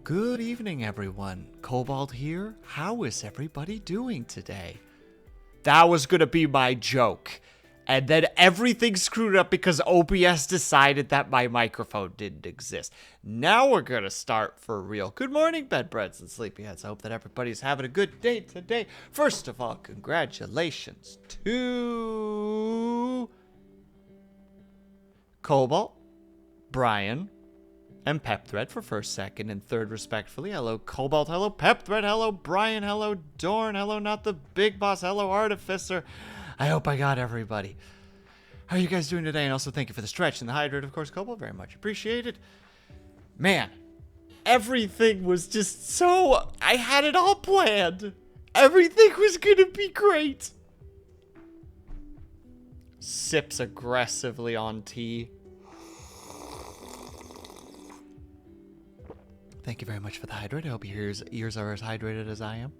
Good evening, everyone. Cobalt here. How is everybody doing today? That was gonna be my joke. And then everything screwed up because OBS decided that my microphone didn't exist. Now we're gonna start for real. Good morning, bedbreads and sleepyheads. I hope that everybody's having a good day today. First of all, congratulations to Cobalt, Brian, and Pepthread for first, second, and third, respectfully. Hello, Cobalt. Hello, Pepthread. Hello, Brian. Hello, Dorn. Hello, Not the Big Boss. Hello, Artificer. I hope I got everybody. How are you guys doing today? And also, thank you for the stretch and the hydrate, of course, Cobalt. Very much appreciated. Man, everything was just so... I had it all planned. Everything was gonna be great. Sips aggressively on tea. Thank you very much for the hydrate. I hope your ears are as hydrated as I am.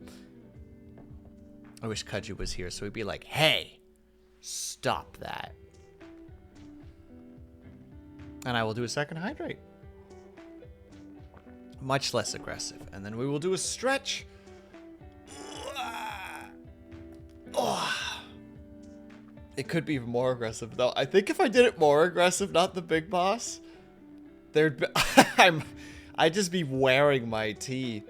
I wish Kaju was here so he'd be like, hey, stop that. And I will do a second hydrate. Much less aggressive. And then we will do a stretch. Oh. It could be more aggressive, though. I think if I did it more aggressive, not the big boss, there'd be... I'd just be wearing my tea.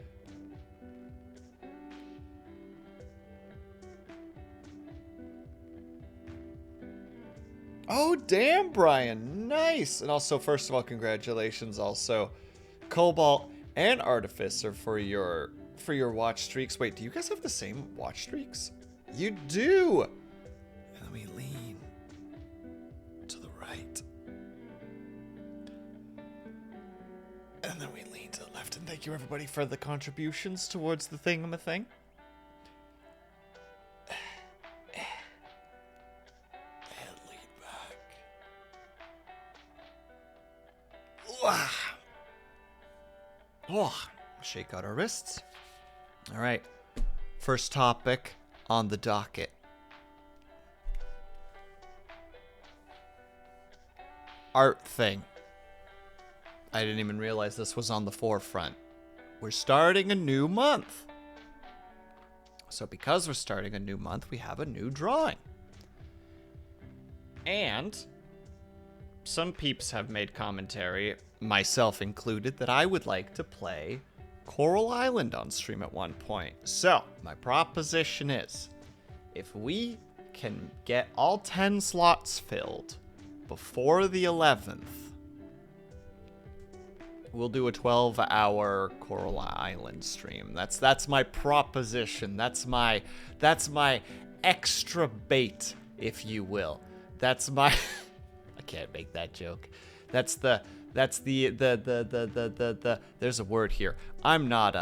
Oh, damn, Brian. Nice. And also, first of all, congratulations also, Cobalt and Artificer for your watch streaks. Wait, do you guys have the same watch streaks? You do. Let me lean to the right. And then we lean to the left. And thank you, everybody, for the contributions towards the thingamathing. And lean back. Oh, shake out our wrists. All right. First topic on the docket. Art thing. I didn't even realize this was on the forefront. We're starting a new month. So because we're starting a new month, we have a new drawing. And some peeps have made commentary, myself included, that I would like to play Coral Island on stream at one point. So my proposition is, if we can get all 10 slots filled before the 11th, we'll do a 12-hour Coral Island stream. That's my proposition. That's my extra bait, if you will. That's my I can't make that joke. There's a word here. I'm not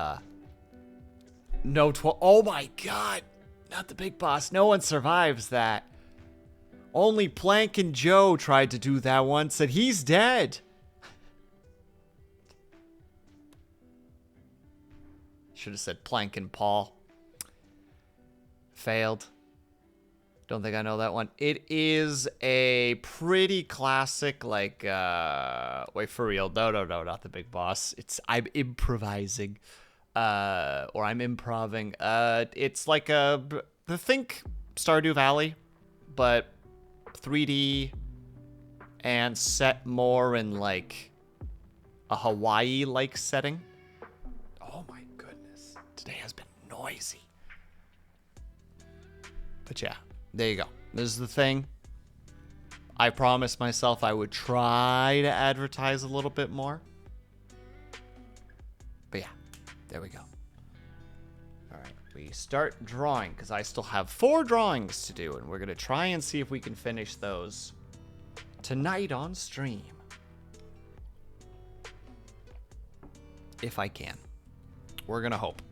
oh my god. Not the big boss. No one survives that. Only Plank and Joe tried to do that once and he's dead. Should have said Plank and Paul. Failed. Don't think I know that one. It is a pretty classic, like, wait, for real. No, not the big boss. I'm improvising. Or I'm improving. It's like think Stardew Valley, but 3D and set more in, like, a Hawaii-like setting. Oh my goodness. Today has been noisy. But yeah, there you go. This is the thing. I promised myself I would try to advertise a little bit more. But yeah, there we go. All right, we start drawing because I still have 4 drawings to do, and we're going to try and see if we can finish those tonight on stream. If I can. We're going to hope.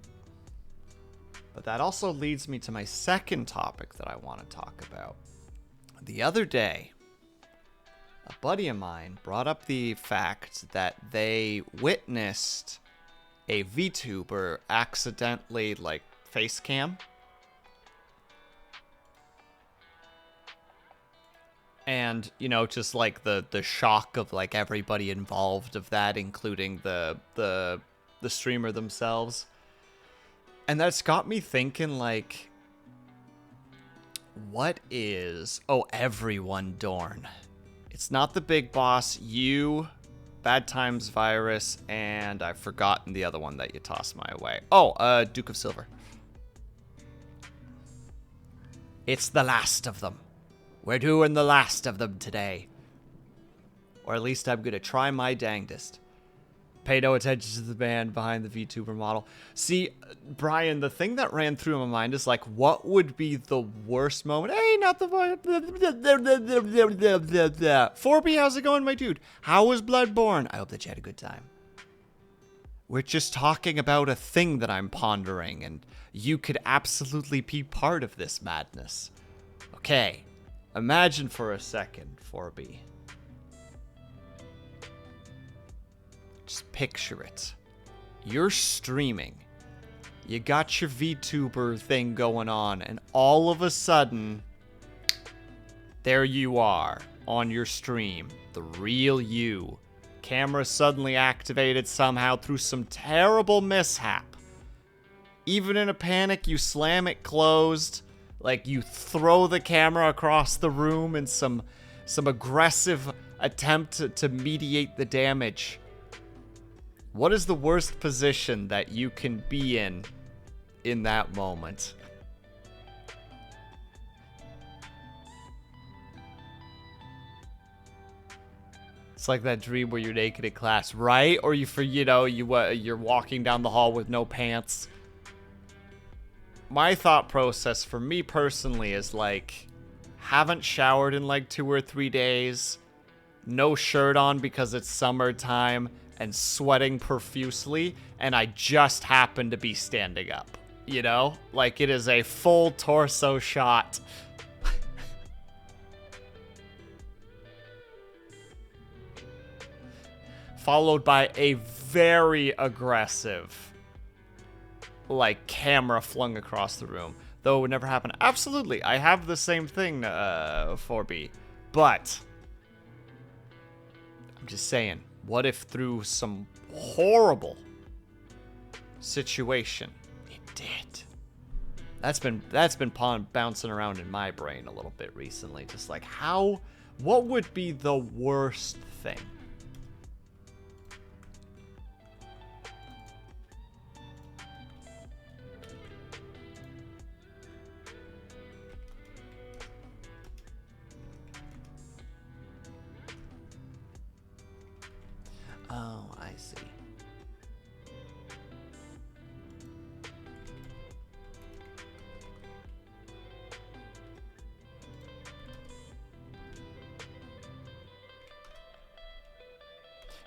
But that also leads me to my second topic that I want to talk about. The other day, a buddy of mine brought up the fact that they witnessed a VTuber accidentally, like, face cam. And, you know, just like the shock of like everybody involved of that, including the the streamer themselves. And that's got me thinking, like, what is... Oh, everyone, Dorn. It's not the big boss, you, Bad Times Virus, and I've forgotten the other one that you tossed my way. Oh, Duke of Silver. It's the last of them. We're doing the last of them today. Or at least I'm gonna try my dangdest. Pay no attention to the man behind the VTuber model. See, Brian, the thing that ran through my mind is like, what would be the worst moment? Hey, not the... 4B, how's it going, my dude? How was Bloodborne? I hope that you had a good time. We're just talking about a thing that I'm pondering, and you could absolutely be part of this madness. Okay, imagine for a second, 4B. Just picture it. You're streaming. You got your VTuber thing going on, and all of a sudden, there you are on your stream. The real you. Camera suddenly activated somehow through some terrible mishap. Even in a panic, you slam it closed. Like, you throw the camera across the room in some aggressive attempt to mediate the damage. What is the worst position that you can be in that moment? It's like that dream where you're naked in class, right? Or you're walking down the hall with no pants. My thought process for me personally is like, haven't showered in like 2 or 3 days, no shirt on because it's summertime, and sweating profusely, and I just happen to be standing up. You know? Like, it is a full torso shot. Followed by a very aggressive, like, camera flung across the room. Though it would never happen. Absolutely, I have the same thing, 4B. But, I'm just saying, what if through some horrible situation, it did? That's been bouncing around in my brain a little bit recently. Just like, what would be the worst thing? Oh, I see.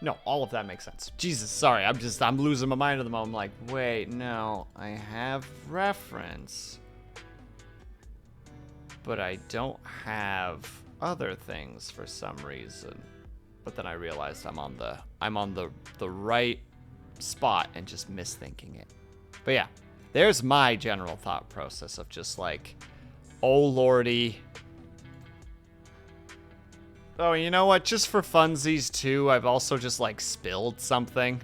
No, all of that makes sense. Jesus, sorry, I'm losing my mind at the moment. I'm like, wait, no, I have reference, but I don't have other things for some reason. But then I realized I'm on the right spot and just misthinking it. But yeah, there's my general thought process of just like, oh lordy. Oh, you know what? Just for funsies too, I've also just like spilled something.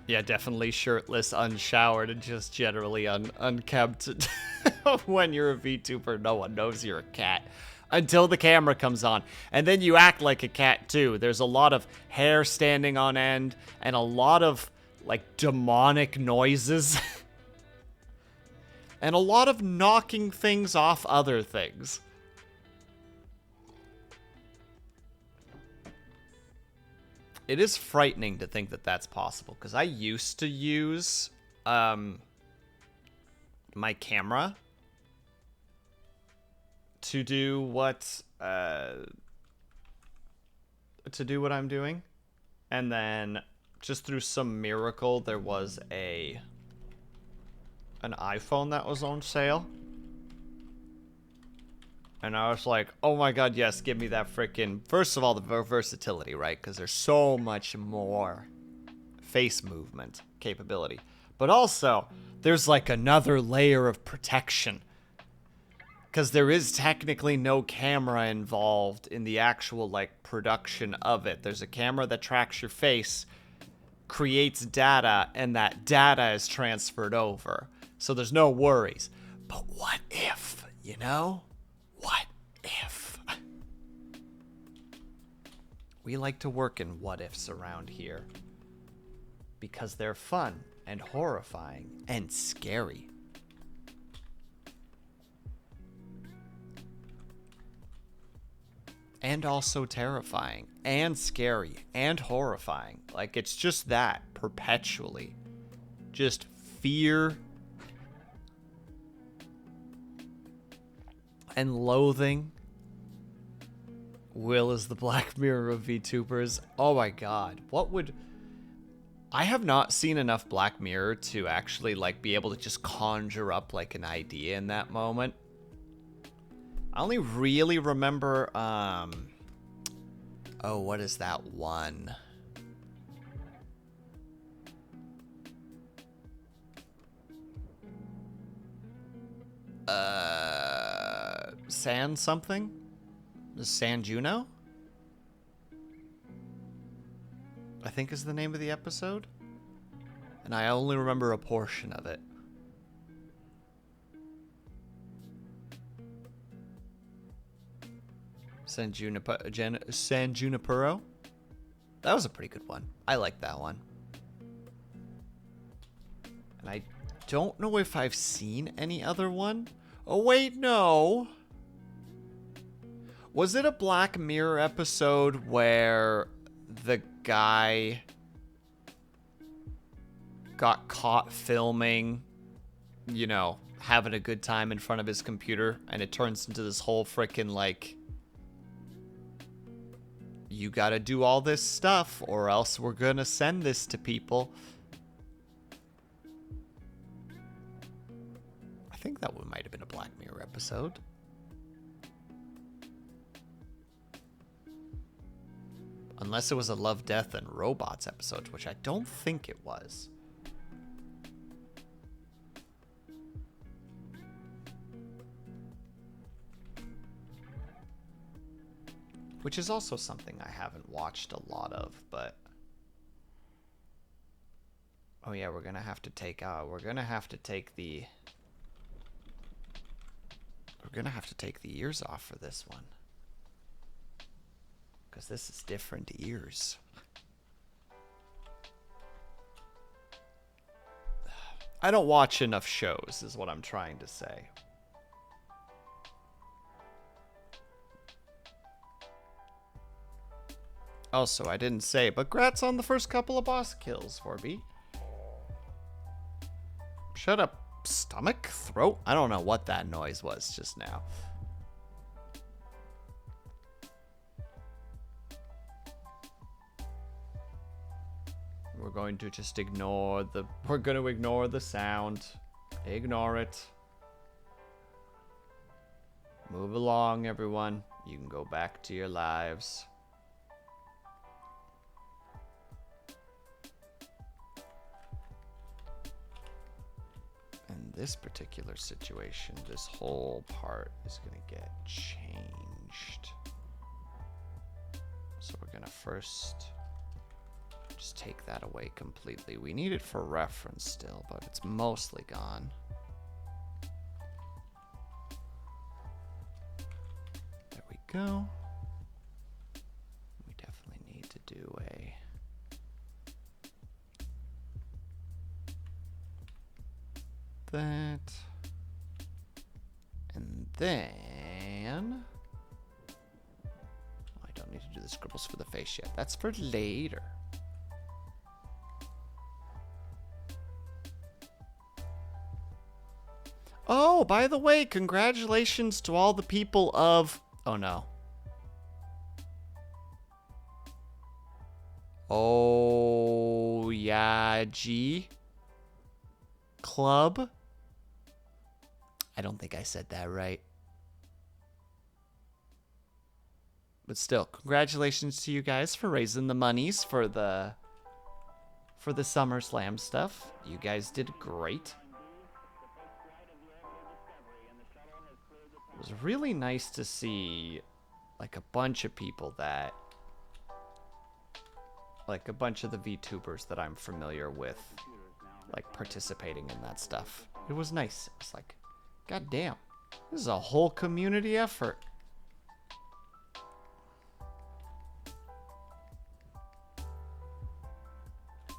Yeah, definitely shirtless, unshowered, and just generally unkempt. When you're a VTuber, no one knows you're a cat. Until the camera comes on. And then you act like a cat, too. There's a lot of hair standing on end, and a lot of, like, demonic noises. And a lot of knocking things off other things. It is frightening to think that that's possible, because I used to use my camera to do what I'm doing, and then just through some miracle there was an iPhone that was on sale. And I was like, oh my god, yes, give me that frickin'... First of all, the versatility, right? Because there's so much more face movement capability. But also, there's like another layer of protection. Because there is technically no camera involved in the actual, like, production of it. There's a camera that tracks your face, creates data, and that data is transferred over. So there's no worries. But what if, you know? What if? We like to work in what ifs around here. Because they're fun and horrifying and scary. And also terrifying and scary and horrifying. Like, it's just that perpetually. Just fear and loathing. Will is the Black Mirror of VTubers. Oh my god. What would... I have not seen enough Black Mirror to actually, like, be able to just conjure up, like, an idea in that moment. I only really remember, oh, what is that one? San something? San Juno? I think is the name of the episode. And I only remember a portion of it. San Junipero? That was a pretty good one. I like that one. And I don't know if I've seen any other one. Oh, wait, no. Was it a Black Mirror episode where the guy got caught filming, you know, having a good time in front of his computer, and it turns into this whole frickin' like... You gotta do all this stuff, or else we're gonna send this to people. I think that one might have been a Black Mirror episode. Unless it was a Love, Death, and Robots episode, which I don't think it was. Which is also something I haven't watched a lot of, but... Oh yeah, we're gonna have to take the... We're gonna have to take the ears off for this one. Because this is different ears. I don't watch enough shows, is what I'm trying to say. Also, I didn't say, but grats on the first couple of boss kills, 4B. Shut up, stomach? Throat? I don't know what that noise was just now. We're going to just ignore the... We're going to ignore the sound. Ignore it. Move along, everyone. You can go back to your lives. In this particular situation, this whole part is going to get changed. So we're going to first just take that away completely. We need it for reference still, but it's mostly gone. There we go. We definitely need to do a... that. And then... I don't need to do the scribbles for the face yet. That's for later. Oh, by the way, congratulations to all the people of... Oh, no. Oh, yeah, G Club? I don't think I said that right. But still, congratulations to you guys for raising the monies for the SummerSlam stuff. You guys did great. was really nice to see like a bunch of people that, like a bunch of the VTubers that I'm familiar with, like participating in that stuff. It was nice. It was like, god damn, this is a whole community effort.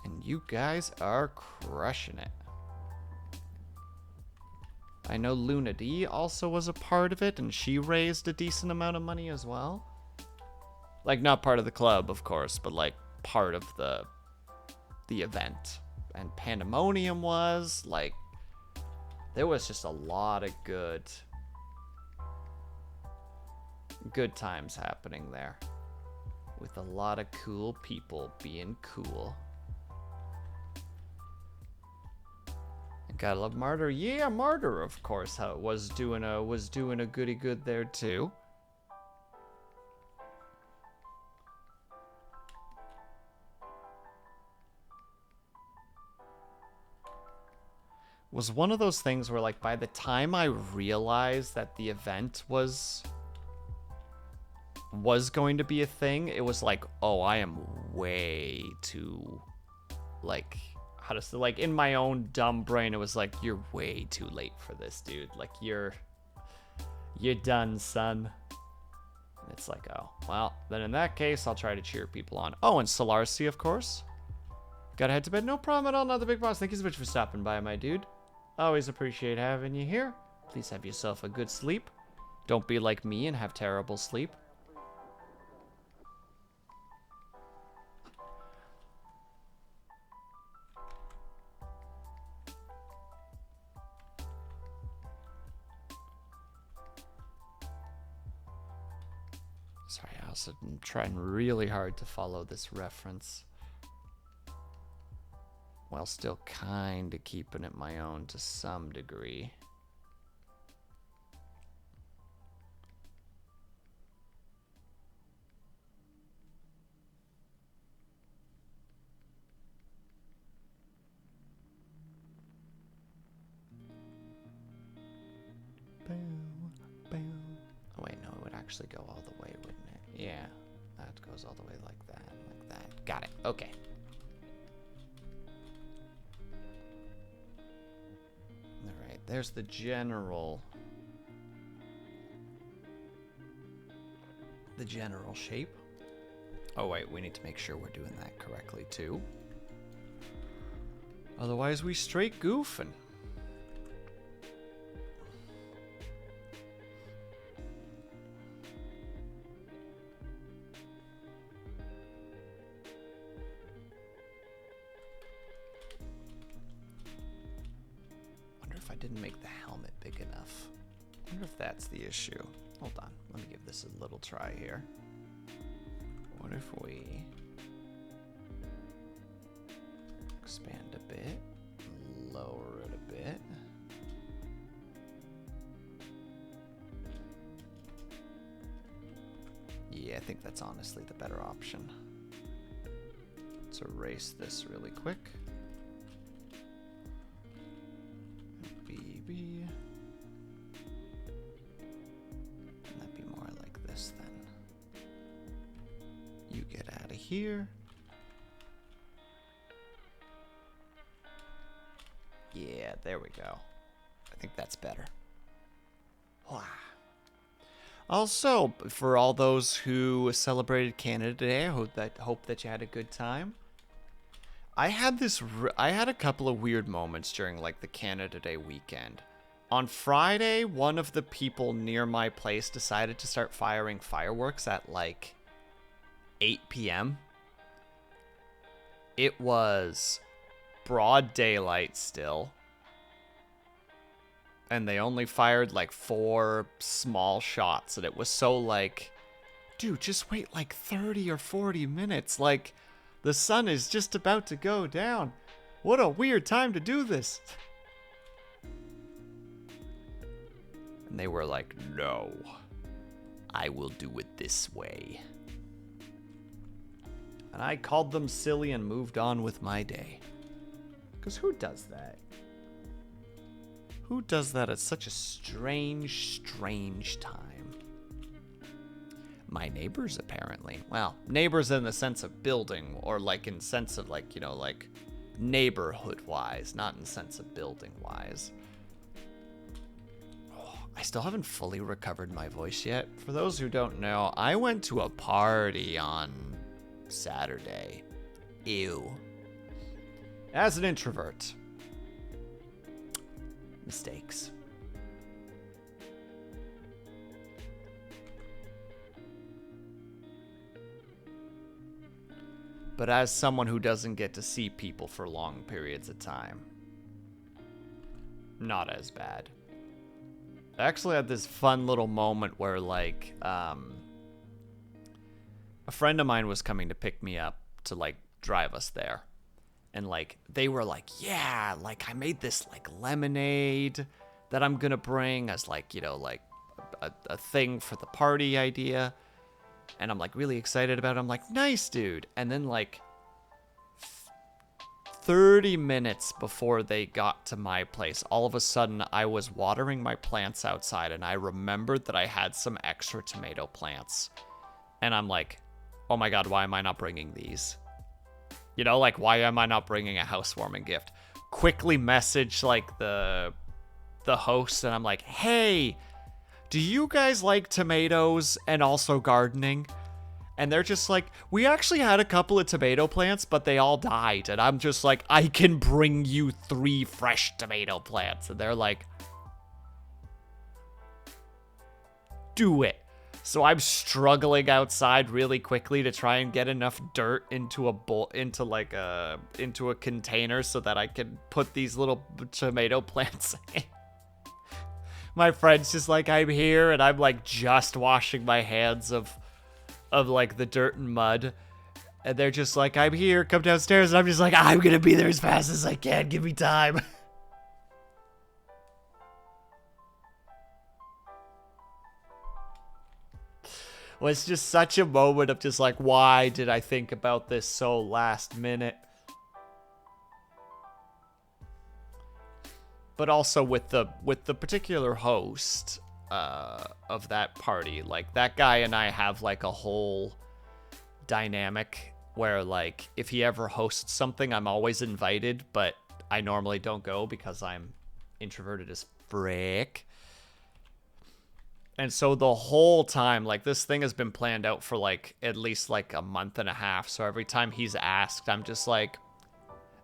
And you guys are crushing it. I know Luna D also was a part of it, and she raised a decent amount of money as well. Like, not part of the club, of course, but like part of the event. And Pandemonium was, like, there was just a lot of good times happening there. With a lot of cool people being cool. Gotta love Martyr. Yeah, Martyr, of course, was doing a goody good there too. Was one of those things where, like, by the time I realized that the event was going to be a thing, it was like, oh, I am way too, like, how to say, like, in my own dumb brain, it was like, you're way too late for this, dude. Like, you're done, son. And it's like, oh, well, then in that case, I'll try to cheer people on. Oh, and Solarcy, of course. Gotta head to bed. No problem at all, not the big boss. Thank you so much for stopping by, my dude. Always appreciate having you here. Please have yourself a good sleep. Don't be like me and have terrible sleep. Sorry, I also am trying really hard to follow this reference, while still kind of keeping it my own to some degree. Oh wait, no, it would actually go all the way, wouldn't it? Yeah, that goes all the way like that, like that. Got it, okay. Alright, there's the general shape. Oh wait, we need to make sure we're doing that correctly too. Otherwise we straight goofing. Didn't make the helmet big enough. I wonder if that's the issue. Hold on, let me give this a little try here. What if we expand a bit, lower it a bit? Yeah, I think that's honestly the better option. Let's erase this really quick. Here. Yeah, there we go. I think that's better. Wow. Also, for all those who celebrated Canada Day, I hope that you had a good time. I had a couple of weird moments during like the Canada Day weekend. On Friday, one of the people near my place decided to start firing fireworks at like 8 p.m. It was broad daylight still. And they only fired like 4 small shots. And it was so like, dude, just wait like 30 or 40 minutes. Like, the sun is just about to go down. What a weird time to do this. And they were like, no, I will do it this way. And I called them silly and moved on with my day. Because who does that? Who does that at such a strange, strange time? My neighbors, apparently. Well, neighbors in the sense of building, or like in sense of like, you know, like neighborhood-wise, not in sense of building-wise. Oh, I still haven't fully recovered my voice yet. For those who don't know, I went to a party on Saturday. Ew. As an introvert. Mistakes. But as someone who doesn't get to see people for long periods of time, not as bad. I actually had this fun little moment where, like, a friend of mine was coming to pick me up to, like, drive us there. And, like, they were like, yeah, like, I made this, like, lemonade that I'm gonna bring as, like, you know, like, a thing for the party idea. And I'm, like, really excited about it. I'm like, nice, dude. And then, like, 30 minutes before they got to my place, all of a sudden, I was watering my plants outside, and I remembered that I had some extra tomato plants. And I'm like, oh my god, why am I not bringing these? You know, like, why am I not bringing a housewarming gift? Quickly message, like, the host, and I'm like, hey, do you guys like tomatoes and also gardening? And they're just like, we actually had a couple of tomato plants, but they all died. And I'm just like, I can bring you 3 fresh tomato plants. And they're like, do it. So I'm struggling outside really quickly to try and get enough dirt into a bowl, into a container so that I can put these little tomato plants in. My friend's just like, I'm here, and I'm like just washing my hands of like the dirt and mud. And they're just like, I'm here, come downstairs. And I'm just like, I'm gonna be there as fast as I can. Give me time. Well, it's just such a moment of just like, why did I think about this so last minute? But also with the particular host of that party, like that guy and I have like a whole dynamic where like if he ever hosts something, I'm always invited, but I normally don't go because I'm introverted as frick. And so the whole time, like, this thing has been planned out for like at least like a month and a half. So every time he's asked, I'm just like,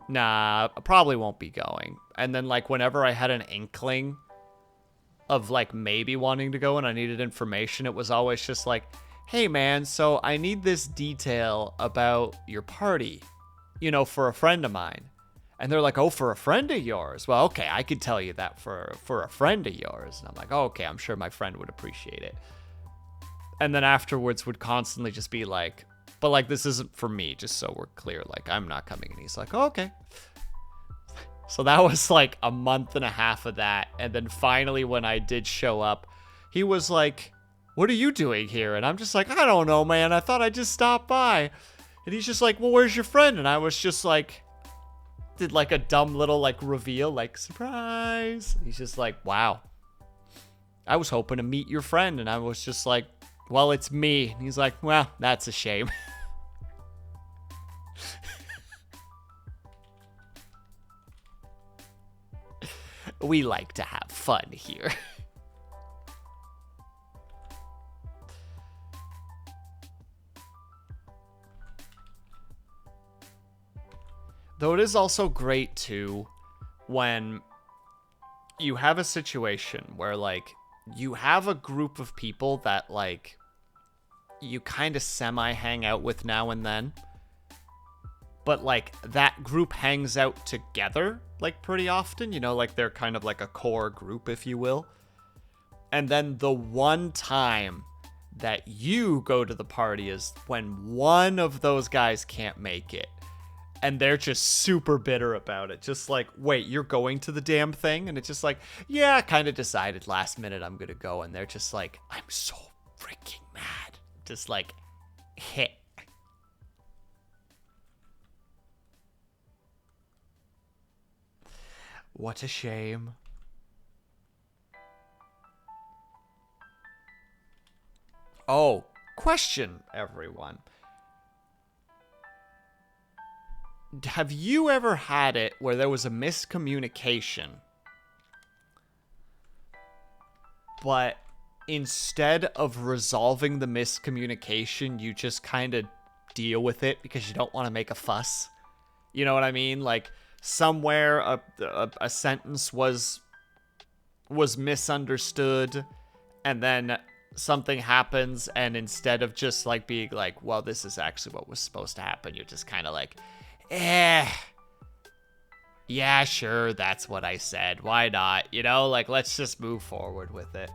nah, I probably won't be going. And then like whenever I had an inkling of like maybe wanting to go and I needed information, it was always just like, hey man, so I need this detail about your party, you know, for a friend of mine. And they're like, oh, for a friend of yours? Well, okay, I could tell you that for a friend of yours. And I'm like, oh, okay, I'm sure my friend would appreciate it. And then afterwards would constantly just be like, but like, this isn't for me, just so we're clear. Like, I'm not coming. And he's like, oh, okay. So that was like a month and a half of that. And then finally, when I did show up, he was like, what are you doing here? And I'm just like, I don't know, man. I thought I'd just stop by. And he's just like, well, where's your friend? And I was just like, did like a dumb little like reveal, like surprise. He's just like, wow, I was hoping to meet your friend. And I was just like, well, it's me. And he's like, well, that's a shame. We like to have fun here. Though it is also great, too, when you have a situation where, like, you have a group of people that, like, you kind of semi-hang out with now and then. But, like, that group hangs out together, like, pretty often. You know, like, they're kind of like a core group, if you will. And then the one time that you go to the party is when one of those guys can't make it. And they're just super bitter about it. Just like, wait, you're going to the damn thing? And it's just like, yeah, I kind of decided last minute I'm going to go. And they're just like, I'm so freaking mad. Just like, hit. What a shame. Oh, question, everyone. Have you ever had it where there was a miscommunication, but instead of resolving the miscommunication, you just kind of deal with it because you don't want to make a fuss? You know what I mean? Like, somewhere a sentence was misunderstood, and then something happens, and instead of just, like, being like, well, this is actually what was supposed to happen, you're just kind of like, yeah, sure, that's what I said. Why not? You know, like, let's just move forward with it.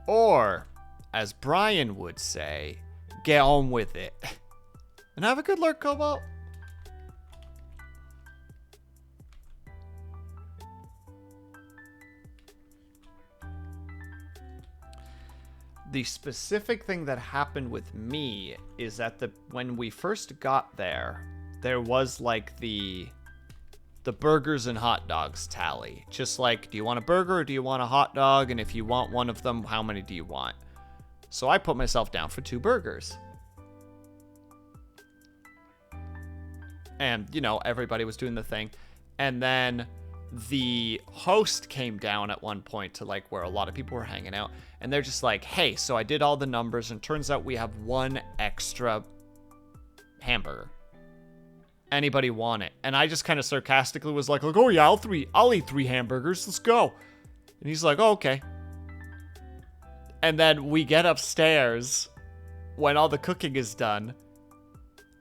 Or, as Brian would say, get on with it. And have a good lurk, Cobalt. The specific thing that happened with me is that when we first got there was like the burgers and hot dogs tally. Just like, do you want a burger or do you want a hot dog? And if you want one of them, how many do you want? So I put myself down for 2 burgers. And, you know, everybody was doing the thing. And then the host came down at one point to, like, where a lot of people were hanging out. And they're just like, hey, so I did all the numbers, and turns out we have 1 extra hamburger. Anybody want it? And I just kind of sarcastically was like, oh yeah, I'll eat 3 hamburgers. Let's go. And he's like, oh, okay. And then we get upstairs when all the cooking is done,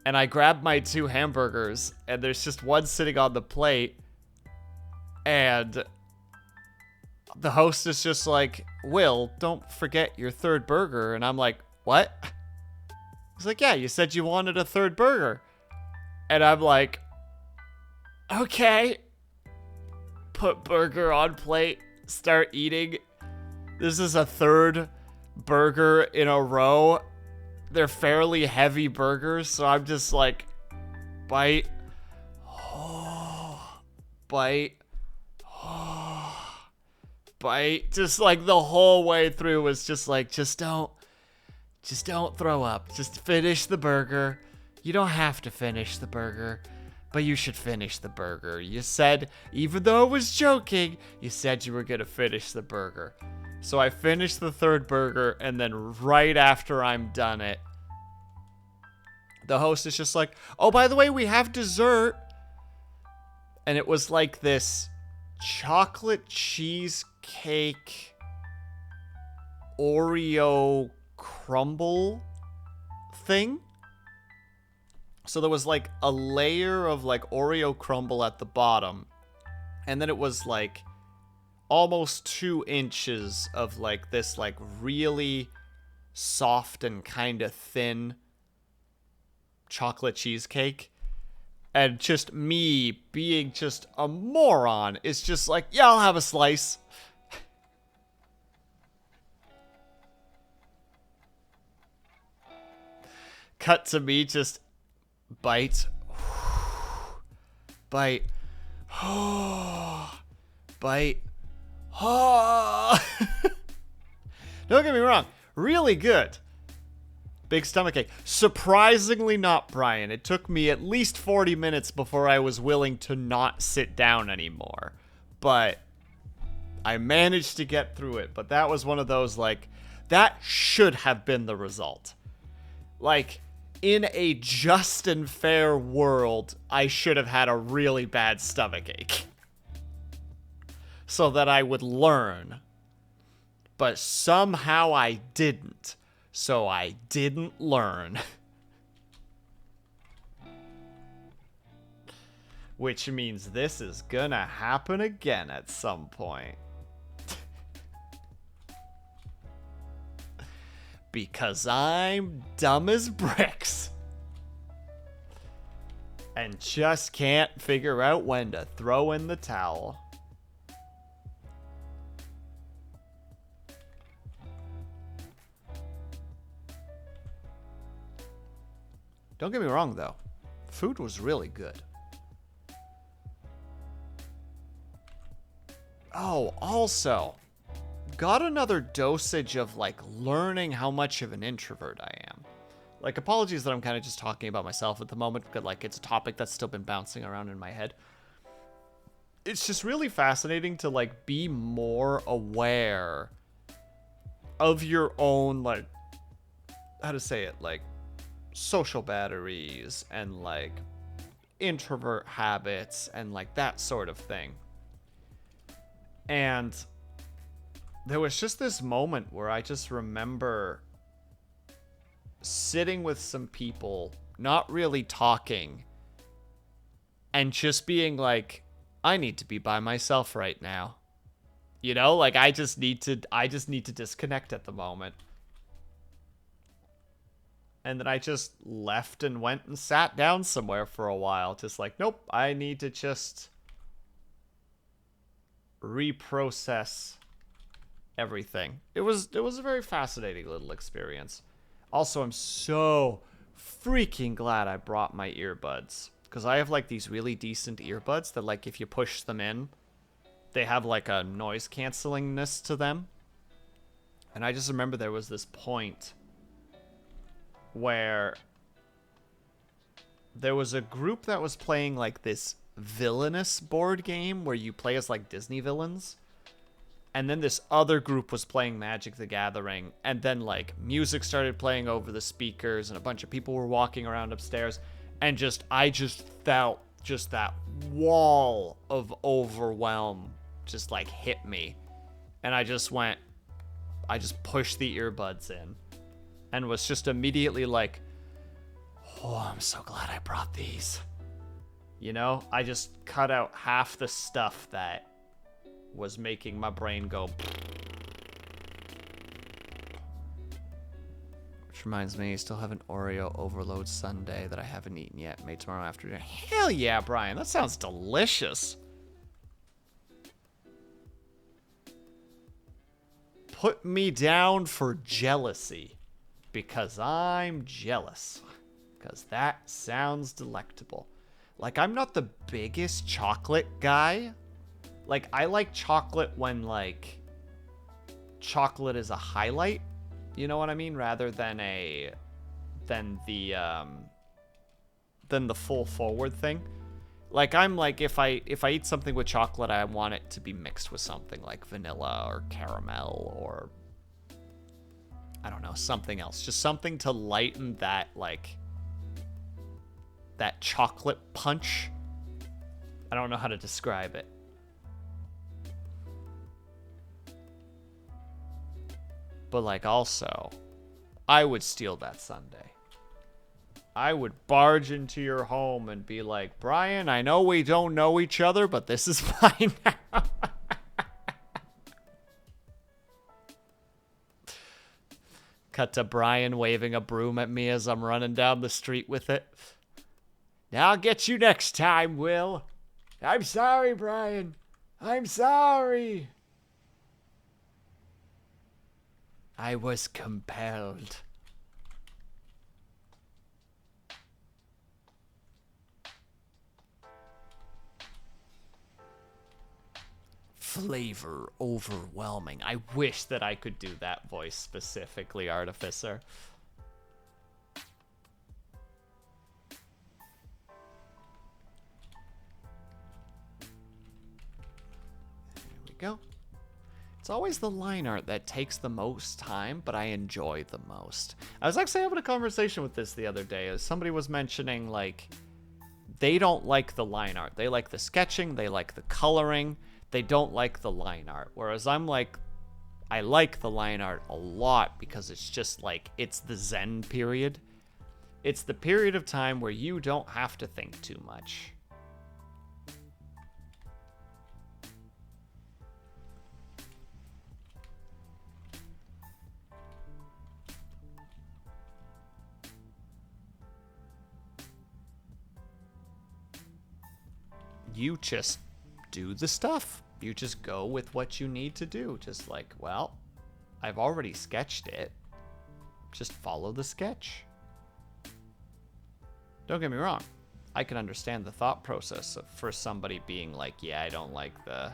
and I grab my 2 hamburgers, and there's just one sitting on the plate, and the host is just like, Will, don't forget your 3rd burger. And I'm like, what? He's like, yeah, you said you wanted a 3rd burger. And I'm like, okay. Put burger on plate, start eating. This is a 3rd burger in a row. They're fairly heavy burgers, so I'm just like, bite. Oh, bite. Oh, bite. Just like the whole way through was just like, just don't throw up. Just finish the burger. You don't have to finish the burger, but you should finish the burger. You said, even though I was joking, you said you were going to finish the burger. So I finished the 3rd burger, and then right after I'm done it, the host is just like, oh, by the way, we have dessert. And it was like this chocolate cheesecake Oreo crumble thing. So there was like a layer of like Oreo crumble at the bottom, and then it was like almost 2 inches of like this like really soft and kind of thin chocolate cheesecake. And just me being just a moron is just like, yeah, I'll have a slice. Cut to me just bite, bite, bite. Don't get me wrong, really good. Big stomach ache. Surprisingly not, Brian. It took me at least 40 minutes before I was willing to not sit down anymore. But I managed to get through it. But that was one of those, like, that should have been the result. Like, in a just and fair world, I should have had a really bad stomach ache. So that I would learn. But somehow I didn't. So I didn't learn. Which means this is gonna happen again at some point. Because I'm dumb as bricks. And just can't figure out when to throw in the towel. Don't get me wrong, though. Food was really good. Oh, also, got another dosage of, like, learning how much of an introvert I am. Like, apologies that I'm kind of just talking about myself at the moment, because, like, it's a topic that's still been bouncing around in my head. It's just really fascinating to, like, be more aware of your own, like, how to say it, like, social batteries and, like, introvert habits and, like, that sort of thing. And there was just this moment where I just remember sitting with some people, not really talking, and just being like, I need to be by myself right now. You know, like, I just need to disconnect at the moment. And then I just left and went and sat down somewhere for a while. Just like, nope, I need to just reprocess everything. It was a very fascinating little experience. Also, I'm so freaking glad I brought my earbuds. Because I have, like, these really decent earbuds that, like, if you push them in, they have, like, a noise cancelingness to them. And I just remember there was this point where there was a group that was playing, like, this villainous board game where you play as, like, Disney villains. And then this other group was playing Magic the Gathering. And then, like, music started playing over the speakers and a bunch of people were walking around upstairs. And I just felt just that wall of overwhelm just, like, hit me. And I just pushed the earbuds in and was just immediately like, oh, I'm so glad I brought these. You know, I just cut out half the stuff that was making my brain go. Which reminds me, I still have an Oreo overload sundae that I haven't eaten yet, made tomorrow afternoon. Hell yeah, Brian, that sounds delicious. Put me down for jealousy, because I'm jealous. Because that sounds delectable. Like, I'm not the biggest chocolate guy. Like, I like chocolate when, like, chocolate is a highlight. You know what I mean? Rather than the full forward thing. Like, I'm like, if I eat something with chocolate, I want it to be mixed with something like vanilla or caramel or, I don't know, something else. Just something to lighten that, like, that chocolate punch. I don't know how to describe it. But, like, also, I would steal that sundae. I would barge into your home and be like, Brian, I know we don't know each other, but this is mine now. Cut to Brian waving a broom at me as I'm running down the street with it. Now I'll get you next time, Will. I'm sorry, Brian. I'm sorry. I was compelled. Flavor overwhelming. I wish that I could do that voice specifically, Artificer. There we go. It's always the line art that takes the most time, but I enjoy the most. I was actually having a conversation with this the other day as somebody was mentioning, like, they don't like the line art. They like the sketching, they like the coloring, they don't like the line art. Whereas I'm like, I like the line art a lot because it's just like, it's the Zen period. It's the period of time where you don't have to think too much. You just do the stuff. You just go with what you need to do. Just like, well, I've already sketched it. Just follow the sketch. Don't get me wrong. I can understand the thought process for somebody being like, yeah, I don't like the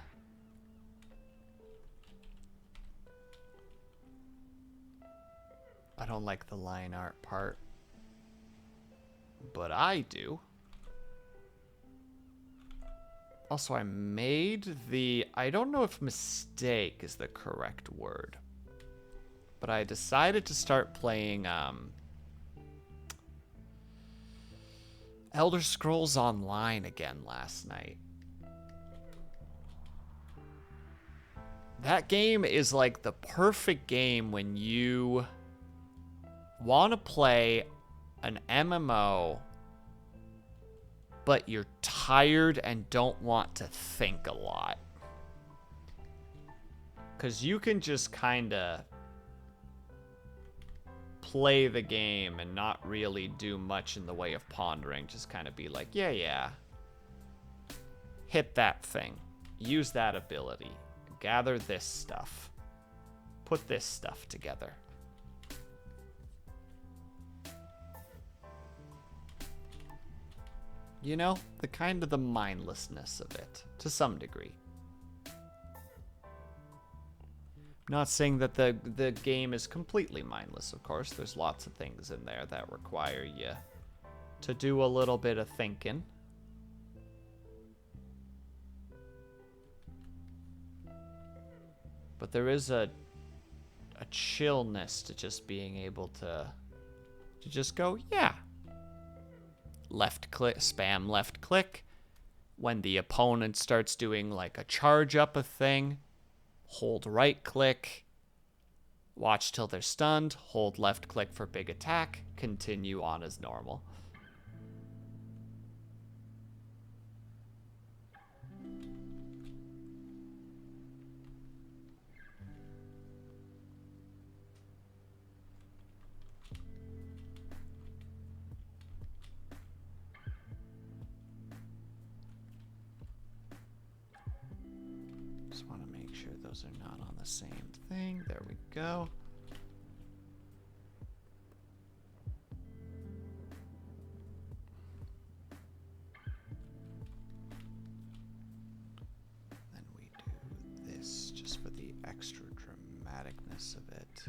don't like the line art part. But I do. Also, I made the... I don't know if mistake is the correct word. But I decided to start playing Elder Scrolls Online again last night. That game is like the perfect game when you want to play an MMO, but you're tired and don't want to think a lot. Because you can just kind of play the game and not really do much in the way of pondering. Just kind of be like, yeah. Hit that thing. Use that ability. Gather this stuff. Put this stuff together. You know, the kind of the mindlessness of it, to some degree. Not saying that the game is completely mindless, of course. There's lots of things in there that require you to do a little bit of thinking. But there is a chillness to just being able to just go, yeah. Left click, spam left click. When the opponent starts doing like a charge up a thing, hold right click. Watch till they're stunned. Hold left click for big attack. Continue on as normal. Just want to make sure those are not on the same thing. There we go. Then we do this just for the extra dramaticness of it.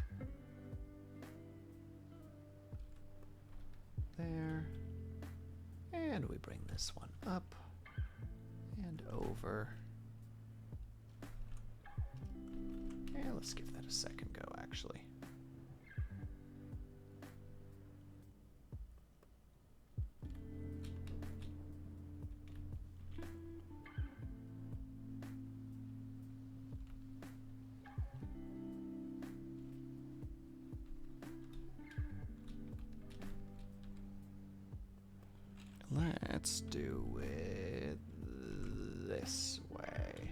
There. And we bring this one up and over. Yeah, let's give that a second go, actually. Let's do it this way.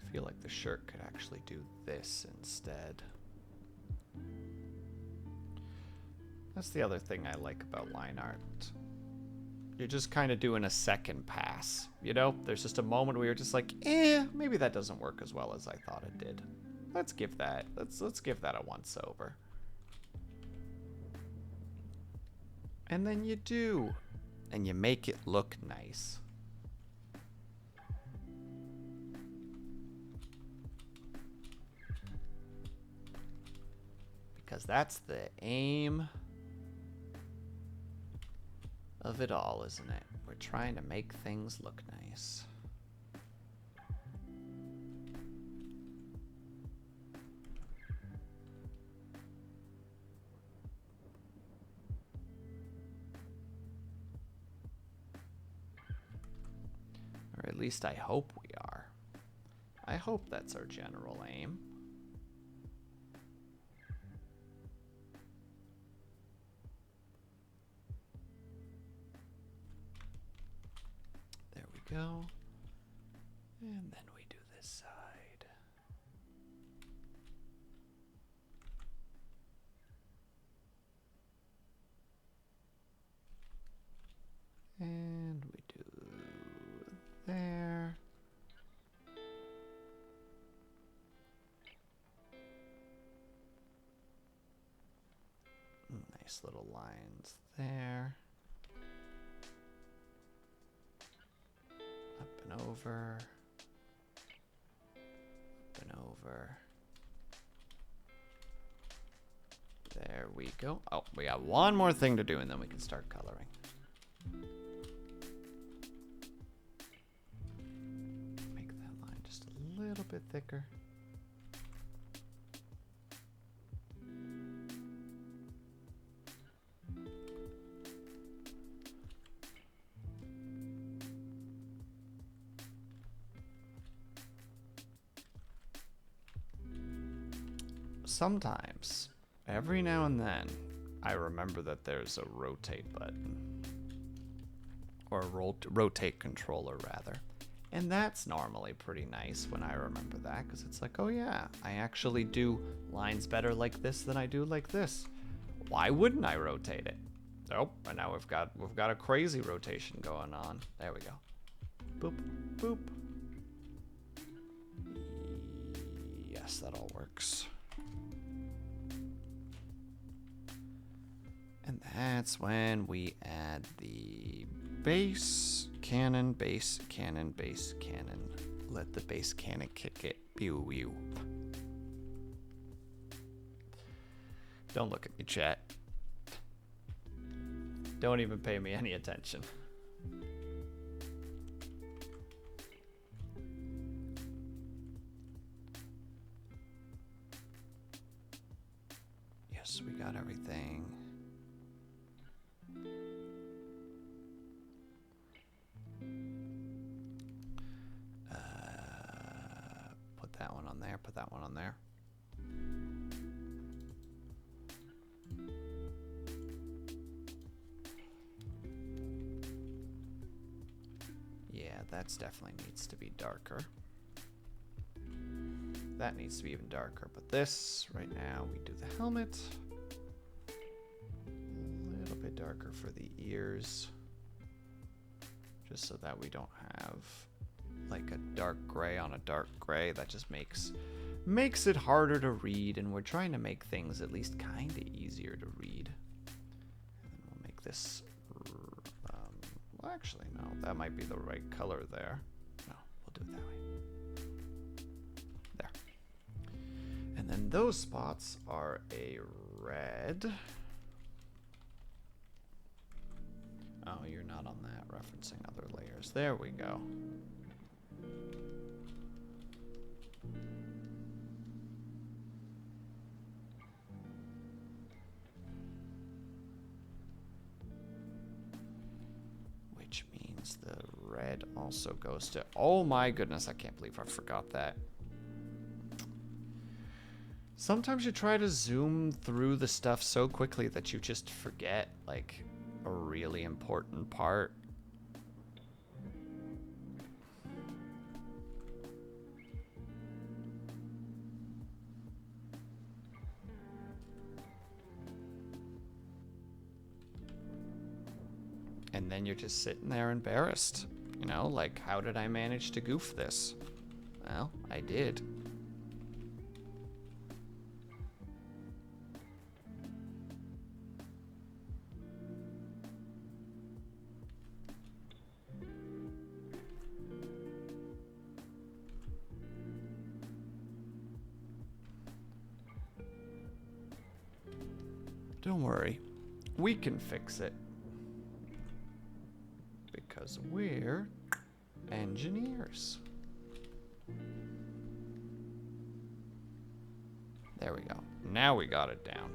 I feel like the shirt could actually do this instead. That's the other thing I like about line art. You're just kind of doing a second pass, you know? There's just a moment where you're just like, maybe that doesn't work as well as I thought it did. Let's give that a once over. And then you do. And you make it look nice. Because that's the aim of it all, isn't it? We're trying to make things look nice. Or at least I hope we are. I hope that's our general aim. There we go. And then we do this side. And we do there. Nice little lines there. Up and over. over. There we go. Oh, we got one more thing to do and then we can start coloring. Make that line just a little bit thicker. Sometimes, every now and then, I remember that there's a rotate button. Or a rotate controller, rather. And that's normally pretty nice when I remember that, because it's like, oh yeah, I actually do lines better like this than I do like this. Why wouldn't I rotate it? Nope, and now we've got a crazy rotation going on. There we go. Boop, boop. Yes, that all works. And that's when we add the base cannon, base cannon, base cannon. Let the base cannon kick it. Pew, pew. Don't look at me, chat. Don't even pay me any attention. Yes, we got everything. Put that one on there, put that one on there. Yeah, that's definitely needs to be darker. That needs to be even darker, but this, right now, we do the helmet. A little bit darker for the ears. Just so that we don't have like a dark gray on a dark gray. That just makes it harder to read, and we're trying to make things at least kind of easier to read. And then we'll make this, well actually no, that might be the right color there. No, we'll do it that way. There. And then those spots are a red. Oh, you're not on that, referencing other layers. There we go. Which means the red also goes to... Oh my goodness, I can't believe I forgot that. Sometimes you try to zoom through the stuff so quickly that you just forget, like, a really important part. And then you're just sitting there embarrassed. You know, like, how did I manage to goof this? Well, I did. Don't worry, we can fix it. Because we're engineers. There we go. Now we got it down.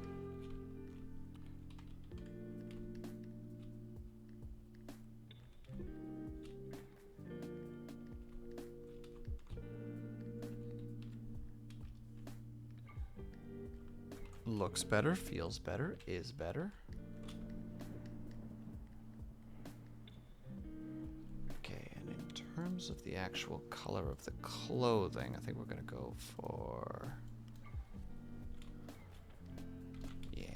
Looks better, feels better, is better. Okay, and in terms of the actual color of the clothing, I think we're gonna go for... Yeah.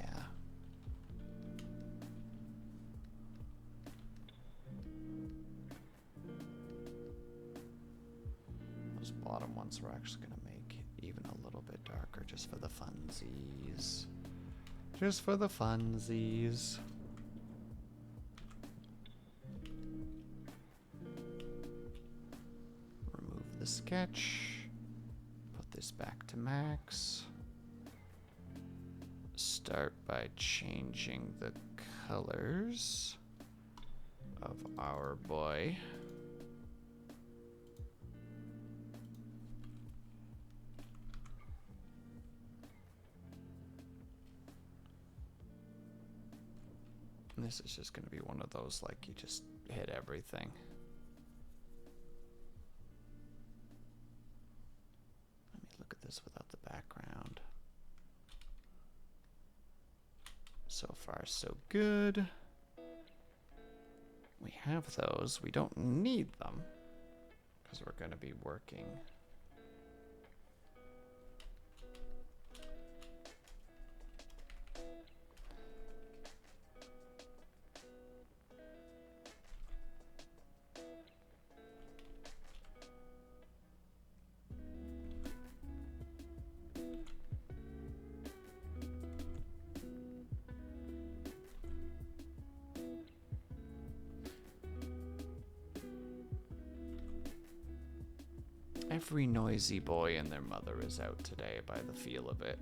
Those bottom ones we're actually gonna make even a little bit darker just for the funsies. Just for the funsies. Remove the sketch. Put this back to max. Start by changing the colors of our boy. And this is just going to be one of those, like, you just hit everything. Let me look at this without the background. So far, so good. We have those. We don't need them because we're going to be working. Every noisy boy and their mother is out today by the feel of it.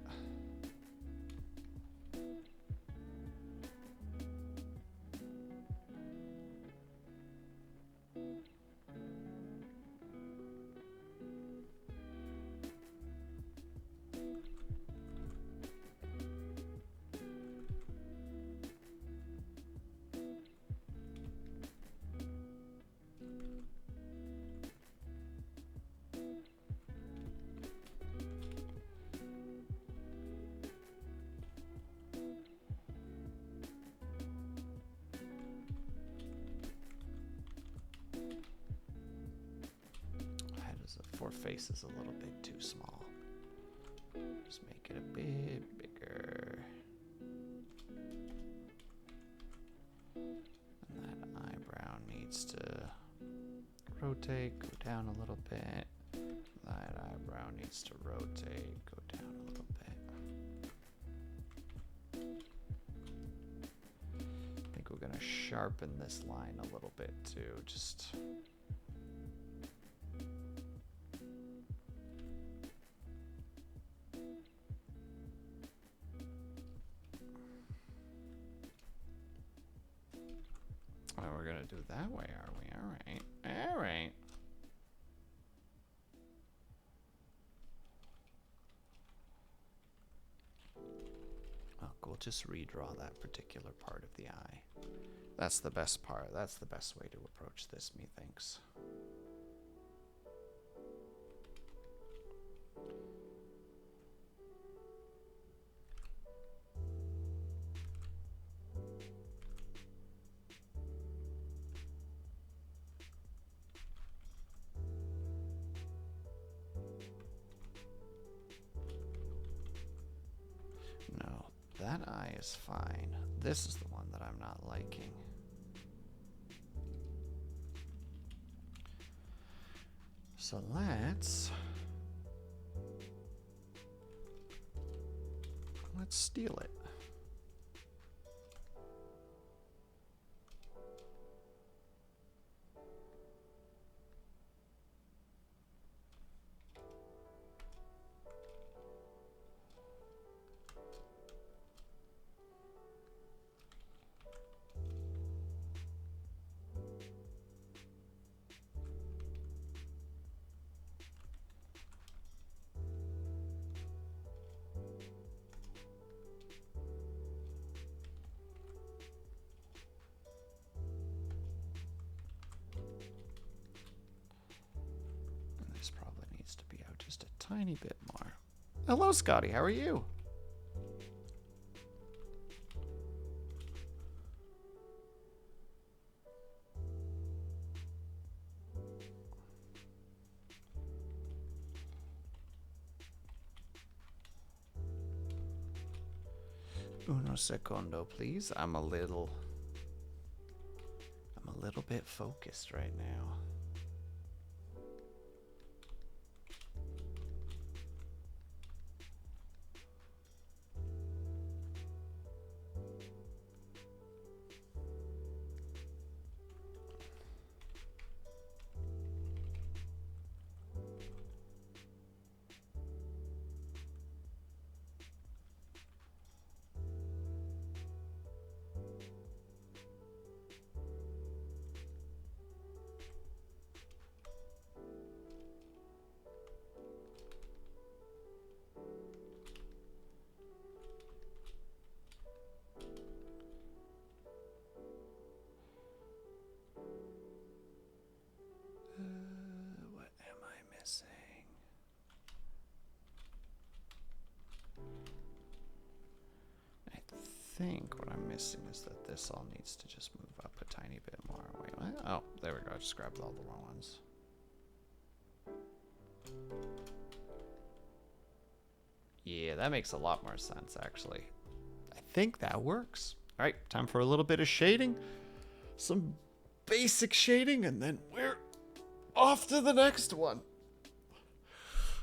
Four faces a little bit too small. Just make it a bit bigger. And that eyebrow needs to rotate, go down a little bit. That eyebrow needs to rotate, go down a little bit. I think we're gonna sharpen this line a little bit too, just we're gonna do it that way, are we? All right. All right. Oh, we'll just redraw that particular part of the eye. That's the best part. That's the best way to approach this, methinks. No, that eye is fine. This is the one that I'm not liking. So let's steal it. This probably needs to be out just a tiny bit more. Hello, Scotty. How are you? Uno secondo, please. I'm a little bit focused right now. think what I'm missing is that this all needs to just move up a tiny bit more. Wait, what? Oh, there we go. I just grabbed all the wrong ones. Yeah, that makes a lot more sense, actually. I think that works. All right, time for a little bit of shading. Some basic shading, and then we're off to the next one.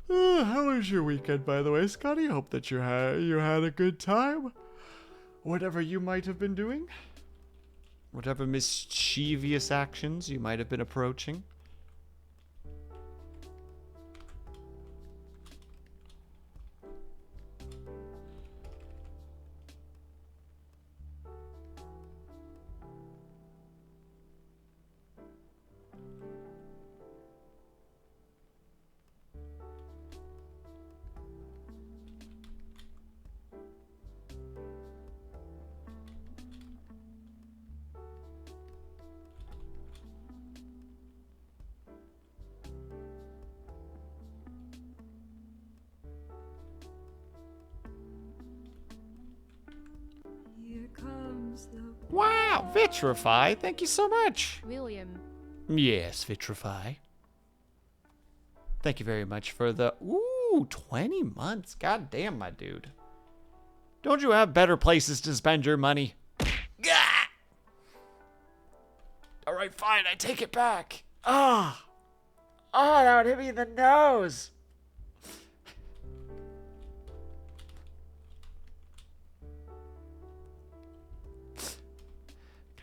How was your weekend, by the way, Scotty? Hope that you had a good time. Whatever you might have been doing. Whatever mischievous actions you might have been approaching. Wow, Vitrify, thank you so much. William. Yes, Vitrify. Thank you very much for the, 20 months. God damn, my dude. Don't you have better places to spend your money? Gah! All right, fine, I take it back. Ah. Oh, that would hit me in the nose.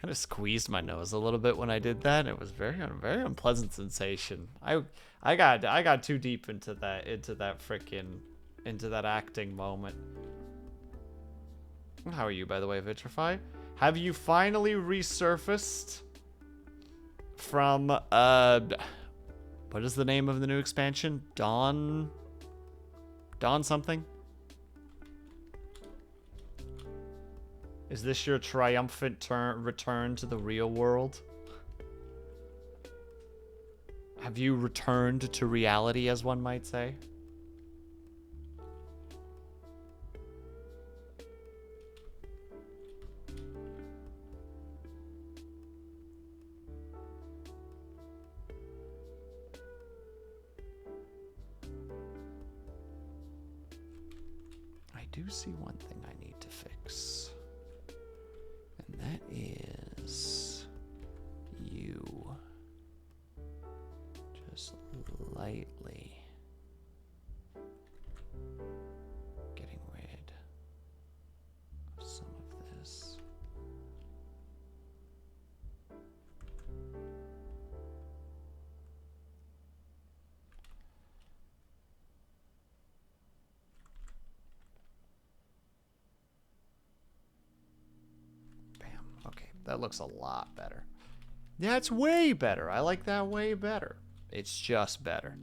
Kind of squeezed my nose a little bit when I did that. It was very unpleasant sensation. I got too deep into that acting moment. How are you, by the way, Vitrify? Have you finally resurfaced from what is the name of the new expansion? Dawn something? Is this your triumphant return to the real world? Have you returned to reality, as one might say? I do see one thing I need to fix. And that is you just lightly getting rid of some of this. Okay, that looks a lot better. Yeah, it's way better. I like that way better. It's just better.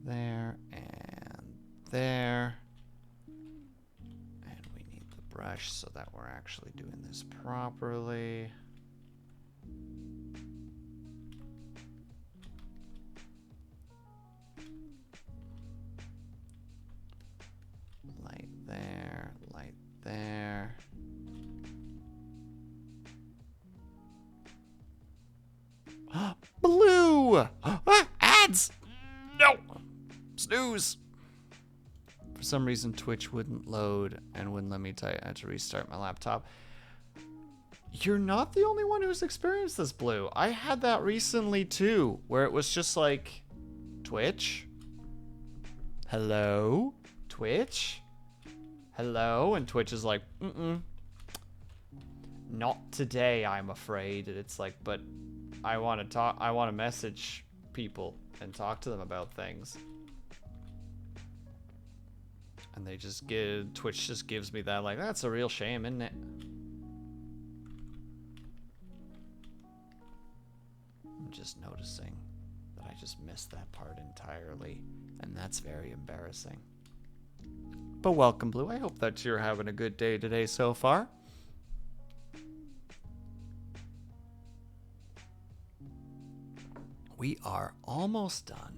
There and there. And we need the brush so that we're actually doing this properly. Light there, light there. Blue! Ads! No! Snooze! For some reason, Twitch wouldn't load and wouldn't let me I had to restart my laptop. You're not the only one who's experienced this, Blue. I had that recently, too, where it was just like, Twitch? Hello? Twitch? Hello? And Twitch is like, not today, I'm afraid. And it's like, but I want to talk, I want to message people and talk to them about things. And they just Twitch just gives me that, like, that's a real shame, isn't it? I'm just noticing that I just missed that part entirely, and that's very embarrassing. But welcome, Blue. I hope that you're having a good day today so far. We are almost done.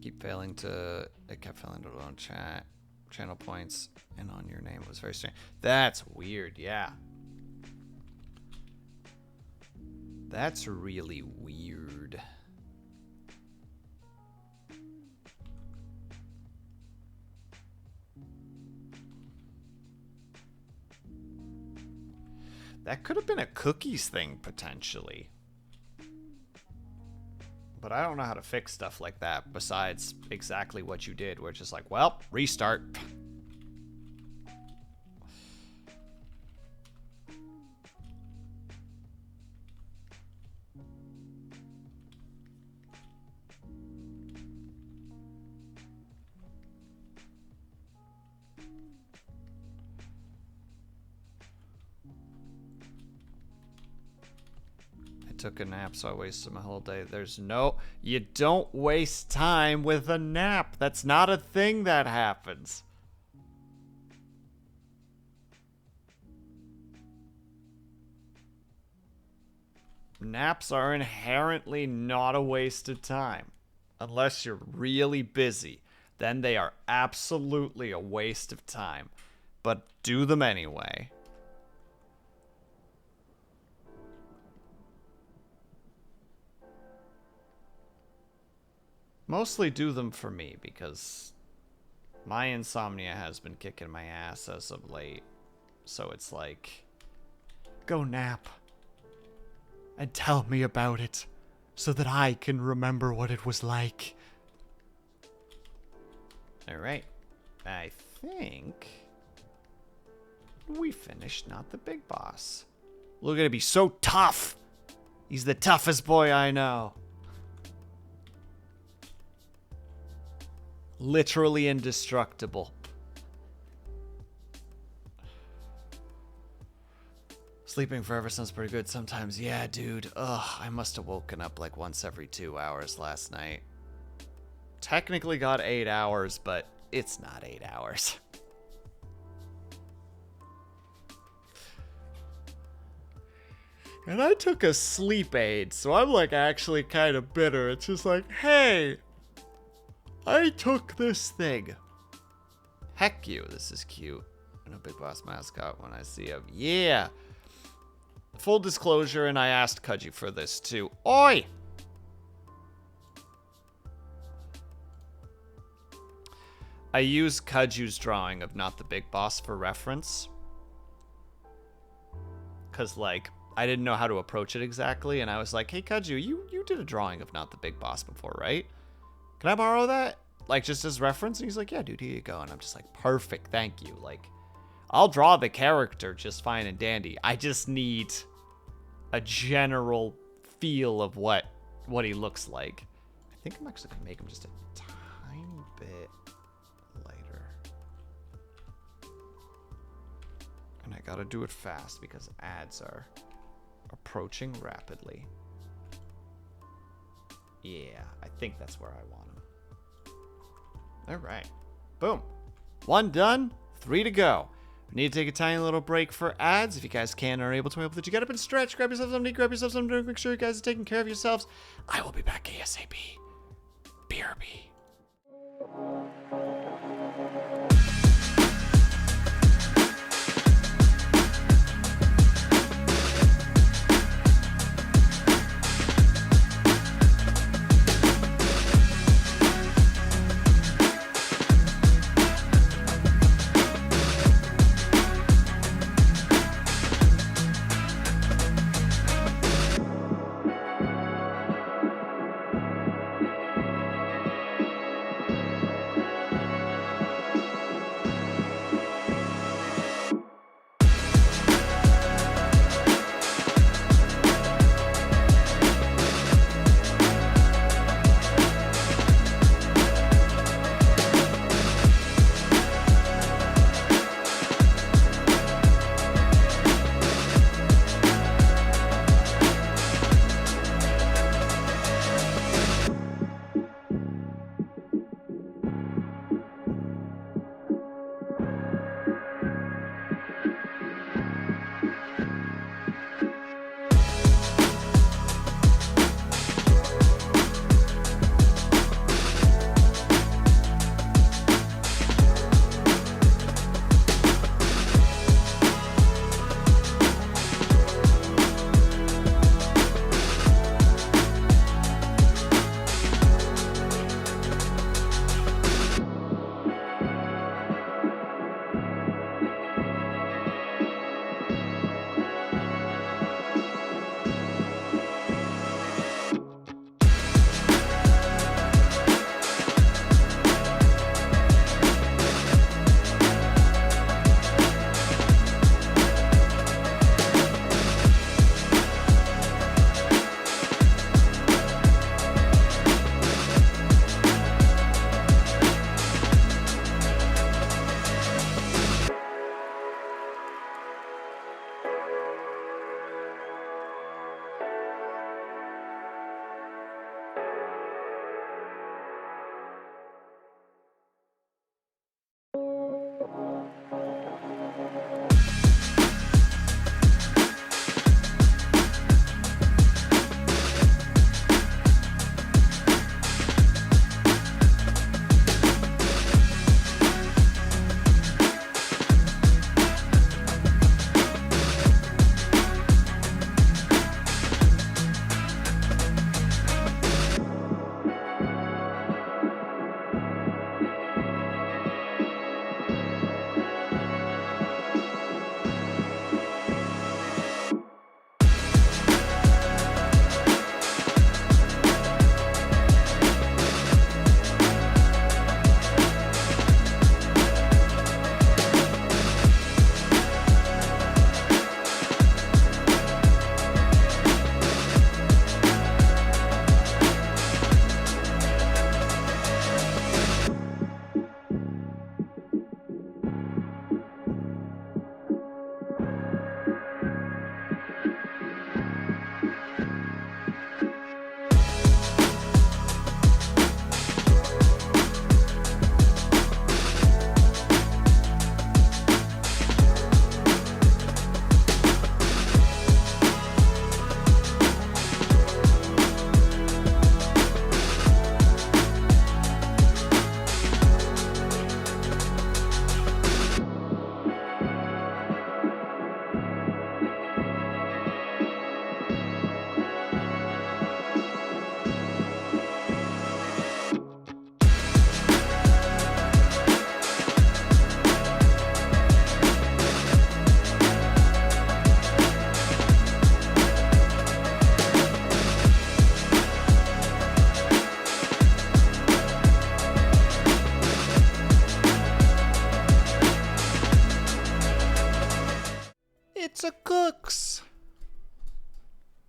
Keep failing to. It kept failing to load on chat. Channel points and on your name. It was very strange. That's weird, yeah. That's really weird. That could have been a cookies thing, potentially. But I don't know how to fix stuff like that, besides exactly what you did, where it's just like, well, restart. Took a nap, so I wasted my whole day. There's no... You don't waste time with a nap. That's not a thing that happens. Naps are inherently not a waste of time. Unless you're really busy. Then they are absolutely a waste of time. But do them anyway. Mostly do them for me, because my insomnia has been kicking my ass as of late. So it's like, go nap. And tell me about it, so that I can remember what it was like. Alright. I think we finished Not the Big Boss. Look at him, he's so tough! He's the toughest boy I know. Literally indestructible. Sleeping forever sounds pretty good sometimes. Yeah, dude. Ugh, I must have woken up like once every 2 hours last night. Technically got 8 hours, but it's not 8 hours. And I took a sleep aid, so I'm like actually kind of bitter. It's just like, hey, I took this thing. Heck you, this is cute. And a Big Boss mascot when I see him. Yeah. Full disclosure, and I asked Kudju for this too. Oi! I use Kudju's drawing of Not the Big Boss for reference. Because, like, I didn't know how to approach it exactly, and I was like, hey, Kudju, you did a drawing of Not the Big Boss before, right? Can I borrow that? Like, just as reference? And he's like, yeah, dude, here you go. And I'm just like, perfect, thank you. Like, I'll draw the character just fine and dandy. I just need a general feel of what he looks like. I think I'm actually going to make him just a tiny bit lighter. And I got to do it fast because ads are approaching rapidly. Yeah, I think that's where I want him. All right. Boom. 1 done, 3 to go. We need to take a tiny little break for ads. If you guys can or are able to, I hope that you get up and stretch. Grab yourself something to eat, grab yourself something to drink. Make sure you guys are taking care of yourselves. I will be back ASAP. BRB.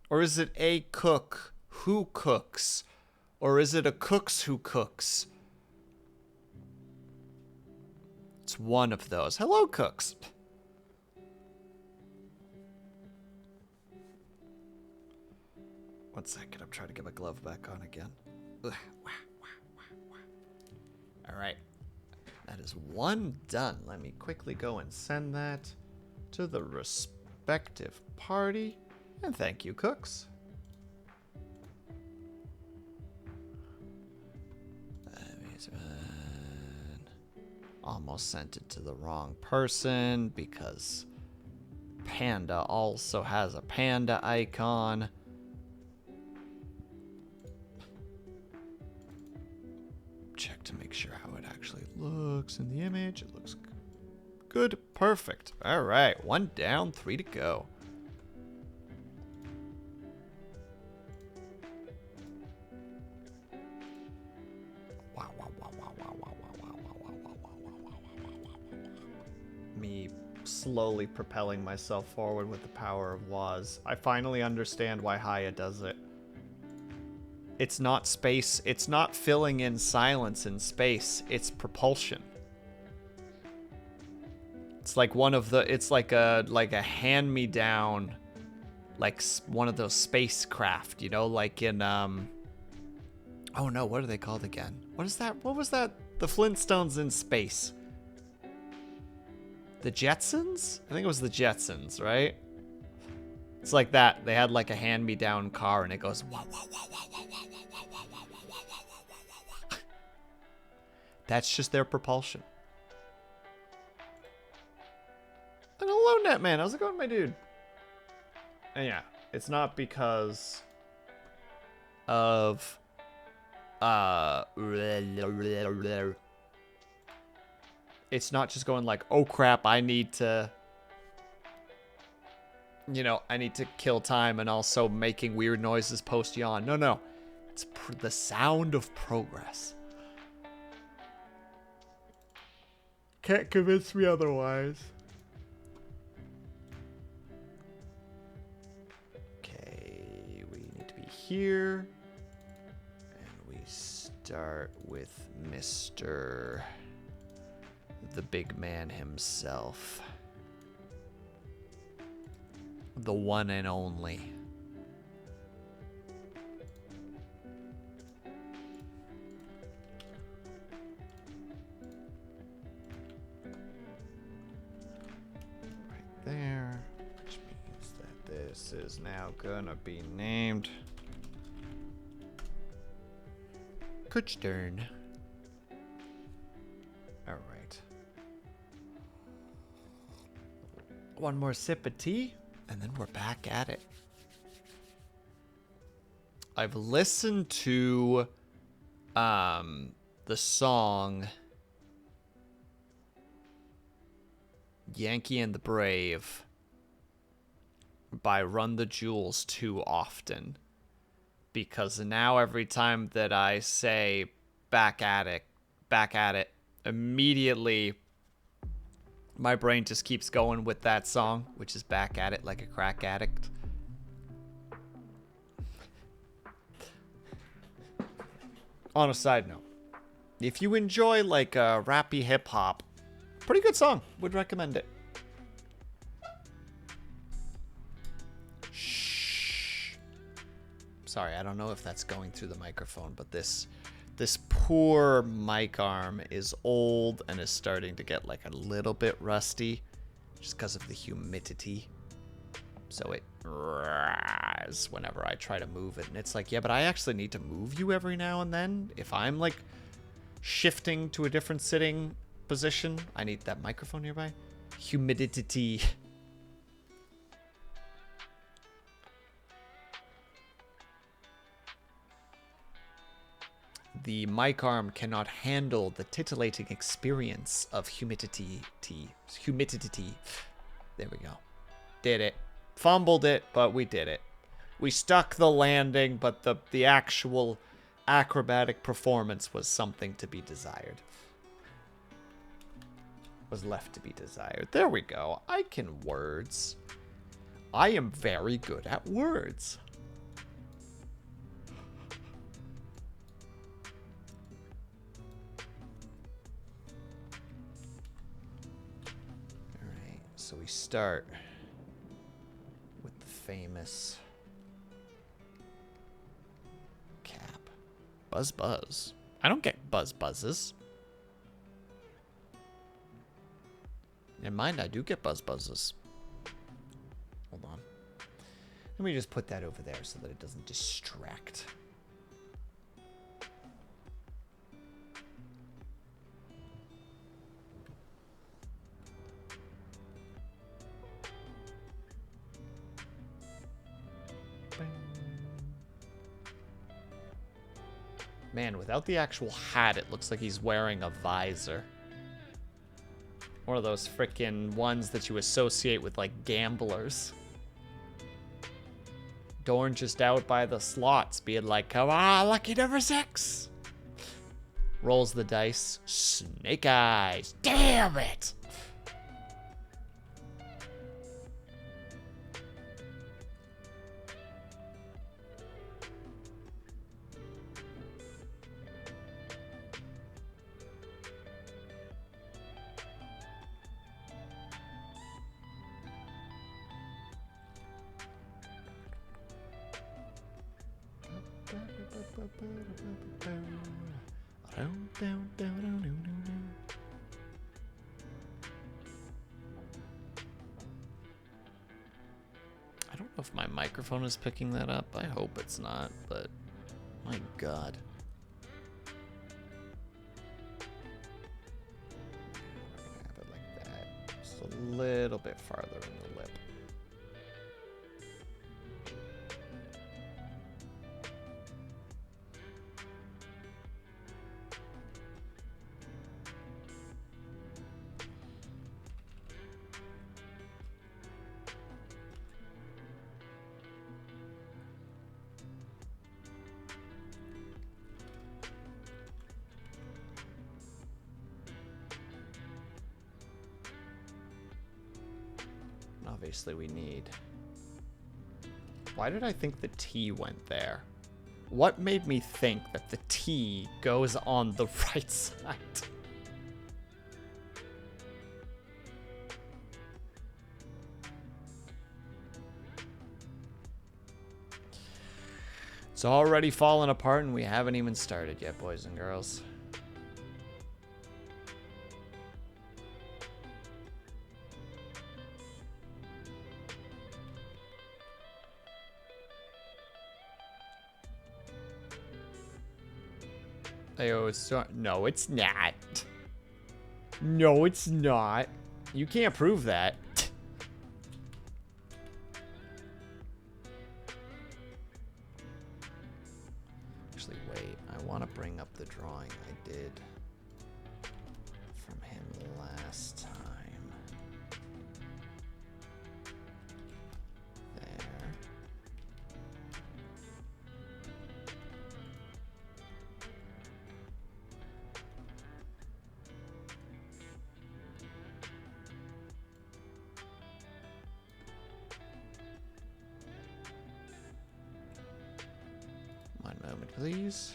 Or is it a cook who cooks? Or is it a cooks who cooks? It's one of those. Hello, cooks. One second, I'm trying to get my glove back on again. All right. That is one done. Let me quickly go and send that to the respective party. And thank you, cooks. Almost sent it to the wrong person because Panda also has a panda icon. Check to make sure how it actually looks in the image. It looks good. Perfect. All right. 1 down, 3 to go. Me slowly propelling myself forward with the power of Waz. I finally understand why Haya does it. It's not space. It's not filling in silence in space. It's propulsion. It's like one of the. It's like a hand-me-down, like one of those spacecraft. You know, like in Oh no, what are they called again? What is that? What was that? The Flintstones in space. The Jetsons? I think it was the Jetsons, right? It's like that. They had like a hand-me-down car, and it goes wah wah wah wah wah wah wah wah wah wah wah wah wah. That's just their propulsion. And hello, Netman. How's it going, my dude? And yeah, it's not because of it's not just going like, oh crap, I need to, you know, I need to kill time and also making weird noises post yawn. No, no. It's the sound of progress. Can't convince me otherwise. Okay, we need to be here. And we start with Mr. the big man himself. The one and only. Right there. Which means that this is now gonna be named Kuchtern. Alright. One more sip of tea, and then we're back at it. I've listened to the song Yankee and the Brave by Run the Jewels too often. Because now every time that I say back at it, immediately my brain just keeps going with that song, which is Back at It Like a Crack Addict. On a side note, if you enjoy like rappy hip hop, pretty good song. Would recommend it. Shh. Sorry, I don't know if that's going through the microphone, but this poor mic arm is old and is starting to get like a little bit rusty just because of the humidity. So it rise whenever I try to move it. And it's like, yeah, but I actually need to move you every now and then. If I'm like shifting to a different sitting position, I need that microphone nearby. Humidity. The mic arm cannot handle the titillating experience of humidity. Humidity. There we go. Did it. Fumbled it, but we did it. We stuck the landing, but the actual acrobatic performance was something to be desired. Was left to be desired. There we go. I can words. I am very good at words. So we start with the famous cap. Buzz buzz. I don't get buzz buzzes. In mind, I do get buzz buzzes. Hold on. Let me just put that over there so that it doesn't distract. Man, without the actual hat, it looks like he's wearing a visor. One of those frickin' ones that you associate with, like, gamblers. Dorn just out by the slots, being like, come on, lucky number 6. Rolls the dice. Snake eyes. Damn it! I don't know if my microphone is picking that up. I hope it's not, but my God. Have it like that. Just a little bit farther in the lip. Obviously we need... Why did I think the T went there? What made me think that the T goes on the right side? It's already fallen apart and we haven't even started yet, boys and girls. No, it's not. No, it's not. You can't prove that. Actually, wait. I want to bring up the drawing I did from him last time. There. One moment, please.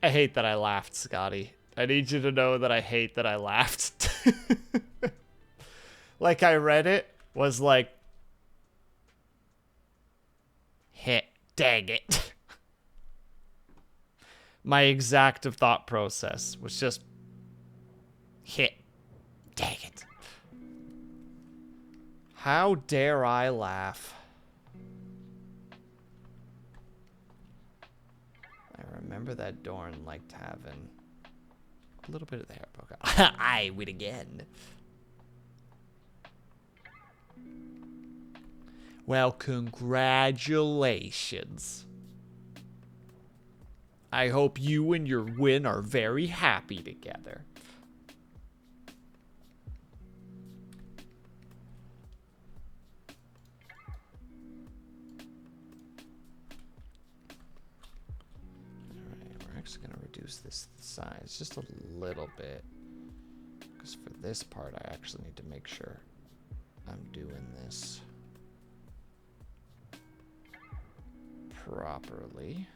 I hate that I laughed, Scotty. I need you to know that I hate that I laughed. Like, I read it, was like, hit, dang it. My exact thought process was just, hit, dang it. How dare I laugh? I remember that Dorn liked having a little bit of the hair poke out. I win again. Well, congratulations. I hope you and your win are very happy together. actually going to reduce this size just a little bit. Because for this part, I actually need to make sure I'm doing this properly.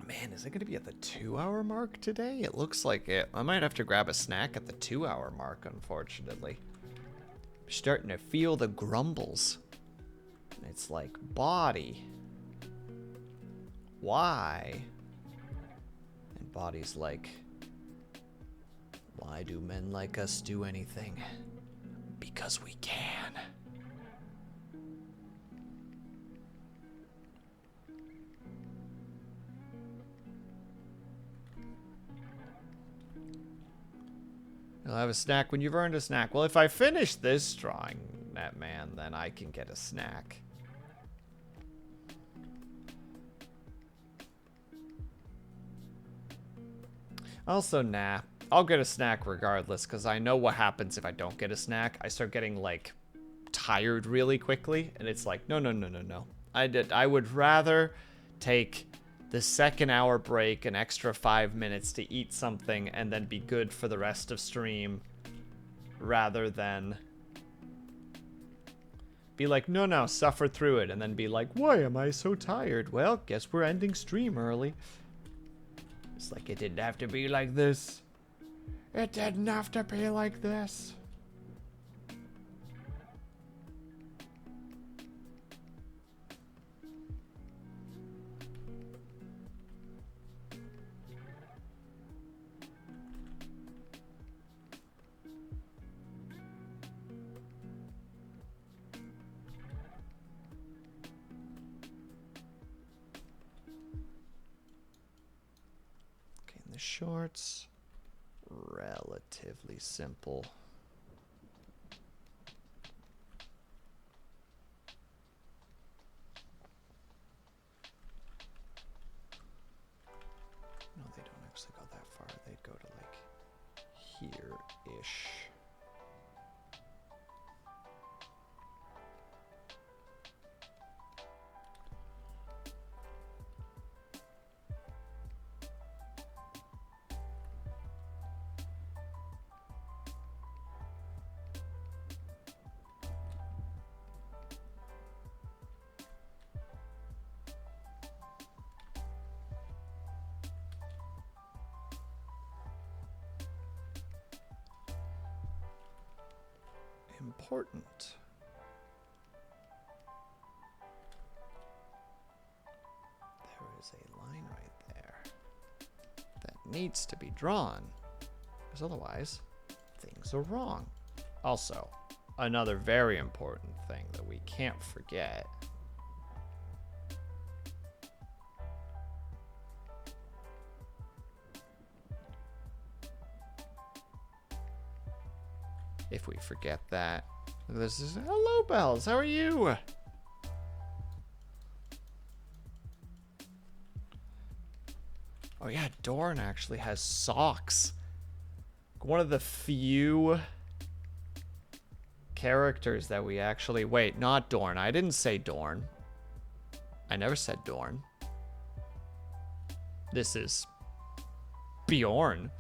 Man, is it going to be at the 2-hour mark today? It looks like it. I might have to grab a snack at the 2-hour mark, unfortunately. I'm starting to feel the grumbles. It's like, body, why? And body's like, why do men like us do anything? Because we can. You'll have a snack when you've earned a snack. Well, if I finish this drawing, that man, then I can get a snack. Also, nah. I'll get a snack regardless, because I know what happens if I don't get a snack. I start getting, like, tired really quickly, and it's like, no, no, no, no, no. I would rather take the 2nd-hour break, an extra 5 minutes to eat something, and then be good for the rest of stream, rather than be like, no, no, suffer through it, and then be like, why am I so tired? Well, guess we're ending stream early. It's like, it didn't have to be like this. It didn't have to be like this. The shorts, relatively simple. No, they don't actually go that far. They go to like here-ish. Important. There is a line right there that needs to be drawn, because otherwise things are wrong. Also, another very important thing that we can't forget . If we forget that. This is, hello, Bells. How are you? Oh, yeah. Dorn actually has socks. One of the few characters that we actually... Wait, not Dorn. I didn't say Dorn. I never said Dorn. This is Bjorn.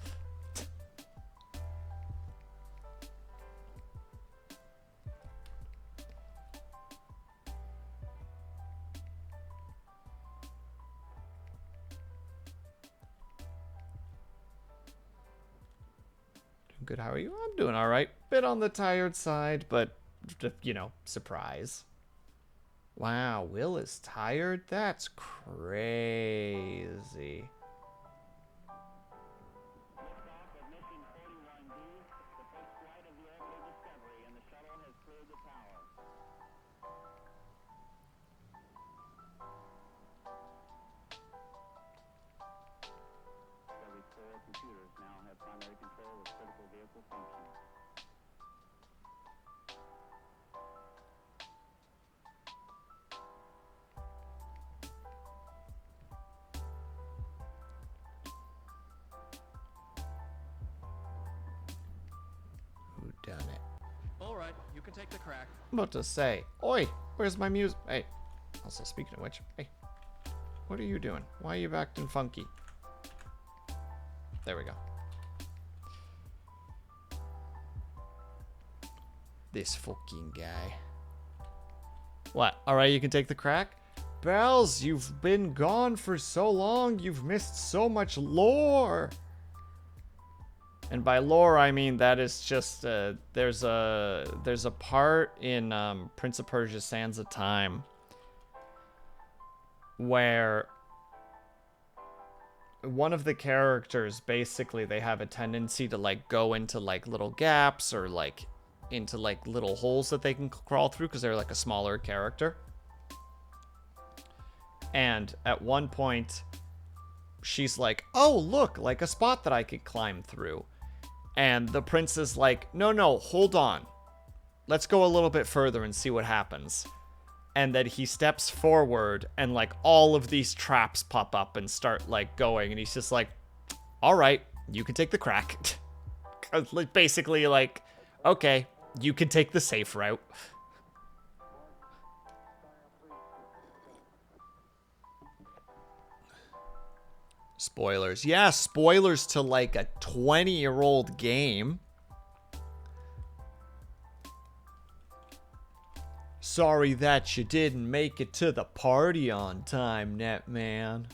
Good, how are you? I'm doing all right. Bit on the tired side, but, you know, surprise. Wow, Will is tired? That's crazy. can take the crack. I'm about to say, oi, where's my music? Hey, also speaking of which, hey, what are you doing? Why are you acting funky? There we go. This fucking guy. What? Alright, you can take the crack? Bells, you've been gone for so long, you've missed so much lore. And by lore, I mean that is just, there's a part in Prince of Persia Sands of Time where one of the characters, basically, they have a tendency to, like, go into, like, little gaps or, like, into, like, little holes that they can crawl through because they're, like, a smaller character. And at one point, she's like, oh, look, like a spot that I could climb through. And the prince is like, no, hold on. Let's go a little bit further and see what happens. And then he steps forward and, like, all of these traps pop up and start, like, going. And he's just like, all right, you can take the crack. Basically, like, okay, you can take the safe route. Spoilers. Yeah, spoilers to, like, a 20-year-old game. Sorry that you didn't make it to the party on time, Netman.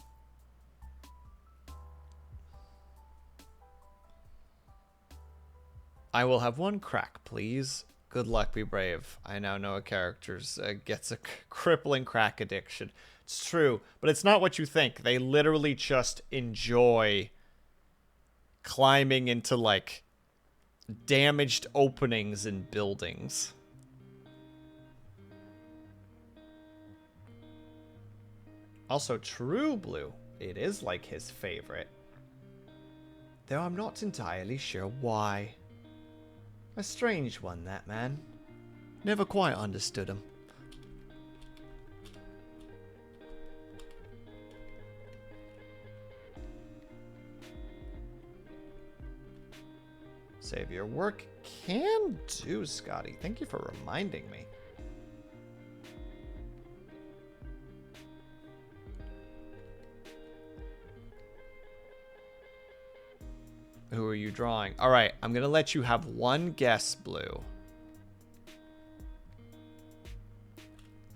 I will have one crack, please. Good luck, be brave. I now know a character gets a crippling crack addiction. It's true, but it's not what you think. They literally just enjoy climbing into, like, damaged openings in buildings. Also, True Blue. It is, like, his favorite. Though I'm not entirely sure why. A strange one, that man. Never quite understood him. Save your work. Can do, Scotty. Thank you for reminding me. Who are you drawing? All right, I'm going to let you have one guess, Blue.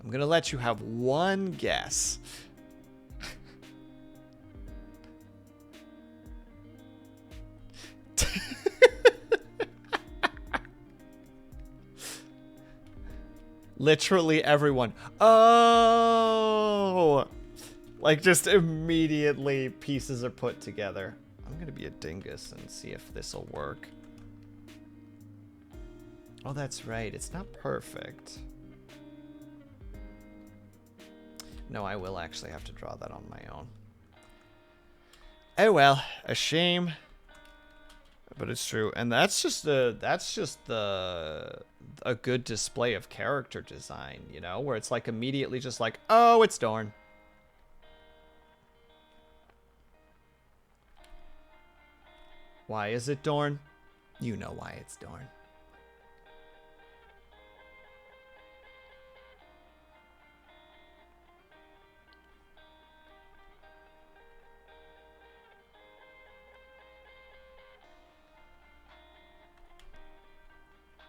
I'm going to let you have one guess. Literally everyone. Oh! Like, just immediately pieces are put together. I'm gonna be a dingus and see if this'll work. Oh, that's right. It's not perfect. No, I will actually have to draw that on my own. Oh well, a shame. But it's true. And that's just a good display of character design, you know, where it's like immediately just like, oh, it's Dorn. Why is it Dorn? You know why it's Dorn.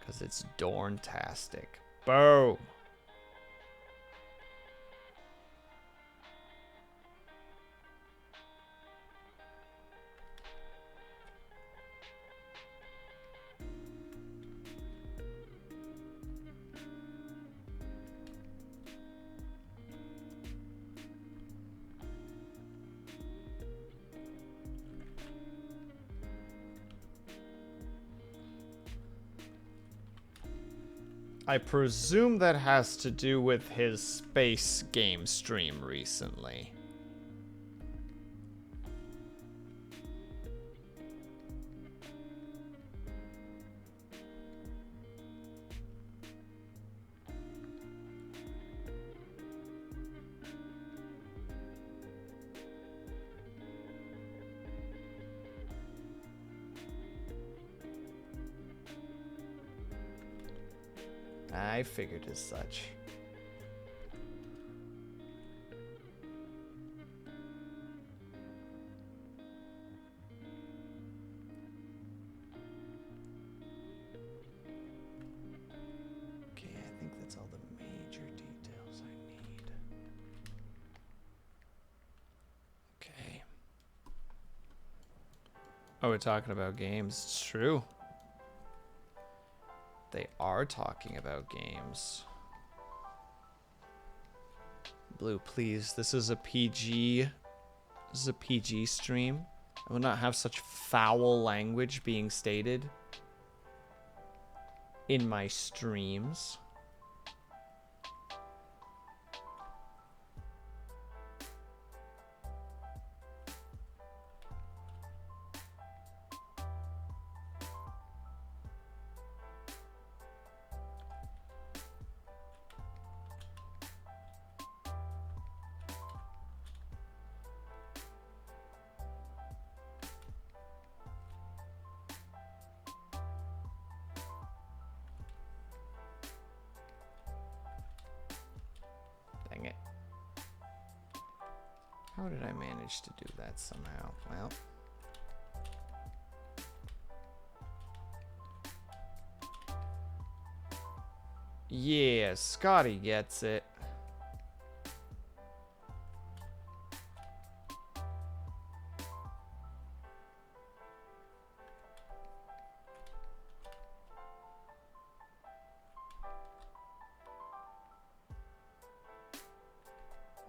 Because it's Dorntastic. Boom. I presume that has to do with his space game stream recently. I figured as such. Okay, I think that's all the major details I need. Okay. Oh, we're talking about games. It's true. They are talking about games. Blue, please. This is a PG. This is a PG stream. I will not have such foul language being stated in my streams. Dang it. How did I manage to do that somehow? Well. Yeah, Scotty gets it.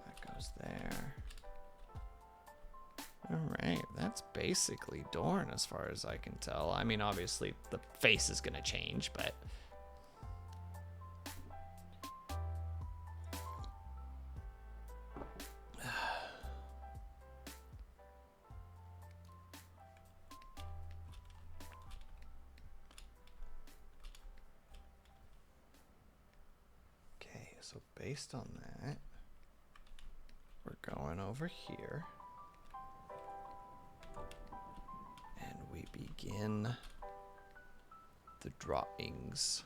That goes there. Alright, that's basically Dorn as far as I can tell. I mean, obviously, the face is gonna change, but... Okay, so based on that, we're going over here. And we begin the drawings.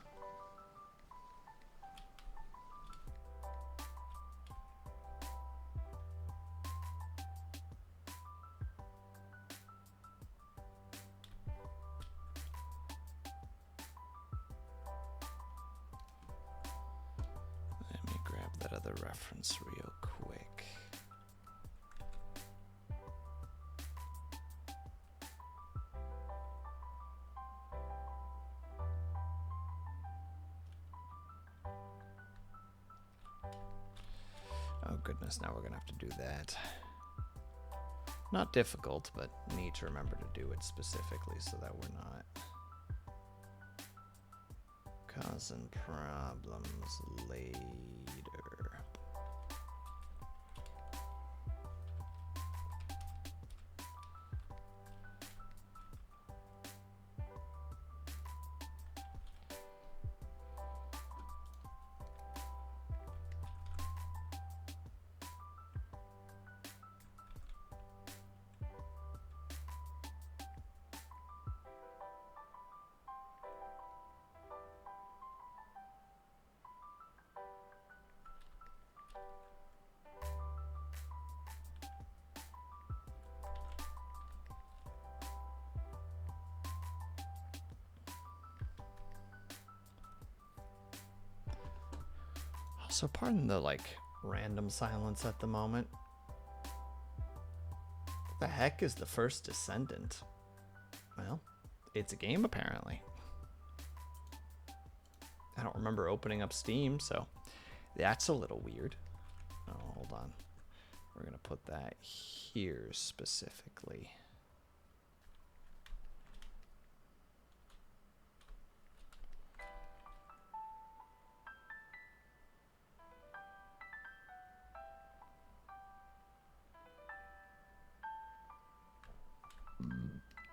Let me grab that other reference real quick. Oh goodness, now we're gonna have to do that. Not difficult, but need to remember to do it specifically so that we're not causing problems later. So pardon the random silence at the moment. What the heck is the first descendant? Well, it's a game apparently. I don't remember opening up Steam, so that's a little weird. Oh, hold on. We're gonna put that here specifically.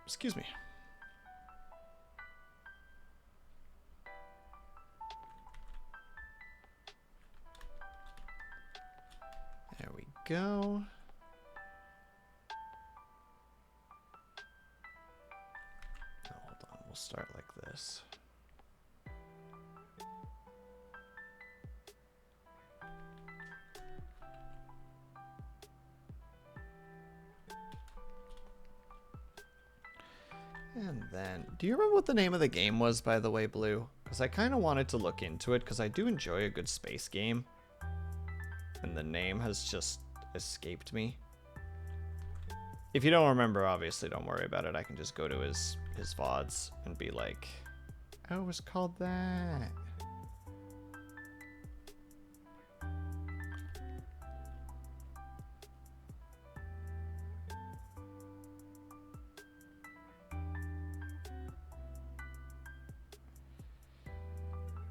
Excuse me. There we go. Oh, hold on, we'll start like this. then, do you remember what the name of the game was, by the way, Blue? Because I kind of wanted to look into it, because I do enjoy a good space game. And the name has just escaped me. If you don't remember, obviously don't worry about it. I can just go to his VODs and be like, oh, it was called that.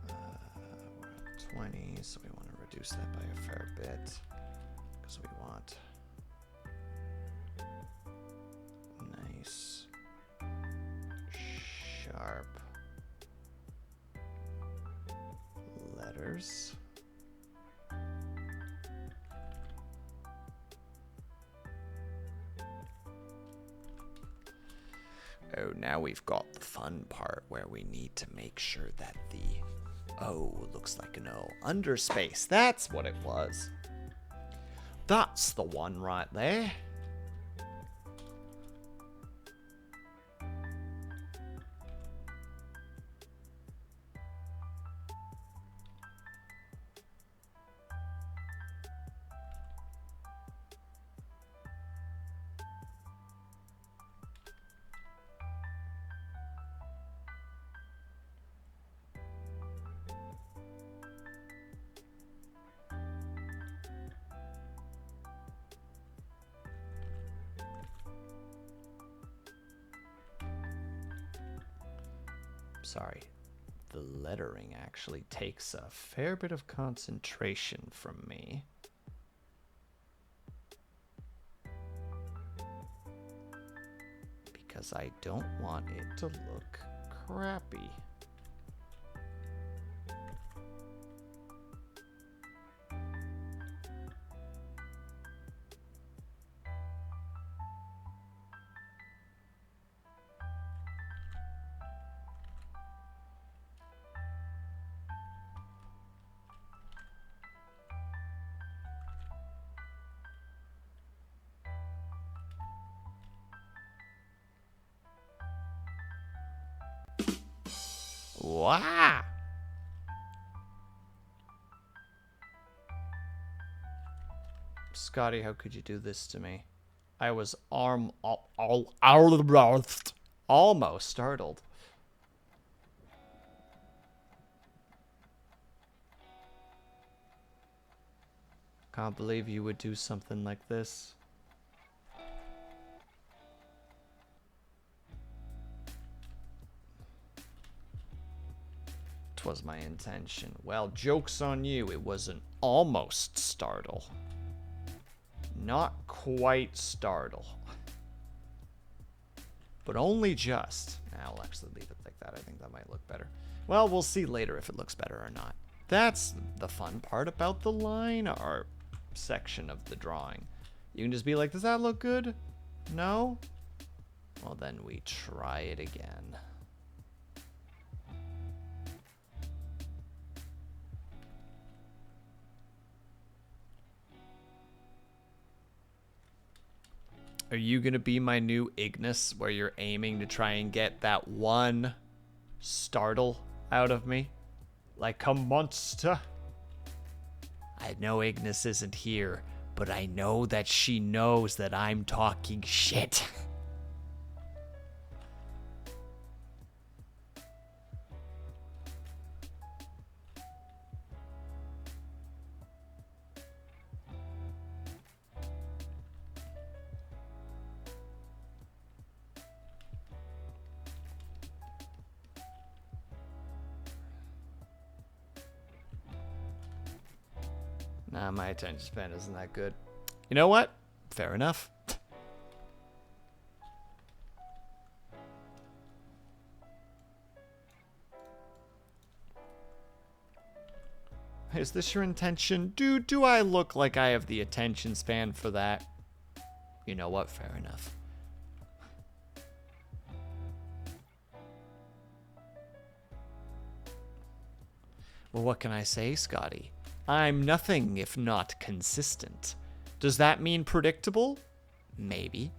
We're at 20, so we want to reduce that by a fair bit. Because we want nice, sharp letters. Oh, now we've got the fun part where we need to make sure that the O looks like an O. Underspace, that's what it was. That's the one right there. Sorry, the lettering actually takes a fair bit of concentration from me. Because I don't want it to look crappy. Wow! Scotty, how could you do this to me? I was almost startled. Can't believe you would do something like this. 'Twas my intention. Well, joke's on you. It was an almost startle. Not quite startle. But only just. I'll actually leave it like that. I think that might look better. Well, we'll see later if it looks better or not. That's the fun part about the line art section of the drawing. You can just be like, does that look good? No? Well, then we try it again. Are you going to be my new Ignis where you're aiming to try and get that one startle out of me? Like a monster? I know Ignis isn't here, but I know that she knows that I'm talking shit. Nah, my attention span isn't that good. You know what? Fair enough. Is this your intention? Do I look like I have the attention span for that? You know what? Fair enough. Well, what can I say, Scotty? I'm nothing if not consistent. Does that mean predictable? Maybe.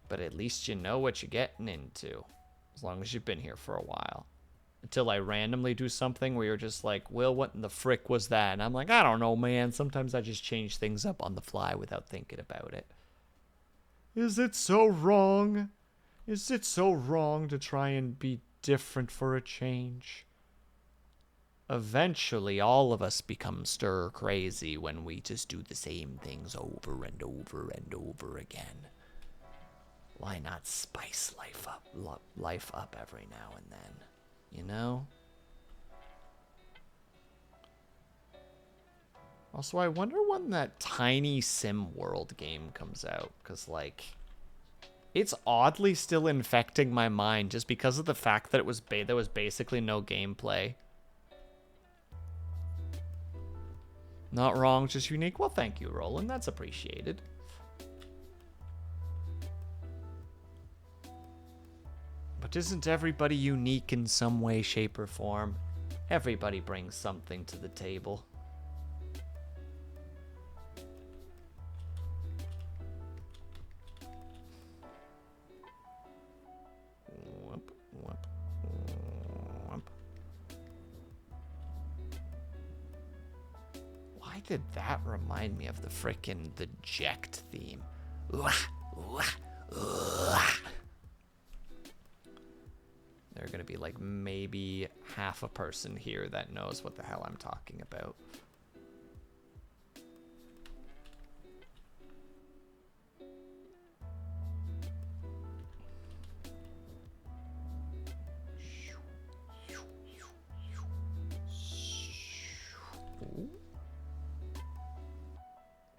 But at least you know what you're getting into. As long as you've been here for a while. Until I randomly do something where you're just like, Will, what in the frick was that? And I'm like, I don't know, man. Sometimes I just change things up on the fly without thinking about it. Is it so wrong? Is it so wrong to try and be different for a change? Eventually, all of us become stir crazy when we just do the same things over and over and over again. Why not spice life up every now and then? You know? Also, I wonder when that Tiny Sim World game comes out. Because, like, it's oddly still infecting my mind just because of the fact that it was there was basically no gameplay. Not wrong, just unique. Well, thank you, Roland. That's appreciated. But isn't everybody unique in some way, shape, or form? Everybody brings something to the table. Whoop, whoop, whoop. Why did that remind me of the frickin' the Ject theme? There are gonna be like maybe half a person here that knows what the hell I'm talking about.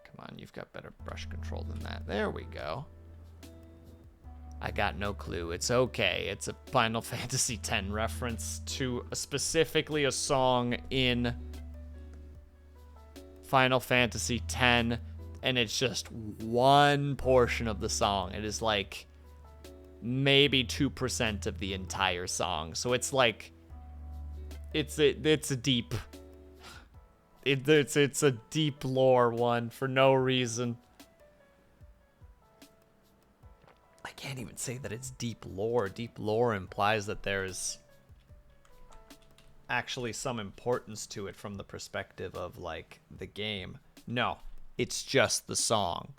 Come on, you've got better brush control than that. There we go. I got no clue. It's okay. It's a Final Fantasy X reference to specifically a song in Final Fantasy X, and it's just one portion of the song. It is like maybe 2% of the entire song. So it's like it's a deep it's a deep lore one for no reason. I can't even say that it's deep lore. Deep lore implies that there's actually some importance to it from the perspective of, like, the game. No, it's just the song.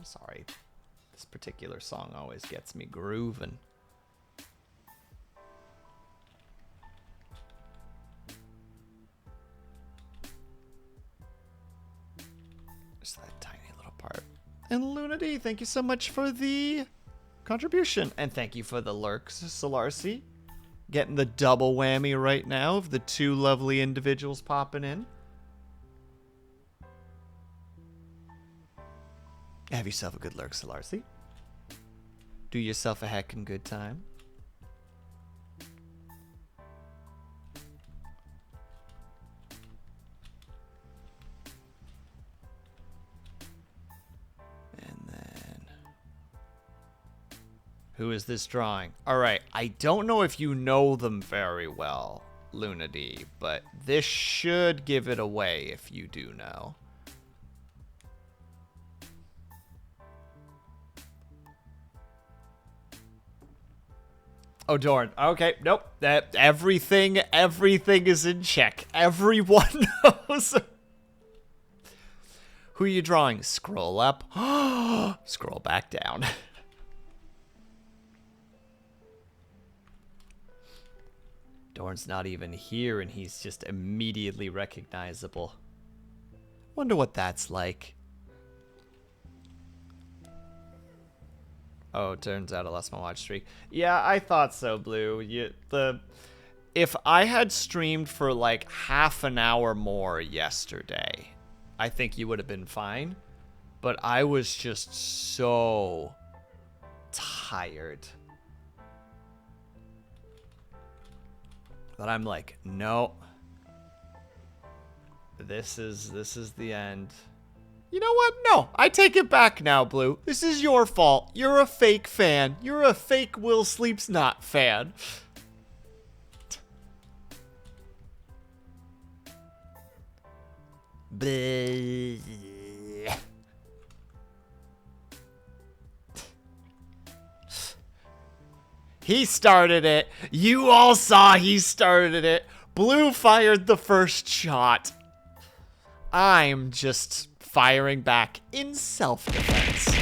Sorry. This particular song always gets me grooving. Just that tiny little part. And Lunity, thank you so much for the contribution. And thank you for the lurks, Solarcy. Getting the double whammy right now of the two lovely individuals popping in. Have yourself a good lurk, Solarcy. Do yourself a heckin' good time. And then... who is this drawing? Alright, I don't know if you know them very well, Lunady, but this should give it away if you do know. Oh, darn. Okay, nope. Everything is in check. Everyone knows. Who are you drawing? Scroll up. Scroll back down. Dorn's not even here, and he's just immediately recognizable. Wonder what that's like. Oh, turns out I lost my watch streak. Yeah, I thought so, Blue. If I had streamed for like half an hour more yesterday, I think you would have been fine. But I was just so tired. But I'm like, no. This is the end. You know what? No, I take it back now, Blue. This is your fault. You're a fake fan. You're a fake WillSleepsNot fan. Bleh. He started it. You all saw he started it. Blue fired the first shot. I'm just firing back in self-defense.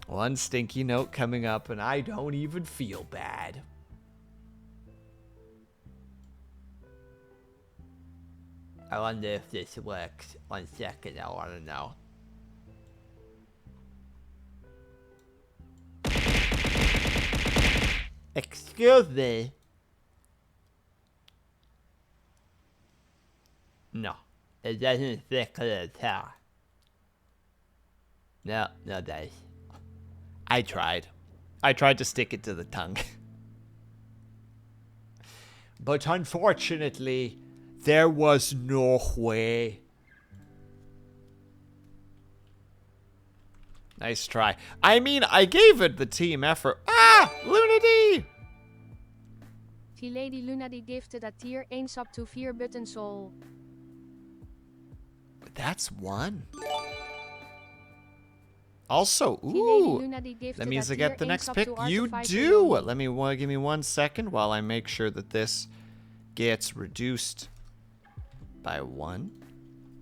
One stinky note coming up, and I don't even feel bad. I wonder if this works. 1 second, I want to know. Excuse me. No, it doesn't stick to the tongue. No dice. I tried. I tried to stick it to the tongue. But unfortunately, there was no way. Nice try. I mean, I gave it the team effort. Ah! Lunady! Lady Lunady gifted a tier 1 sub to 4 button soul. That's one. Also, ooh, that means I get the next pick. You do. Let me give me 1 second while I make sure that this gets reduced by 1.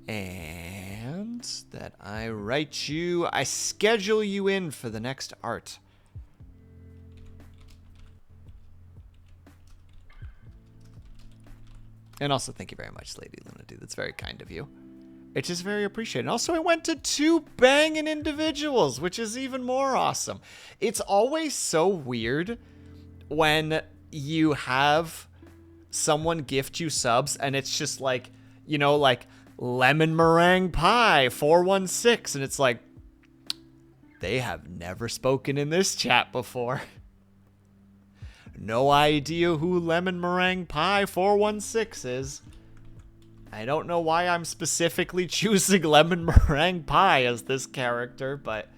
And that I write you, I schedule you in for the next art. And also, thank you very much, Lady Lunady. That's very kind of you. It's just very appreciated. And also, I went to 2 banging individuals, which is even more awesome. It's always so weird when you have someone gift you subs, and it's just like, you know, like lemon meringue pie 416, and it's like, they have never spoken in this chat before. No idea who lemon meringue pie 416 is. I don't know why I'm specifically choosing lemon meringue pie as this character, but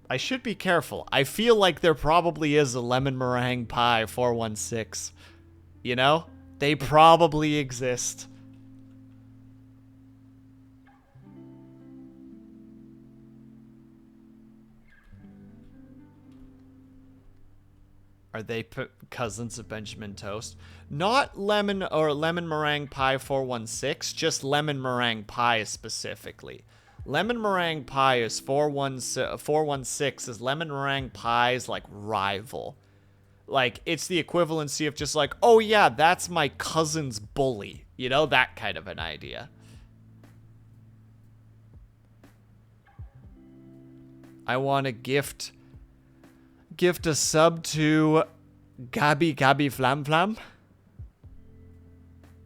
I should be careful. I feel like there probably is a lemon meringue pie 416. You know? They probably exist. Are they cousins of Benjamin Toast? Not lemon or lemon meringue pie 416, just lemon meringue pie specifically. Lemon meringue pie is 416 is lemon meringue pie's like rival. Like, it's the equivalency of just like, oh yeah, that's my cousin's bully. You know, that kind of an idea. I want to gift a sub to Gabi Flam Flam.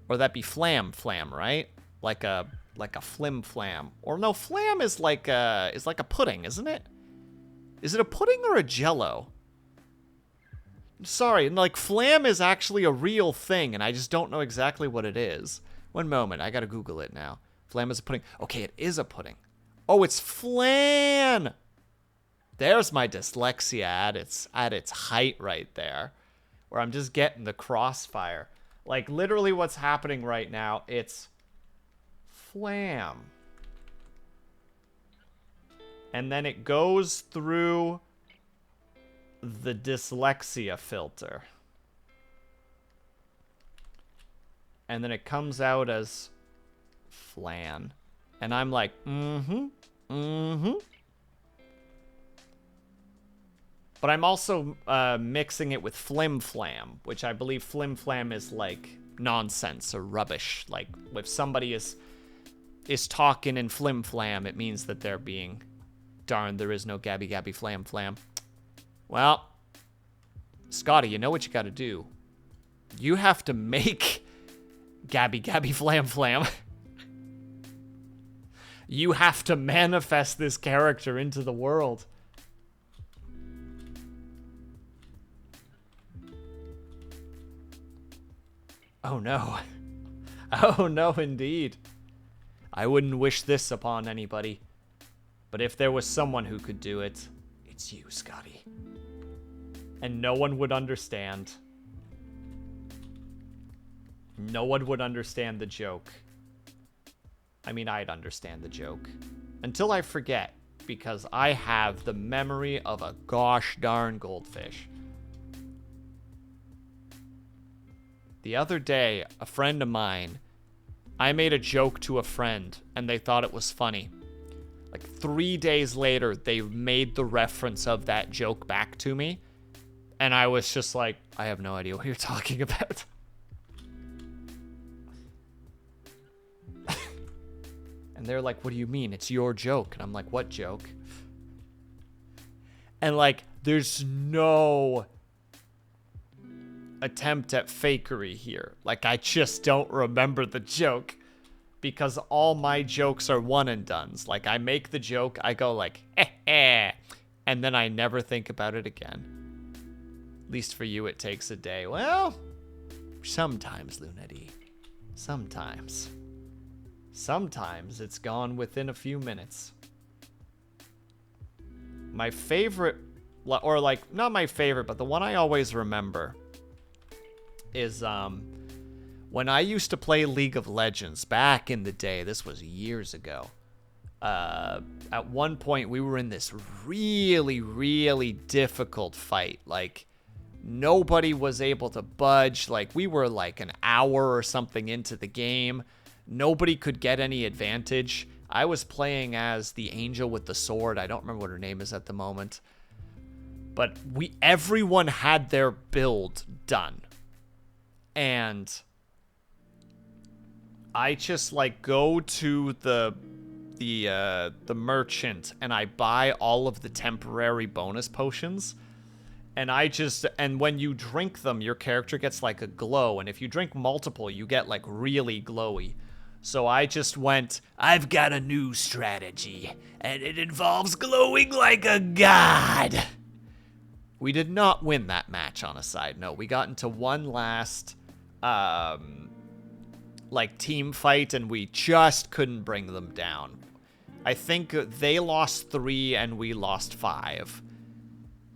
Or that be Flam Flam, right? Like a flim flam. Or no, flam is like a pudding, isn't it? Is it a pudding or a jello? Sorry, like flam is actually a real thing, and I just don't know exactly what it is. 1 moment, I gotta Google it now. Flam is a pudding. Okay, it is a pudding. Oh, it's flan! There's my dyslexia at its height right there. Where I'm just getting the crossfire. Like, literally what's happening right now, it's flam. And then it goes through the dyslexia filter. And then it comes out as flan. And I'm like, But I'm also mixing it with flim flam, which I believe flim flam is like nonsense or rubbish. Like, if somebody is talking in flim flam, it means that they're being, darn, there is no Gabi Flam Flam. Well, Scotty, you know what you gotta do. You have to make Gabi Flam Flam. You have to manifest this character into the world. Oh no. Oh no, indeed. I wouldn't wish this upon anybody. But if there was someone who could do it, it's you, Scotty. And no one would understand. No one would understand the joke. I mean, I'd understand the joke. Until I forget, because I have the memory of a gosh darn goldfish. The other day, a friend of mine, I made a joke to a friend, and they thought it was funny. Like 3 days later, they made the reference of that joke back to me, and I was just like, I have no idea what you're talking about. And they're like, what do you mean? It's your joke. And I'm like, what joke? And like, there's no attempt at fakery here. Like, I just don't remember the joke because all my jokes are one and dones. Like, I make the joke, I go like, and then I never think about it again. At least for you, it takes a day. Well, sometimes, Lunetti. Sometimes. Sometimes it's gone within a few minutes. My favorite, or like, not my favorite, but the one I always remember is when I used to play League of Legends back in the day. This was years ago. At one point, we were in this really, really difficult fight. Like, nobody was able to budge. Like, we were like an hour or something into the game. Nobody could get any advantage. I was playing as the angel with the sword. I don't remember what her name is at the moment. But everyone had their build done. And I just like go to the merchant and I buy all of the temporary bonus potions. And when you drink them, your character gets like a glow. And if you drink multiple, you get like really glowy. So I just went, I've got a new strategy, and it involves glowing like a god. We did not win that match, on a side note. We got into one last, like, team fight, and we just couldn't bring them down. I think they lost 3, and we lost 5.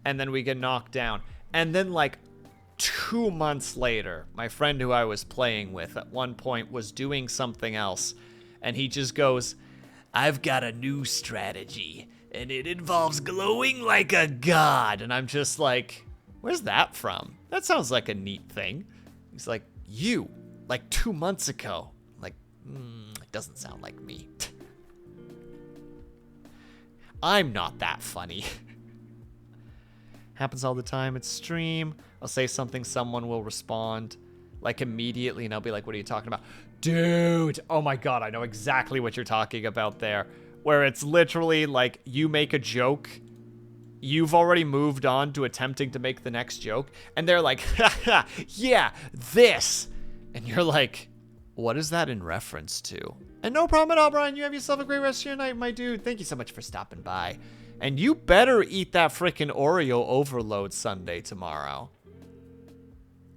And then we get knocked down. And then, like, 2 months later, my friend who I was playing with at one point was doing something else, and he just goes, I've got a new strategy, and it involves glowing like a god. And I'm just like, where's that from? That sounds like a neat thing. He's like, you, like 2 months ago. I'm like, it doesn't sound like me. I'm not that funny. Happens all the time at stream. I'll say something, someone will respond like immediately, and I'll be like, what are you talking about? Dude, oh my god, I know exactly what you're talking about there. Where it's literally like you make a joke, you've already moved on to attempting to make the next joke, and they're like, haha, yeah, this. And you're like, what is that in reference to? And no problem at all, Brian. You have yourself a great rest of your night, my dude. Thank you so much for stopping by. And you better eat that frickin' Oreo overload sundae tomorrow.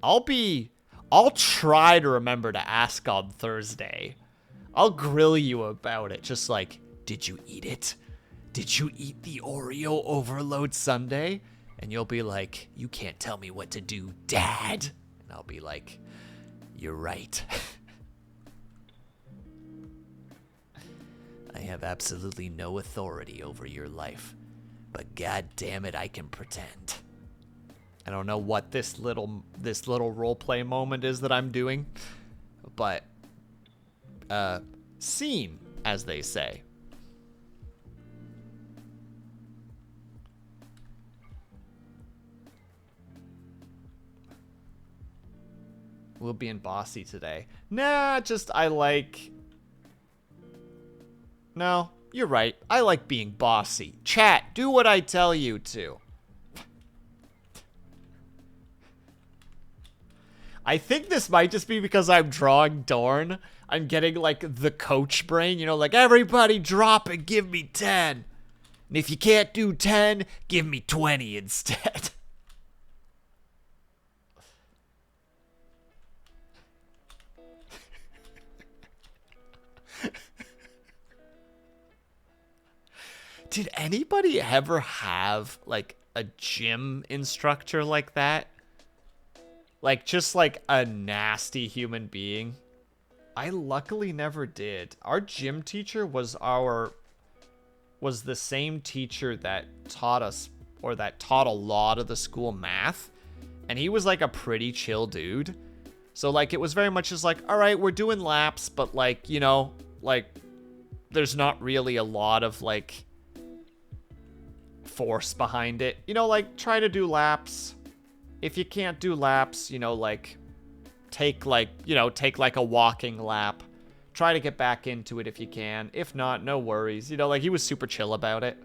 I'll try to remember to ask on Thursday. I'll grill you about it. Just like, did you eat it? Did you eat the Oreo overload sundae? And you'll be like, you can't tell me what to do, Dad. And I'll be like, you're right. I have absolutely no authority over your life, but god damn it, I can pretend. I don't know what this little roleplay moment is that I'm doing, but scene, as they say. We'll be in bossy today. Nah, just No, you're right. I like being bossy. Chat, do what I tell you to. I think this might just be because I'm drawing Dorn. I'm getting, like, the coach brain. You know, like, everybody drop and give me 10. And if you can't do 10, give me 20 instead. Did anybody ever have, like, a gym instructor like that? Like, just, like, a nasty human being? I luckily never did. Our gym teacher was the same teacher that taught us, or that taught a lot of the school math. And he was, like, a pretty chill dude. So, like, it was very much just like, all right, we're doing laps, but, like, you know, like, there's not really a lot of, like, force behind it. You know, like, try to do laps. If you can't do laps, you know, like, take like a walking lap. Try to get back into it if you can. If not, no worries. You know, like, he was super chill about it.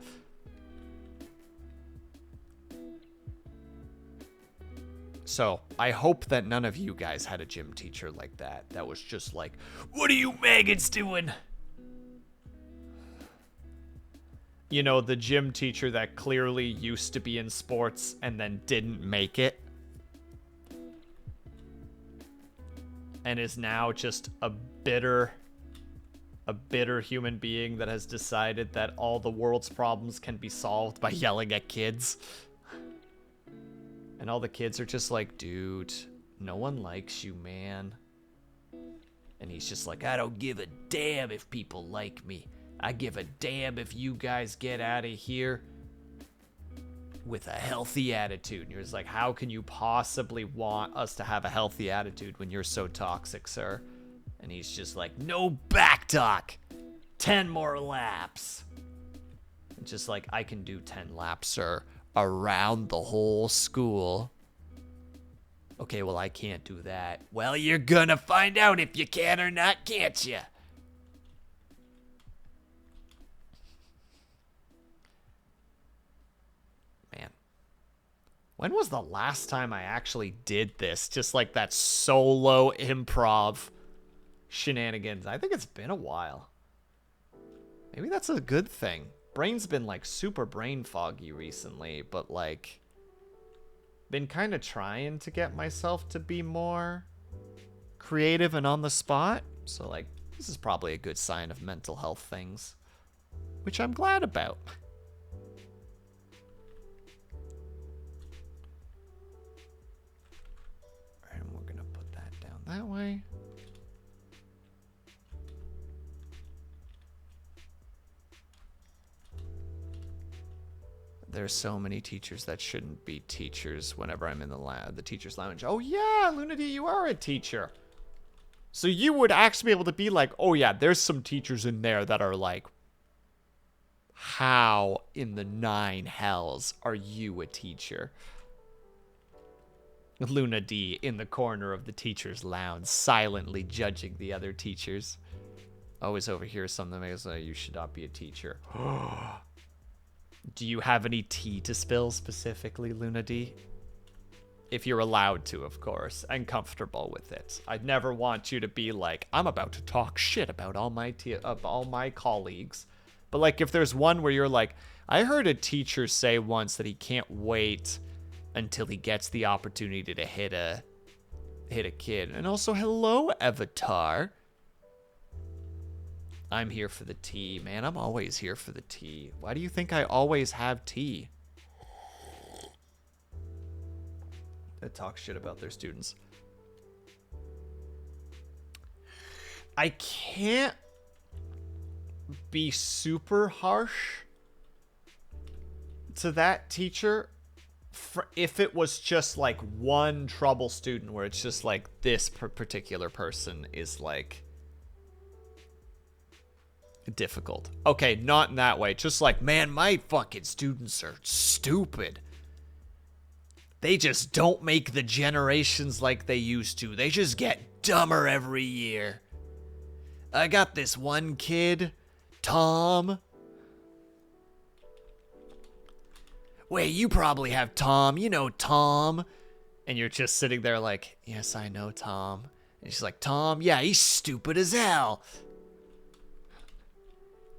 So, I hope that none of you guys had a gym teacher like that. That was just like, what are you maggots doing? You know, the gym teacher that clearly used to be in sports and then didn't make it. And is now just a bitter human being that has decided that all the world's problems can be solved by yelling at kids. And all the kids are just like, dude, no one likes you, man. And he's just like, I don't give a damn if people like me. I give a damn if you guys get out of here with a healthy attitude. And you're just like, how can you possibly want us to have a healthy attitude when you're so toxic, sir? And he's just like, no back talk. 10 more laps. And just like, I can do 10 laps, sir, around the whole school. Okay, well, I can't do that. Well, you're gonna find out if you can or not, can't you? Man. When was the last time I actually did this? Just like that solo improv shenanigans. I think it's been a while. Maybe that's a good thing. Brain's been like super brain foggy recently, but like been kind of trying to get myself to be more creative and on the spot. So like this is probably a good sign of mental health things, which I'm glad about. And we're gonna put that down that way. There's so many teachers that shouldn't be teachers whenever I'm in the teacher's lounge. Oh yeah, Lunity, you are a teacher. So you would actually be able to be like, oh yeah, there's some teachers in there that are like, how in the 9 hells are you a teacher? Luna D in the corner of the teacher's lounge, silently judging the other teachers. Always overhear something that makes like, you should not be a teacher. Do you have any tea to spill specifically, Luna D? If you're allowed to, of course, and comfortable with it. I'd never want you to be like, I'm about to talk shit about all my colleagues. But like, if there's one where you're like, I heard a teacher say once that he can't wait until he gets the opportunity to hit a kid. And also, hello, Avatar. I'm here for the tea, man. I'm always here for the tea. Why do you think I always have tea? That talk shit about their students. I can't be super harsh to that teacher if it was just like one trouble student where it's just like this particular person is like difficult. Okay, not in that way. Just like, man, my fucking students are stupid. They just don't make the generations like they used to. They just get dumber every year. I got this one kid, Tom. Wait, you probably have Tom. You know Tom. And you're just sitting there like, yes, I know Tom. And she's like, Tom, yeah, he's stupid as hell.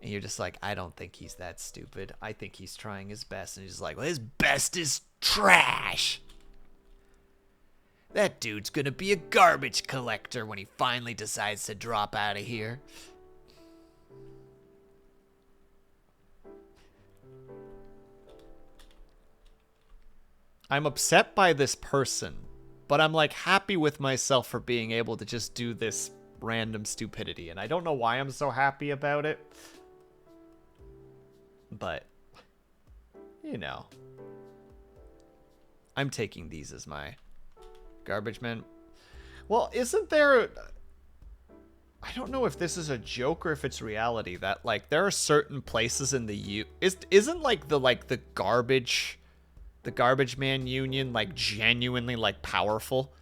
And you're just like, I don't think he's that stupid. I think he's trying his best. And he's like, well, his best is trash. That dude's gonna be a garbage collector when he finally decides to drop out of here. I'm upset by this person, but I'm like happy with myself for being able to just do this random stupidity. And I don't know why I'm so happy about it. But, you know. I'm taking these as my garbage men. Well, isn't there... I don't know if this is a joke or if it's reality that, like, there are certain places in the isn't like the garbage man union like genuinely like powerful?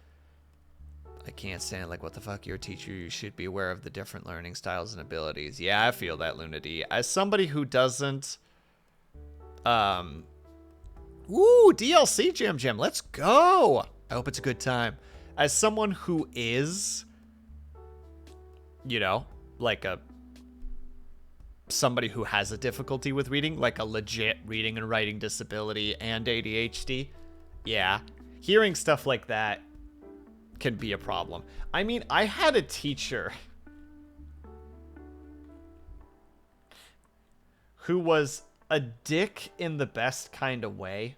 I can't stand it. Like, what the fuck? You're a teacher. You should be aware of the different learning styles and abilities. Yeah, I feel that, Lunity. As somebody who doesn't, ooh, DLC Jam. Let's go. I hope it's a good time. As someone who is, you know, like somebody who has a difficulty with reading, like a legit reading and writing disability and ADHD, yeah, hearing stuff like that can be a problem. I mean, I had a teacher who was a dick in the best kind of way.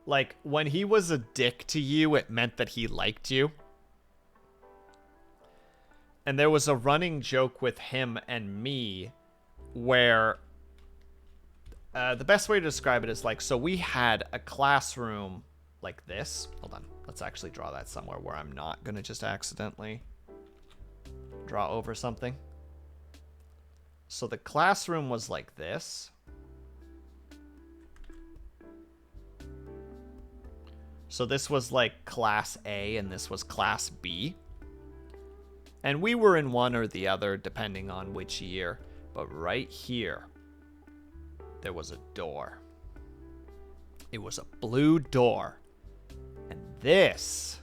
Like, when he was a dick to you, it meant that he liked you. And there was a running joke with him and me where the best way to describe it is like, so we had a classroom like this. Hold on. Let's actually draw that somewhere where I'm not going to just accidentally draw over something. So the classroom was like this. So this was like class A and this was class B. And we were in one or the other depending on which year. But right here, there was a door. It was a blue door. And this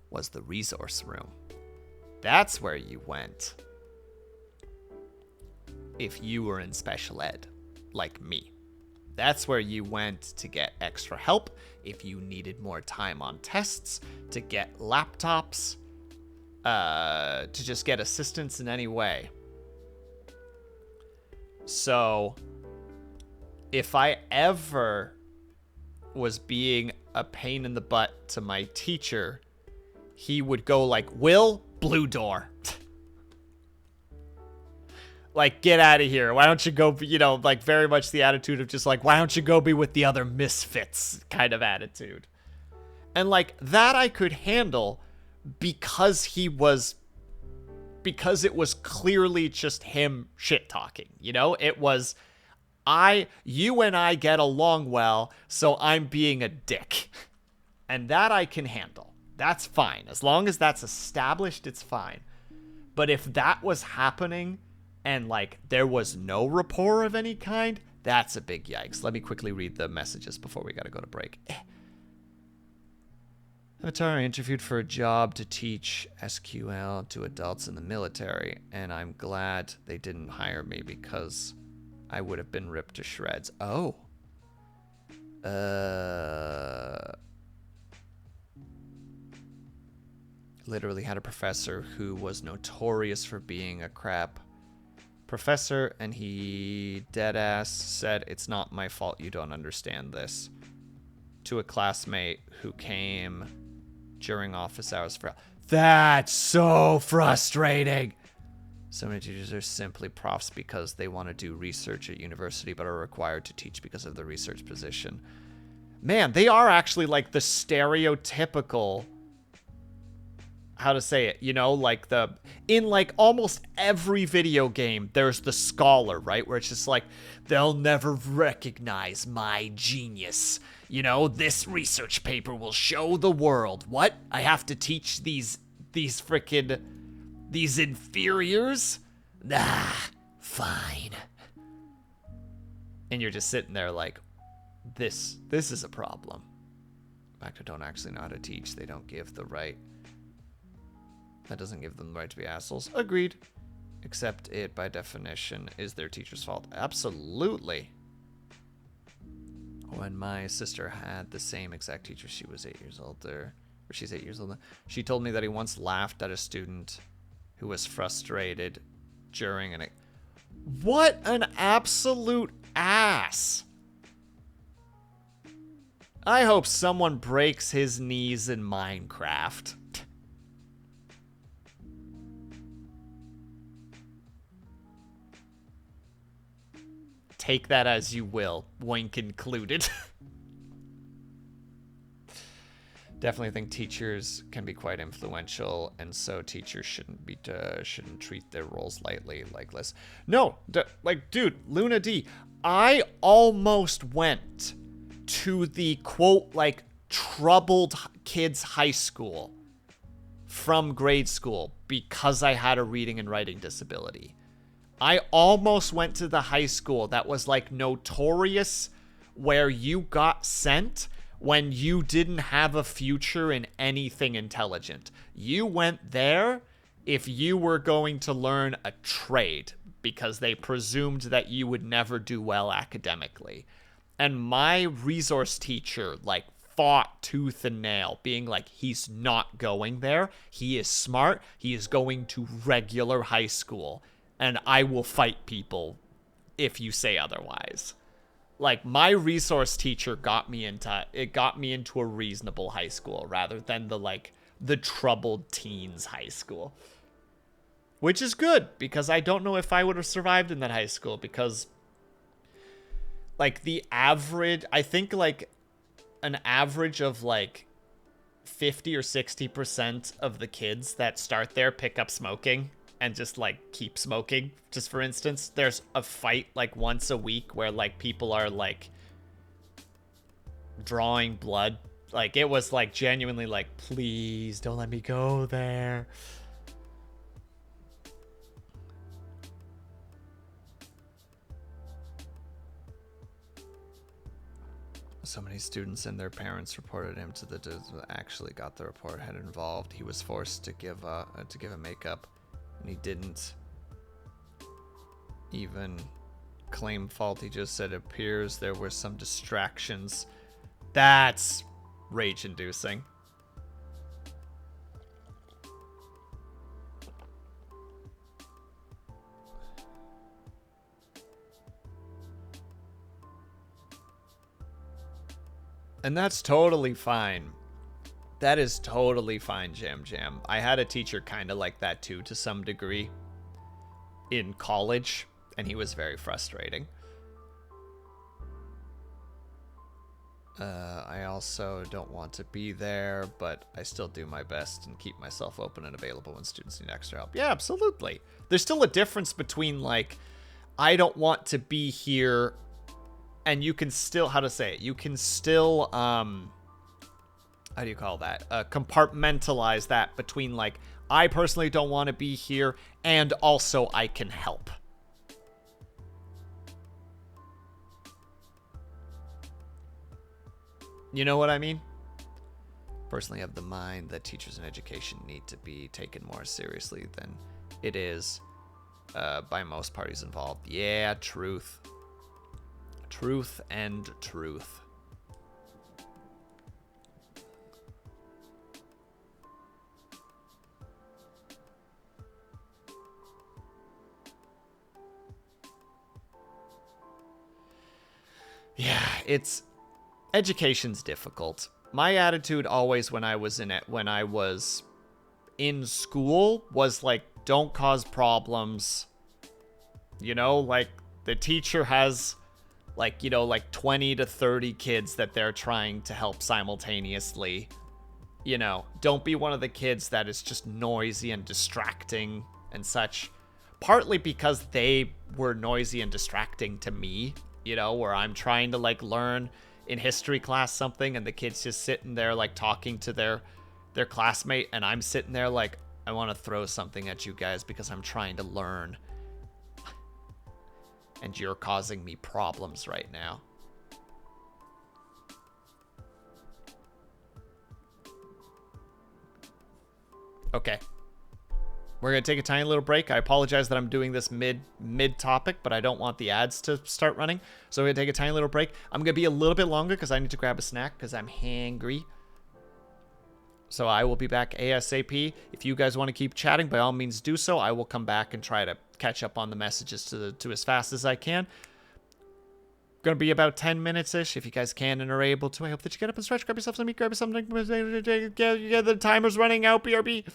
was the resource room. That's where you went if you were in special ed, like me. That's where you went to get extra help if you needed more time on tests, to get laptops, to just get assistance in any way. So if I ever was being a pain in the butt to my teacher, he would go like, Will, blue door. Like, get out of here. Why don't you go, you know, like very much the attitude of just like, why don't you go be with the other misfits kind of attitude. And like that I could handle because it was clearly just him shit talking, you know? It was, you and I get along well, so I'm being a dick. And that I can handle. That's fine. As long as that's established, it's fine. But if that was happening and like there was no rapport of any kind, that's a big yikes. Let me quickly read the messages before we gotta go to break. Avatar, I interviewed for a job to teach SQL to adults in the military, and I'm glad they didn't hire me because I would have been ripped to shreds. Oh. Literally had a professor who was notorious for being a crap professor, and he deadass said, "It's not my fault you don't understand this," to a classmate who came during office hours for... That's so frustrating. So many teachers are simply profs because they want to do research at university but are required to teach because of the research position. Man, they are actually like the stereotypical... How to say it, you know, like in like almost every video game, there's the scholar, right? Where it's just like, they'll never recognize my genius. You know, this research paper will show the world. What? I have to teach these inferiors? Nah, fine. And you're just sitting there like, this is a problem. In fact, I don't actually know how to teach. They don't give the right... That doesn't give them the right to be assholes. Agreed. Except it, by definition, is their teacher's fault. Absolutely. When my sister had the same exact teacher, she was 8 years older. Or she's 8 years older. She told me that he once laughed at a student who was frustrated during an... What an absolute ass! I hope someone breaks his knees in Minecraft. Take that as you will, wink included. Definitely think teachers can be quite influential, and so teachers shouldn't treat their roles lightly, like this. No, like, dude, Luna D, I almost went to the quote like troubled kids high school from grade school because I had a reading and writing disability. I almost went to the high school that was like notorious, where you got sent when you didn't have a future in anything intelligent. You went there if you were going to learn a trade, because they presumed that you would never do well academically. And my resource teacher, like, fought tooth and nail, being like, he's not going there. He is smart. He is going to regular high school. And I will fight people if you say otherwise. Like, my resource teacher got me into a reasonable high school rather than the troubled teens high school. Which is good, because I don't know if I would have survived in that high school, because like the average, I think like an average of like 50 or 60% of the kids that start there pick up smoking and just like keep smoking. Just for instance, there's a fight like once a week where like people are like drawing blood. Like, it was like genuinely like, please don't let me go there. So many students and their parents reported him to the actually got the report, had involved. He was forced to give a makeup, and he didn't even claim fault. He just said it appears there were some distractions. That's rage-inducing. And that's totally fine. That is totally fine, Jam Jam. I had a teacher kind of like that too, to some degree, in college, and he was very frustrating. I also don't want to be there, but I still do my best and keep myself open and available when students need extra help. Yeah, absolutely. There's still a difference between, like, I don't want to be here, and you can still, how to say it? You can still, how do you call that? Compartmentalize that between, like, I personally don't want to be here, and also I can help. You know what I mean? Personally, I have the mind that teachers in education need to be taken more seriously than it is by most parties involved. Yeah, truth. Truth and truth. Yeah, education's difficult. My attitude always when I was in school was like, don't cause problems. You know, like, the teacher has like, you know, like 20 to 30 kids that they're trying to help simultaneously. You know, don't be one of the kids that is just noisy and distracting and such. Partly because they were noisy and distracting to me, you know, where I'm trying to like learn in history class something and the kid's just sitting there like talking to their classmate, and I'm sitting there like, I want to throw something at you guys because I'm trying to learn. And you're causing me problems right now. Okay. We're going to take a tiny little break. I apologize that I'm doing this mid-topic, but I don't want the ads to start running. So we're going to take a tiny little break. I'm going to be a little bit longer because I need to grab a snack because I'm hangry. So I will be back ASAP. If you guys want to keep chatting, by all means do so. I will come back and try to catch up on the messages to as fast as I can. gonna be about 10 minutes ish. If you guys can and are able to, I hope that you get up and stretch, grab yourself some meat, grab something. Yeah, the timer's running out. BRB.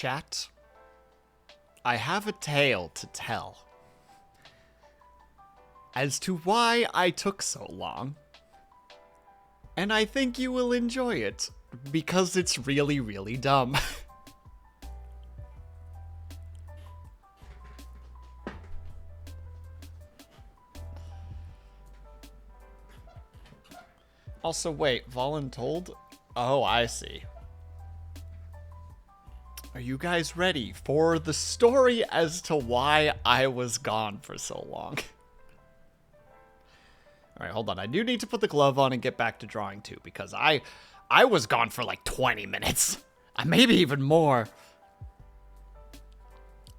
chat, I have a tale to tell as to why I took so long. And I think you will enjoy it, because it's really, really dumb. Also, wait, voluntold? Oh, I see. Are you guys ready for the story as to why I was gone for so long? Alright, hold on. I do need to put the glove on and get back to drawing too, because I was gone for like 20 minutes. Maybe even more.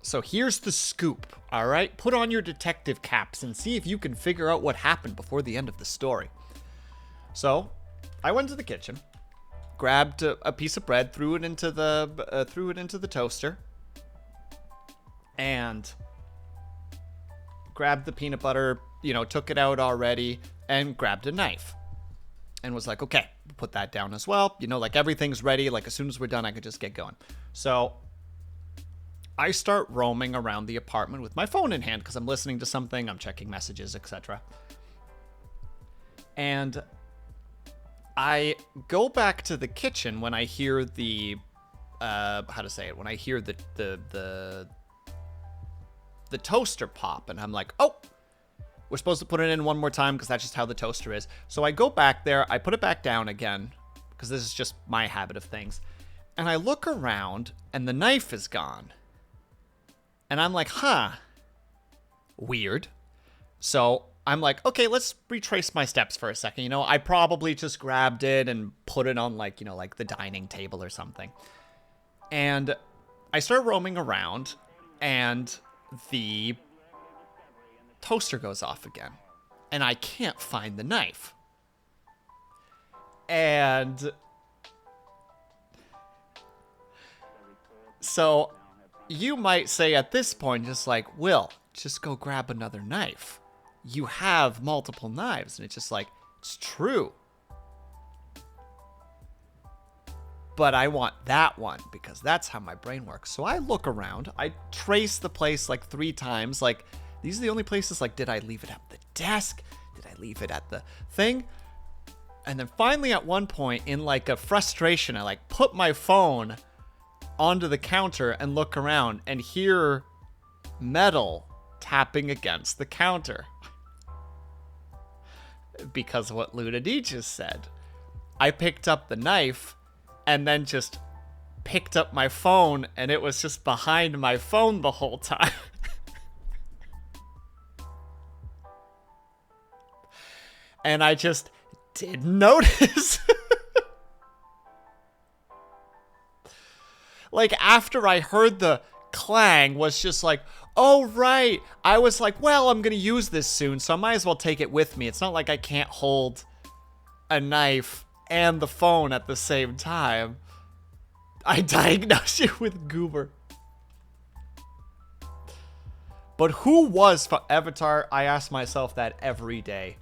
So here's the scoop, alright? Put on your detective caps and see if you can figure out what happened before the end of the story. So, I went to the kitchen, grabbed a piece of bread, threw it into the toaster, and grabbed the peanut butter, you know, took it out already, and grabbed a knife. And was like, okay, put that down as well. You know, like everything's ready. Like as soon as we're done, I could just get going. So I start roaming around the apartment with my phone in hand because I'm listening to something, I'm checking messages, etc. And I go back to the kitchen when I hear the when I hear the toaster pop, and I'm like, oh, we're supposed to put it in one more time because that's just how the toaster is. So I go back there, I put it back down again because this is just my habit of things. And I look around and the knife is gone. And I'm like, huh, weird. So I'm like, okay, let's retrace my steps for a second. You know, I probably just grabbed it and put it on like, you know, like the dining table or something. And I start roaming around and the toaster goes off again. And I can't find the knife. And so you might say at this point, just like, Will, just go grab another knife. You have multiple knives. And it's just like, it's true. But I want that one because that's how my brain works. So I look around. I trace the place like 3 times. Like, these are the only places, like, did I leave it at the desk? Did I leave it at the thing? And then finally at one point, in like a frustration, I like put my phone onto the counter and look around and hear metal tapping against the counter. Because of what Luna D just said. I picked up the knife and then just picked up my phone, and it was just behind my phone the whole time. And I just didn't notice. Like, after I heard the clang, was just like, oh, right. I was like, well, I'm going to use this soon, so I might as well take it with me. It's not like I can't hold a knife and the phone at the same time. I diagnosed you with goober. But who was for Avatar? I ask myself that every day.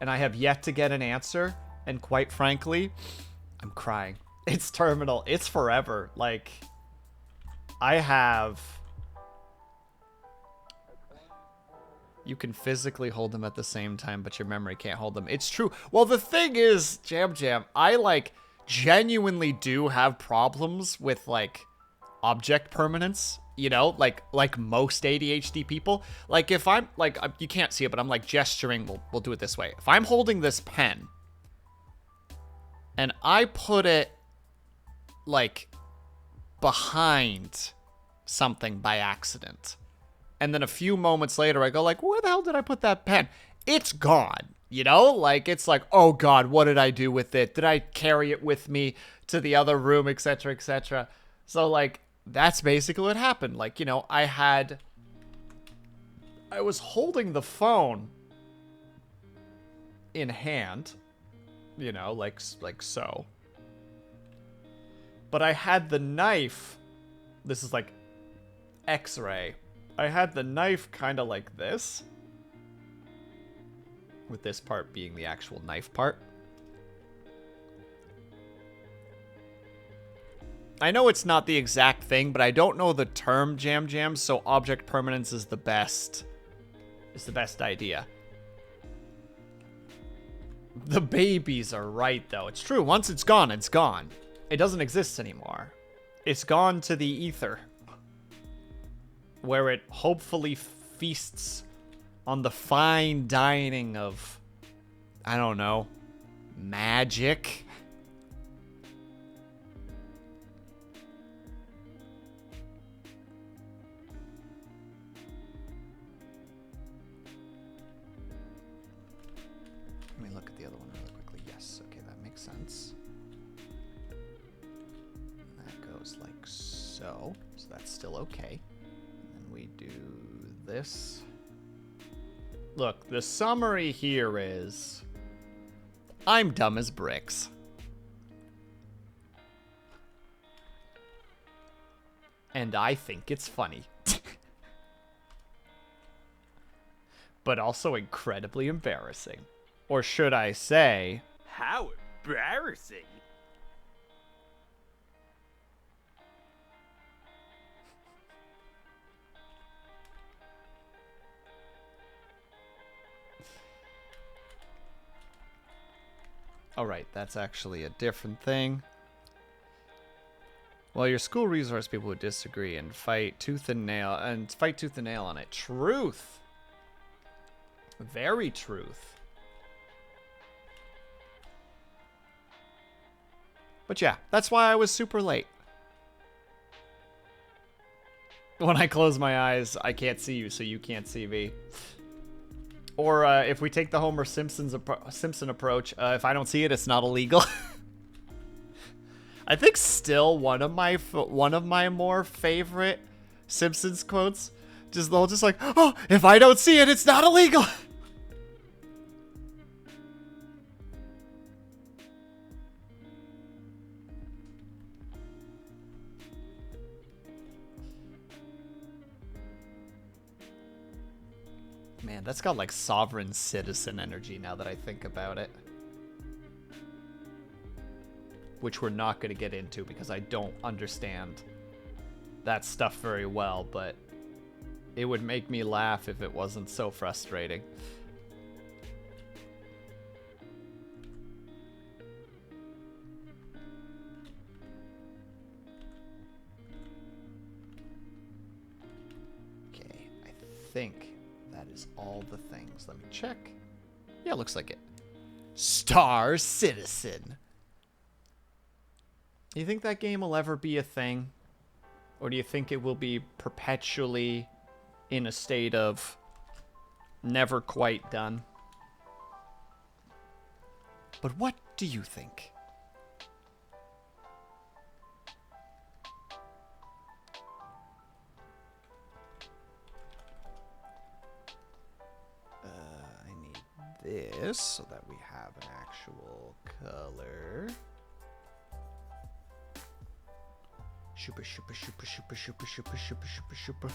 And I have yet to get an answer. And quite frankly, I'm crying. It's terminal. It's forever. Like, I have... You can physically hold them at the same time, but your memory can't hold them. It's true. Well, the thing is, Jam, I, like, genuinely do have problems with, like, object permanence. You know, like most ADHD people. Like, if I'm, like, you can't see it, but I'm, like, gesturing. We'll do it this way. If I'm holding this pen, and I put it, like, behind something by accident, and then a few moments later, I go, like, where the hell did I put that pen? It's gone, you know? Like, it's like, oh, God, what did I do with it? Did I carry it with me to the other room, etc., etc.? So, like, that's basically what happened. Like, you know, I was holding the phone in hand, you know, like so. But I had the knife. This is like X-ray. I had the knife kind of like this, with this part being the actual knife part. I know it's not the exact thing, but I don't know the term jam jam, so object permanence is the best. Is the best idea. The babies are right, though. It's true. Once it's gone, it's gone. It doesn't exist anymore. It's gone to the ether, where it hopefully feasts on the fine dining of, I don't know, magic. Let me look at the other one really quickly. Yes, okay, that makes sense. That goes like so. So that's still okay. And then we do this. Look, the summary here is I'm dumb as bricks. And I think it's funny. But also incredibly embarrassing. Or should I say, how embarrassing. all right, that's actually a different thing. Well, your school resource people would disagree and fight tooth and nail on it. Truth. Very truth. But yeah, that's why I was super late. When I close my eyes, I can't see you, so you can't see me. Or if we take the Homer Simpson approach, if I don't see it, it's not illegal. I think still one of my more favorite Simpsons quotes, just the whole like, oh, if I don't see it, it's not illegal. Man, that's got like sovereign citizen energy now that I think about it. Which we're not going to get into because I don't understand that stuff very well, but it would make me laugh if it wasn't so frustrating. Okay, I think that is all the things. Let me check. Yeah, looks like it. Star Citizen. Do you think that game will ever be a thing? Or do you think it will be perpetually in a state of never quite done? But what do you think? I need this so that we have an actual color. Shooper, shooper, shooper, shooper, shooper, shooper, shooper, shooper, shooper.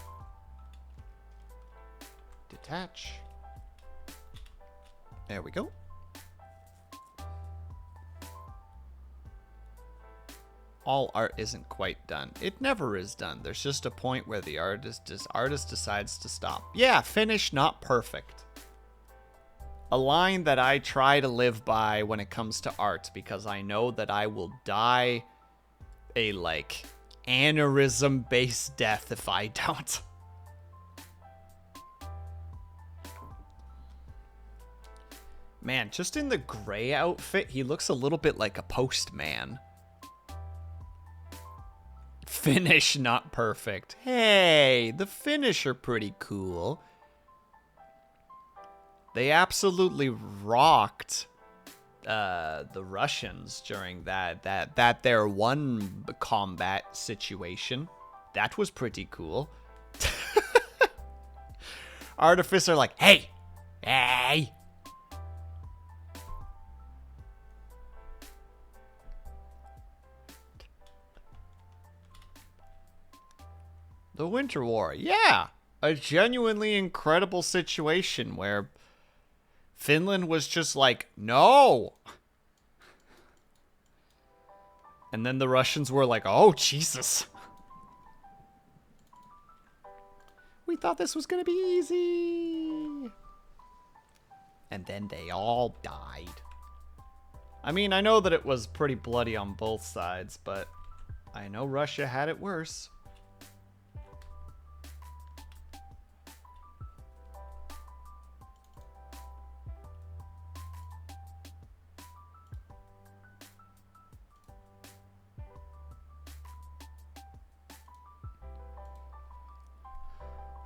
Detach. There we go. All art isn't quite done. It never is done. There's just a point where the artist decides to stop. Yeah, finished, not perfect. A line that I try to live by when it comes to art, because I know that I will die a, like, aneurysm-based death if I don't. Man, just in the gray outfit, he looks a little bit like a postman. Finish, not perfect. Hey, the Finnish are pretty cool. They absolutely rocked the Russians during that their one combat situation. That was pretty cool. Artificer like, hey, hey. The Winter War, yeah, a genuinely incredible situation where Finland was just like, no. And then the Russians were like, oh, Jesus. We thought this was going to be easy. And then they all died. I mean, I know that it was pretty bloody on both sides, but I know Russia had it worse.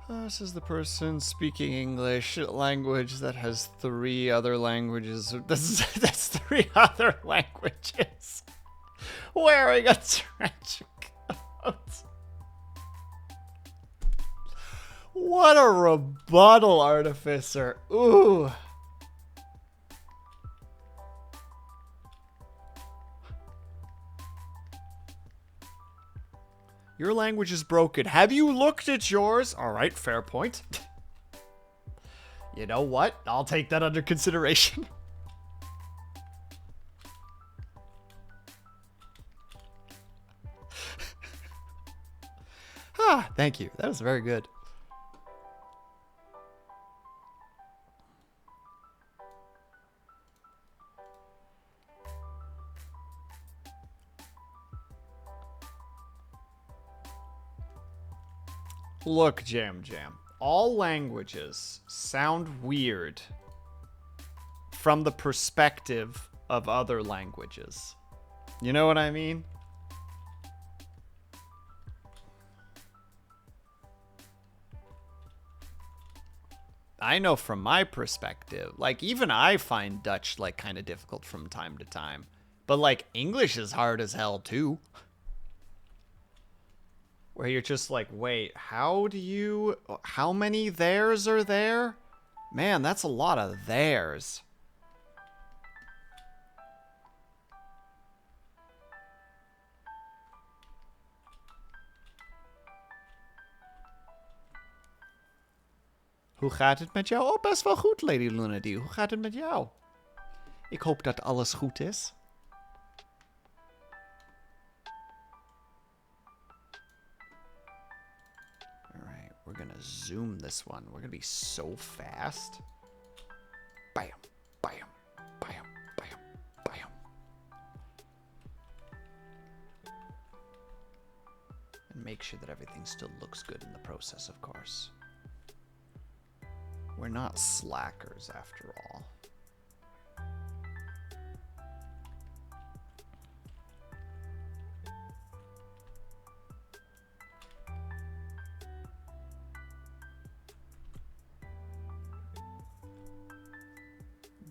This is the person speaking English language that has 3 other languages. That's 3 other languages. Wearing a trench coat. What a rebuttal, Artificer. Ooh. Your language is broken. Have you looked at yours? All right, fair point. You know what? I'll take that under consideration. Thank you. That was very good. Look, Jam Jam. All languages sound weird from the perspective of other languages. You know what I mean? I know from my perspective, like, even I find Dutch, like, kind of difficult from time to time. But, like, English is hard as hell, too. Where you're just like, wait, how many theirs are there? Man, that's a lot of theirs. Hoe gaat het met jou? Oh, best wel goed, Lady Lunady. Hoe gaat het met jou? Ik hoop dat alles goed is. We're gonna zoom this one. We're gonna be so fast. Bam, bam, bam, bam, bam. And make sure that everything still looks good in the process, of course. We're not slackers, after all.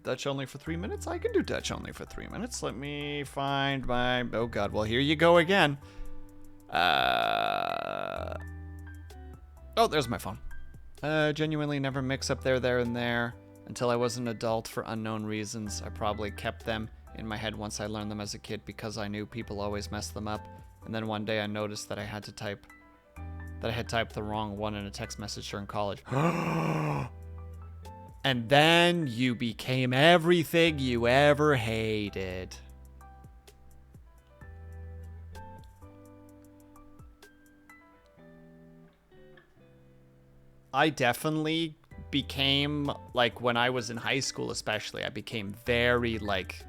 Dutch only for 3 minutes? I can do Dutch only for 3 minutes. Let me find my... Oh, God. Well, here you go again. Oh, there's my phone. Genuinely never mix up there, and there. Until I was an adult for unknown reasons. I probably kept them in my head once I learned them as a kid because I knew people always messed them up. And then one day I noticed that I had typed the wrong one in a text message during college. And then you became everything you ever hated. I definitely became, like, when I was in high school especially, I became very, like,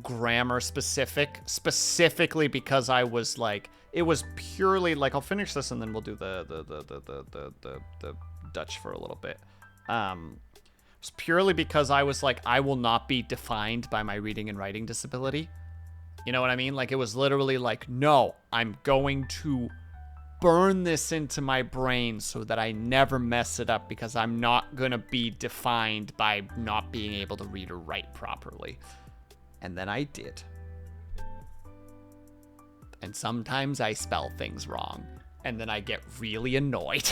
grammar specific. Specifically because I was, like, it was purely, like, I'll finish this and then we'll do the Dutch for a little bit. It's purely because I was like, I will not be defined by my reading and writing disability. You know what I mean? Like, it was literally like, no, I'm going to burn this into my brain so that I never mess it up because I'm not gonna be defined by not being able to read or write properly. And then I did. And sometimes I spell things wrong. And then I get really annoyed.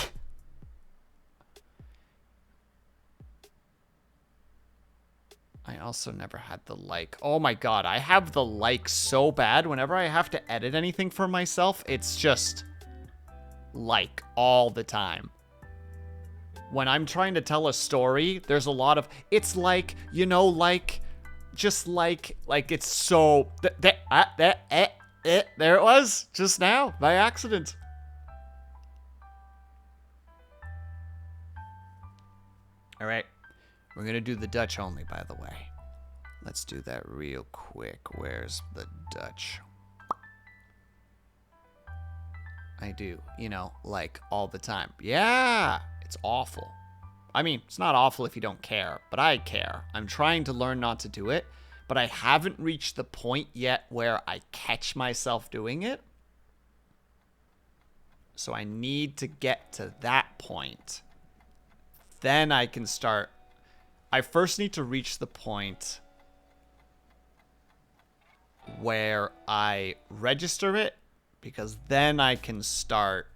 I also never had the like. Oh my god, I have the like so bad. Whenever I have to edit anything for myself, it's just like all the time. When I'm trying to tell a story, there's a lot of, it's like, you know, like just like it's so... There it was, just now, by accident. All right, we're gonna do the Dutch only, by the way. Let's do that real quick. Where's the Dutch? I do, you know, like all the time. Yeah, it's awful. I mean, it's not awful if you don't care, but I care. I'm trying to learn not to do it, but I haven't reached the point yet where I catch myself doing it. So I need to get to that point. Then I can start. I first need to reach the point where I register it, because then I can start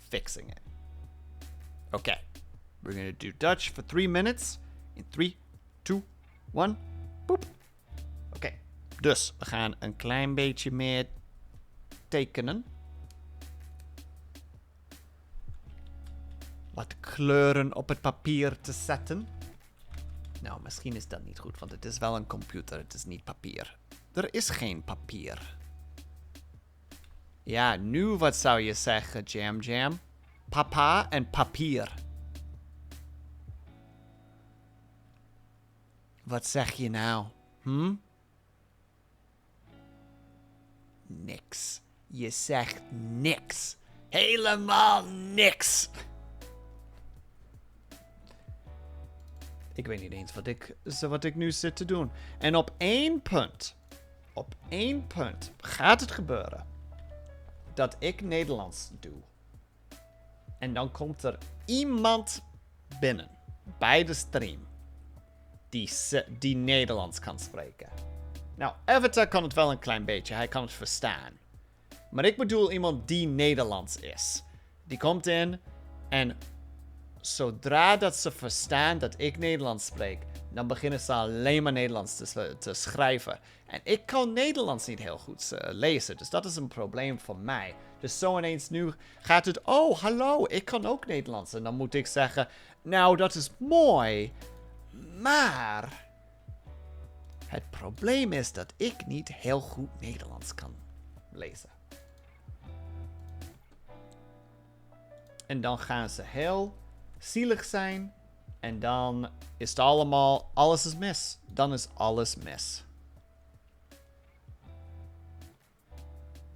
fixing it. Okay. We're going to do Dutch for 3 minutes. In 3, 2, 1. Boep. Oké. Dus we gaan een klein beetje meer tekenen. Wat kleuren op het papier te zetten. Nou, misschien is dat niet goed, want het is wel een computer. Het is niet papier. Er is geen papier. Ja, nu wat zou je zeggen, Jam Jam? Papa en papier. Wat zeg je nou? Niks. Je zegt niks. Helemaal niks. Ik weet niet eens wat ik nu zit te doen. En op één punt gaat het gebeuren dat ik Nederlands doe. En dan komt er iemand binnen bij de stream die Nederlands kan spreken. Nou, Avatar kan het wel een klein beetje. Hij kan het verstaan. Maar ik bedoel iemand die Nederlands is. Die komt in en zodra dat ze verstaan dat ik Nederlands spreek, dan beginnen ze alleen maar Nederlands te schrijven. En ik kan Nederlands niet heel goed lezen, dus dat is een probleem voor mij. Dus zo ineens nu gaat het, oh hallo, ik kan ook Nederlands. En dan moet ik zeggen, nou dat is mooi, maar het probleem is dat ik niet heel goed Nederlands kan lezen. En dan gaan ze heel zielig zijn. En dan is het allemaal, alles is mis. Dan is alles mis.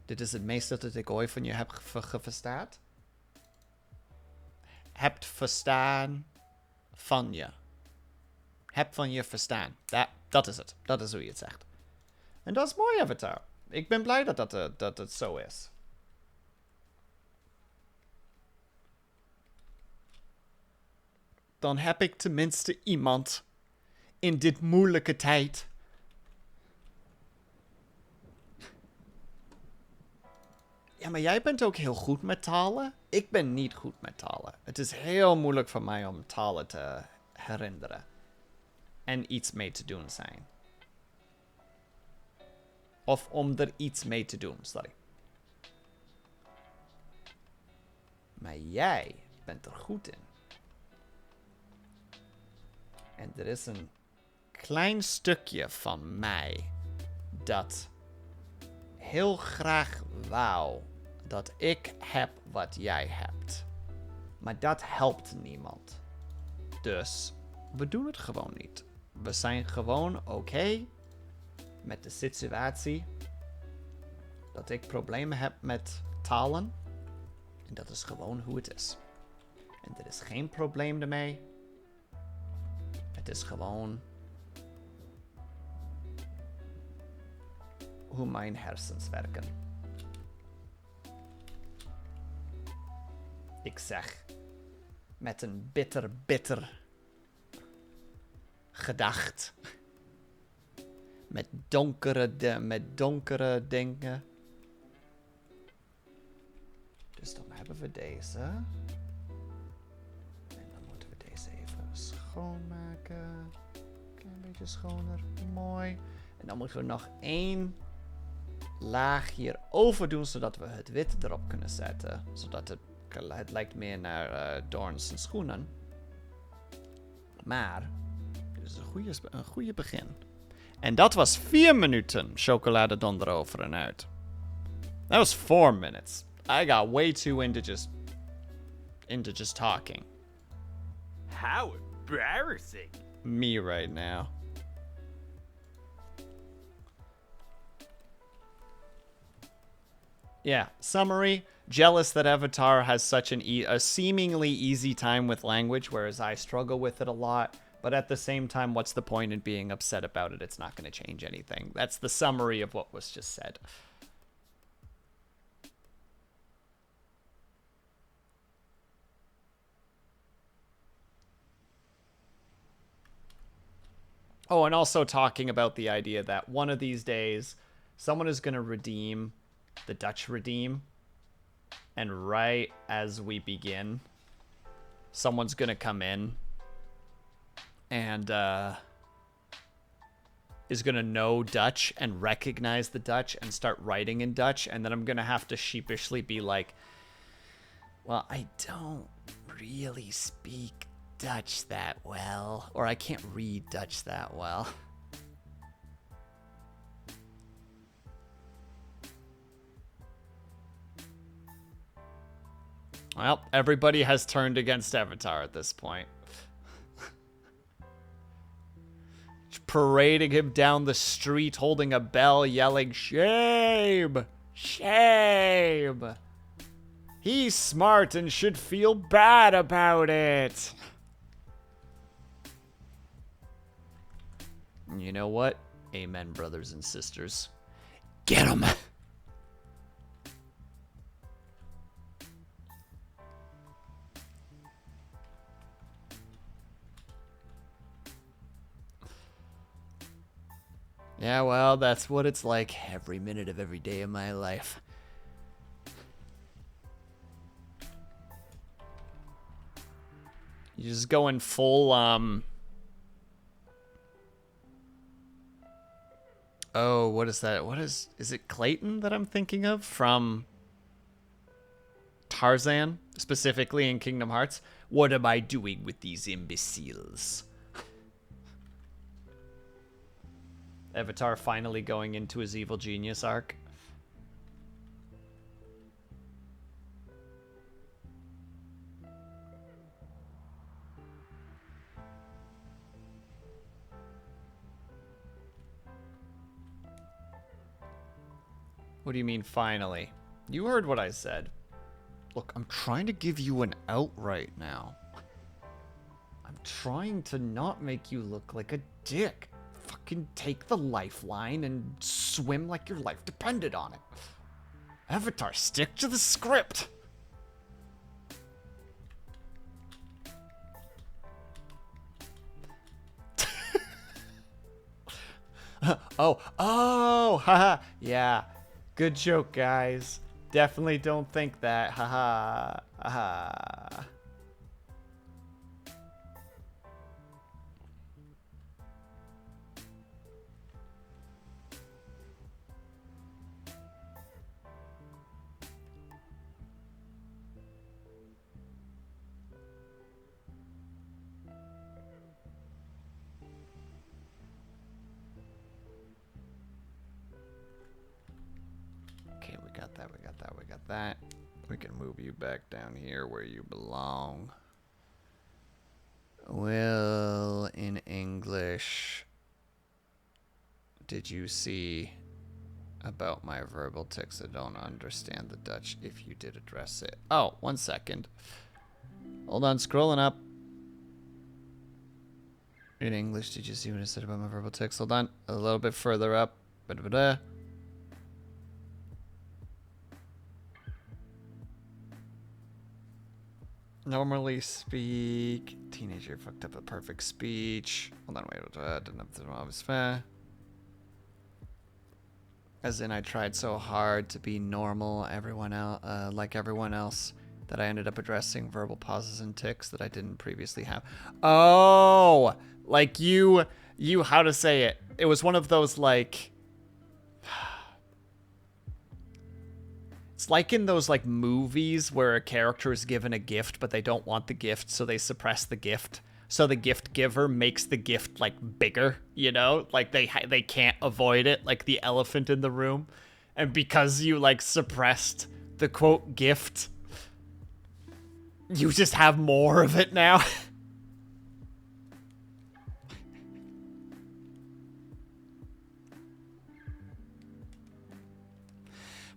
Dit is het meeste dat ik ooit van je heb verstaan. Hebt verstaan van je. Heb van je verstaan. Dat is het. Dat is hoe je het zegt. En dat is mooi, Avatar. Ik ben blij dat het zo is. Dan heb ik tenminste iemand in dit moeilijke tijd. Ja, maar jij bent ook heel goed met talen. Ik ben niet goed met talen. Het is heel moeilijk voor mij om talen te herinneren. En iets mee te doen zijn. Of om er iets mee te doen, sorry. Maar jij bent er goed in. En er is een klein stukje van mij dat heel graag wou dat ik heb wat jij hebt. Maar dat helpt niemand. Dus we doen het gewoon niet. We zijn gewoon oké met de situatie dat ik problemen heb met talen. En dat is gewoon hoe het is. En er is geen probleem ermee. Het is gewoon hoe mijn hersens werken. Ik zeg met een bitter gedacht. Met donkere dingen. Dus dan hebben we deze. En dan moeten we deze even schoonmaken. Klein beetje schoner. Mooi. En dan moeten we nog 1 laag hierover doen, zodat we het wit erop kunnen zetten. Zodat het lijkt meer naar Doorns en schoenen. Maar dit is een goede begin. En dat was 4 minuten chocolade dondero vanuit. That was 4 minutes. I got way too into just talking. How embarrassing. Me right now. Yeah, summary. Jealous that Avatar has such a seemingly easy time with language, whereas I struggle with it a lot. But at the same time, what's the point in being upset about it? It's not going to change anything. That's the summary of what was just said. Oh, and also talking about the idea that one of these days, someone is going to redeem the Dutch redeem. And right as we begin, someone's going to come in and is going to know Dutch and recognize the Dutch and start writing in Dutch. And then I'm going to have to sheepishly be like, well, I don't really speak Dutch that well. Or I can't read Dutch that well. Well, everybody has turned against Avatar at this point. Parading him down the street, holding a bell, yelling, "Shame! Shame! He's smart and should feel bad about it." You know what? Amen, brothers and sisters. Get him! Yeah, well, that's what it's like every minute of every day of my life. You just go in full, Oh, what is that? Is it Clayton that I'm thinking of from Tarzan, specifically in Kingdom Hearts? What am I doing with these imbeciles? Avatar finally going into his evil genius arc. What do you mean, finally? You heard what I said. Look, I'm trying to give you an out right now. I'm trying to not make you look like a dick. Fucking take the lifeline and swim like your life depended on it. Avatar, stick to the script. Haha, yeah. Good joke, guys. Definitely don't think that, haha, haha. Okay, we got that, we got that, we got that. We can move you back down here where you belong. Well, in English, did you see about my verbal tics? I don't understand the Dutch if you did address it. Oh, 1 second. Hold on, scrolling up. In English, did you see what I said about my verbal tics? Hold on, a little bit further up. Ba-da-ba-da. Normally speak. Teenager fucked up a perfect speech. Hold on, wait. Didn't have to know I was fair. As in, I tried so hard to be normal, everyone else, like everyone else, that I ended up addressing verbal pauses and tics that I didn't previously have. Oh, like you, how to say it? It was one of those like. It's like in those like movies where a character is given a gift, but they don't want the gift, so they suppress the gift. so the gift giver makes the gift like bigger, you know, like they can't avoid it, like the elephant in the room. And because you like suppressed the quote gift, you just have more of it now.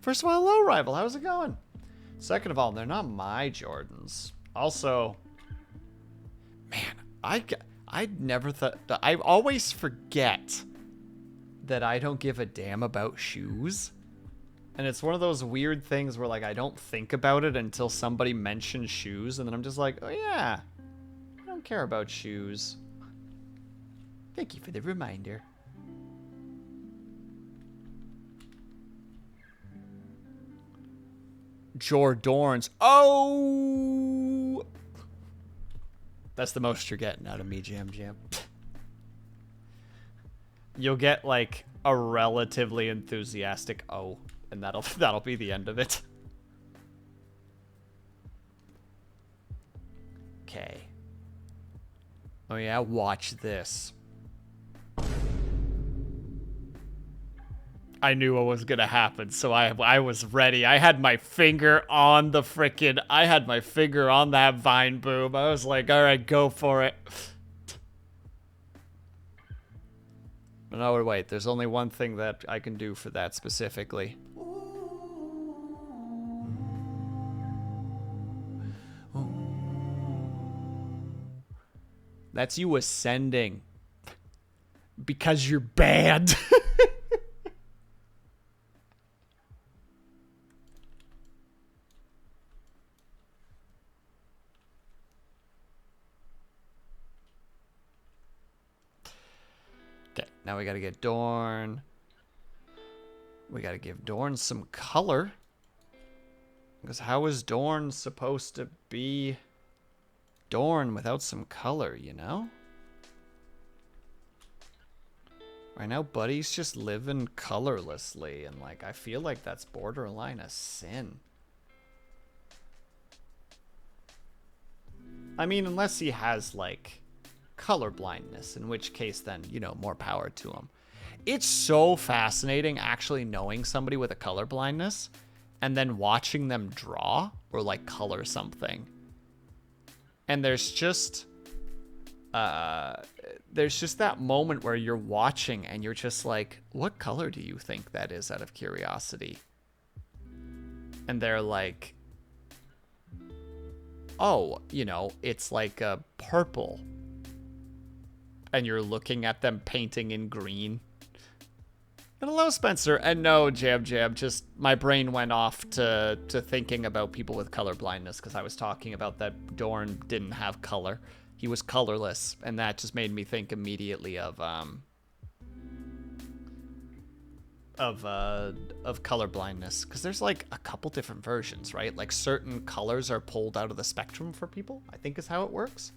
First of all, hello, Rival. How's it going? Second of all, they're not my Jordans. Also, man, I never thought... I always forget that I don't give a damn about shoes. And it's one of those weird things where, like, I don't think about it until somebody mentions shoes, and then I'm just like, oh, yeah, I don't care about shoes. Thank you for the reminder. Jordorns. Oh! That's the most you're getting out of me, Jam Jam. You'll get, like, a relatively enthusiastic oh, and that'll be the end of it. Okay. Oh yeah, watch this. I knew what was gonna happen, so I was ready. I had my finger on the frickin'... I had my finger on that vine boom. I was like, alright, go for it. No, wait, there's only one thing that I can do for that specifically. That's you ascending. Because you're bad. Okay, now we gotta get Dorn. We gotta give Dorn some color. Because how is Dorn supposed to be Dorn without some color, you know? Right now, Buddy's just living colorlessly, and like I feel like that's borderline a sin. I mean, unless he has like color blindness, in which case then, you know, more power to him. It's so fascinating actually knowing somebody with a color blindness and then watching them draw or like color something. And there's just that moment where you're watching and you're just like, what color do you think that is, out of curiosity? And they're like, oh, you know, it's like a purple. And you're looking at them painting in green. And hello, Spencer. And no, Jam, just my brain went off to thinking about people with color blindness because I was talking about that Dorn didn't have color. He was colorless, and that just made me think immediately of color blindness, because there's like a couple different versions, right? Like certain colors are pulled out of the spectrum for people, I think is how it works.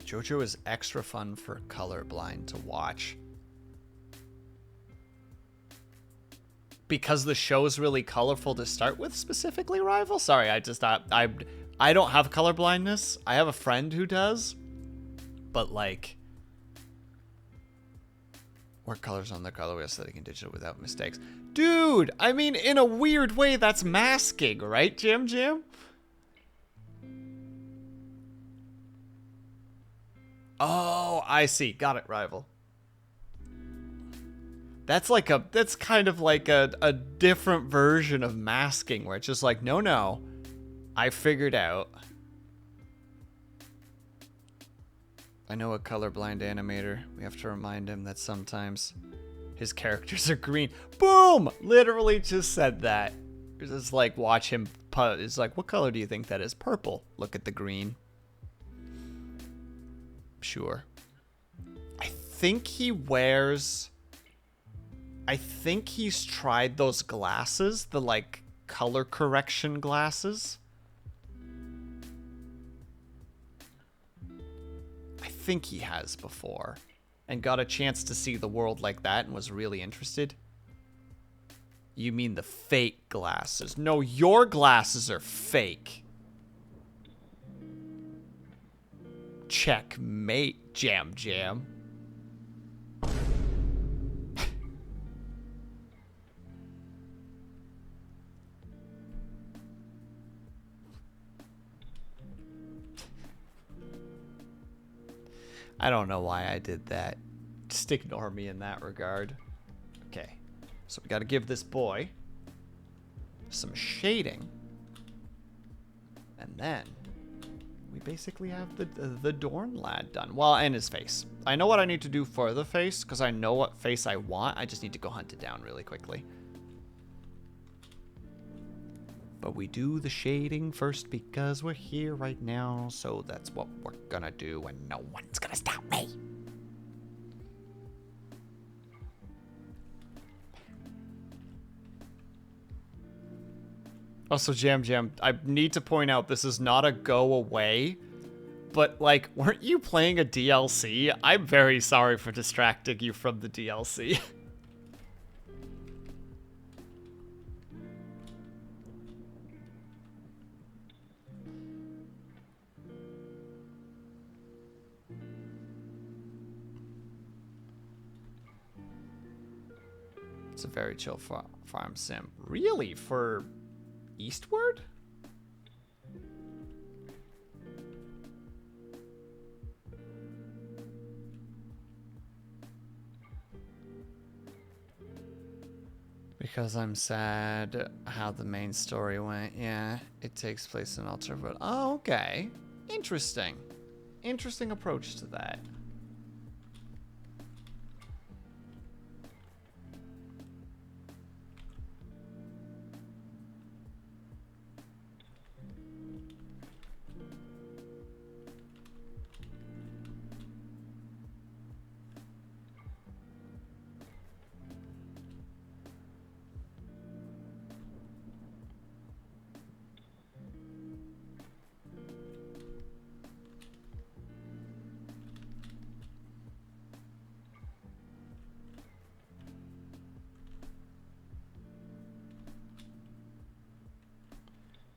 JoJo is extra fun for colorblind to watch. Because the show's really colorful to start with, specifically, Rival? Sorry, I don't have color blindness. I have a friend who does. But, like, work colors on the color wheel so they can digital without mistakes. Dude, I mean, in a weird way, that's masking, right, Jim? Oh, I see. Got it, Rival. That's kind of like a different version of masking where it's just like, no, I figured out. I know a colorblind animator. We have to remind him that sometimes his characters are green. Boom! Literally just said that. Just like watch him. It's like, what color do you think that is? Purple. Look at the green. Sure. I think he's tried those glasses, the like color correction glasses. I think he has before and got a chance to see the world like that and was really interested. You mean the fake glasses. No, your glasses are fake. Checkmate, Jam Jam. I don't know why I did that. Just ignore me in that regard. Okay. So we got to give this boy some shading. And then we basically have the Dorn lad done. Well, and his face. I know what I need to do for the face because I know what face I want. I just need to go hunt it down really quickly. But we do the shading first because we're here right now. So that's what we're gonna do and no one's gonna stop me. Also, Jam Jam, I need to point out this is not a go away. But, like, weren't you playing a DLC? I'm very sorry for distracting you from the DLC. It's a very chill farm sim. Really? For Eastward? Because I'm sad how the main story went. Yeah, it takes place in Ultraviolet. Oh, okay. Interesting. Interesting approach to that.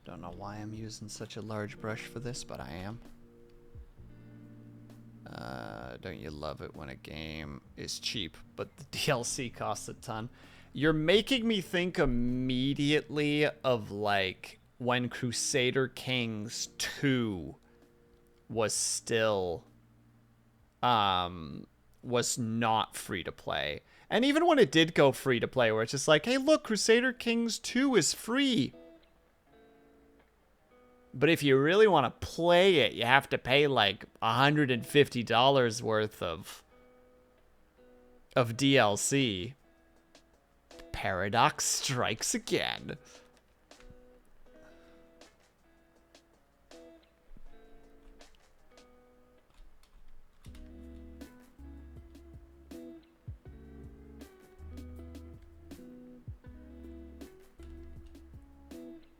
Don't know why I'm using such a large brush for this, but I am. Don't you love it when a game is cheap, but the DLC costs a ton? You're making me think immediately of, like, when Crusader Kings 2 was still, was not free to play. And even when it did go free to play, where it's just like, hey, look, Crusader Kings 2 is free. But if you really want to play it, you have to pay like $150 worth of DLC. Paradox strikes again.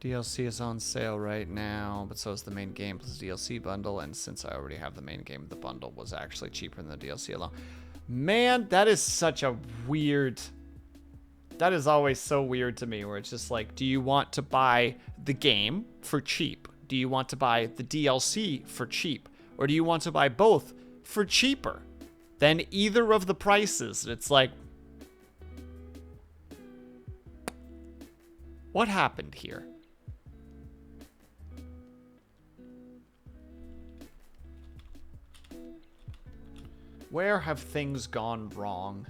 DLC is on sale right now, but so is the main game plus DLC bundle, and since I already have the main game, the bundle was actually cheaper than the DLC alone. Man, that is such a weird... That is always so weird to me, where it's just like, do you want to buy the game for cheap? Do you want to buy the DLC for cheap? Or do you want to buy both for cheaper than either of the prices? And it's like... What happened here? Where have things gone wrong?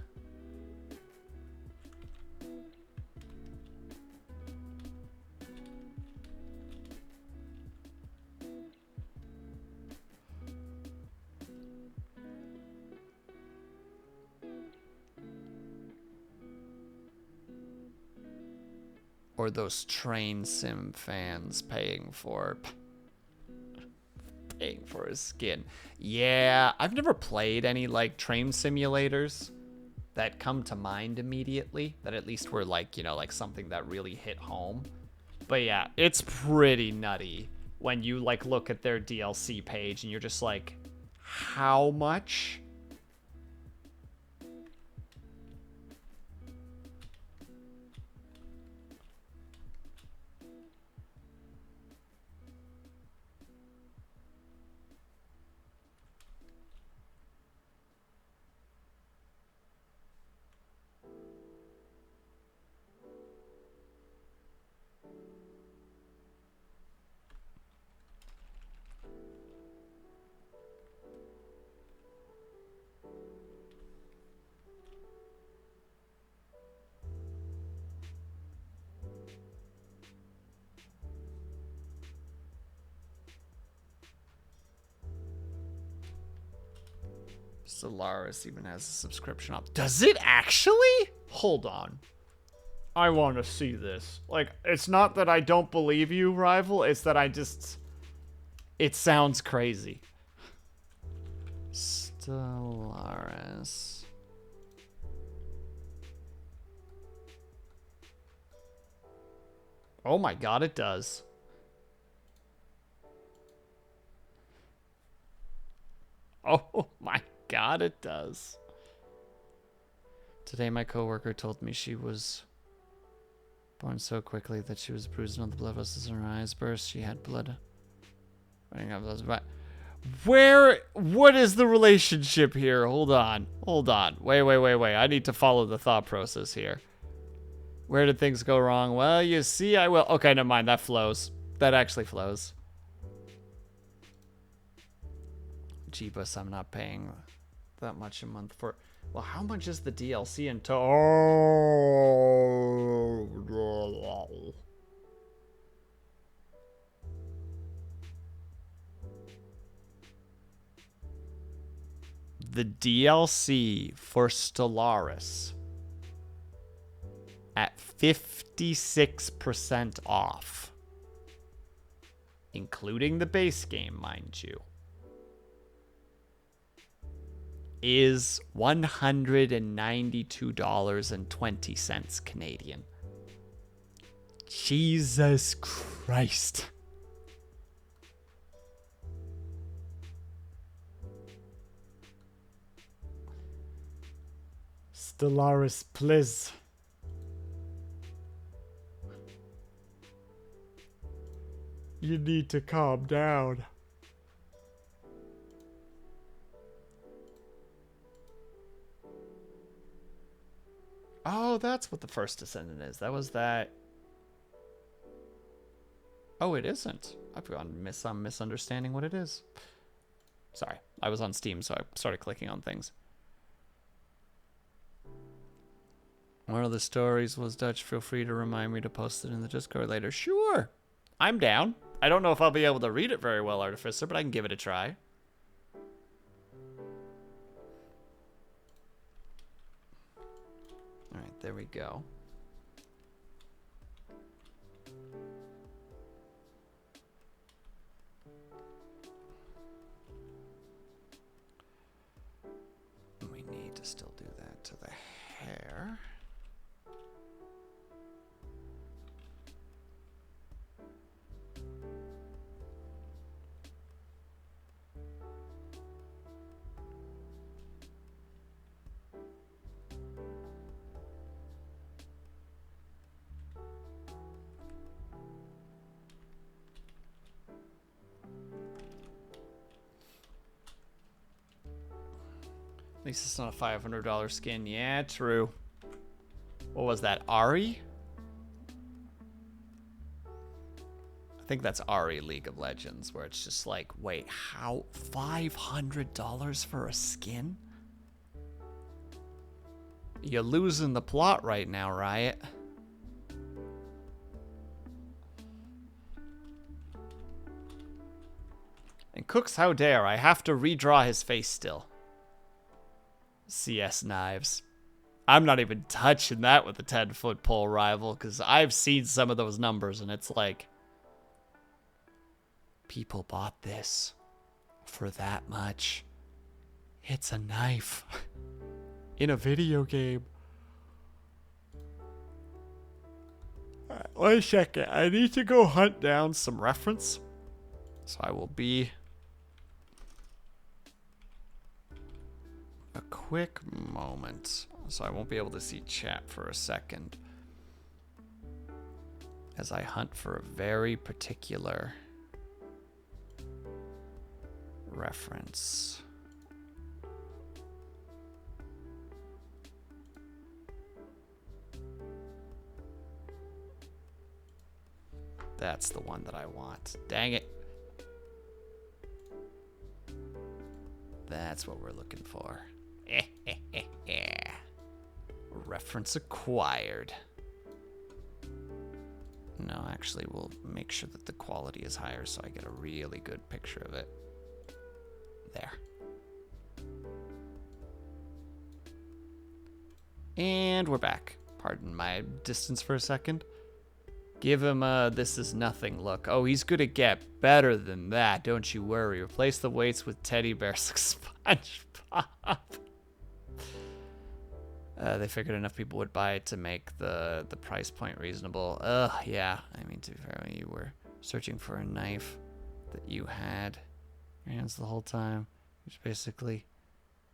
Or those train sim fans paying for his skin. Yeah, I've never played any like train simulators that come to mind immediately, that at least were like, you know, like something that really hit home. But yeah, it's pretty nutty when you like look at their DLC page and you're just like, how much? Stellaris even has a subscription up. Does it actually? Hold on. I want to see this. Like, it's not that I don't believe you, Rival. It's that I just... It sounds crazy. Stellaris. Oh my god, it does. Oh my god, it does. Today my coworker told me she was born so quickly that she was bruised on the blood vessels in her eyes burst. She had blood running out of those. What is the relationship here? Hold on. Wait. I need to follow the thought process here. Where did things go wrong? Well, you see, I will. Okay, never mind. That flows. That actually flows. Jeebus, I'm not paying that much a month for... Well, how much is the DLC in total? The DLC for Stellaris at 56% off, including the base game, mind you, is $192.20 Canadian. Jesus Christ. Stellaris, please. You need to calm down. Oh, that's what the first descendant is. That was that. Oh, it isn't. I've gone I'm misunderstanding what it is. Sorry, I was on Steam, so I started clicking on things. One of the stories was Dutch. Feel free to remind me to post it in the Discord later. Sure, I'm down. I don't know if I'll be able to read it very well, Artificer, but I can give it a try. All right, there we go. We need to still do that to the hair. At least it's not a $500 skin. Yeah, true. What was that, Ari? I think that's Ari League of Legends, where it's just like, wait, how? $500 for a skin? You're losing the plot right now, Riot. And Cooks, how dare, I have to redraw his face still. CS knives. I'm not even touching that with a 10-foot pole, Rival, because I've seen some of those numbers, and it's like, people bought this for that much. It's a knife in a video game. Alright, wait a second. I need to go hunt down some reference. So I will be a quick moment. So I won't be able to see chat for a second as I hunt for a very particular reference. That's the one that I want. Dang it. That's what we're looking for. Reference acquired. No, actually, we'll make sure that the quality is higher so I get a really good picture of it. There. And we're back. Pardon my distance for a second. Give him a this is nothing look. Oh, he's gonna get better than that, don't you worry. Replace the weights with teddy bears like SpongeBob. They figured enough people would buy it to make the price point reasonable. Yeah. I mean, to be fair, you were searching for a knife that you had your hands the whole time, which basically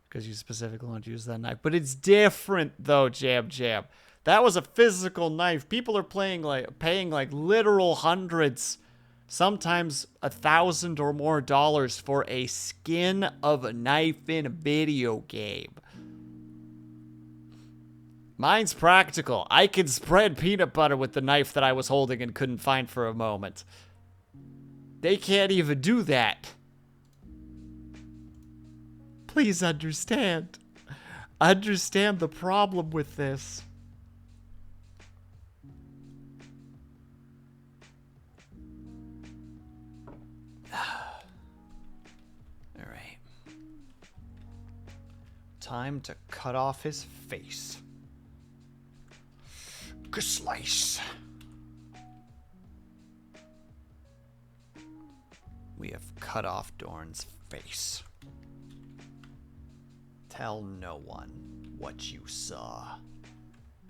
because you specifically want to use that knife. But it's different though, Jab Jab. That was a physical knife. People are paying like literal hundreds, sometimes $1,000 or more for a skin of a knife in a video game. Mine's practical. I can spread peanut butter with the knife that I was holding and couldn't find for a moment. They can't even do that. Please understand. Understand the problem with this. Alright. Time to cut off his face. Slice. We have cut off Dorn's face. Tell no one what you saw,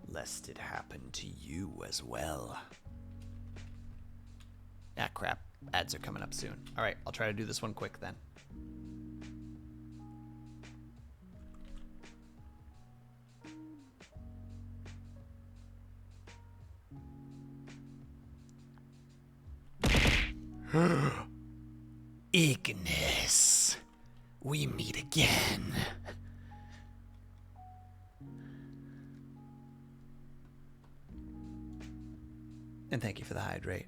lest it happen to you as well. Ah, crap. Ads are coming up soon. Alright, I'll try to do this one quick then. Ignis, we meet again. And thank you for the hydrate.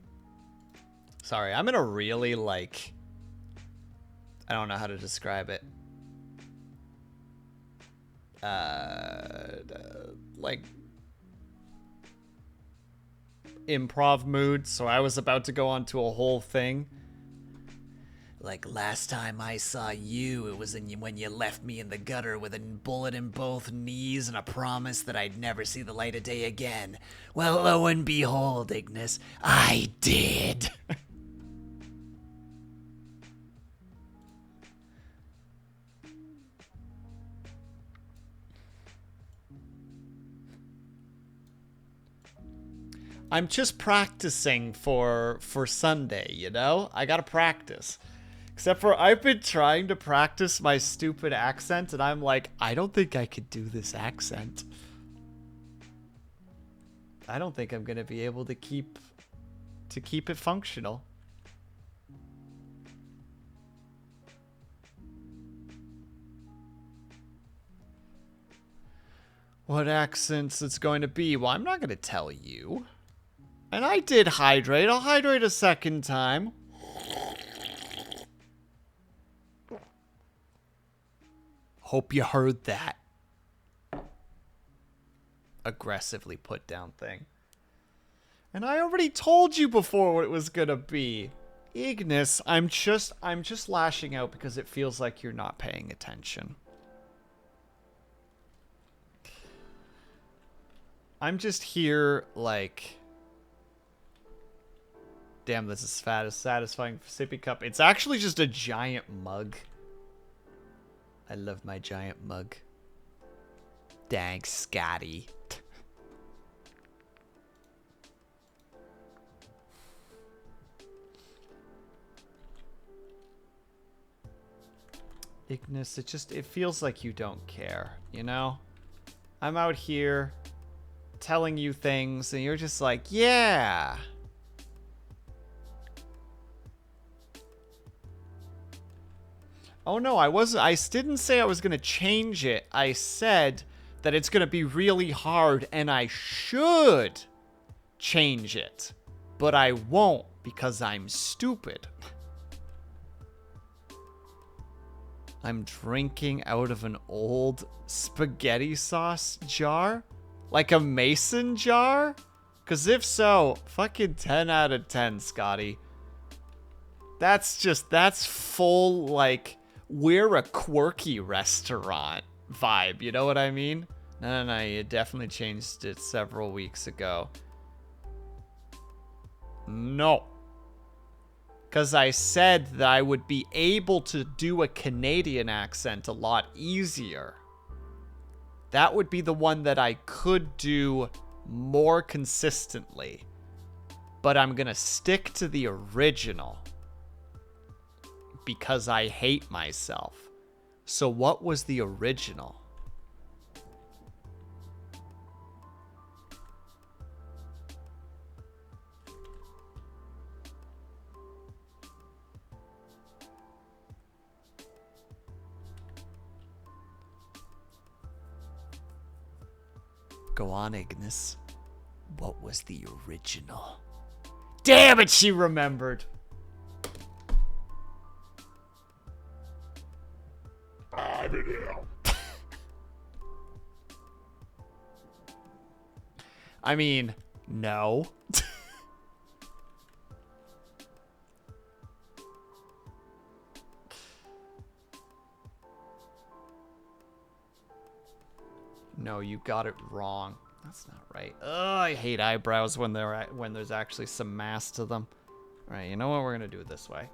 Sorry, I'm in a really, like, I don't know how to describe it. Like, improv mood, so I was about to go on to a whole thing. Like, last time I saw you, it was when you left me in the gutter with a bullet in both knees and a promise that I'd never see the light of day again. Well, lo and behold, Ignis, I did. I'm just practicing for Sunday, you know? I gotta practice. Except for I've been trying to practice my stupid accent, and I'm like, I don't think I could do this accent. I don't think I'm gonna be able to keep it functional. What accents it's going to be? Well, I'm not gonna tell you. And I did hydrate. I'll hydrate a second time. Hope you heard that. Aggressively put down thing. And I already told you before what it was gonna be. Ignis, I'm just lashing out because it feels like you're not paying attention. I'm just here like, damn, this is satisfying sippy cup. It's actually just a giant mug. I love my giant mug. Thanks, Scotty. Ignis, it feels like you don't care, you know? I'm out here telling you things and you're just like, yeah. Oh no, I didn't say I was going to change it. I said that it's going to be really hard and I should change it. But I won't because I'm stupid. I'm drinking out of an old spaghetti sauce jar? Like a mason jar? Because if so, fucking 10 out of 10, Scotty. That's full, like, we're a quirky restaurant vibe. You know what I mean? No, you definitely changed it several weeks ago. No. Because I said that I would be able to do a Canadian accent a lot easier. That would be the one that I could do more consistently. But I'm going to stick to the original. Because I hate myself. So what was the original? Go on, Ignis. What was the original? Damn it, she remembered. I'm in here. I mean, no. No, you got it wrong. That's not right. Ugh, I hate eyebrows when there's actually some mass to them. All right, you know what? We're gonna do it this way.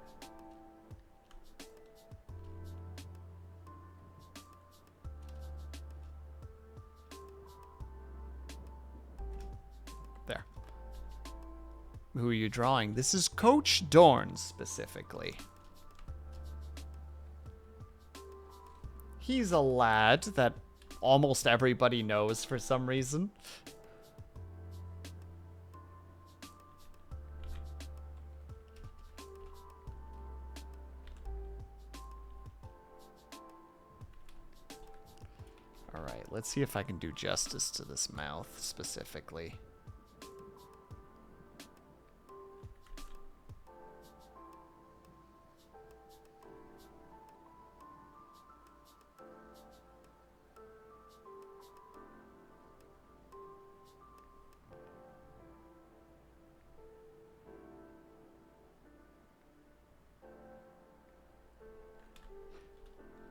There. Who are you drawing? This is Coach Dorn specifically. He's a lad that almost everybody knows for some reason. All right, let's see if I can do justice to this mouth specifically.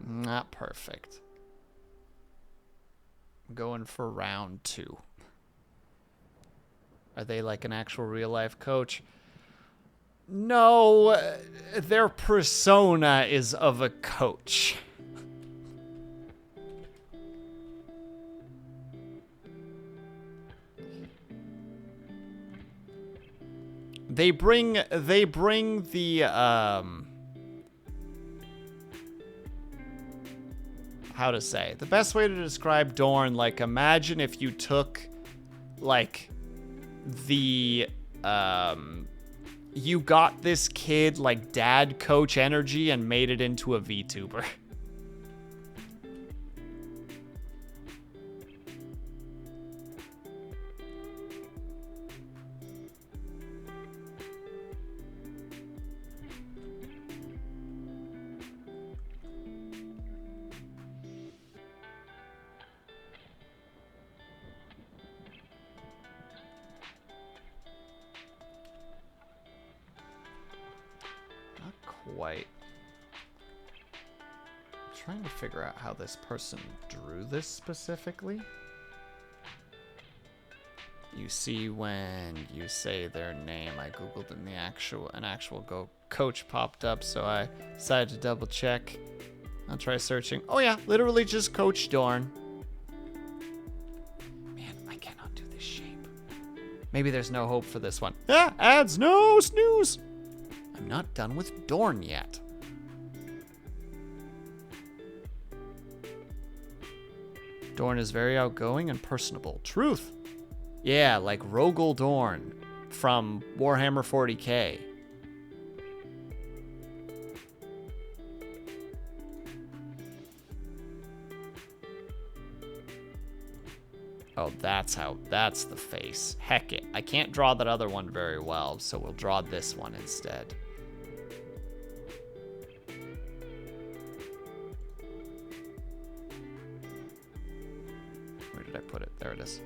Not perfect. I'm going for round 2. Are they like an actual real life coach? No, their persona is of a coach. They bring the how to say, the best way to describe Dorn, like, imagine if you took like the you got this kid like dad coach energy and made it into a VTuber. Quite. I'm trying to figure out how this person drew this specifically. You see, when you say their name, I googled and an actual coach popped up, so I decided to double check. I'll try searching. Oh yeah, literally just Coach Dorn. Man, I cannot do this shape. Maybe there's no hope for this one. Ah, ads, no snooze. I'm not done with Dorn yet. Dorn is very outgoing and personable. Truth. Yeah, like Rogel Dorn from Warhammer 40k. Oh, that's the face. Heck it. I can't draw that other one very well, so we'll draw this one instead. Where did I put it? There it is.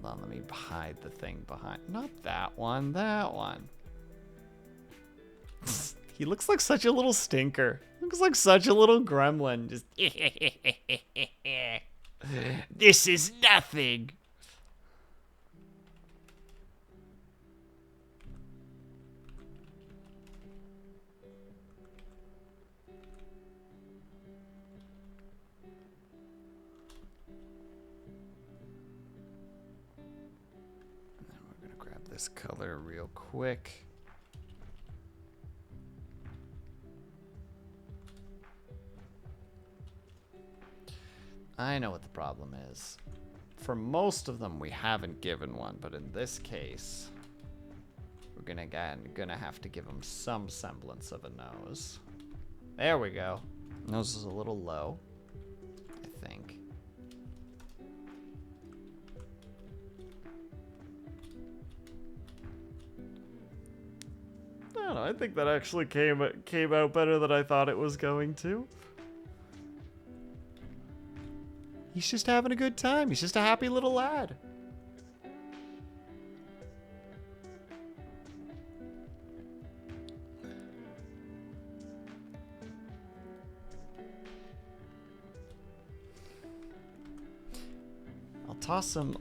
on, let me hide the thing behind. Not that one, that one. He looks like such a little stinker. Looks like such a little gremlin. Just this is nothing. And then we're gonna grab this color real quick. I know what the problem is. For most of them, we haven't given one, but in this case, we're gonna have to give him some semblance of a nose. There we go. Nose is a little low, I think. I don't know. I think that actually came out better than I thought it was going to. He's just having a good time. He's just a happy little lad.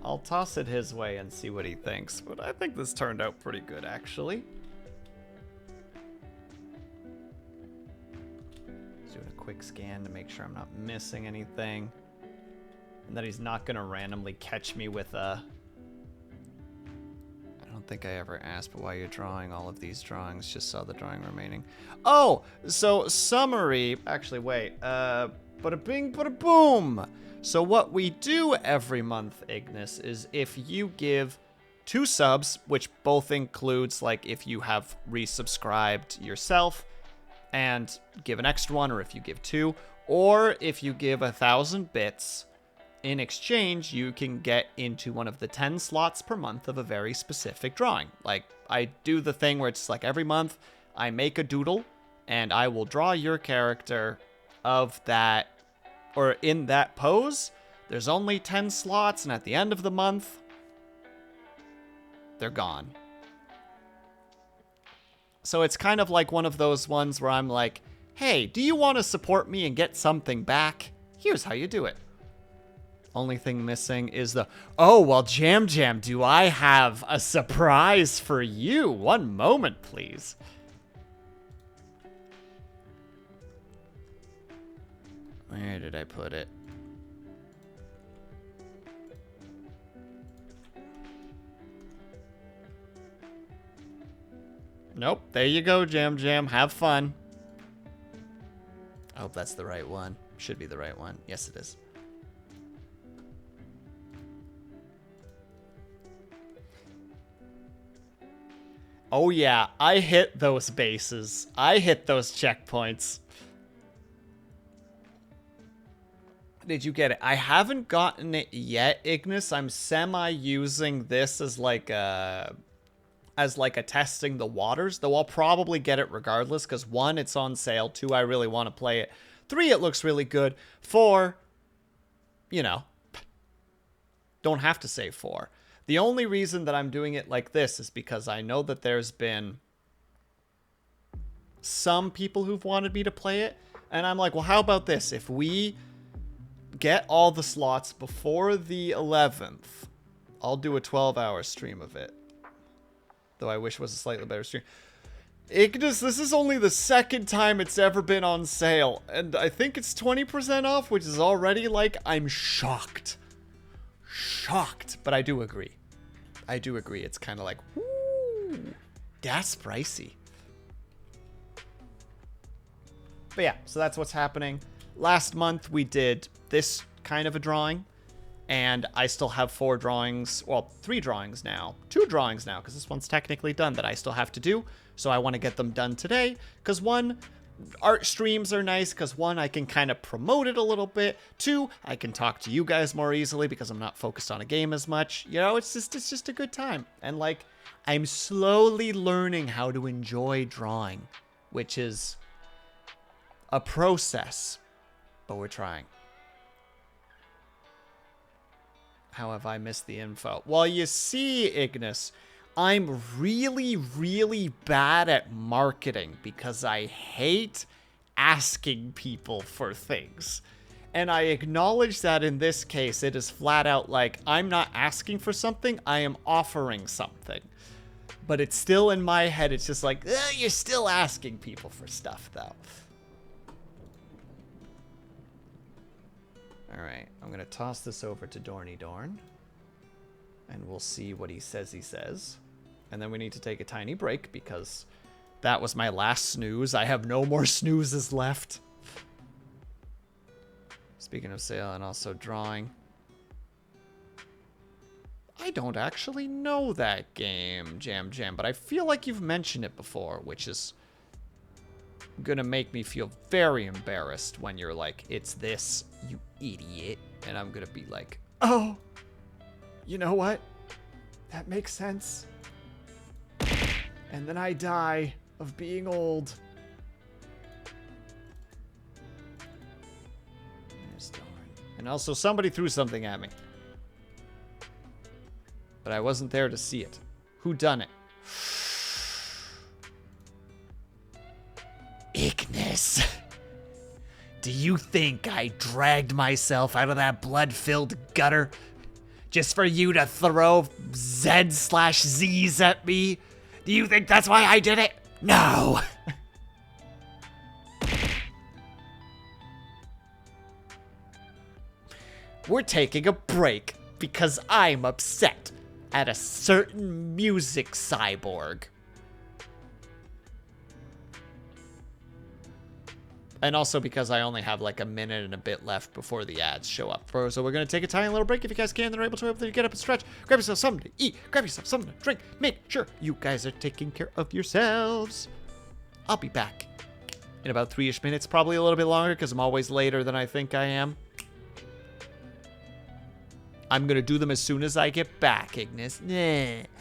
I'll toss it his way and see what he thinks, but I think this turned out pretty good, actually. Just doing a quick scan to make sure I'm not missing anything. And that he's not gonna randomly catch me with a... I don't think I ever asked, but why you're drawing all of these drawings, just saw the drawing remaining. Oh, so summary, actually wait, bada bing, bada boom. So what we do every month, Ignis, is if you give 2 subs, which both includes like if you have resubscribed yourself and give an extra one, or if you give 2, or if you give 1,000 bits, in exchange, you can get into one of the 10 slots per month of a very specific drawing. Like, I do the thing where it's like every month I make a doodle and I will draw your character of that, or in that pose. There's only 10 slots, and at the end of the month, they're gone. So it's kind of like one of those ones where I'm like, hey, do you want to support me and get something back? Here's how you do it. Only thing missing is the, oh, well, Jam Jam, do I have a surprise for you? One moment, please. Where did I put it? Nope, there you go, Jam Jam. Have fun. I hope that's the right one. Should be the right one. Yes, it is. Oh yeah, I hit those bases. I hit those checkpoints. Did you get it? I haven't gotten it yet, Ignis. I'm semi-using this as like a testing the waters, though I'll probably get it regardless, because 1, it's on sale, 2, I really want to play it, 3, it looks really good, 4, you know, don't have to save 4. The only reason that I'm doing it like this is because I know that there's been some people who've wanted me to play it, and I'm like, well, how about this? If we get all the slots before the 11th, I'll do a 12-hour stream of it. Though I wish it was a slightly better stream. Ignis, this is only the 2nd time it's ever been on sale, and I think it's 20% off, which is already like, I'm shocked. Shocked, but I do agree. I do agree. It's kind of like, whoo, that's pricey. But yeah, so that's what's happening. Last month we did this kind of a drawing, and I still have 4 drawings, well, 3 drawings now, 2 drawings now, because this one's technically done that I still have to do. So I want to get them done today, because 1, art streams are nice, because 1, I can kind of promote it a little bit. 2, I can talk to you guys more easily because I'm not focused on a game as much. You know, it's just a good time. And like, I'm slowly learning how to enjoy drawing, which is a process, but we're trying. How have I missed the info? Well, you see, Ignis, I'm really, really bad at marketing because I hate asking people for things. And I acknowledge that in this case, it is flat out like, I'm not asking for something, I am offering something. But it's still in my head, it's just like, you're still asking people for stuff, though. Alright, I'm going to toss this over to Dorny Dorn. And we'll see what he says. And then we need to take a tiny break because that was my last snooze. I have no more snoozes left. Speaking of sale and also drawing. I don't actually know that game, Jam Jam, but I feel like you've mentioned it before, which is gonna make me feel very embarrassed when you're like, it's this, you idiot. And I'm gonna be like, oh, you know what? That makes sense. And then I die of being old. And also somebody threw something at me. But I wasn't there to see it. Who done it? Ignis. Do you think I dragged myself out of that blood-filled gutter just for you to throw Z/Zs at me? Do you think that's why I did it? No. We're taking a break because I'm upset at a certain music cyborg. And also because I only have like a minute and a bit left before the ads show up. So we're going to take a tiny little break. If you guys can, then are able to get up and stretch. Grab yourself something to eat. Grab yourself something to drink. Make sure you guys are taking care of yourselves. I'll be back in about 3-ish minutes. Probably a little bit longer because I'm always later than I think I am. I'm going to do them as soon as I get back, Ignis. BRB.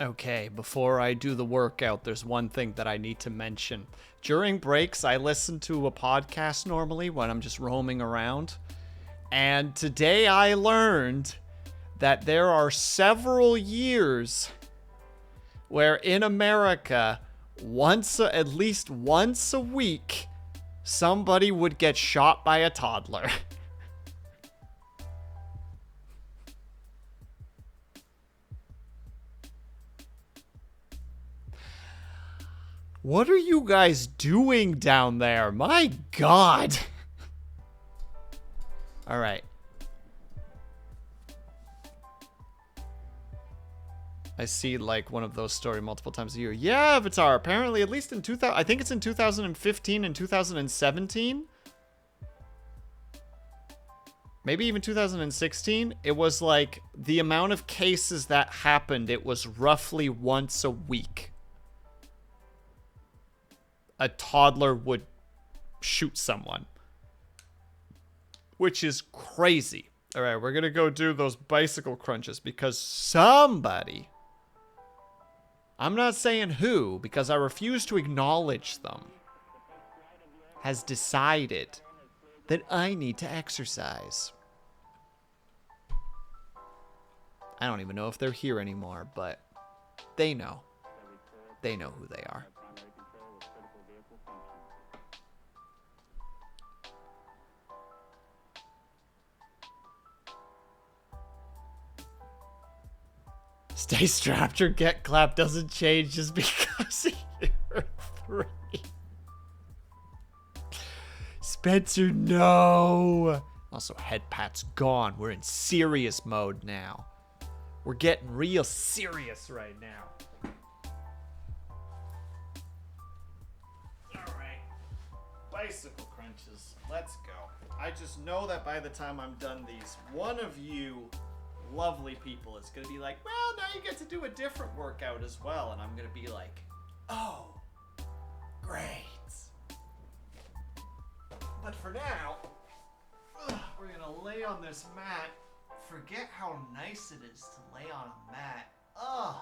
Okay, before I do the workout, there's one thing that I need to mention. During breaks, I listen to a podcast normally when I'm just roaming around. And today I learned that there are several years where in America, at least once a week, somebody would get shot by a toddler. What are you guys doing down there? My God. All right. I see like one of those stories multiple times a year. Yeah, Avatar. Apparently, at least in 2000, I think it's in 2015 and 2017. Maybe even 2016. It was like the amount of cases that happened. It was roughly once a week. A toddler would shoot someone, which is crazy. All right, we're going to go do those bicycle crunches because somebody, I'm not saying who because I refuse to acknowledge them, has decided that I need to exercise. I don't even know if they're here anymore, but they know. They know who they are. Stay strapped or get clapped doesn't change just because you're 3. Spencer, no. Also, head pat's gone. We're in serious mode now. We're getting real serious right now. All right. Bicycle crunches. Let's go. I just know that by the time I'm done these, one of you lovely people is going to be like, well, now you get to do a different workout as well. And I'm going to be like, oh, great. But for now, we're going to lay on this mat. Forget how nice it is to lay on a mat. Ugh.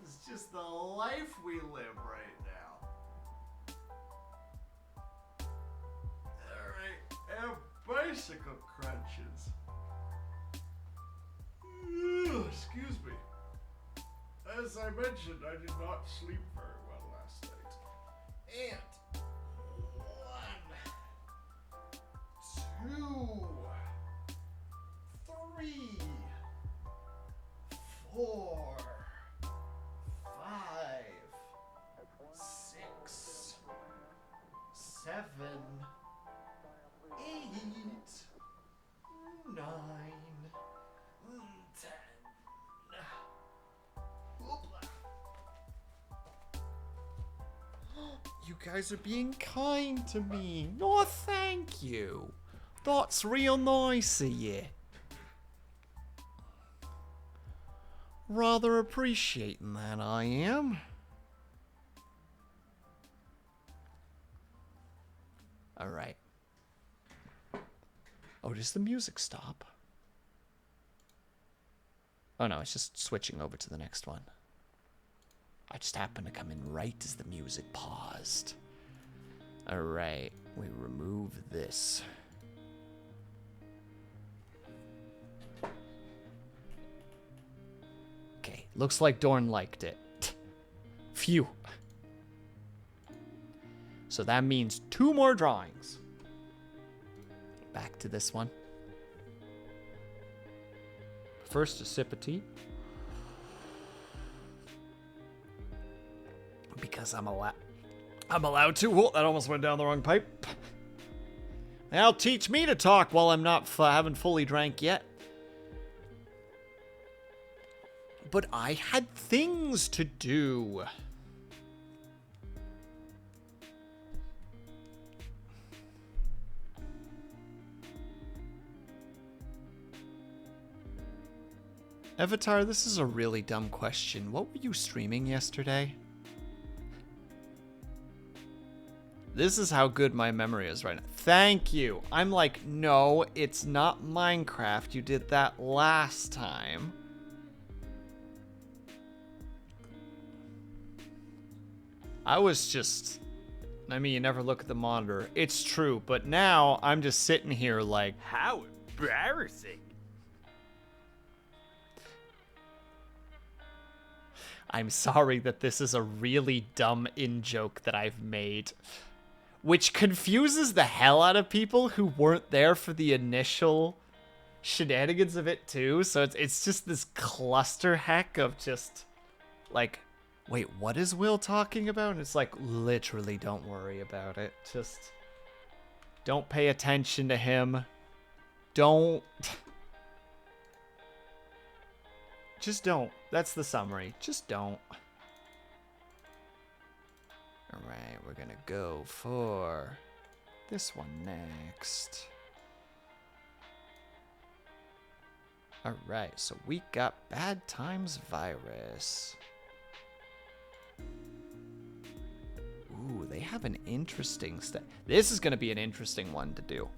It's just the life we live right now. Alright, and bicycle crunches. Excuse me. As I mentioned, I did not sleep very well last night. And 1, 2, 3, 4, 5, 6, 7, 8, 9, 10. Oop. You guys are being kind to me. No, thank you. That's real nice of you. Rather appreciating that, I am. Alright. Oh, does the music stop? Oh no, it's just switching over to the next one. I just happened to come in right as the music paused. Alright, we remove this. Okay, looks like Dorn liked it. Phew. So that means 2 more drawings. Back to this one. First, a sip of tea. Because I'm allowed to. Oh, that almost went down the wrong pipe. Now teach me to talk while I'm not haven't fully drank yet. But I had things to do. Avatar, this is a really dumb question. What were you streaming yesterday? This is how good my memory is right now. Thank you. I'm like, no, it's not Minecraft. You did that last time. I was just... I mean, you never look at the monitor. It's true, but now I'm just sitting here like... How embarrassing. I'm sorry that this is a really dumb in-joke that I've made. Which confuses the hell out of people who weren't there for the initial shenanigans of it too. So it's just this cluster heck of just like, wait, what is Will talking about? And it's like, literally don't worry about it. Just don't pay attention to him. Don't. Just don't. That's the summary. Just don't. Alright, we're gonna go for this one next. Alright, so we got Bad Times Virus. Ooh, they have an interesting This is gonna be an interesting one to do.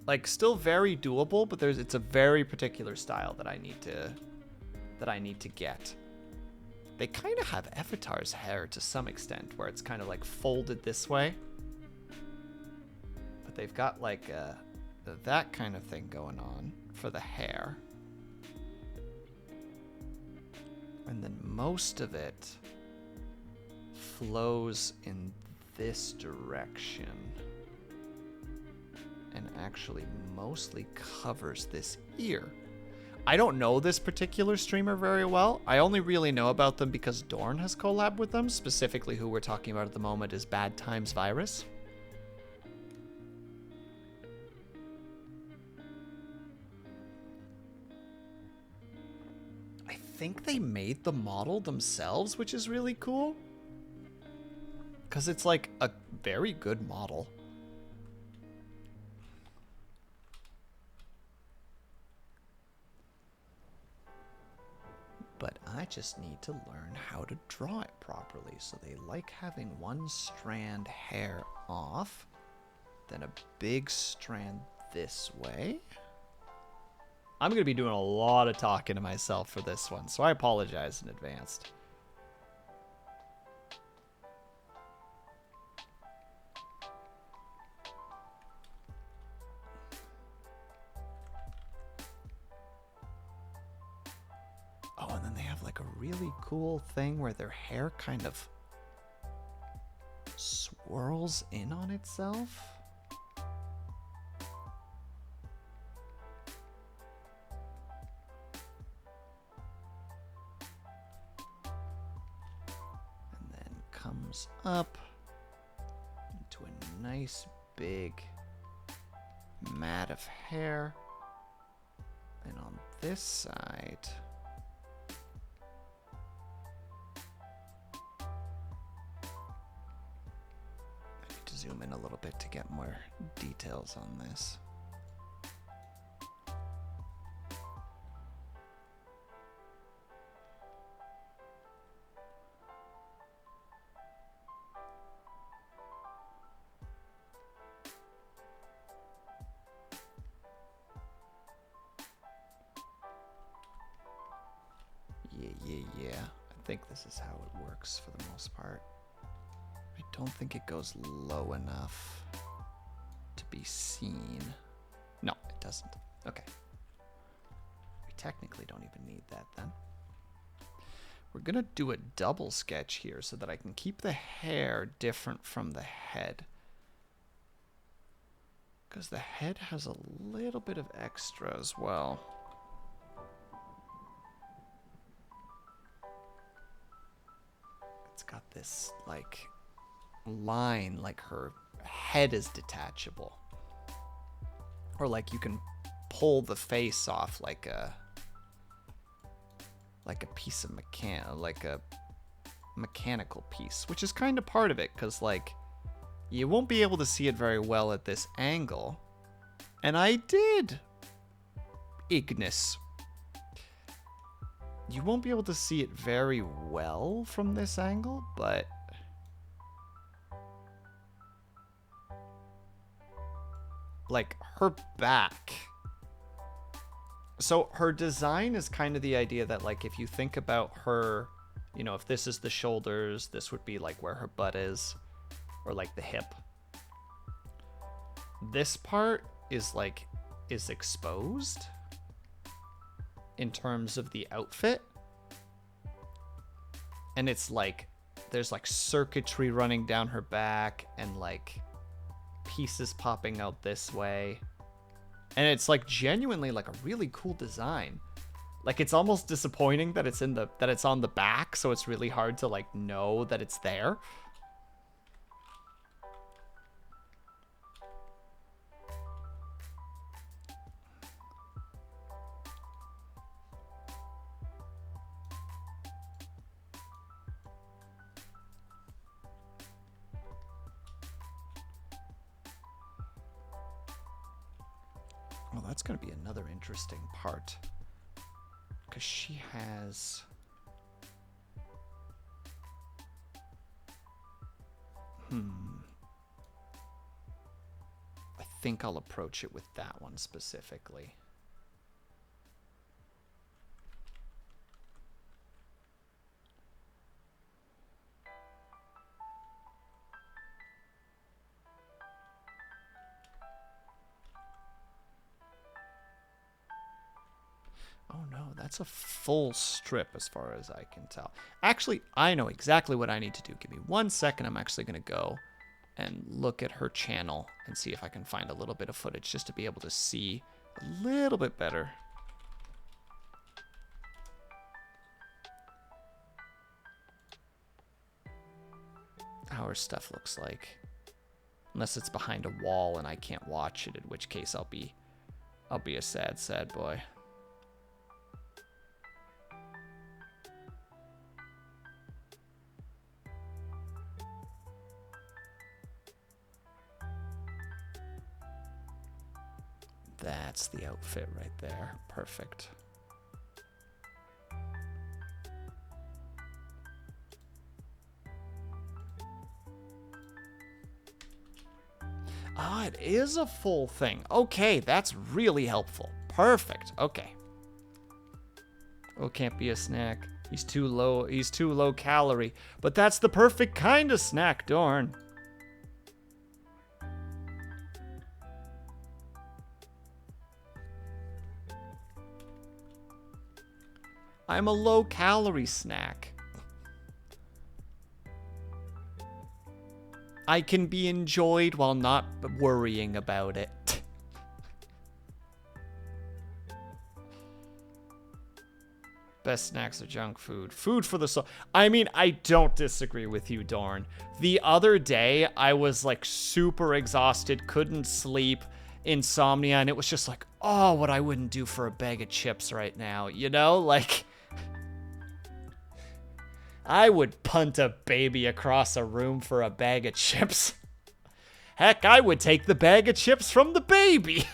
Like, still very doable, but it's a very particular style that I need to get. They kind of have Avatar's hair to some extent, where it's kind of like folded this way. But they've got like that kind of thing going on for the hair. And then most of it flows in this direction. And actually mostly covers this ear. I don't know this particular streamer very well. I only really know about them because Dorn has collabed with them. Specifically, who we're talking about at the moment is Bad Times Virus. I think they made the model themselves, which is really cool. Because it's like a very good model. But I just need to learn how to draw it properly. So they like having one strand hair off, then a big strand this way. I'm going to be doing a lot of talking to myself for this one, so I apologize in advance. Oh, and then they have like a really cool thing where their hair kind of swirls in on itself. And then comes up into a nice big mat of hair. And on this side, zoom in a little bit to get more details on this. Yeah. I think this is how it works for the most part. I don't think it goes low enough to be seen. No, it doesn't. Okay. We technically don't even need that then. We're gonna do a double sketch here so that I can keep the hair different from the head. Because the head has a little bit of extra as well. It's got this, like, line, like her head is detachable. Or like you can pull the face off like a piece of mechanical piece, which is kind of part of it, because like you won't be able to see it very well at this angle. And I did, Ignis. You won't be able to see it very well from this angle, but like her back. So her design is kind of the idea that like if you think about her, you know, if this is the shoulders, this would be like where her butt is, or like the hip. This part is exposed in terms of the outfit. And it's like there's like circuitry running down her back and like pieces popping out this way. And it's like genuinely like a really cool design. Like it's almost disappointing that it's on the back, so it's really hard to like know that it's there. Well, that's going to be another interesting part. Because she has... I think I'll approach it with that one specifically. Oh no, that's a full strip as far as I can tell. Actually, I know exactly what I need to do. Give me 1 second. I'm actually going to go and look at her channel and see if I can find a little bit of footage just to be able to see a little bit better. How her stuff looks like. Unless it's behind a wall and I can't watch it, in which case I'll be a sad, sad boy. That's the outfit right there. Perfect. Ah, it is a full thing. Okay, that's really helpful. Perfect. Okay. Oh, can't be a snack. He's too low calorie. But that's the perfect kind of snack, darn. I'm a low-calorie snack. I can be enjoyed while not worrying about it. Best snacks are junk food. Food for the soul. I mean, I don't disagree with you, Dorn. The other day, I was like super exhausted, couldn't sleep, insomnia, and it was just like, oh, what I wouldn't do for a bag of chips right now, you know? Like... I would punt a baby across a room for a bag of chips. Heck, I would take the bag of chips from the baby.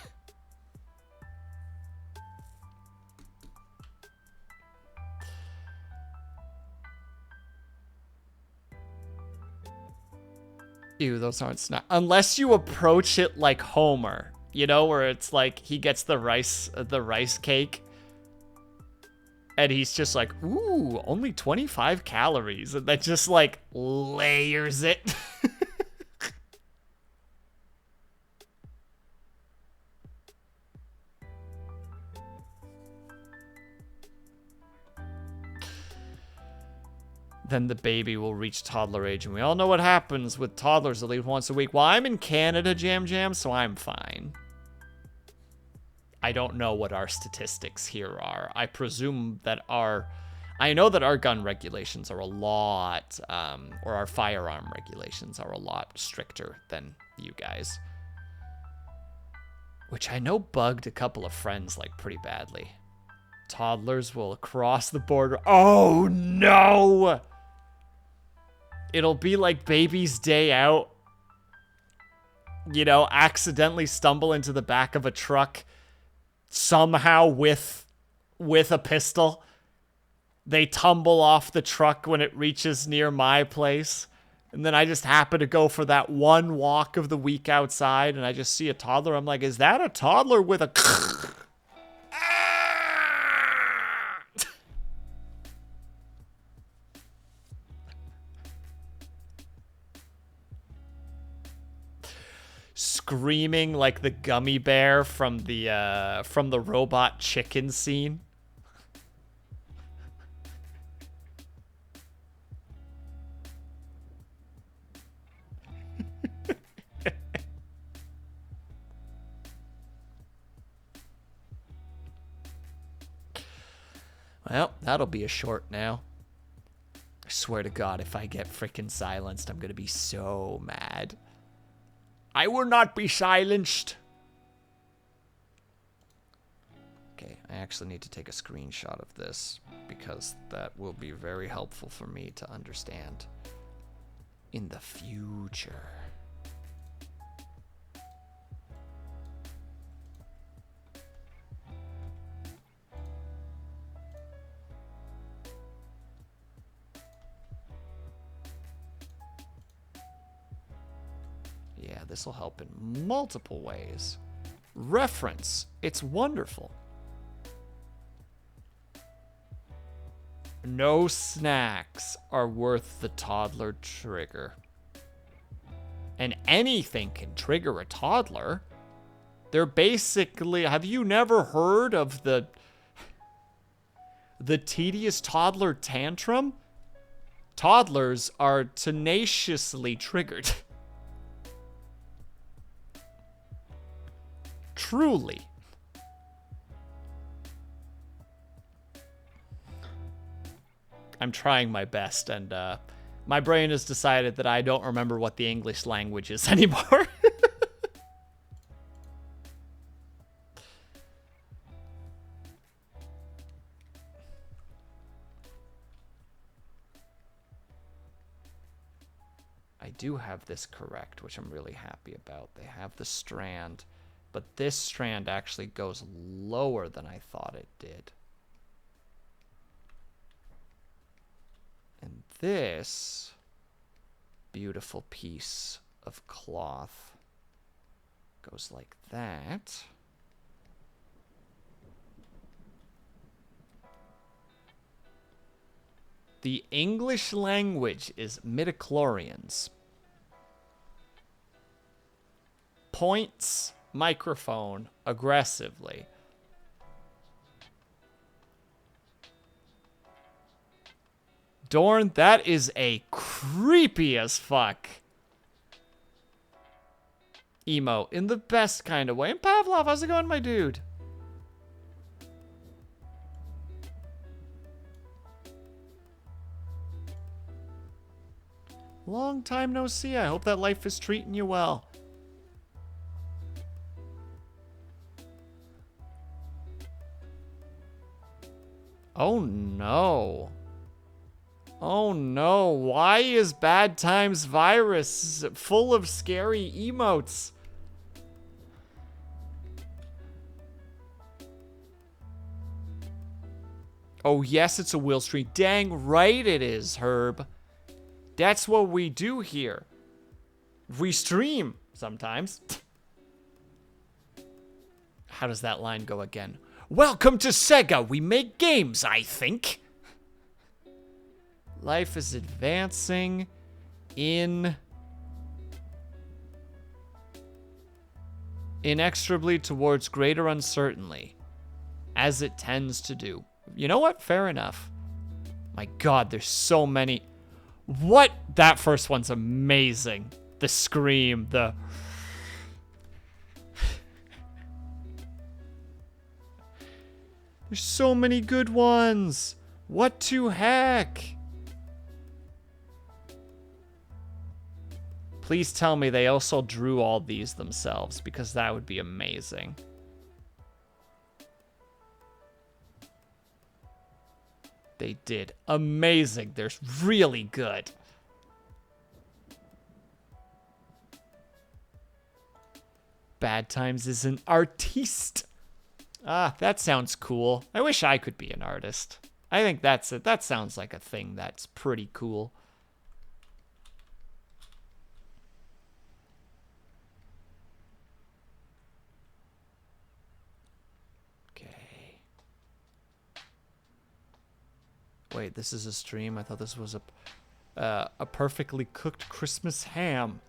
Ew, those aren't snacks. Unless you approach it like Homer, you know, where it's like he gets the rice cake, and he's just like, ooh, only 25 calories, and that just like layers it. Then the baby will reach toddler age, and we all know what happens with toddlers that leave once a week. Well, I'm in Canada, Jam Jam, so I'm fine. I don't know what our statistics here are. I presume that I know that our gun regulations are a lot, or our firearm regulations are a lot stricter than you guys. Which I know bugged a couple of friends, like, pretty badly. Toddlers will cross the border. Oh, no! It'll be like Baby's Day Out. You know, accidentally stumble into the back of a truck somehow with a pistol. They tumble off the truck when it reaches near my place. And then I just happen to go for that one walk of the week outside, and I just see a toddler. I'm like, is that a toddler with a... Screaming like the gummy bear from the robot chicken scene. Well, that'll be a short now. I swear to God, if I get frickin' silenced, I'm gonna be so mad. I will not be silenced. Okay, I actually need to take a screenshot of this because that will be very helpful for me to understand in the future. Yeah, this will help in multiple ways. Reference. It's wonderful. No snacks are worth the toddler trigger. And anything can trigger a toddler. They're basically... Have you never heard of the tedious toddler tantrum? Toddlers are tenaciously triggered. Truly. I'm trying my best, and my brain has decided that I don't remember what the English language is anymore. I do have this correct, which I'm really happy about. They have the strand, but this strand actually goes lower than I thought it did. And this beautiful piece of cloth goes like that. The English language is midichlorians. Points microphone aggressively. Dorn, that is a creepy as fuck emo in the best kind of way. And Pavlov, how's it going, my dude? Long time no see. I hope that life is treating you well. Oh no. Oh no, why is Bad Times Virus full of scary emotes? Oh yes, it's a Will stream. Dang right it is, Herb. That's what we do here. We stream sometimes. How does that line go again? Welcome to Sega. We make games, I think. Life is advancing inexorably towards greater uncertainty, as it tends to do. You know what? Fair enough. My God, there's so many. What? That first one's amazing. The scream, the... There's so many good ones. What to heck? Please tell me they also drew all these themselves, because that would be amazing. They did. Amazing. They're really good. Bad Times is an artiste. Ah, that sounds cool. I wish I could be an artist. I think that's it. That sounds like a thing that's pretty cool. Okay. Wait, this is a stream? I thought this was a perfectly cooked Christmas ham.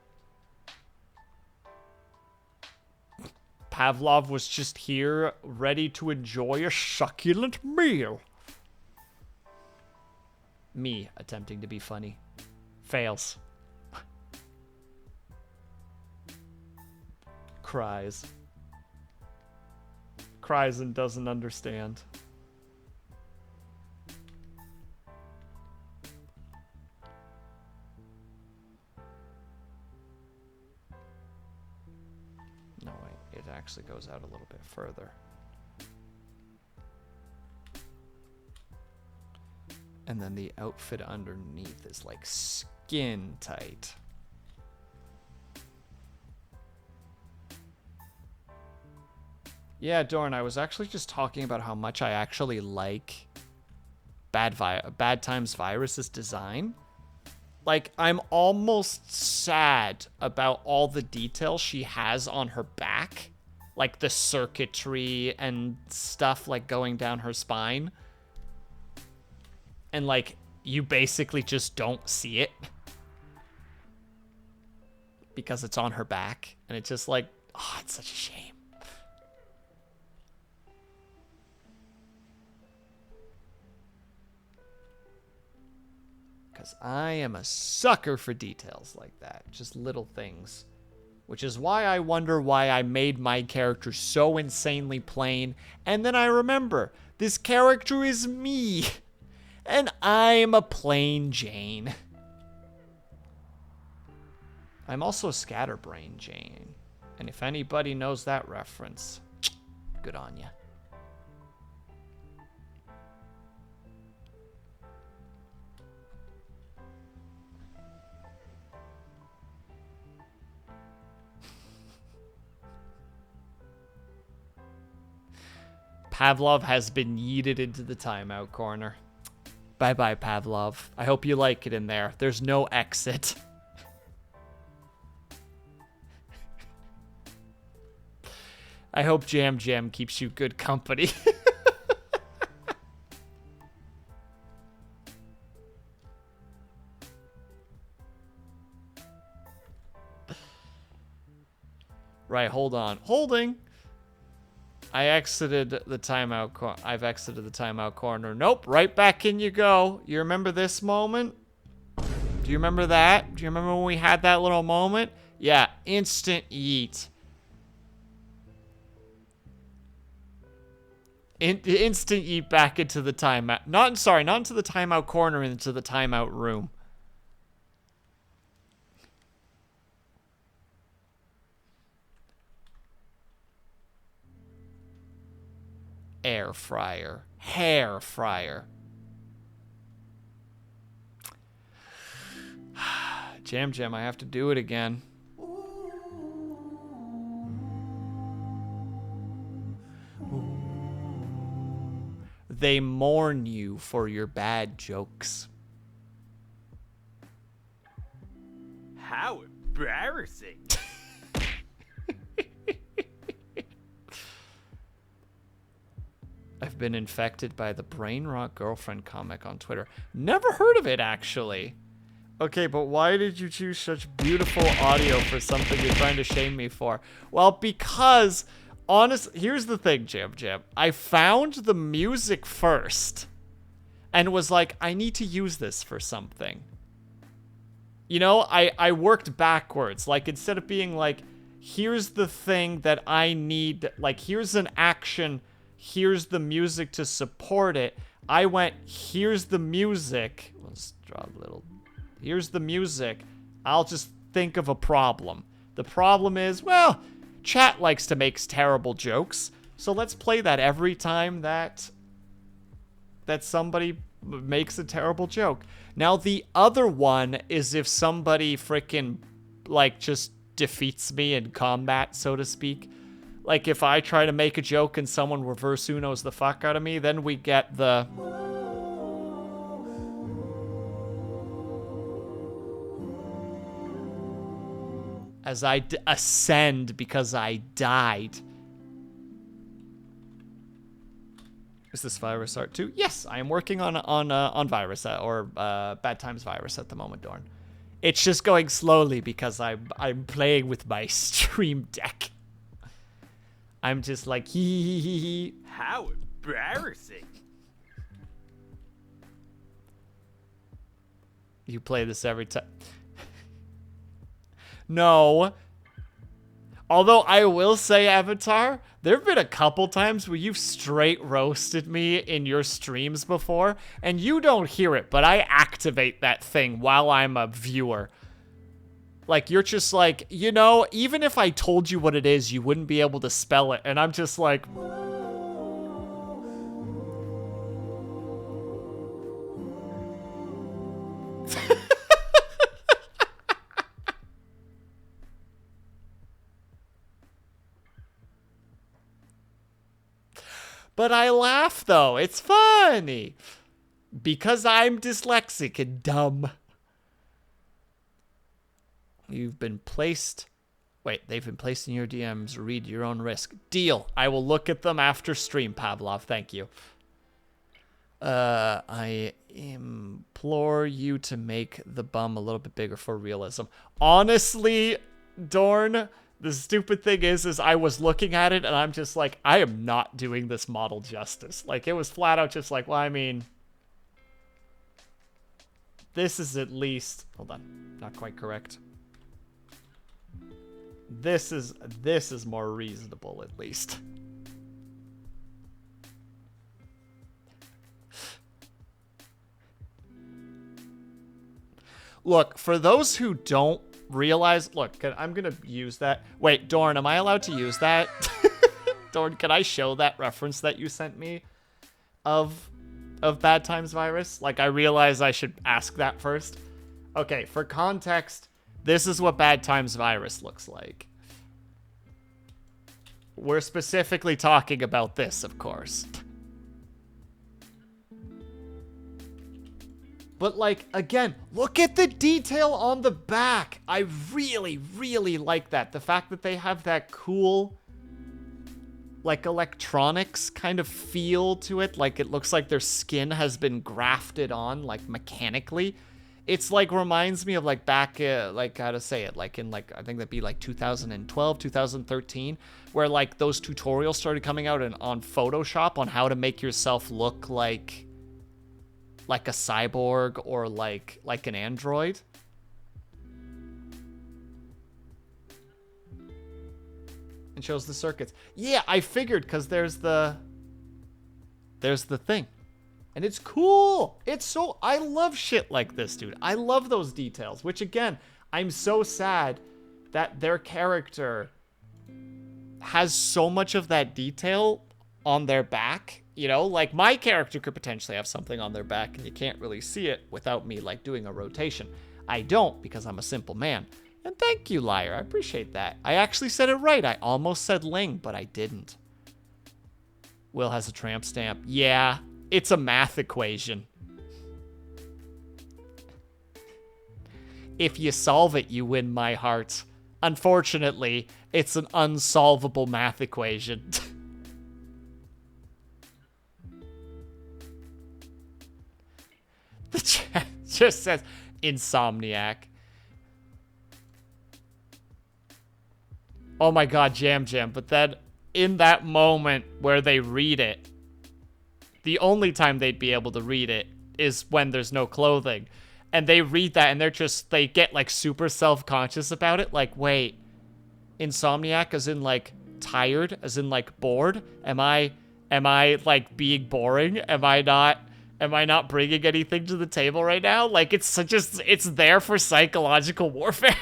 Pavlov was just here, ready to enjoy a succulent meal. Me attempting to be funny. Fails. Cries. Cries and doesn't understand. No, wait. It actually goes out a little bit further. And then the outfit underneath is like skin tight. Yeah, Dorn, I was actually just talking about how much I actually like Bad Times Virus's design. Like, I'm almost sad about all the detail she has on her back. Like the circuitry and stuff like going down her spine. And like, you basically just don't see it. Because it's on her back. And it's just like, oh, it's such a shame. Because I am a sucker for details like that. Just little things. Which is why I wonder why I made my character so insanely plain. And then I remember, this character is me. And I'm a plain Jane. I'm also Scatterbrain Jane. And if anybody knows that reference, good on ya. Pavlov has been yeeted into the timeout corner. Bye-bye, Pavlov. I hope you like it in there. There's no exit. I hope Jam Jam keeps you good company. Right, hold on. Holding. I exited the timeout. I've exited the timeout corner. Nope, right back in you go. You remember this moment? Do you remember that? Do you remember when we had that little moment? Yeah, instant yeet. Instant yeet back into the timeout. Not into the timeout corner, into the timeout room. Air fryer. Hair fryer. Jam Jam, I have to do it again. They mourn you for your bad jokes. How embarrassing. I've been infected by the Brain Rot Girlfriend comic on Twitter. Never heard of it, actually. Okay, but why did you choose such beautiful audio for something you're trying to shame me for? Well, because, honestly, here's the thing, Jam Jam. I found the music first and was like, I need to use this for something. You know, I worked backwards. Like, instead of being like, here's the thing that I need, like, here's an action, here's the music to support it, I went, here's the music. Let's draw a little. Here's the music. I'll just think of a problem. The problem is, well, chat likes to make terrible jokes, so let's play that every time that somebody makes a terrible joke. Now, the other one is if somebody freaking, like, just defeats me in combat, so to speak. Like, if I try to make a joke and someone reverse Unos the fuck out of me, then we get the... as I ascend because I died. Is this virus art too? Yes, I am working on virus or Bad Times virus at the moment, Dorn. It's just going slowly because I'm playing with my stream deck. I'm just like hee. How embarrassing. You play this every time. No. Although I will say, Avatar, there have been a couple times where you've straight roasted me in your streams before, and you don't hear it, but I activate that thing while I'm a viewer. Like, you're just like, you know, even if I told you what it is, you wouldn't be able to spell it, and I'm just like... But I laugh, though. It's funny. Because I'm dyslexic and dumb. You've been placed... Wait, they've been placed in your DMs. Read your own risk. Deal. I will look at them after stream, Pavlov. Thank you. I implore you to make the bum a little bit bigger for realism. Honestly, Dorn... The stupid thing is I was looking at it and I'm just like, I am not doing this model justice. Like, it was flat out just like, well, I mean, this is at least, hold on, not quite correct. This is more reasonable at least. Look, for those who don't realize, look, I'm gonna use that. Wait, Dorn, am I allowed to use that? Dorn, can I show that reference that you sent me of Bad Times virus? Like, I realize I should ask that first. Okay, for context, this is what Bad Times virus looks like. We're specifically talking about this, of course. But, like, again, look at the detail on the back. I really, really like that. The fact that they have that cool, like, electronics kind of feel to it. Like, it looks like their skin has been grafted on, like, mechanically. It's, like, reminds me of, like, back, like, how to say it? Like, in, like, I think that'd be, like, 2012, 2013, where, like, those tutorials started coming out on Photoshop on how to make yourself look like a cyborg or like an android. And shows the circuits. Yeah, I figured because there's the thing. And it's cool. It's so, I love shit like this, dude. I love those details, which again, I'm so sad that their character has so much of that detail on their back. You know, like, my character could potentially have something on their back, and you can't really see it without me, like, doing a rotation. I don't, because I'm a simple man. And thank you, liar. I appreciate that. I actually said it right. I almost said Ling, but I didn't. Will has a tramp stamp. Yeah, it's a math equation. If you solve it, you win my heart. Unfortunately, it's an unsolvable math equation. The chat just says insomniac. Oh my god, Jam Jam. But then in that moment where they read it, the only time they'd be able to read it is when there's no clothing. And they read that and they get like super self-conscious about it. Like, wait, insomniac as in like tired, as in like bored? Am I like being boring? Am I not bringing anything to the table right now? Like, it's there for psychological warfare.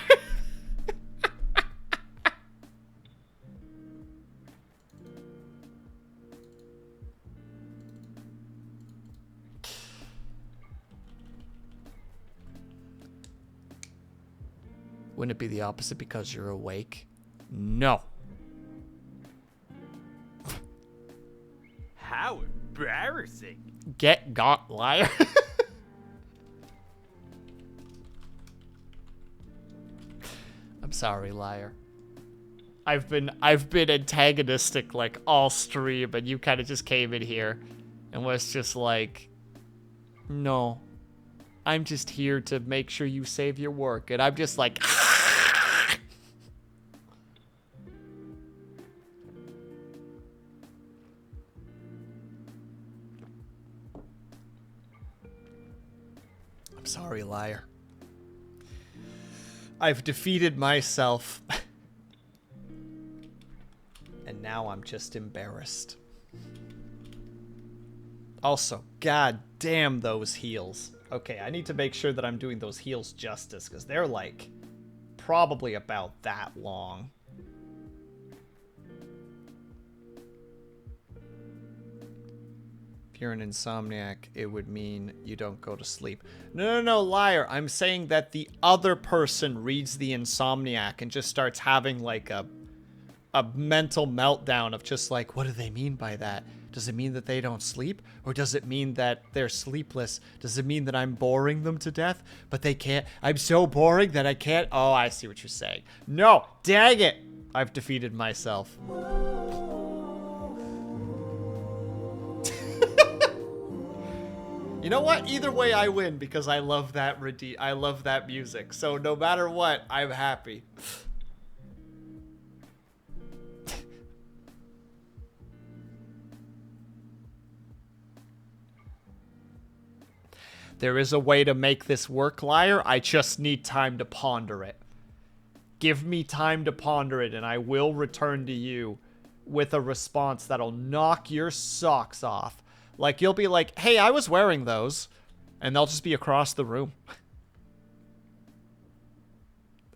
Wouldn't it be the opposite because you're awake? No. How embarrassing. Get got, liar. I'm sorry, liar. I've been antagonistic like all stream, and you kind of just came in here and was just like, no, I'm just here to make sure you save your work. And I'm just like, I'm sorry, liar. I've defeated myself. And now I'm just embarrassed. Also, god damn those heels. Okay, I need to make sure that I'm doing those heels justice, because they're like probably about that long. If you're an insomniac, it would mean you don't go to sleep. No, liar. I'm saying that the other person reads the insomniac and just starts having like a mental meltdown of just like, what do they mean by that? Does it mean that they don't sleep? Or does it mean that they're sleepless? Does it mean that I'm boring them to death? But they can't. I'm so boring that I can't. Oh, I see what you're saying. No, dang it. I've defeated myself. You know what? Either way, I win because I love that I love that music. So no matter what, I'm happy. There is a way to make this work, liar. I just need time to ponder it. Give me time to ponder it, and I will return to you with a response that'll knock your socks off. Like, you'll be like, hey, I was wearing those. And they'll just be across the room.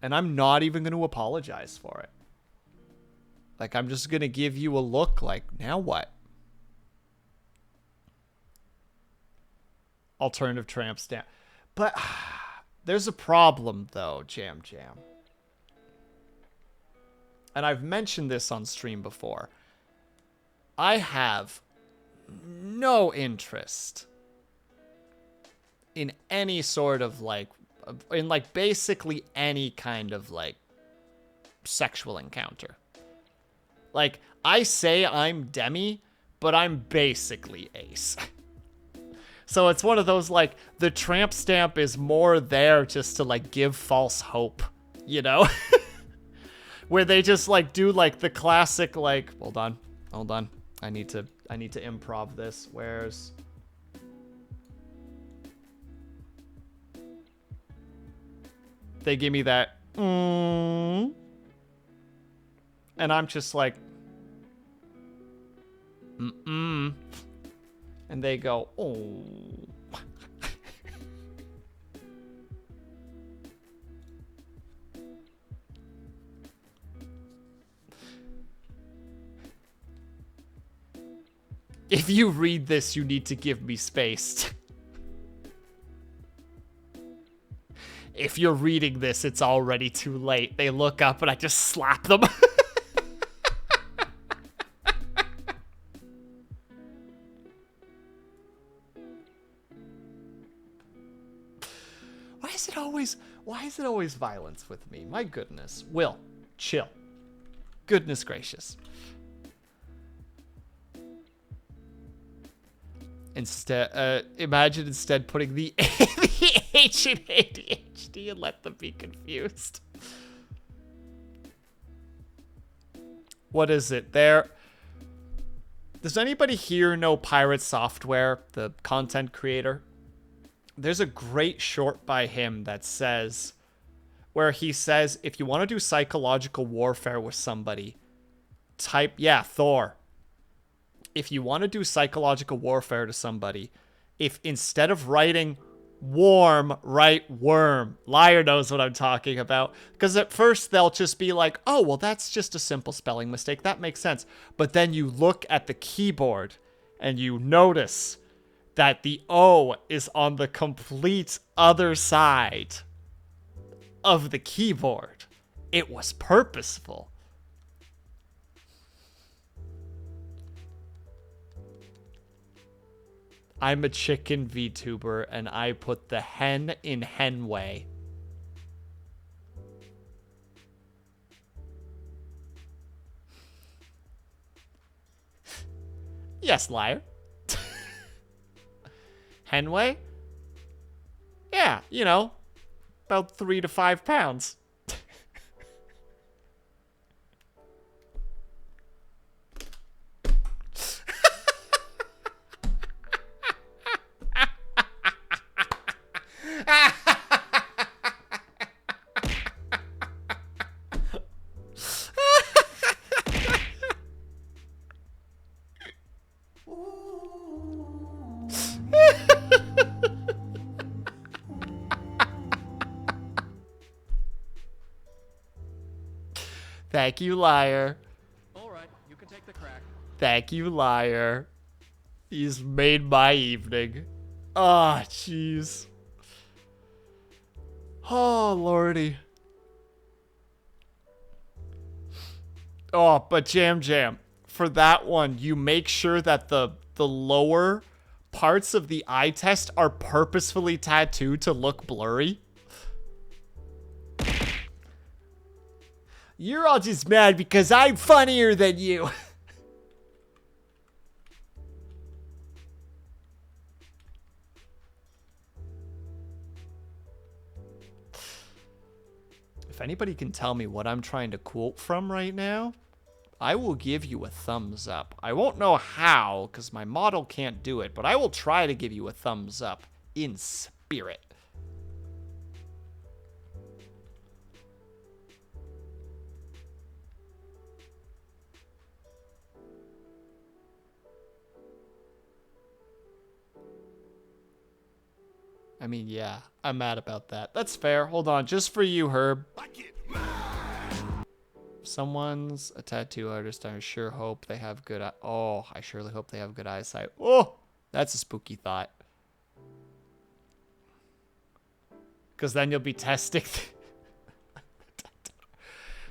And I'm not even going to apologize for it. Like, I'm just going to give you a look like, now what? Alternative tramp stamp. But there's a problem, though, Jam Jam. And I've mentioned this on stream before. I have no interest in any sort of like, in like basically any kind of like sexual encounter. Like, I say I'm Demi, but I'm basically Ace. So it's one of those like, the tramp stamp is more there just to like give false hope, you know? Where they just like do like the classic like, hold on. I need to improv this. Where's... They give me that, and I'm just like, and they go, oh. If you read this, you need to give me space. If you're reading this, it's already too late. They look up and I just slap them. Why is it always violence with me? My goodness. Will, chill. Goodness gracious. Imagine instead putting the H in ADHD and let them be confused. What is it? Does anybody here know Pirate Software, the content creator? There's a great short by him that says, where he says, if you want to do psychological warfare with somebody, Thor. If you want to do psychological warfare to somebody, if instead of writing warm, write worm. Liar knows what I'm talking about. Because at first they'll just be like, oh, well, that's just a simple spelling mistake. That makes sense. But then you look at the keyboard and you notice that the O is on the complete other side of the keyboard. It was purposeful. I'm a chicken VTuber and I put the hen in henway. Yes, liar. Henway? Yeah, you know, about 3 to 5 pounds. Thank you, liar. All right, you can take the crack. Thank you, liar. He's made my evening. Ah, oh, jeez. Oh, lordy. Oh, but Jam, for that one, you make sure that the lower parts of the eye test are purposefully tattooed to look blurry. You're all just mad because I'm funnier than you. If anybody can tell me what I'm trying to quote from right now, I will give you a thumbs up. I won't know how, because my model can't do it, but I will try to give you a thumbs up in spirit. I mean, yeah, I'm mad about that. That's fair. Hold on, just for you, Herb. Someone's a tattoo artist. I sure hope they have good I surely hope they have good eyesight. Oh, that's a spooky thought. Because then you'll be testing.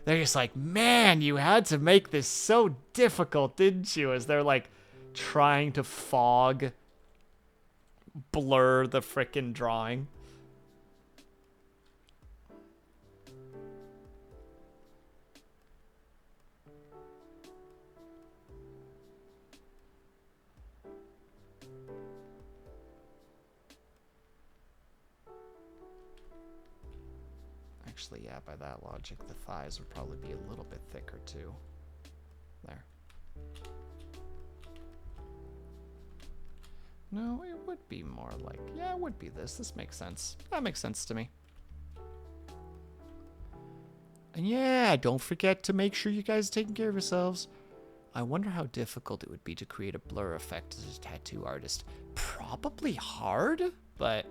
They're just like, man, you had to make this so difficult, didn't you? As they're like trying to blur the frickin' drawing. Actually, yeah, by that logic, the thighs would probably be a little bit thicker too. There. No, it would be more like, yeah, it would be this. This makes sense. That makes sense to me. And yeah, don't forget to make sure you guys are taking care of yourselves. I wonder how difficult it would be to create a blur effect as a tattoo artist. Probably hard, but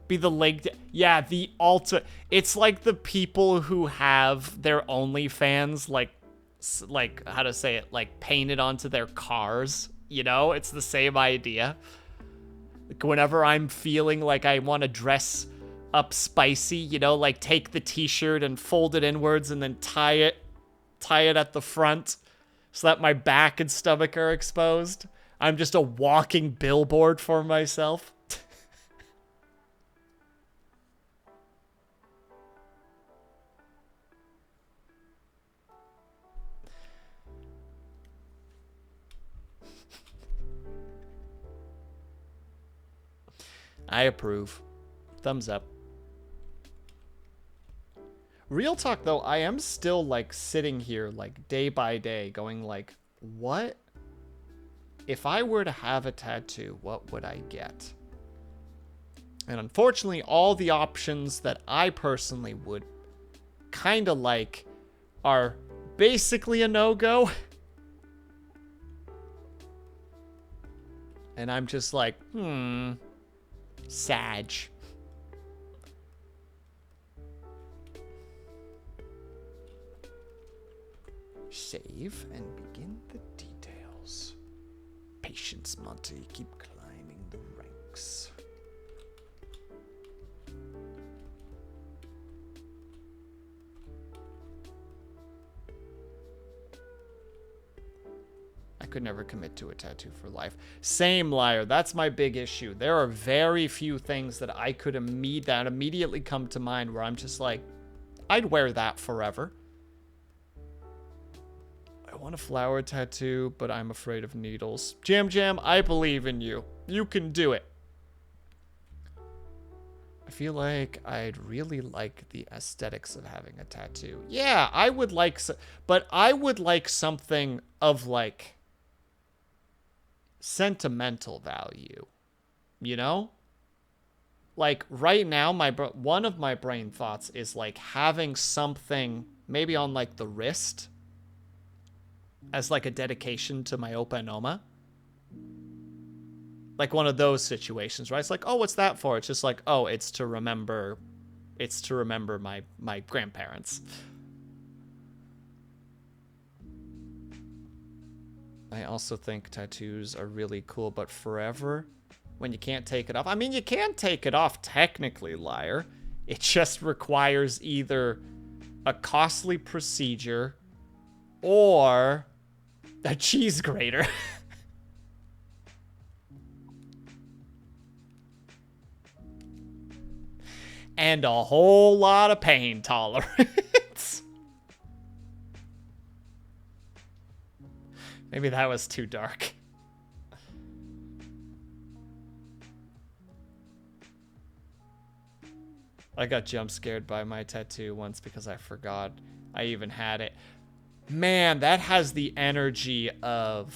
be the link. Yeah, the it's like the people who have their OnlyFans, like how to say it, like painted onto their cars. You know, it's the same idea. Like whenever I'm feeling like I want to dress up spicy, you know, like take the t-shirt and fold it inwards and then tie it at the front so that my back and stomach are exposed. I'm just a walking billboard for myself. I approve. Thumbs up. Real talk, though, I am still, like, sitting here, like, day by day, going, like, what? If I were to have a tattoo, what would I get? And unfortunately, all the options that I personally would kind of like are basically a no-go. And I'm just like, Sag. Save and begin the details. Patience, Monty. Keep climbing the ranks. I could never commit to a tattoo for life. Same, liar. That's my big issue. There are very few things that I could immediately come to mind where I'm just like, I'd wear that forever. I want a flower tattoo, but I'm afraid of needles. Jam Jam, I believe in you. You can do it. I feel like I'd really like the aesthetics of having a tattoo. Yeah, I would like, but I would like something of like sentimental value, you know? Like right now, one of my brain thoughts is like having something maybe on like the wrist as like a dedication to my Opa and Oma. Like one of those situations, right? It's like, oh, what's that for? It's just like, oh, it's to remember my grandparents. I also think tattoos are really cool, but forever, when you can't take it off. I mean, you can take it off technically, liar. It just requires either a costly procedure or a cheese grater. And a whole lot of pain tolerance. Maybe that was too dark. I got jump scared by my tattoo once because I forgot I even had it. Man, that has the energy of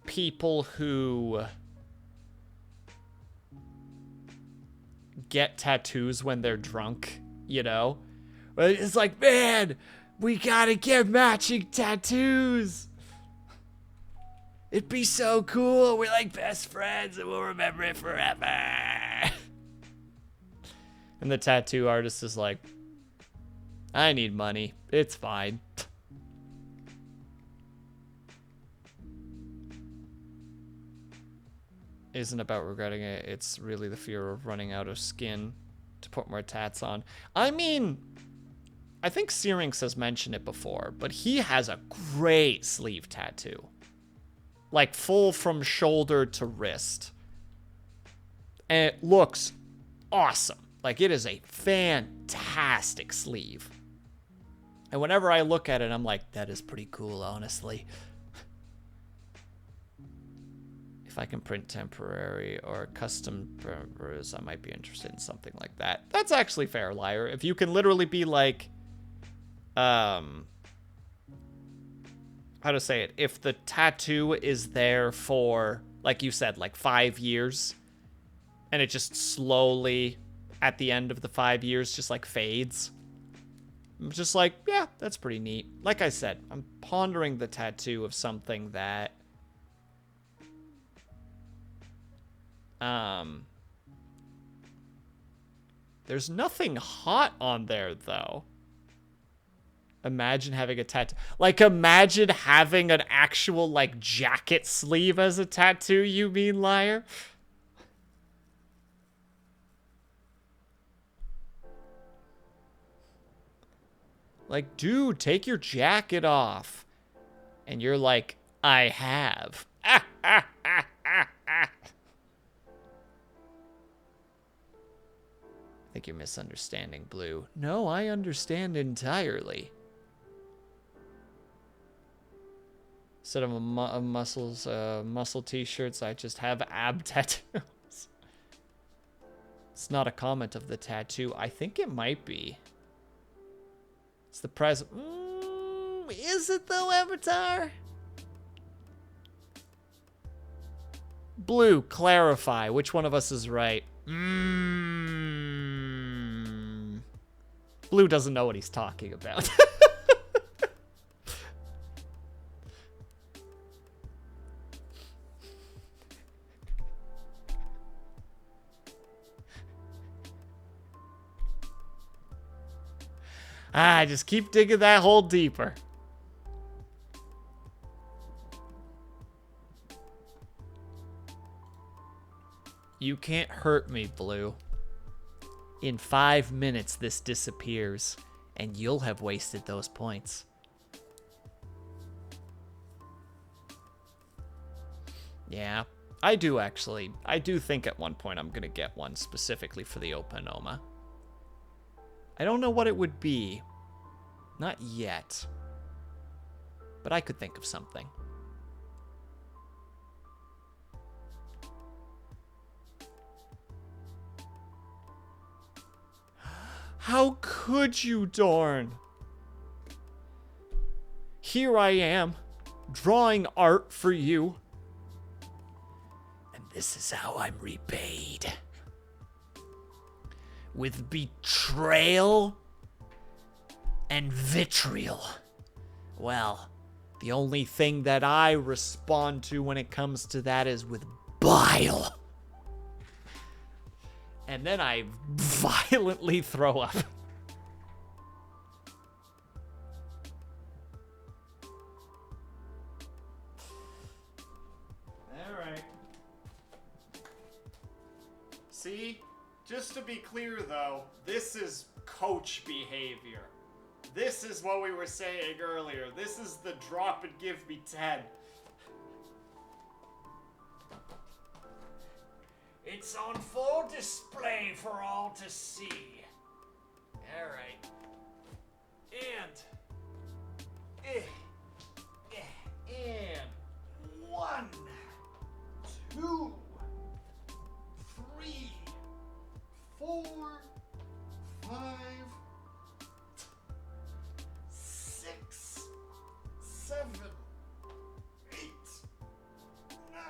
people who get tattoos when they're drunk, you know? It's like, man, we gotta get matching tattoos. It'd be so cool. We're like best friends and we'll remember it forever. And the tattoo artist is like, I need money. It's fine. Isn't about regretting it. It's really the fear of running out of skin to put more tats on. I mean, I think Syrinx has mentioned it before, but he has a great sleeve tattoo. Like full from shoulder to wrist. And it looks awesome. Like it is a fantastic sleeve. And whenever I look at it, I'm like, that is pretty cool, honestly. If I can print temporary or custom printers, I might be interested in something like that. That's actually fair, liar. If you can literally be like, how to say it? If the tattoo is there for, like you said, like 5 years, and it just slowly, at the end of the 5 years, just like fades. I'm just like, yeah, that's pretty neat. Like I said, I'm pondering the tattoo of something that there's nothing hot on there, though. Imagine having a tattoo. Like, imagine having an actual, like, jacket sleeve as a tattoo, you mean, liar? Like, dude, take your jacket off. And you're like, I have. I think you're misunderstanding, Blue. No, I understand entirely. Instead of muscle t-shirts, I just have ab tattoos. It's not a comment of the tattoo. I think it might be. It's the present. Is it though, Avatar? Blue, clarify. Which one of us is right? Blue doesn't know what he's talking about. Just keep digging that hole deeper. You can't hurt me, Blue. In 5 minutes, this disappears, and you'll have wasted those points. Yeah, I do actually. I do think at one point I'm gonna get one specifically for the Opanoma. I don't know what it would be. Not yet. But I could think of something. How could you, Dorn? Here I am, drawing art for you. And this is how I'm repaid. With betrayal and vitriol. Well, the only thing that I respond to when it comes to that is with bile. And then I violently throw up. Alright. See? Just to be clear, though, this is coach behavior. This is what we were saying earlier. This is the drop and give me 10. It's on full display for all to see. Alright. And 1, 2, 3, 4, 5, 6, 7, 8, 9,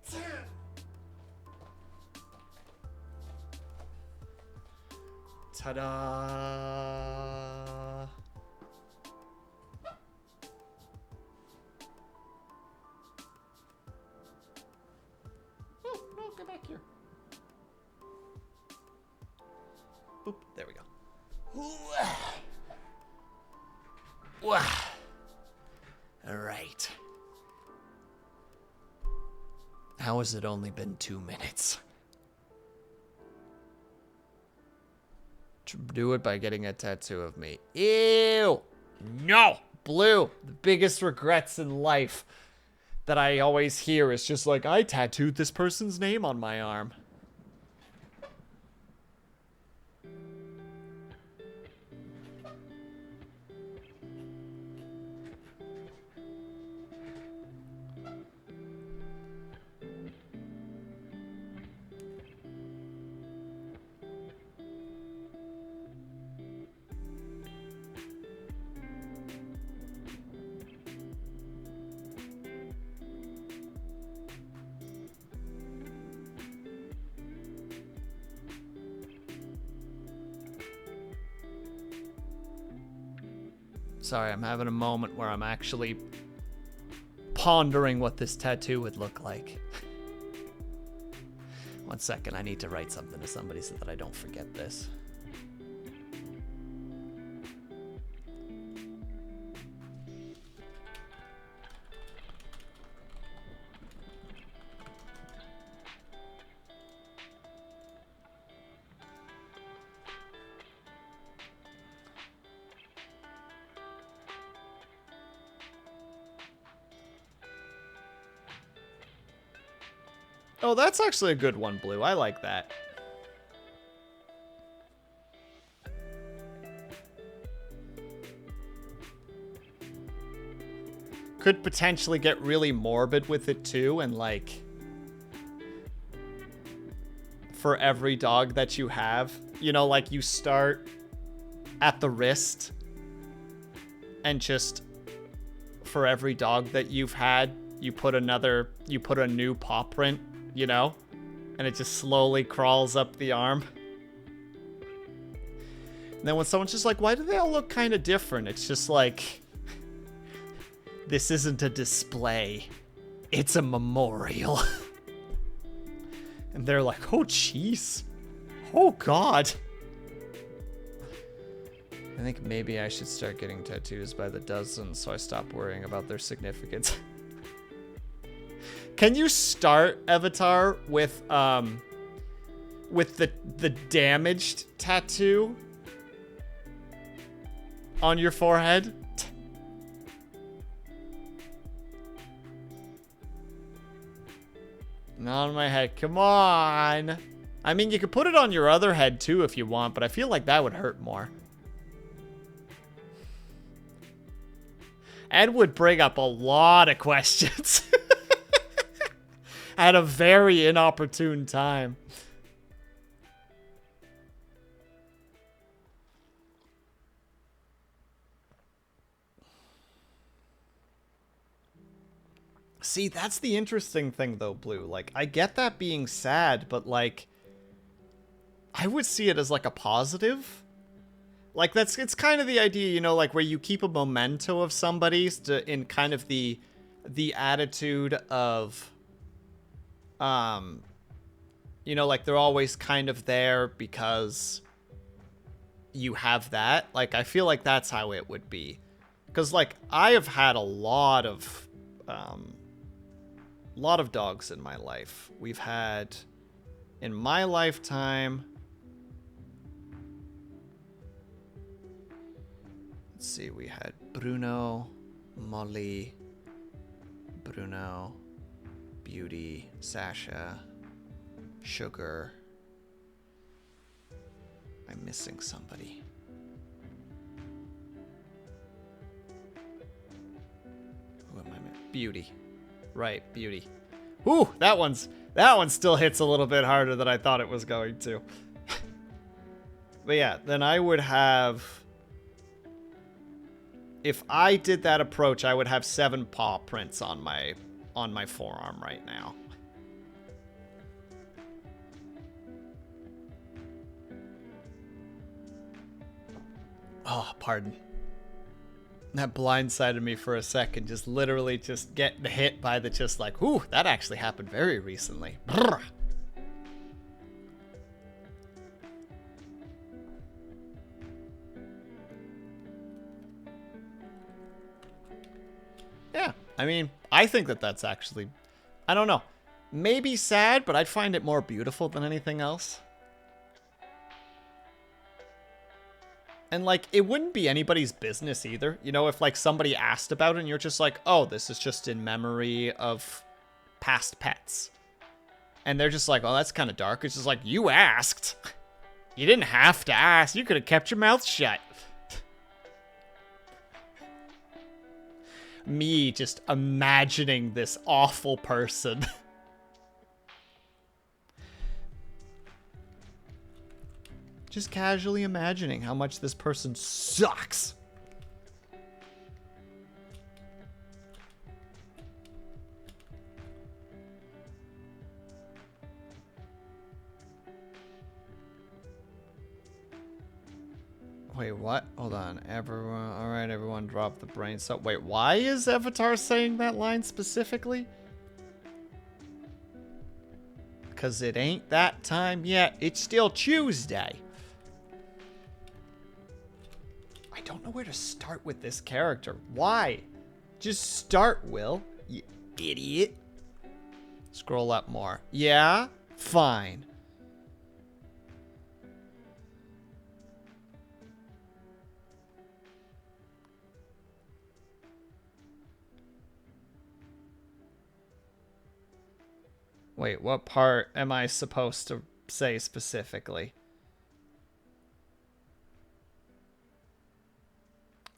10. Ta-da! Oh, no, get back here. Boop, there we go. All right. How has it only been 2 minutes? Do it by getting a tattoo of me. Ew! No! Blue! The biggest regrets in life that I always hear is just like, I tattooed this person's name on my arm. Sorry, I'm having a moment where I'm actually pondering what this tattoo would look like. 1 second, I need to write something to somebody so that I don't forget this. Oh, that's actually a good one, Blue. I like that. Could potentially get really morbid with it too, and like for every dog that you have, you know, like you start at the wrist and just for every dog that you've had, you put a new paw print, you know, and it just slowly crawls up the arm. And then when someone's just like, why do they all look kind of different? It's just like, this isn't a display. It's a memorial. And they're like, oh, jeez. Oh, God. I think maybe I should start getting tattoos by the dozen so I stop worrying about their significance. Can you start Avatar with the damaged tattoo on your forehead? Not on my head. Come on. I mean, you could put it on your other head too if you want, but I feel like that would hurt more. Ed would bring up a lot of questions at a very inopportune time. See, that's the interesting thing though, Blue. Like, I get that being sad, but like, I would see it as like a positive. Like, it's kind of the idea, you know, like where you keep a memento of somebody in kind of the attitude of, you know, like they're always kind of there because you have that. Like, I feel like that's how it would be. Because, like, I have had a lot of dogs in my life. We've had, in my lifetime... Let's see, we had Bruno, Molly, Bruno, Beauty, Sasha, Sugar. I'm missing somebody. Who am I missing? Beauty. Right, Beauty. Ooh, that one still hits a little bit harder than I thought it was going to. But yeah, then I would have... If I did that approach, I would have 7 paw prints on my forearm right now. Oh, pardon. That blindsided me for a second. Just literally just getting hit by the just like, ooh, that actually happened very recently. Brrr. Yeah, I mean, I think that that's actually, I don't know, maybe sad, but I'd find it more beautiful than anything else. And, like, it wouldn't be anybody's business either. You know, if, like, somebody asked about it and you're just like, oh, this is just in memory of past pets. And they're just like, oh, that's kind of dark. It's just like, you asked. You didn't have to ask. You could have kept your mouth shut. Me just imagining this awful person. Just casually imagining how much this person sucks. Wait, what? Hold on. Everyone, all right, everyone drop the brain cell. Wait, why is Avatar saying that line specifically? Because it ain't that time yet. It's still Tuesday. I don't know where to start with this character. Why? Just start, Will. You idiot. Scroll up more. Yeah? Fine. Wait, what part am I supposed to say specifically?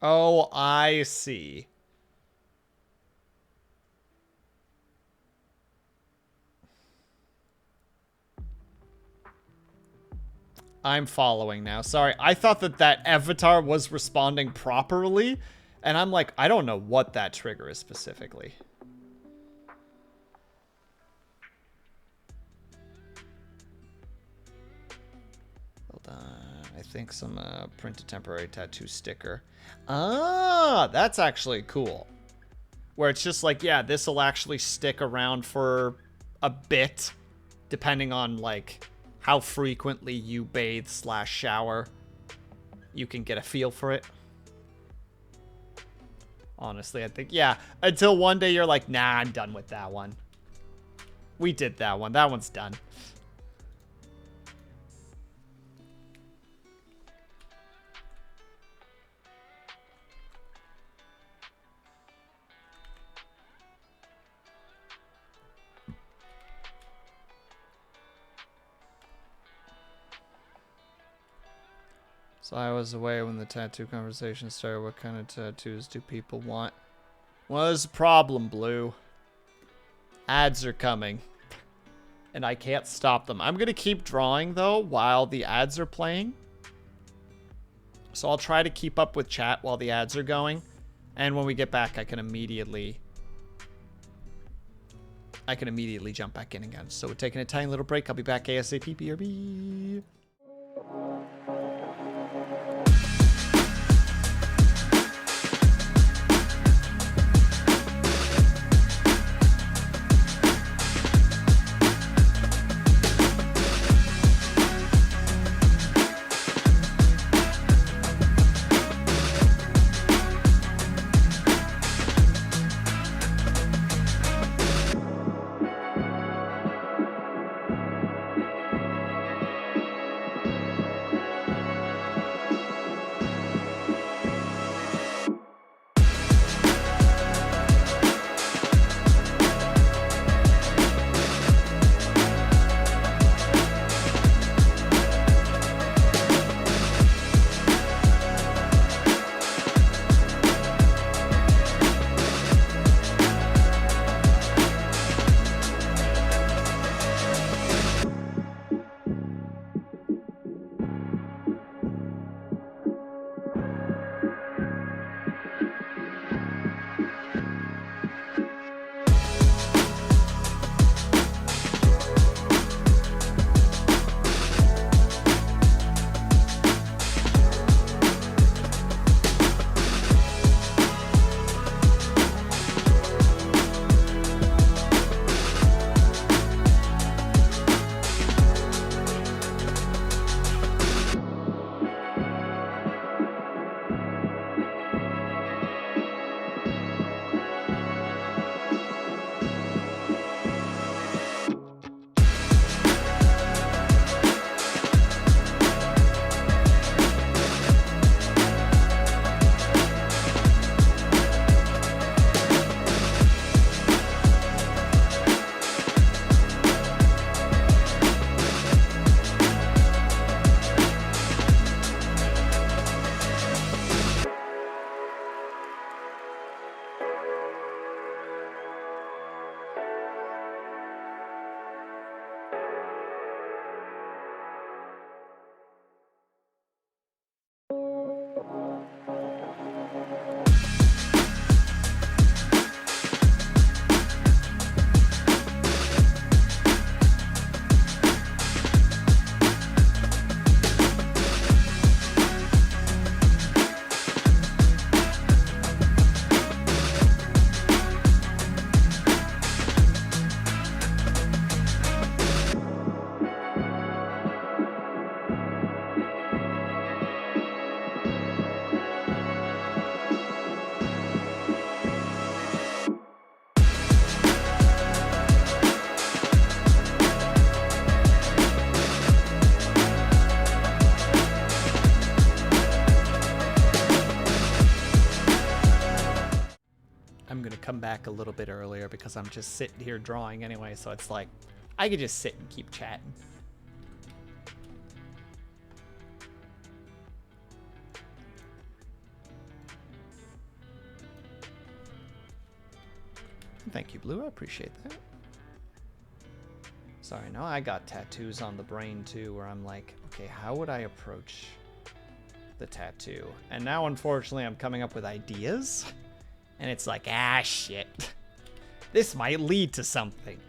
Oh, I see. I'm following now. Sorry, I thought that that avatar was responding properly, and I'm like, I don't know what that trigger is specifically. Hold on, I think some print a temporary tattoo sticker. Ah, that's actually cool. Where it's just like, yeah, this will actually stick around for a bit, depending on like how frequently you bathe / shower. You can get a feel for it. Honestly, I think, yeah, until one day you're like, nah, I'm done with that one. We did that one. That one's done. So I was away when the tattoo conversation started. What kind of tattoos do people want? Well, there's a problem, Blue. Ads are coming. And I can't stop them. I'm going to keep drawing, though, while the ads are playing. So I'll try to keep up with chat while the ads are going. And when we get back, I can immediately jump back in again. So we're taking a tiny little break. I'll be back ASAP. BRB. I'm gonna come back a little bit earlier because I'm just sitting here drawing anyway, so it's like I could just sit and keep chatting. Thank you, Blue. I appreciate that. Sorry, no, I got tattoos on the brain too, where I'm like, okay, how would I approach the tattoo? And now, unfortunately, I'm coming up with ideas, and it's like, ah, shit. This might lead to something.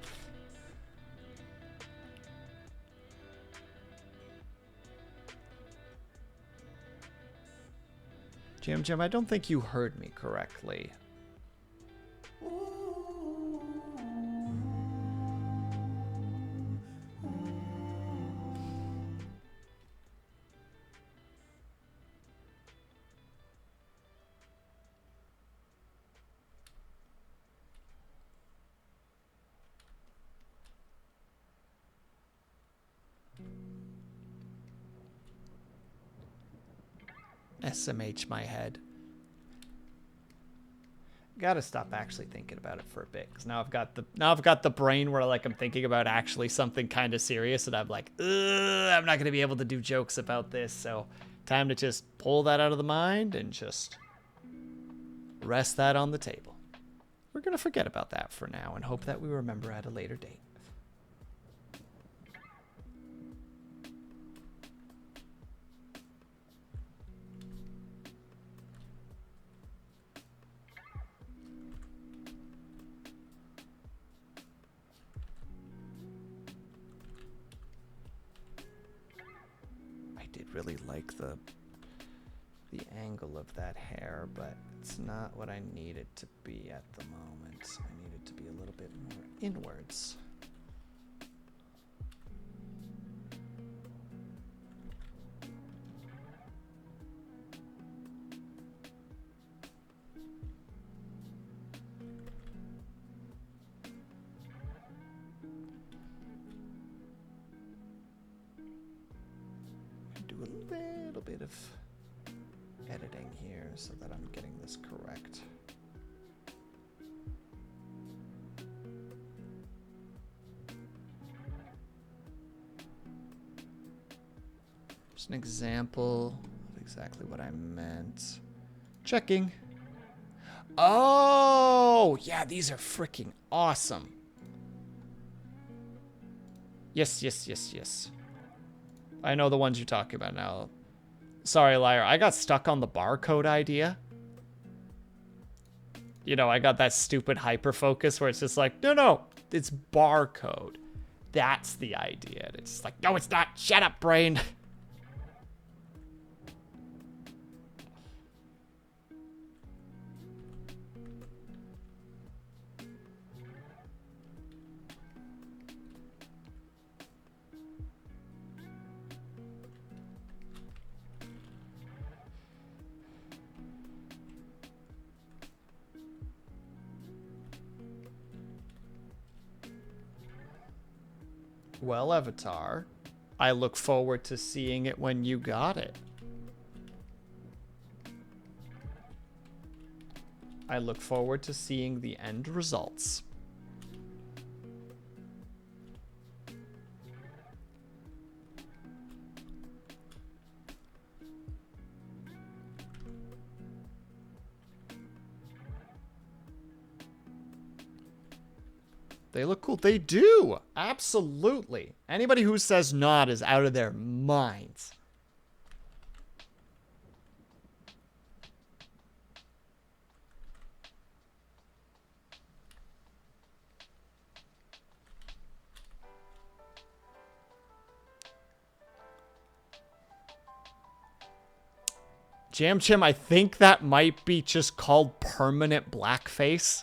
Jim, I don't think you heard me correctly. SMH my head. Gotta stop actually thinking about it for a bit, because now I've got the brain where like I'm thinking about actually something kind of serious, and I'm like, I'm not gonna be able to do jokes about this. So time to just pull that out of the mind and just rest that on the table. We're gonna forget about that for now and hope that we remember at a later date. Really like the angle of that hair, but it's not what I need it to be at the moment. I need it to be a little bit more inwards. Bit of editing here so that I'm getting this correct. Just an example of exactly what I meant. Checking. Oh, yeah, these are freaking awesome. Yes. I know the ones you're talking about now. Sorry, liar. I got stuck on the barcode idea. You know, I got that stupid hyperfocus where it's just like, no, it's barcode. That's the idea. And it's like, no, it's not. Shut up, brain. Well, Avatar, I look forward to seeing it when you got it. I look forward to seeing the end results. They look cool. They do. Absolutely. Anybody who says not is out of their minds. Jam Chim, I think that might be just called permanent blackface.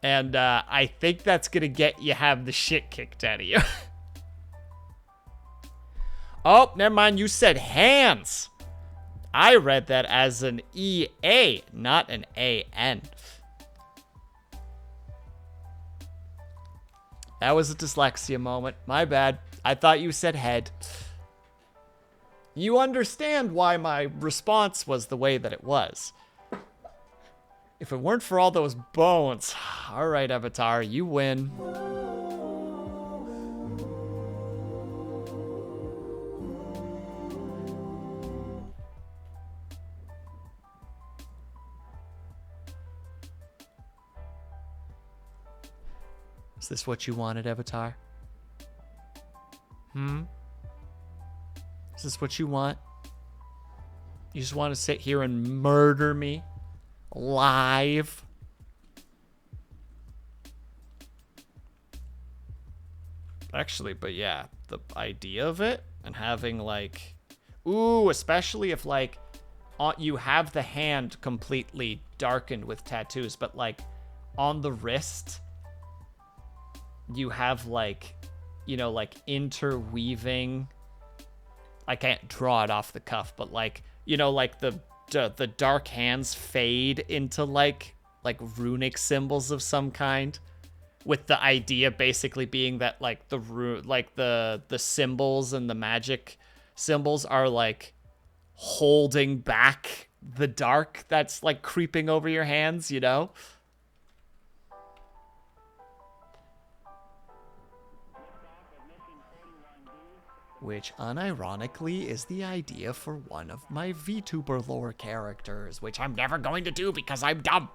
And I think that's going to get you have the shit kicked out of you. Oh, never mind. You said hands. I read that as an EA, not an AN. That was a dyslexia moment. My bad. I thought you said head. You understand why my response was the way that it was. If it weren't for all those bones. All right, Avatar, you win. Is this what you wanted, Avatar? Is this what you want? You just want to sit here and murder me? Live? Actually, but yeah, the idea of it and having like... Ooh, especially if like you have the hand completely darkened with tattoos, but like on the wrist, you have like, you know, like interweaving... I can't draw it off the cuff, but like, you know, like the dark hands fade into like runic symbols of some kind, with the idea basically being that like the symbols and the magic symbols are like holding back the dark that's like creeping over your hands, you know? Which, unironically, is the idea for one of my VTuber lore characters, which I'm never going to do because I'm dumb.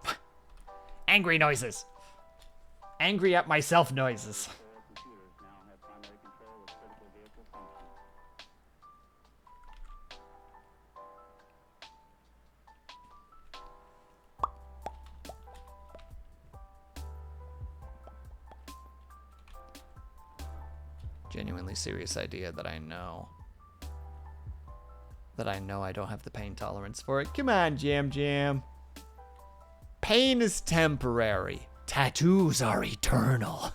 Angry noises. Angry at myself noises. Genuinely serious idea that I know I don't have the pain tolerance for it. Come on, Jam Jam. Pain is temporary. Tattoos are eternal.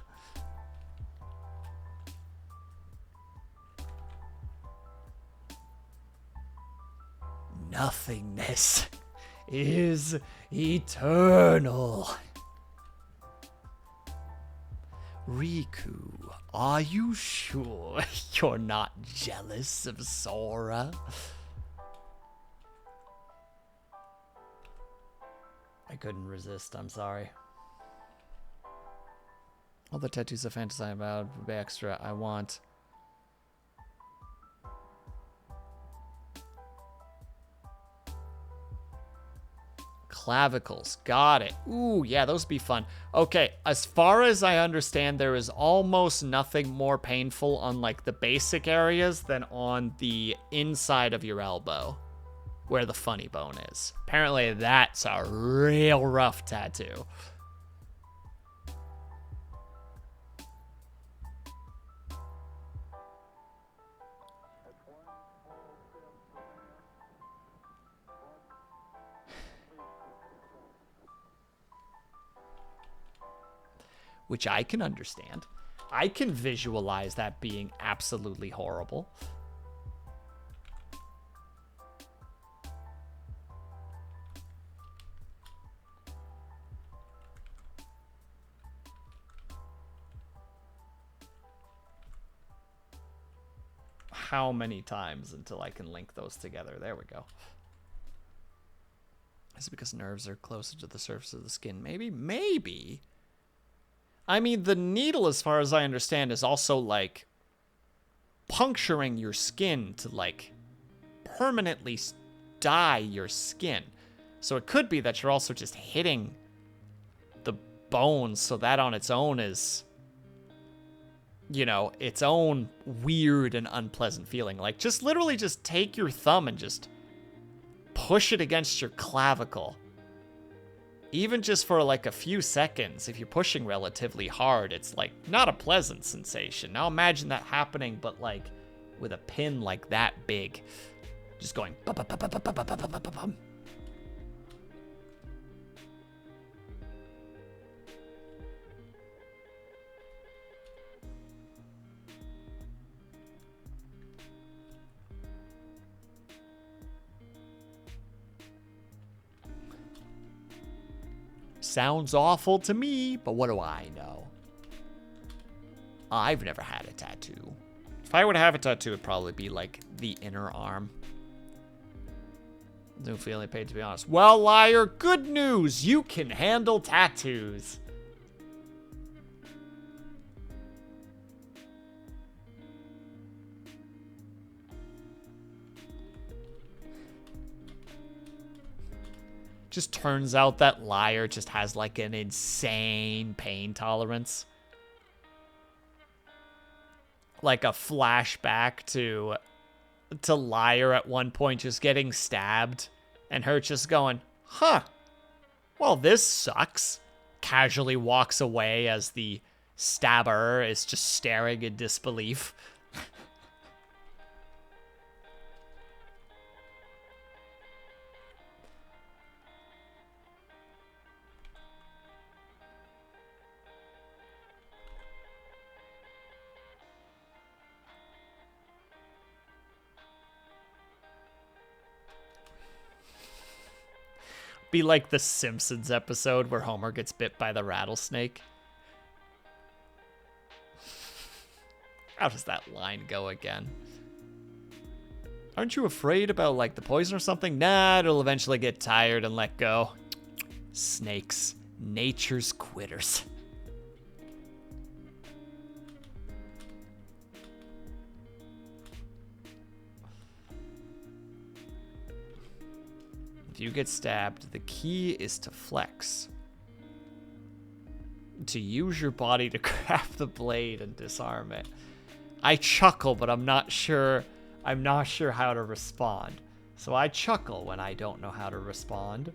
Nothingness is eternal. Riku, are you sure you're not jealous of Sora? I couldn't resist, I'm sorry. All the tattoos I fantasize about, extra, I want. Clavicles, got it. Ooh, yeah, those would be fun. Okay, as far as I understand, there is almost nothing more painful on like the basic areas than on the inside of your elbow, where the funny bone is. Apparently that's a real rough tattoo. Which I can understand. I can visualize that being absolutely horrible. How many times until I can link those together? There we go. Is it because nerves are closer to the surface of the skin? Maybe, maybe. I mean, the needle, as far as I understand, is also, like, puncturing your skin to, like, permanently dye your skin. So it could be that you're also just hitting the bones, so that on its own is, you know, its own weird and unpleasant feeling. Like, just literally just take your thumb and just push it against your clavicle. Even just for like a few seconds, if you're pushing relatively hard, it's like not a pleasant sensation. Now imagine that happening, but like with a pin like that big, just going bum, bum, bum, bum, bum, bum, bum, bum, bum. Sounds awful to me, but what do I know? I've never had a tattoo. If I were to have a tattoo, it'd probably be like the inner arm. No feeling paid, to be honest. Well, liar, good news. You can handle tattoos. Just turns out that liar just has like an insane pain tolerance. Like a flashback to liar at one point just getting stabbed and her just going, huh, well, this sucks. Casually walks away as the stabber is just staring in disbelief. Be like the Simpsons episode where Homer gets bit by the rattlesnake. How does that line go again? Aren't you afraid about like the poison or something? Nah, it'll eventually get tired and let go. Snakes, nature's quitters. If you get stabbed, the key is to flex. To use your body to grab the blade and disarm it. I chuckle, but I'm not sure how to respond. So I chuckle when I don't know how to respond.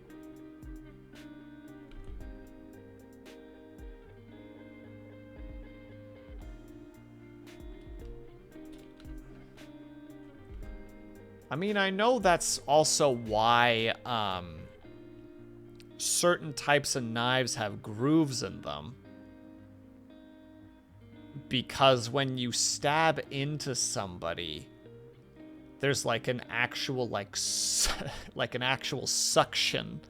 I mean, I know that's also why certain types of knives have grooves in them. Because when you stab into somebody, there's like an actual like an actual suction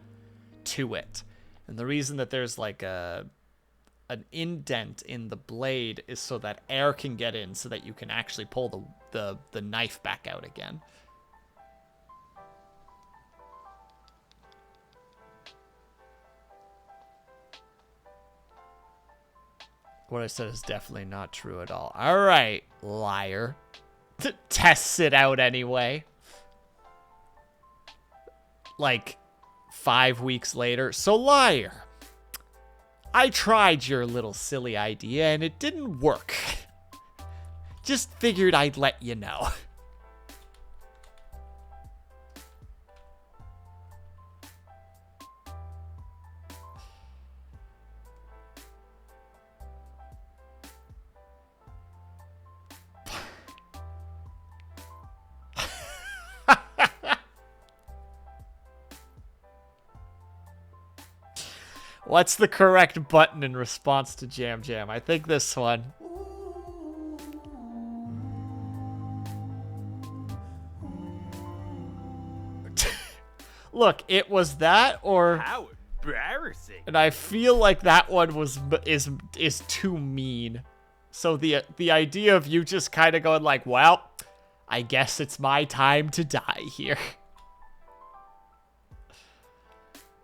to it. And the reason that there's like an indent in the blade is so that air can get in so that you can actually pull the knife back out again. What I said is definitely not true at all. All right, liar. Tests it out anyway. Like 5 weeks later. So, liar. I tried your little silly idea and it didn't work. Just figured I'd let you know. What's the correct button in response to Jam Jam? I think this one. Look, it was that or... How embarrassing. And I feel like that one is too mean. So the idea of you just kind of going like, well, I guess it's my time to die here.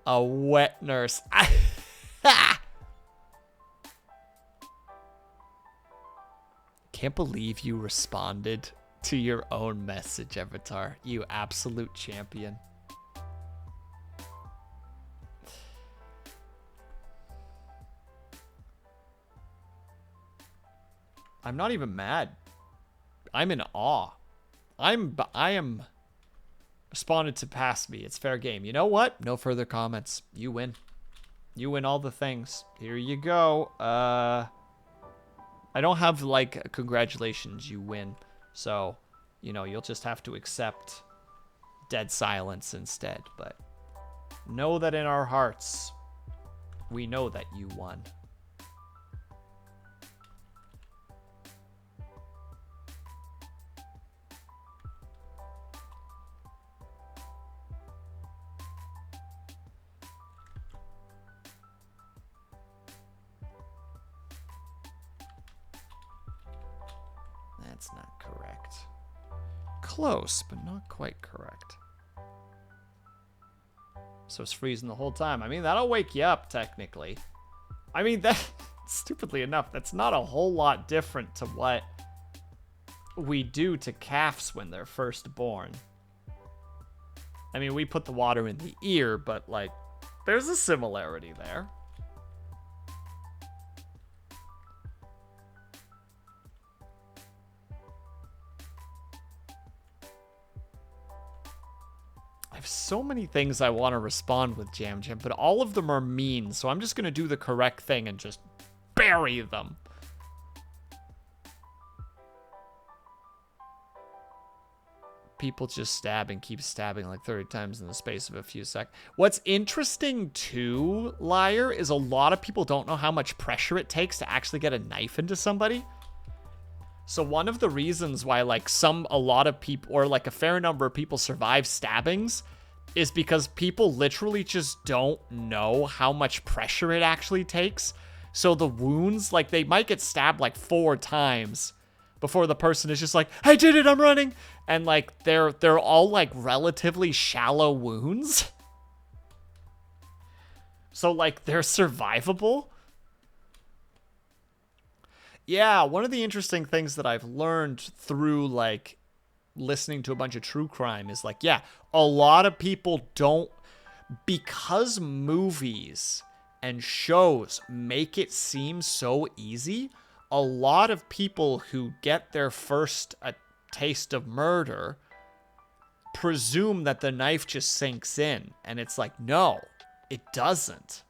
A wet nurse. Can't believe you responded to your own message, Avatar. You absolute champion. I'm not even mad. I'm in awe. I am responded to past me. It's fair game. You know what? No further comments. You win. You win all the things. Here you go. I don't have like congratulations, you win. So, you know, you'll just have to accept dead silence instead. But know that in our hearts, we know that you won. That's not correct. Close, but not quite correct. So it's freezing the whole time. I mean, that'll wake you up, technically. I mean, that, stupidly enough, that's not a whole lot different to what we do to calves when they're first born. I mean, we put the water in the ear, but, like, there's a similarity there. I have so many things I want to respond with, Jam Jam, but all of them are mean, so I'm just going to do the correct thing and just bury them. People just stab and keep stabbing like 30 times in the space of a few seconds. What's interesting too, Liar, is a lot of people don't know how much pressure it takes to actually get a knife into somebody. So one of the reasons why like a lot of people, or like a fair number of people survive stabbings is because people literally just don't know how much pressure it actually takes. So the wounds, like they might get stabbed like 4 times before the person is just like, I did it, I'm running. And like they're all like relatively shallow wounds. So like they're survivable. Yeah, one of the interesting things that I've learned through like listening to a bunch of true crime is like, yeah, a lot of people don't, because movies and shows make it seem so easy, a lot of people who get their first taste of murder presume that the knife just sinks in. And it's like, no, it doesn't.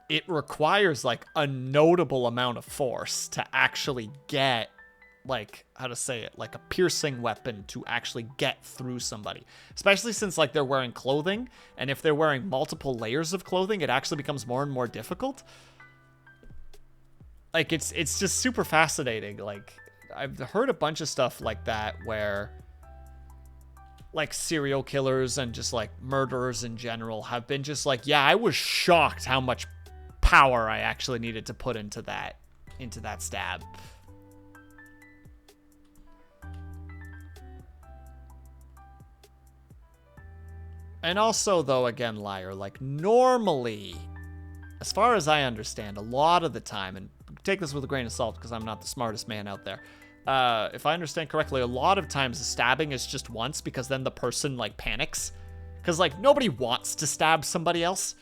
It requires like a notable amount of force to actually get, like, how to say it, like a piercing weapon to actually get through somebody. Especially since like they're wearing clothing, and if they're wearing multiple layers of clothing, it actually becomes more and more difficult. Like it's just super fascinating. Like I've heard a bunch of stuff like that where like serial killers and just like murderers in general have been just like, yeah, I was shocked how much power I actually needed to put into that stab. And also, though, again, Liar, like normally, as far as I understand, a lot of the time, and take this with a grain of salt because I'm not the smartest man out there, if I understand correctly, a lot of times the stabbing is just once because then the person like panics, because like nobody wants to stab somebody else.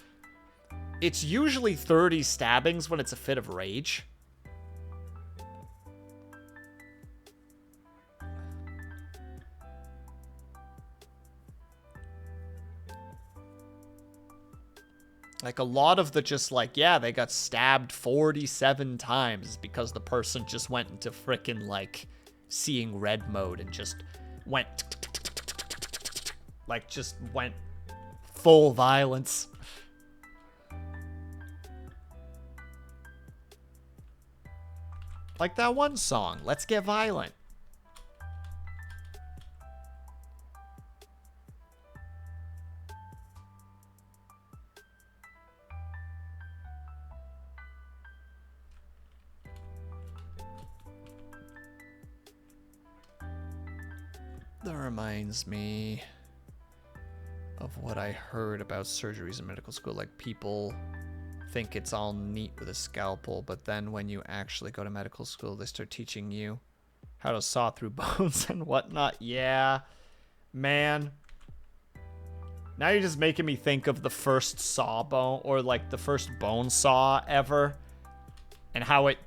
It's usually 30 stabbings when it's a fit of rage. Like a lot of the just like, yeah, they got stabbed 47 times because the person just went into frickin' like seeing red mode and just went like just went full violence. Like that one song, Let's Get Violent. That reminds me of what I heard about surgeries in medical school. Like people think it's all neat with a scalpel, but then when you actually go to medical school, they start teaching you how to saw through bones and whatnot. Yeah, man. Now you're just making me think of the first saw bone, or like the first bone saw ever, and how it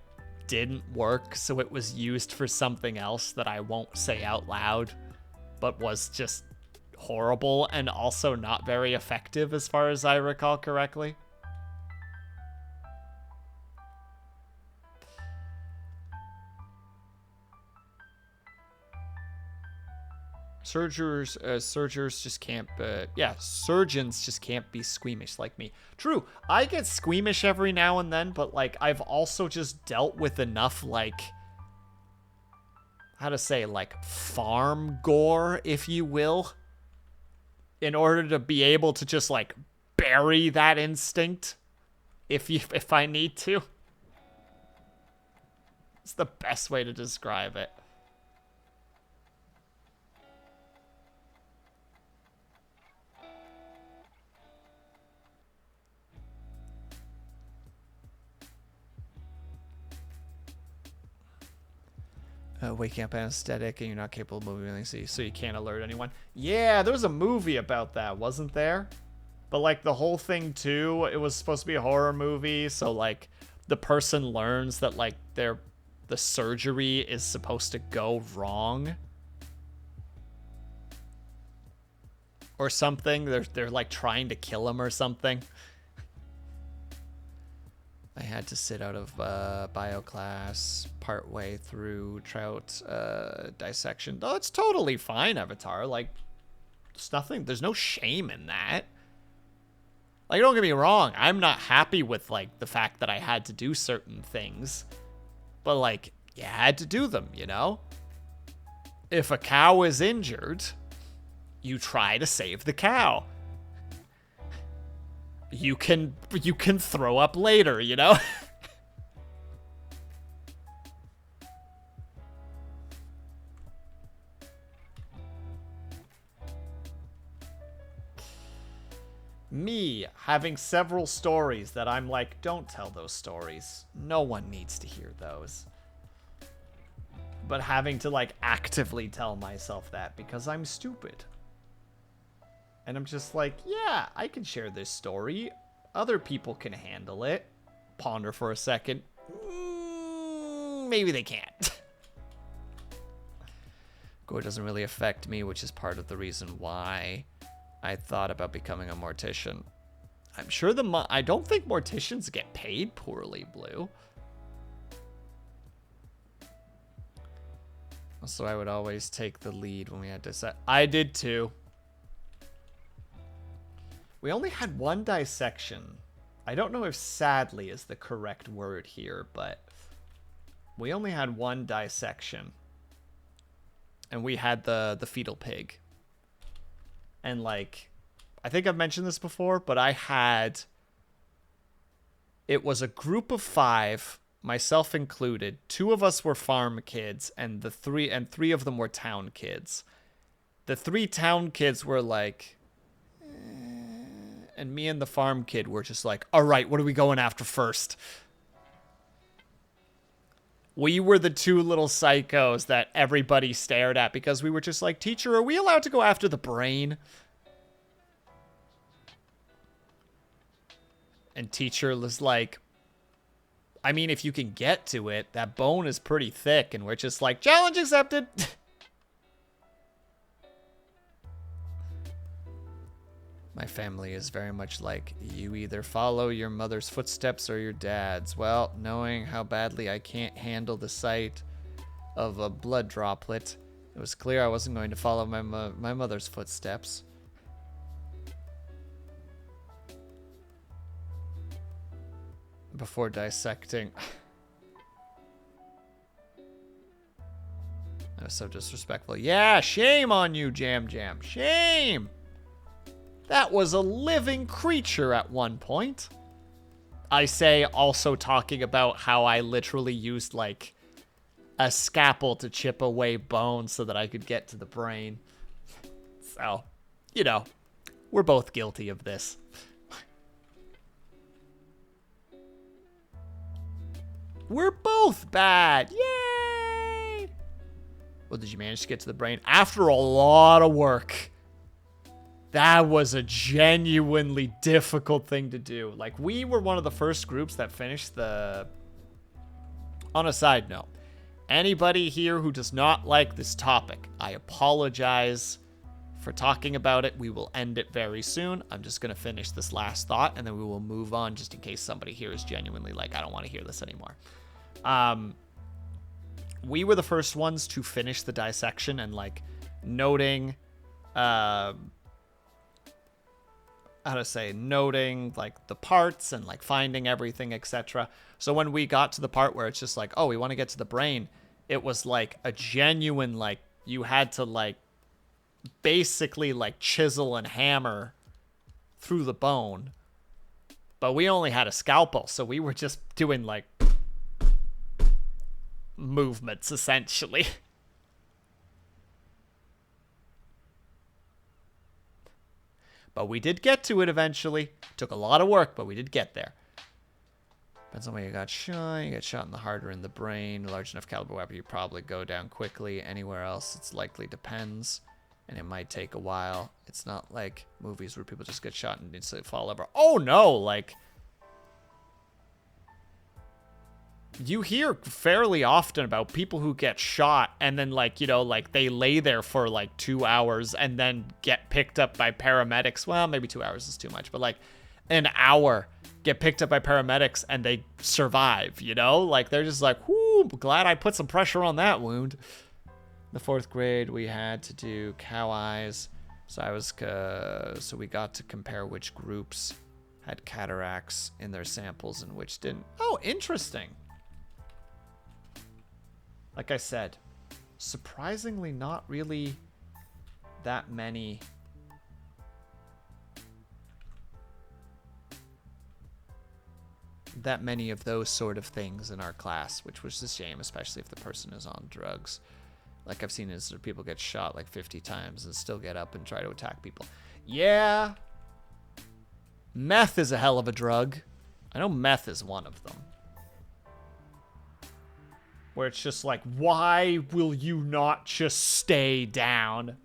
didn't work, so it was used for something else that I won't say out loud, but was just horrible and also not very effective as far as I recall correctly. Surgeons just can't be squeamish like me. True, I get squeamish every now and then, but like I've also just dealt with enough like, how to say, like farm gore, if you will, in order to be able to just like bury that instinct if I need to. It's the best way to describe it. waking up anesthetic and you're not capable of moving anything, so you can't alert anyone. Yeah, there was a movie about that, wasn't there? But like the whole thing too, it was supposed to be a horror movie, so like the person learns that like the surgery is supposed to go wrong or something. They're like trying to kill him or something. I had to sit out of bio class partway through trout dissection. Oh, it's totally fine, Avatar. Like, there's no shame in that. Like, don't get me wrong, I'm not happy with, like, the fact that I had to do certain things. But, like, you had to do them, you know? If a cow is injured, you try to save the cow. You can throw up later, you know? Me having several stories that I'm like, don't tell those stories. No one needs to hear those. But having to like actively tell myself that because I'm stupid. And I'm just like, yeah, I can share this story. Other people can handle it. Ponder for a second. Maybe they can't. Gore doesn't really affect me, which is part of the reason why I thought about becoming a mortician. I'm sure I don't think morticians get paid poorly, Blue. Also, I would always take the lead when we had to set. I did too. We only had one dissection. I don't know if sadly is the correct word here, but we only had one dissection. And we had the fetal pig. And like, I think I've mentioned this before, but it was a group of 5, myself included. 2 of us were farm kids, and three of them were town kids. The 3 town kids were like, and me and the farm kid were just like, all right, what are we going after first? We were the 2 little psychos that everybody stared at because we were just like, teacher, are we allowed to go after the brain? And teacher was like, I mean, if you can get to it, that bone is pretty thick. And we're just like, challenge accepted. My family is very much like, you either follow your mother's footsteps or your dad's. Well, knowing how badly I can't handle the sight of a blood droplet, it was clear I wasn't going to follow my mother's footsteps. Before dissecting. That was so disrespectful. Yeah, shame on you, Jam Jam. Shame! That was a living creature at one point. I say also talking about how I literally used, like, a scalpel to chip away bones so that I could get to the brain. So, you know, we're both guilty of this. We're both bad. Yay! Well, did you manage to get to the brain? After a lot of work. That was a genuinely difficult thing to do. Like, we were one of the first groups that finished the... On a side note, anybody here who does not like this topic, I apologize for talking about it. We will end it very soon. I'm just going to finish this last thought, and then we will move on just in case somebody here is genuinely like, I don't want to hear this anymore. We were the first ones to finish the dissection and, like, noting... noting like the parts and like finding everything, etc. So when we got to the part where it's just like, oh, we want to get to the brain, it was like a genuine, like, you had to like basically like chisel and hammer through the bone. But we only had a scalpel, so we were just doing like movements essentially. But we did get to it eventually. Took a lot of work, but we did get there. Depends on where you got shot. You get shot in the heart or in the brain. A large enough caliber weapon, you probably go down quickly. Anywhere else, it's likely depends. And it might take a while. It's not like movies where people just get shot and instantly fall over. Oh no, like... You hear fairly often about people who get shot and then, like, you know, like, they lay there for, like, 2 hours and then get picked up by paramedics. Well, maybe 2 hours is too much, but, like, an hour get picked up by paramedics and they survive, you know? Like, they're just like, whoo, glad I put some pressure on that wound. In the 4th grade, we had to do cow eyes. So we got to compare which groups had cataracts in their samples and which didn't. Oh, interesting. Like I said, surprisingly not really that many of those sort of things in our class, which was a shame, especially if the person is on drugs. Like I've seen is people get shot like 50 times and still get up and try to attack people. Yeah. Meth is a hell of a drug. I know meth is one of them. Where it's just like, why will you not just stay down?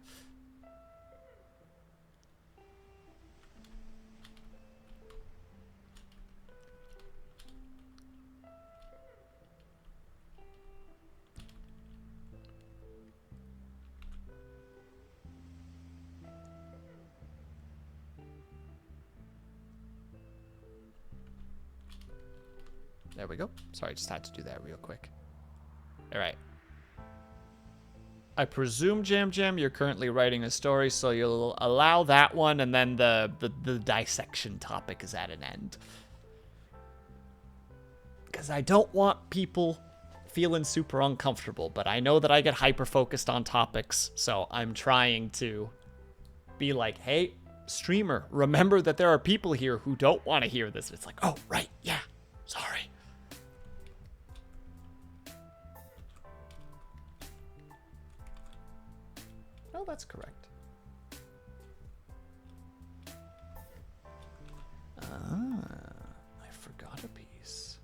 There we go. Sorry, just had to do that real quick. All right. I presume, Jam Jam, you're currently writing a story, so you'll allow that one, and then the dissection topic is at an end. Because I don't want people feeling super uncomfortable, but I know that I get hyper-focused on topics, so I'm trying to be like, hey, streamer, remember that there are people here who don't want to hear this. It's like, oh, right, yeah, sorry. Oh, that's correct. I forgot a piece.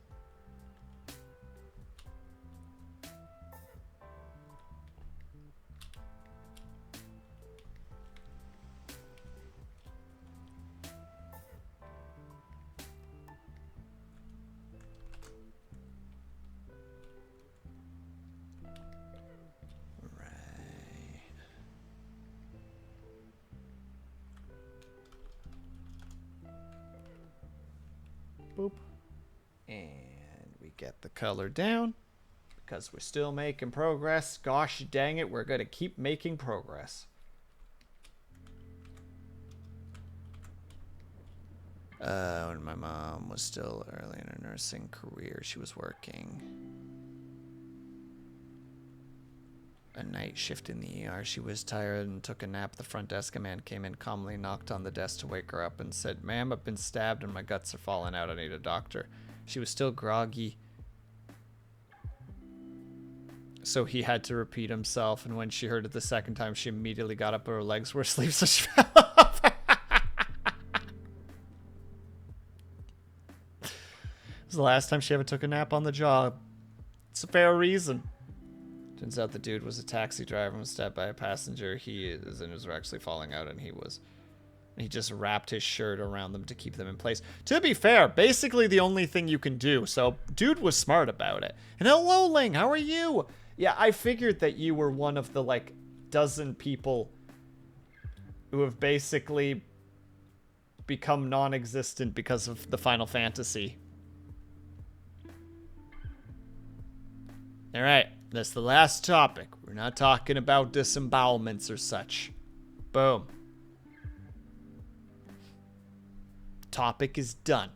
Boop. And we get the color down because we're still making progress. Gosh dang it, we're going to keep making progress. When my mom was still early in her nursing career, she was working a night shift in the ER. She was tired and took a nap. The front desk man came in, calmly knocked on the desk to wake her up and said, "Ma'am, I've been stabbed and my guts are falling out. I need a doctor." She was still groggy, so he had to repeat himself, and when she heard it the second time, she immediately got up, but her legs were asleep, so she fell off. It was the last time she ever took a nap on the job. It's a fair reason. Turns out the dude was a taxi driver and was stabbed by a passenger. His innards were actually falling out, and he just wrapped his shirt around them to keep them in place. To be fair, basically the only thing you can do. So, dude was smart about it. And hello, Ling, how are you? Yeah, I figured that you were one of the, like, dozen people who have basically become non-existent because of the Final Fantasy. All right. That's the last topic. We're not talking about disembowelments or such. Boom. Topic is done.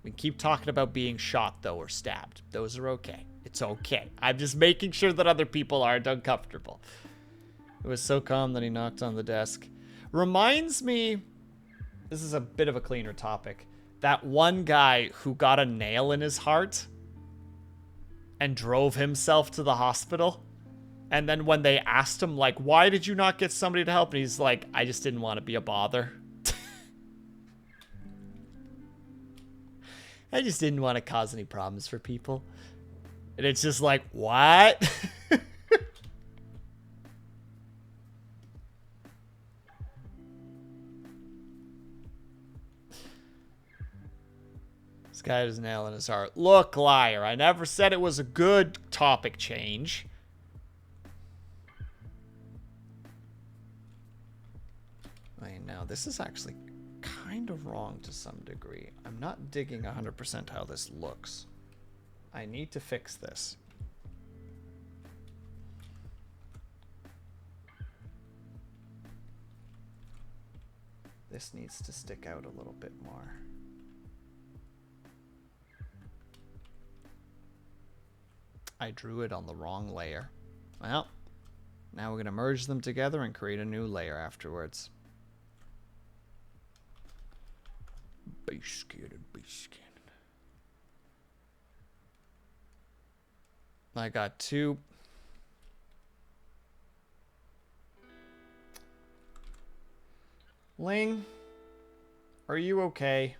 We keep talking about being shot, though, or stabbed. Those are okay. It's okay. I'm just making sure that other people aren't uncomfortable. It was so calm that he knocked on the desk. Reminds me, this is a bit of a cleaner topic, that one guy who got a nail in his heart and drove himself to the hospital. And then when they asked him, like, why did you not get somebody to help? And he's like, I just didn't want to be a bother. I just didn't want to cause any problems for people. And it's just like, what? This guy has a nail in his heart. Look, liar. I never said it was a good topic change. Wait, no, this is actually kind of wrong to some degree. I'm not digging 100% how this looks. I need to fix this. This needs to stick out a little bit more. I drew it on the wrong layer. Well, now we're going to merge them together and create a new layer afterwards. Base skin and base skin. I got two. Ling, are you okay?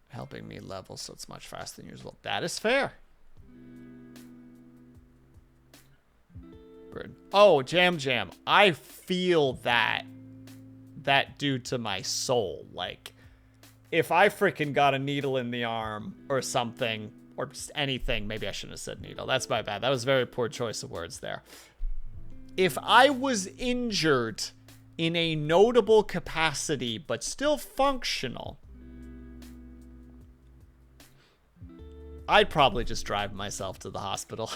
Helping me level so it's much faster than usual. That is fair. Oh, Jam Jam. I feel that due to my soul. Like, if I freaking got a needle in the arm or something, or just anything, maybe I shouldn't have said needle. That's my bad. That was a very poor choice of words there. If I was injured in a notable capacity, but still functional, I'd probably just drive myself to the hospital.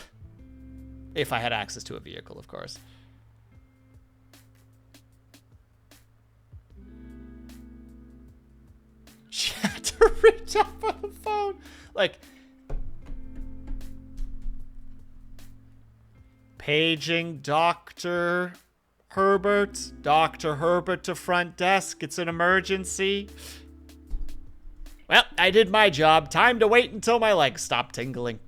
If I had access to a vehicle, of course. She had to reach up on the phone. Like, paging Dr. Herbert. Dr. Herbert to front desk. It's an emergency. Well, I did my job. Time to wait until my legs stop tingling.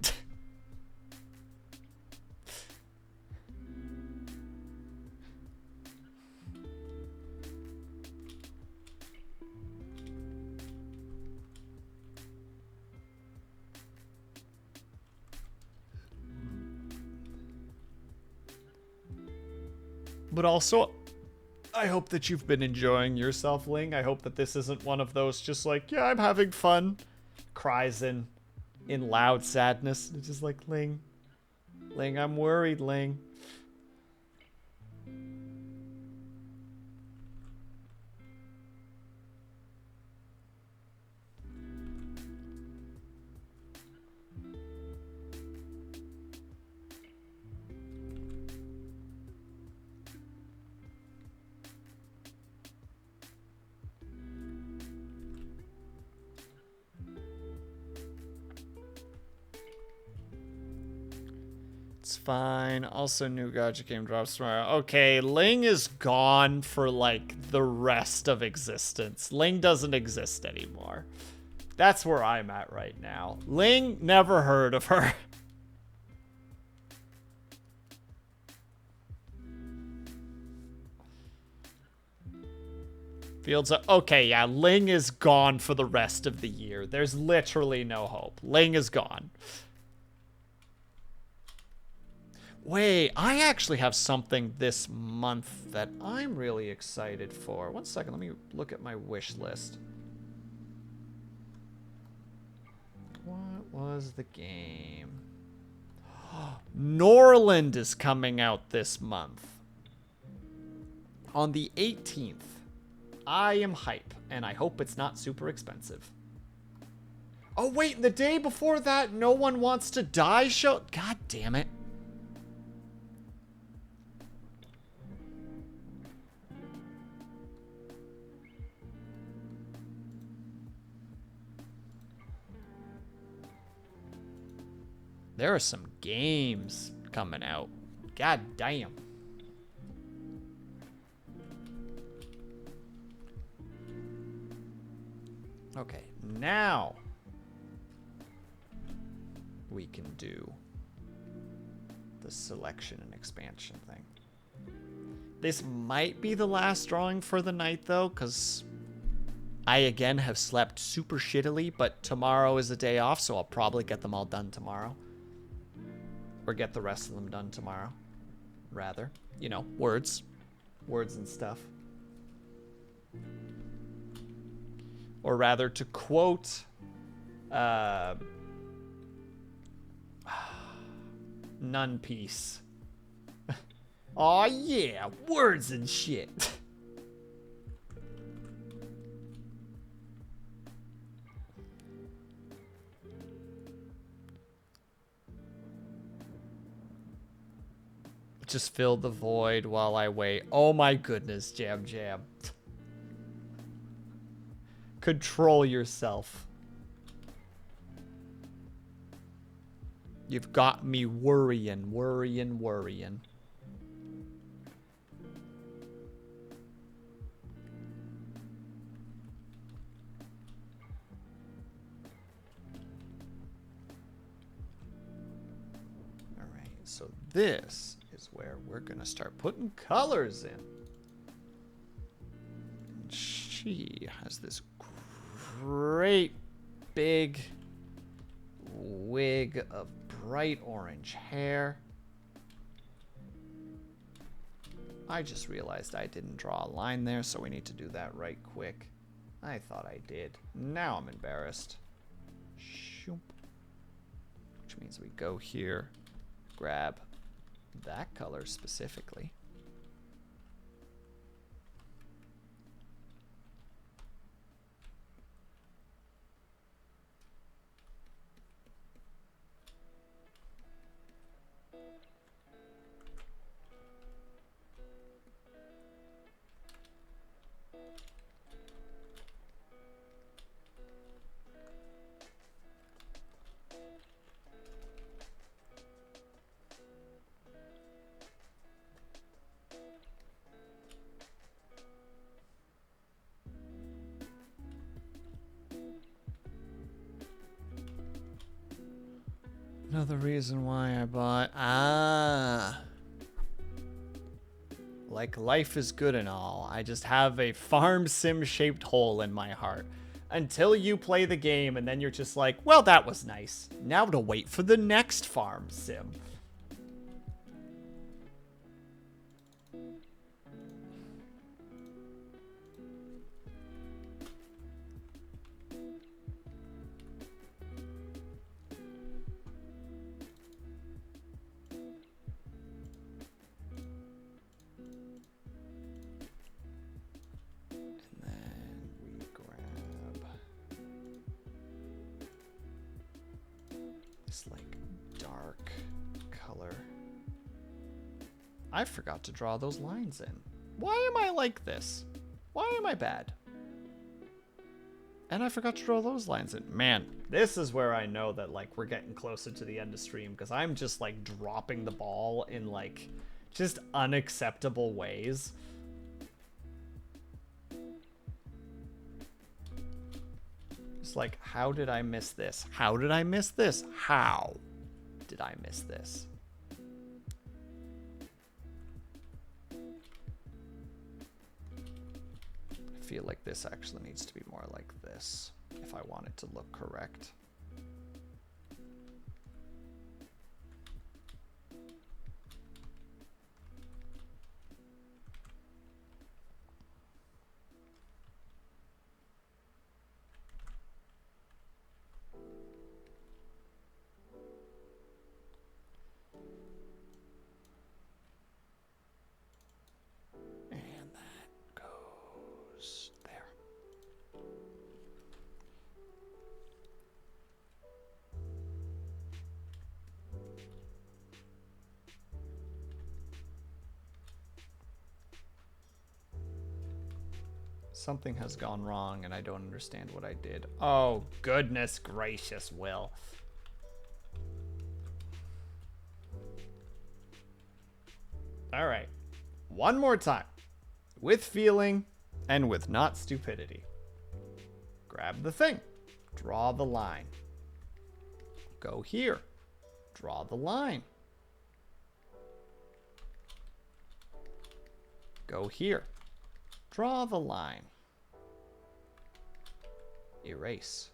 But also, I hope that you've been enjoying yourself, Ling. I hope that this isn't one of those just like, yeah, I'm having fun. Cries in loud sadness. It's just like, Ling, I'm worried, Ling. It's fine. Also, new gacha game drops tomorrow. Okay, Ling is gone for, like, the rest of existence. Ling doesn't exist anymore. That's where I'm at right now. Ling, never heard of her. Fields up. Okay, yeah, Ling is gone for the rest of the year. There's literally no hope. Ling is gone. Wait, I actually have something this month that I'm really excited for. One second, let me look at my wish list. What was the game? Norland is coming out this month. On the 18th. I am hype, and I hope it's not super expensive. Oh, wait, the day before that, No One Wants to Die show? God damn it. There are some games coming out. God damn. Okay, now we can do the selection and expansion thing. This might be the last drawing for the night, though, because I, again, have slept super shittily, but tomorrow is a day off, so I'll probably get them all done tomorrow. Or get the rest of them done tomorrow, rather. You know, words. Words and stuff. Or rather, to quote... None Piece. Aw, yeah, words and shit. Just fill the void while I wait. Oh my goodness, Jam Jam. Control yourself. You've got me worrying. Alright, so this is where we're gonna start putting colors in. And she has this great big wig of bright orange hair. I just realized I didn't draw a line there, so we need to do that right quick. I thought I did. Now I'm embarrassed. Shoop. Which means we go here, grab that color specifically. Another reason why I bought... Like, life is good and all. I just have a farm sim-shaped hole in my heart. Until you play the game, and then you're just like, well, that was nice. Now to wait for the next farm sim. Like dark color. I forgot to draw those lines in. Why am I like this? Why am I bad? And I forgot to draw those lines in. Man, this is where I know that like we're getting closer to the end of stream, because I'm just like dropping the ball in like just unacceptable ways. It's like, how did I miss this? How did I miss this? How did I miss this? I feel like this actually needs to be more like this if I want it to look correct. Something has gone wrong and I don't understand what I did. Oh, goodness gracious, Will. All right. One more time. With feeling and with not stupidity. Grab the thing. Draw the line. Go here. Draw the line. Go here. Draw the line. Erase.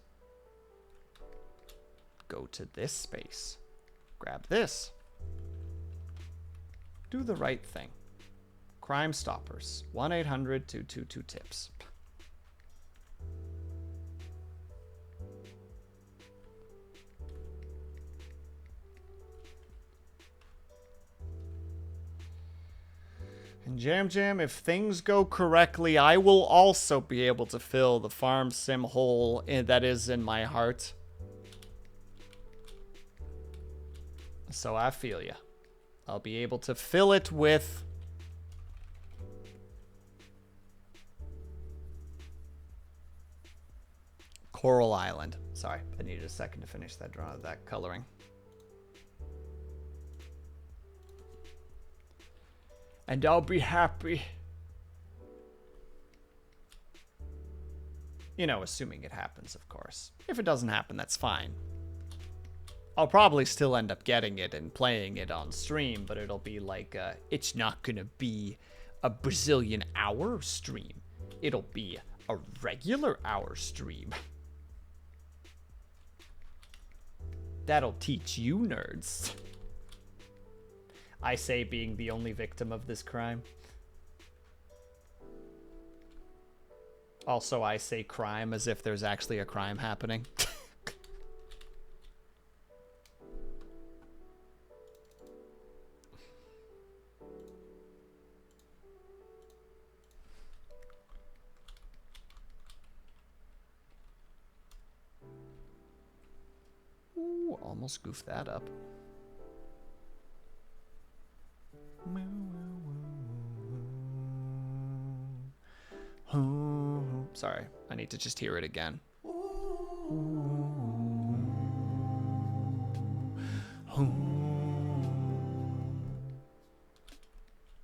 Go to this space. Grab this. Do the right thing. Crime Stoppers. 1-800-222-TIPS. And Jam, if things go correctly, I will also be able to fill the farm sim hole that is in my heart. So I feel ya. I'll be able to fill it with Coral Island. Sorry, I needed a second to finish that coloring. And I'll be happy. You know, assuming it happens, of course. If it doesn't happen, that's fine. I'll probably still end up getting it and playing it on stream, but it'll be like, it's not gonna be a Brazilian hour stream. It'll be a regular hour stream. That'll teach you nerds. I say being the only victim of this crime. Also, I say crime as if there's actually a crime happening. Ooh, almost goofed that up. Sorry, I need to just hear it again.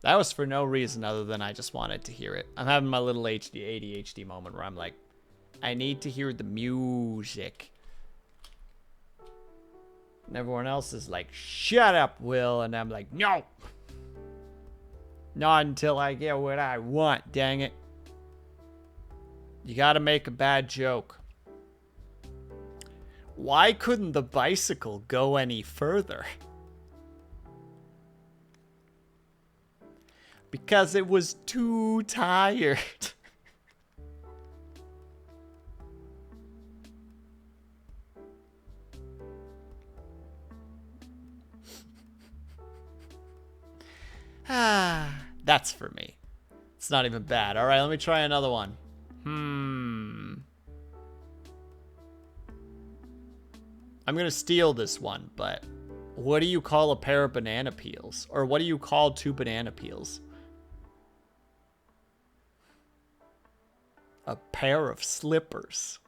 That was for no reason other than I just wanted to hear it. I'm having my little ADHD moment where I'm like, I need to hear the music. And everyone else is like, shut up, Will. And I'm like, no. Not until I get what I want, dang it. You gotta make a bad joke. Why couldn't the bicycle go any further? Because it was too tired. That's for me. It's not even bad. All right, let me try another one. I'm gonna steal this one, but what do you call a pair of banana peels? Or what do you call two banana peels? A pair of slippers.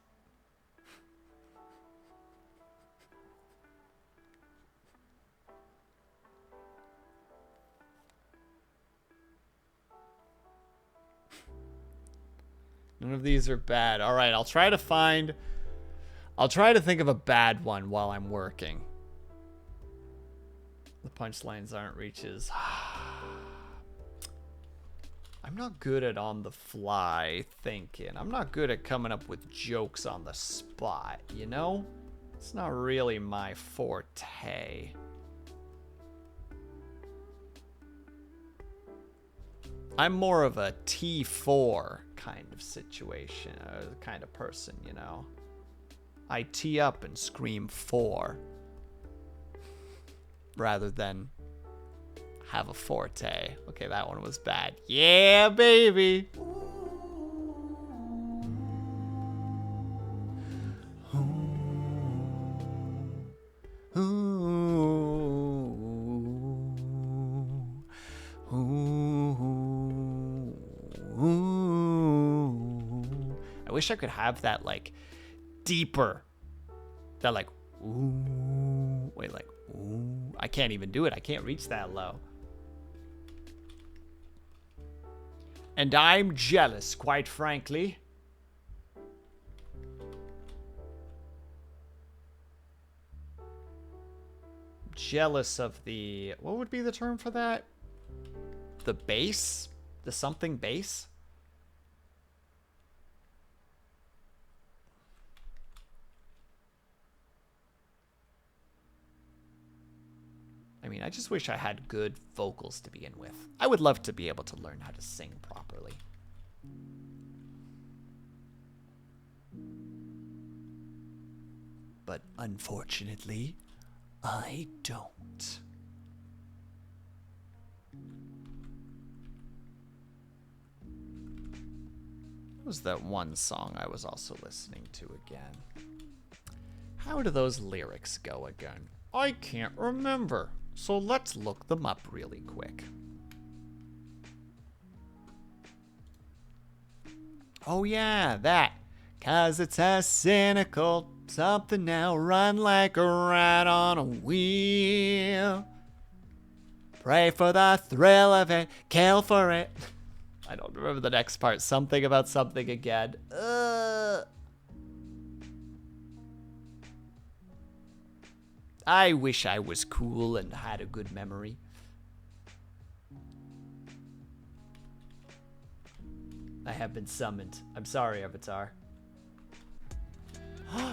None of these are bad. All right, I'll try to think of a bad one while I'm working. The punchlines aren't reaches. I'm not good at on the fly thinking. I'm not good at coming up with jokes on the spot, you know? It's not really my forte. I'm more of a T4 kind of situation, kind of person, you know? I tee up and scream 4 rather than have a forte. Okay, that one was bad. Yeah, baby. I wish I could have that like deeper, that like ooh, wait, like ooh. I can't even do it. I can't reach that low. And I'm jealous, quite frankly. jealous of the... What would be the term for that? The bass? The something bass? I mean, I just wish I had good vocals to begin with. I would love to be able to learn how to sing properly. But unfortunately, I don't. What was that one song I was also listening to again? How do those lyrics go again? I can't remember. So let's look them up really quick. Oh yeah, that. 'Cause it's a cynical something now, run like a rat on a wheel. Pray for the thrill of it, kill for it. I don't remember the next part. Something about something again. I wish I was cool and had a good memory. I have been summoned. I'm sorry, Avatar.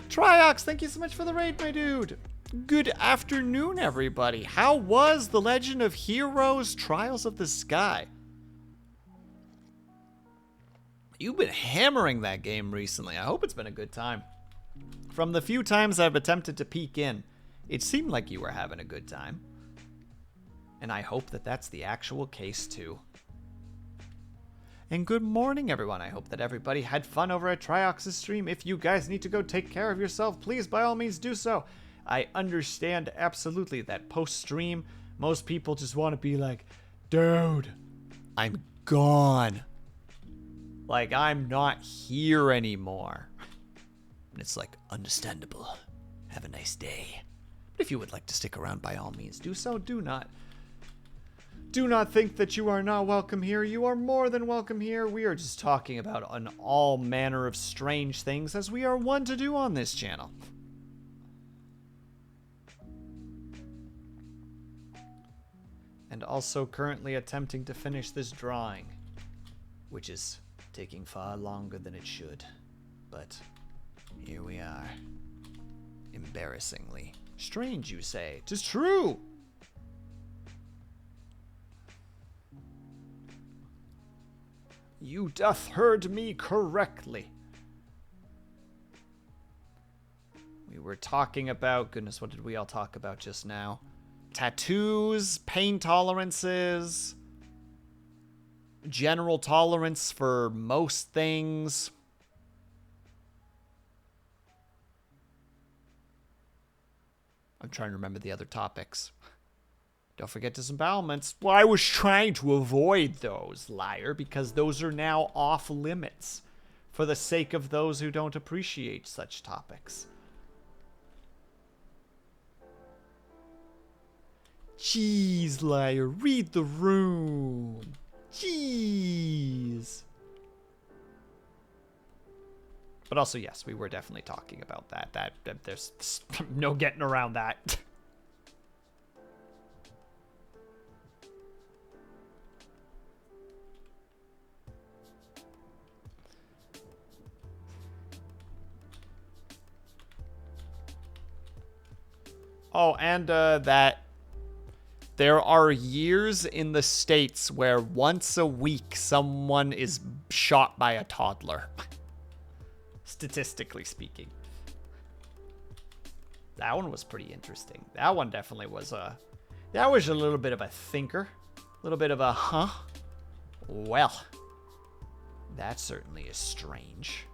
Triox, thank you so much for the raid, my dude. Good afternoon, everybody. How was The Legend of Heroes Trials of the Sky? You've been hammering that game recently. I hope it's been a good time. From the few times I've attempted to peek in, it seemed like you were having a good time. And I hope that that's the actual case, too. And good morning, everyone. I hope that everybody had fun over at Triox's stream. If you guys need to go take care of yourself, please, by all means, do so. I understand absolutely that post-stream, most people just want to be like, dude, I'm gone. Like, I'm not here anymore. And it's like, understandable. Have a nice day. But if you would like to stick around, by all means, do so. Do not think that you are not welcome here. You are more than welcome here. We are just talking about all manner of strange things, as we are wont to do on this channel. And also currently attempting to finish this drawing, which is taking far longer than it should. But here we are. Embarrassingly. Strange, you say. 'Tis true! You doth heard me correctly. We were talking about... Goodness, what did we all talk about just now? Tattoos, pain tolerances, general tolerance for most things. I'm trying to remember the other topics. Don't forget disembowelments. Well, I was trying to avoid those, liar, because those are now off limits for the sake of those who don't appreciate such topics. Jeez, liar, read the room. Jeez. But also, yes, we were definitely talking about that. There's no getting around that. Oh, and that there are years in the States where once a week someone is shot by a toddler. Statistically speaking. That one was pretty interesting. That one definitely was that was a little bit of a thinker. A little bit of a, huh? Well, that certainly is strange.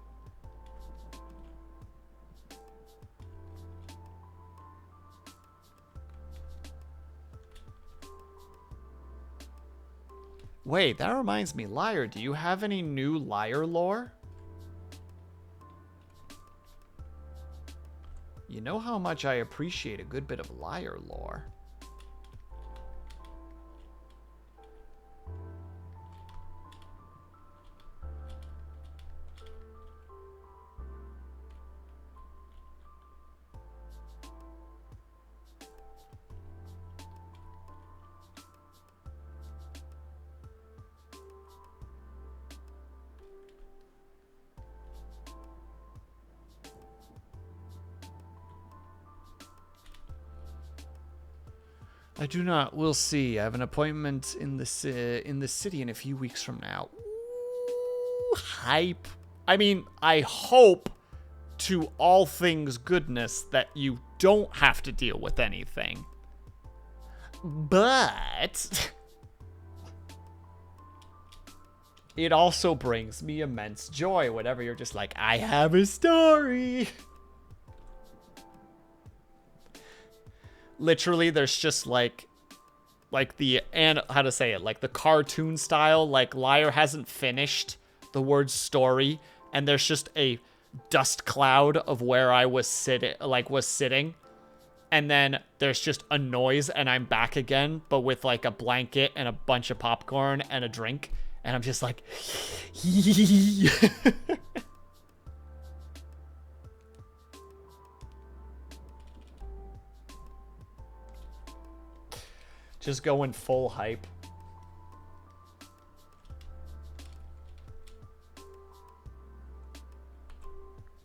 Wait, that reminds me, Liar, do you have any new Liar lore? You know how much I appreciate a good bit of Liar lore. I do not. We'll see. I have an appointment in the city in a few weeks from now. Ooh, hype. I mean, I hope to all things goodness that you don't have to deal with anything. But it also brings me immense joy whenever you're just like, I have a story. Literally, there's just like the, and how to say it, like the cartoon style, like Liar hasn't finished the word story, and there's just a dust cloud of where I was sitting, and then there's just a noise, and I'm back again, but with like a blanket and a bunch of popcorn and a drink, and I'm just like, just going full hype.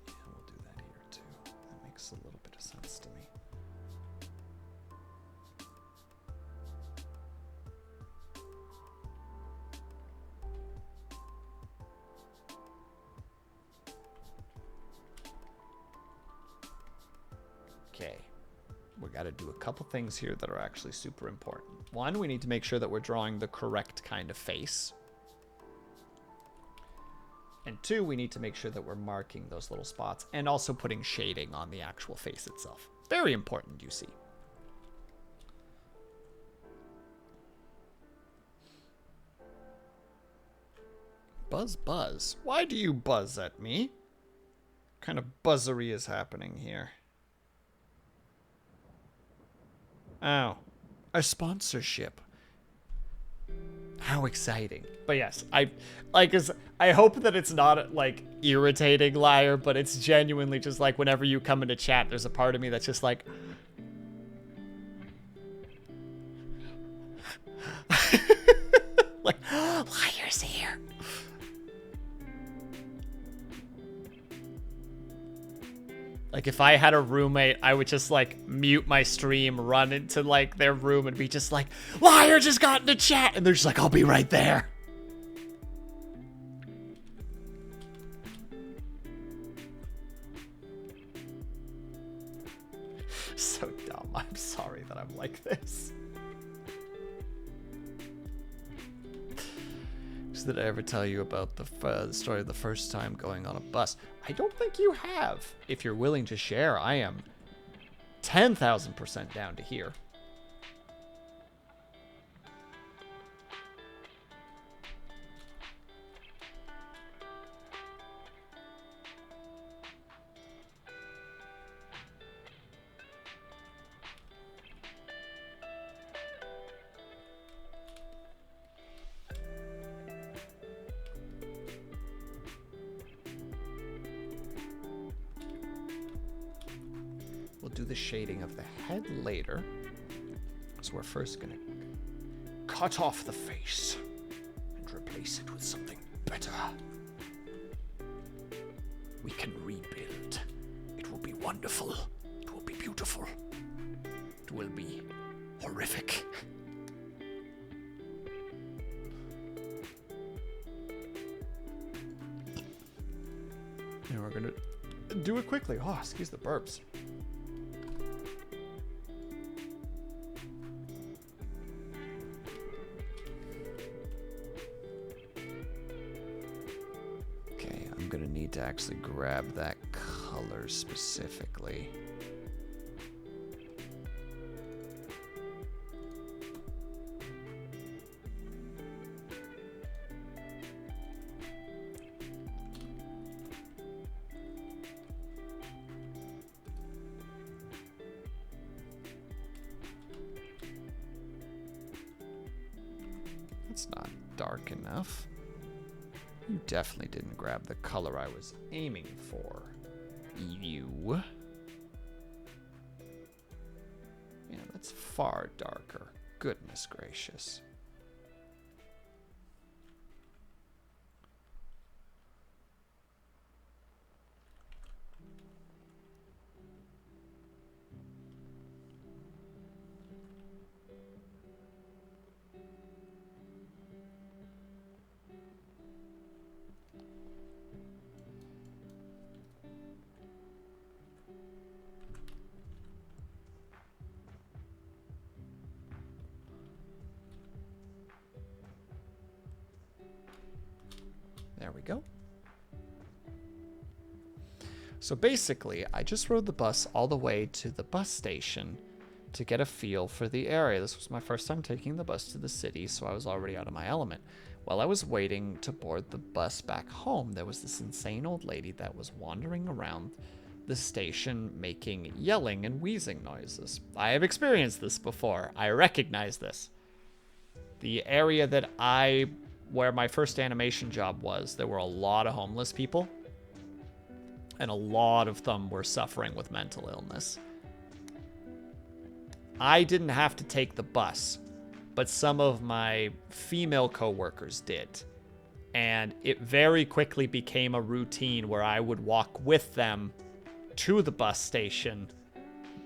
Yeah, we'll do that here too. That makes a little bit of sense to me. Okay. We got to do a couple things here that are actually super important. One, we need to make sure that we're drawing the correct kind of face. And two, we need to make sure that we're marking those little spots and also putting shading on the actual face itself. Very important, you see. Buzz, buzz. Why do you buzz at me? What kind of buzzery is happening here? Oh, a sponsorship. How exciting. But yes, I hope that it's not like irritating, Liar, but it's genuinely just like whenever you come into chat, there's a part of me that's just like like Liar's here. Like, if I had a roommate, I would just, like, mute my stream, run into, like, their room and be just like, Liar just got into chat! And they're just like, I'll be right there. So dumb. I'm sorry that I'm like this. Did I ever tell you about the story of the first time going on a bus? I don't think you have. If you're willing to share, I am 10,000% down to hear. We'll do the shading of the head later. So we're first gonna cut off the face and replace it with something better. We can rebuild. It will be wonderful. It will be beautiful. It will be horrific. And we're gonna do it quickly. Oh, excuse the burps. Gonna need to actually grab that color specifically. That's not dark enough. You definitely didn't grab the color I was aiming for. You. Yeah, that's far darker. Goodness gracious. So basically, I just rode the bus all the way to the bus station to get a feel for the area. This was my first time taking the bus to the city, so I was already out of my element. While I was waiting to board the bus back home, there was this insane old lady that was wandering around the station making yelling and wheezing noises. I have experienced this before. I recognize this. The area where my first animation job was, there were a lot of homeless people, and a lot of them were suffering with mental illness. I didn't have to take the bus, but some of my female coworkers did. And it very quickly became a routine where I would walk with them to the bus station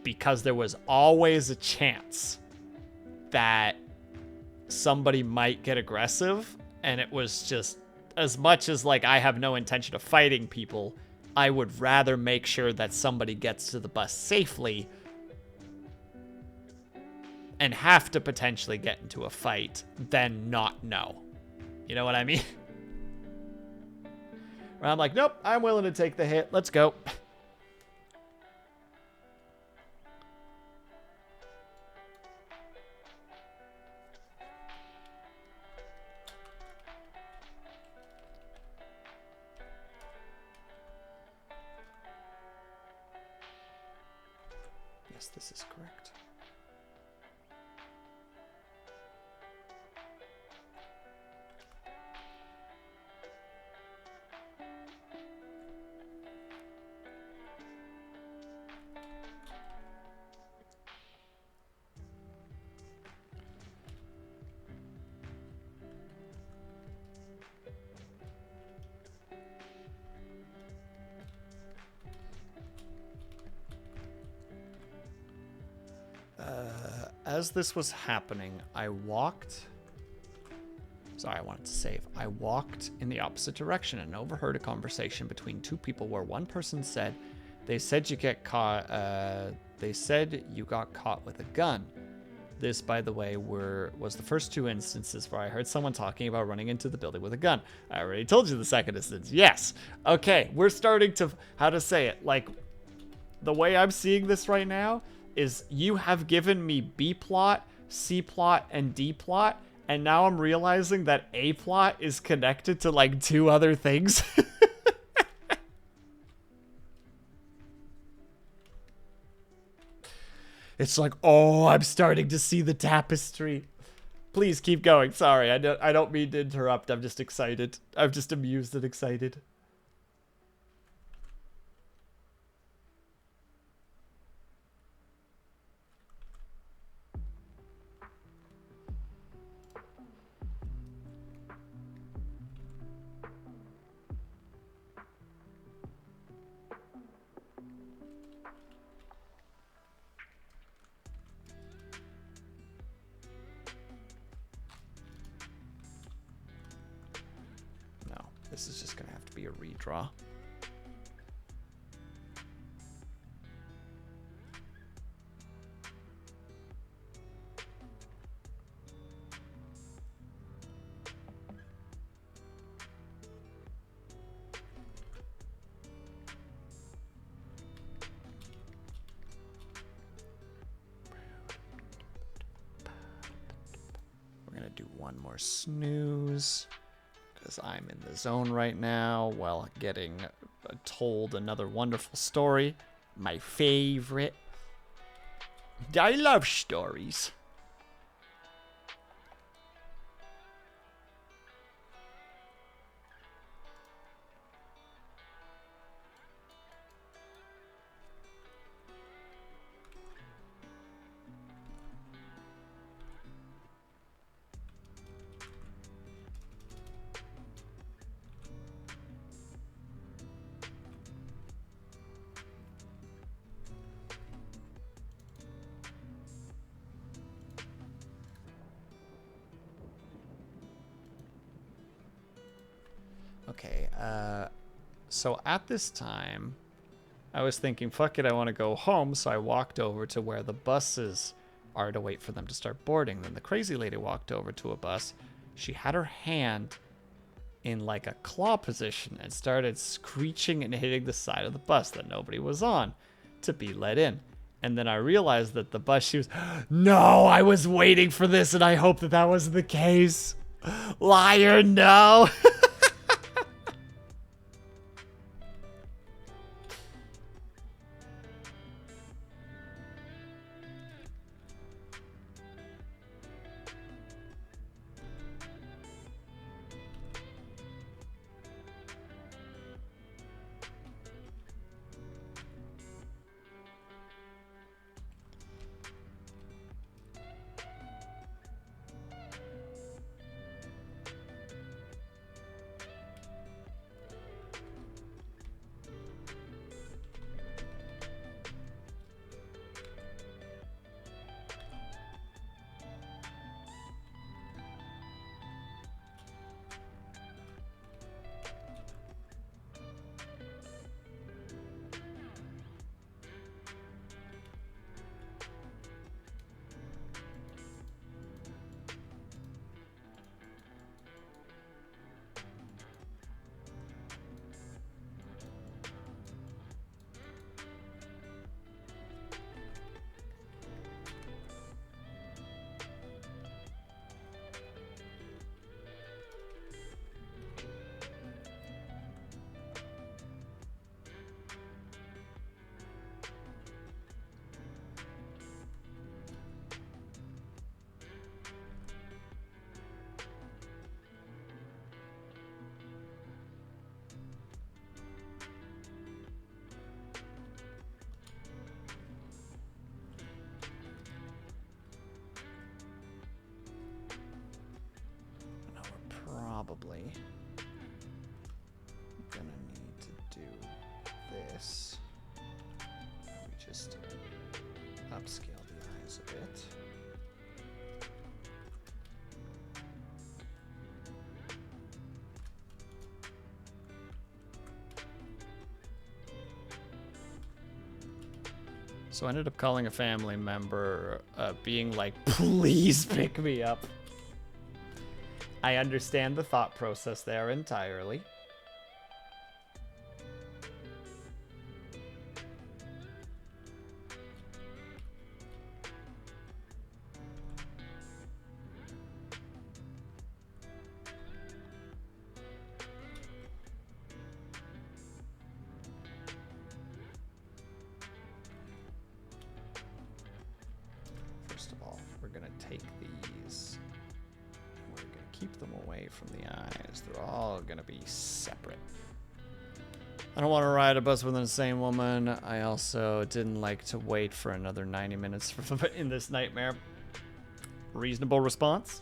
because there was always a chance that somebody might get aggressive. And it was just, as much as like I have no intention of fighting people, I would rather make sure that somebody gets to the bus safely and have to potentially get into a fight than not know. You know what I mean? Where I'm like, nope, I'm willing to take the hit. Let's go. Yes, this is correct. As this was happening, I wanted to save. I walked in the opposite direction and overheard a conversation between two people where one person said, they said you got caught with a gun. This, by the way, was the first two instances where I heard someone talking about running into the building with a gun. I already told you the second instance. Yes. Okay, we're starting to, how to say it, like, the way I'm seeing this right now is you have given me B plot, C plot, and D plot, and now I'm realizing that A plot is connected to like two other things. It's like, oh, I'm starting to see the tapestry. Please keep going. Sorry, I don't mean to interrupt. I'm just excited. I'm just amused and excited. This is just going to have to be a redraw. We're going to do one more snooze. Because I'm in the zone right now while getting told another wonderful story. My favorite. I love stories. Okay, so at this time, I was thinking, fuck it, I want to go home, so I walked over to where the buses are to wait for them to start boarding. Then the crazy lady walked over to a bus. She had her hand in like a claw position and started screeching and hitting the side of the bus that nobody was on to be let in. And then I realized that the bus, she was, no, I was waiting for this and I hope that that was the case. Liar, no. Probably gonna need to do this. We just upscale the eyes a bit. So I ended up calling a family member, being like, please pick me up. I understand the thought process there entirely. First of all, we're gonna take these. We're gonna keep them away from the eyes. They're all gonna be separate. I don't want to ride a bus with an insane woman. I also didn't like to wait for another 90 minutes in this nightmare. Reasonable response.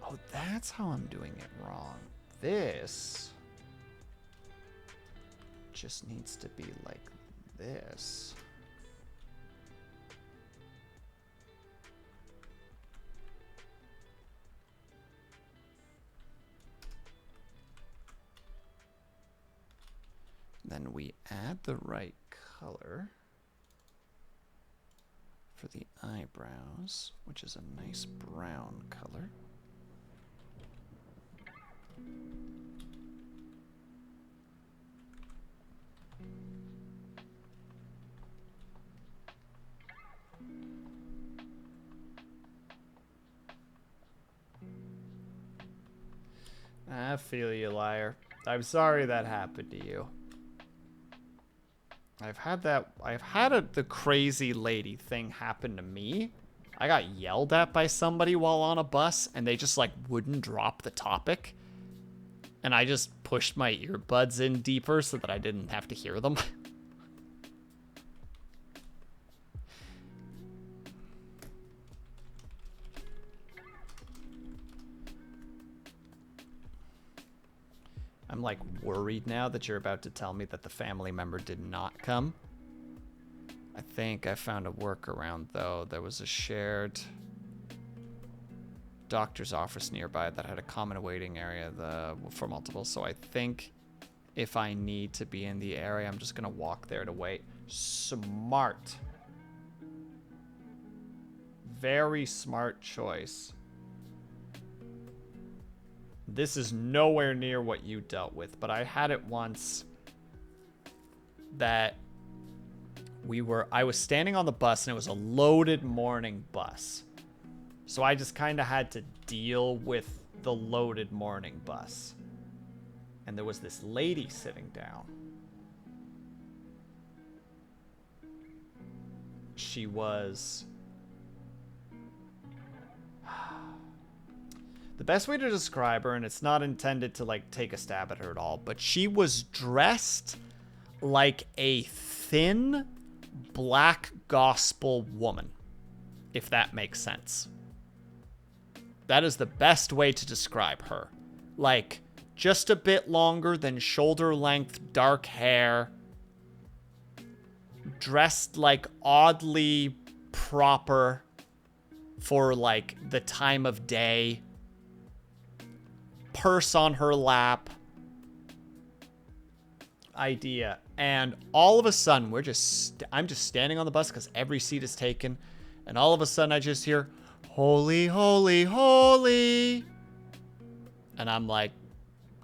Oh, that's how I'm doing it wrong. This just needs to be like this. Then we add the right color for the eyebrows, which is a nice brown color. I feel you, liar. I'm sorry that happened to you. I've had the crazy lady thing happen to me. I got yelled at by somebody while on a bus, and they just like wouldn't drop the topic. And I just pushed my earbuds in deeper so that I didn't have to hear them. I'm like worried now that you're about to tell me that the family member did not come. I think I found a workaround though. There was a shared doctor's office nearby that had a common waiting area for multiple. So I think if I need to be in the area, I'm just going to walk there to wait. Smart. Very smart choice. This is nowhere near what you dealt with, but I had it once that I was standing on the bus and it was a loaded morning bus. So I just kind of had to deal with the loaded morning bus. And there was this lady sitting down. She was... The best way to describe her, and it's not intended to like take a stab at her at all, but she was dressed like a thin black gospel woman, if that makes sense. That is the best way to describe her. Like, just a bit longer than shoulder length, dark hair, dressed like oddly proper for like the time of day. Purse on her lap. Idea. And all of a sudden, I'm just standing on the bus because every seat is taken. And all of a sudden, I just hear, holy, holy, holy. And I'm like,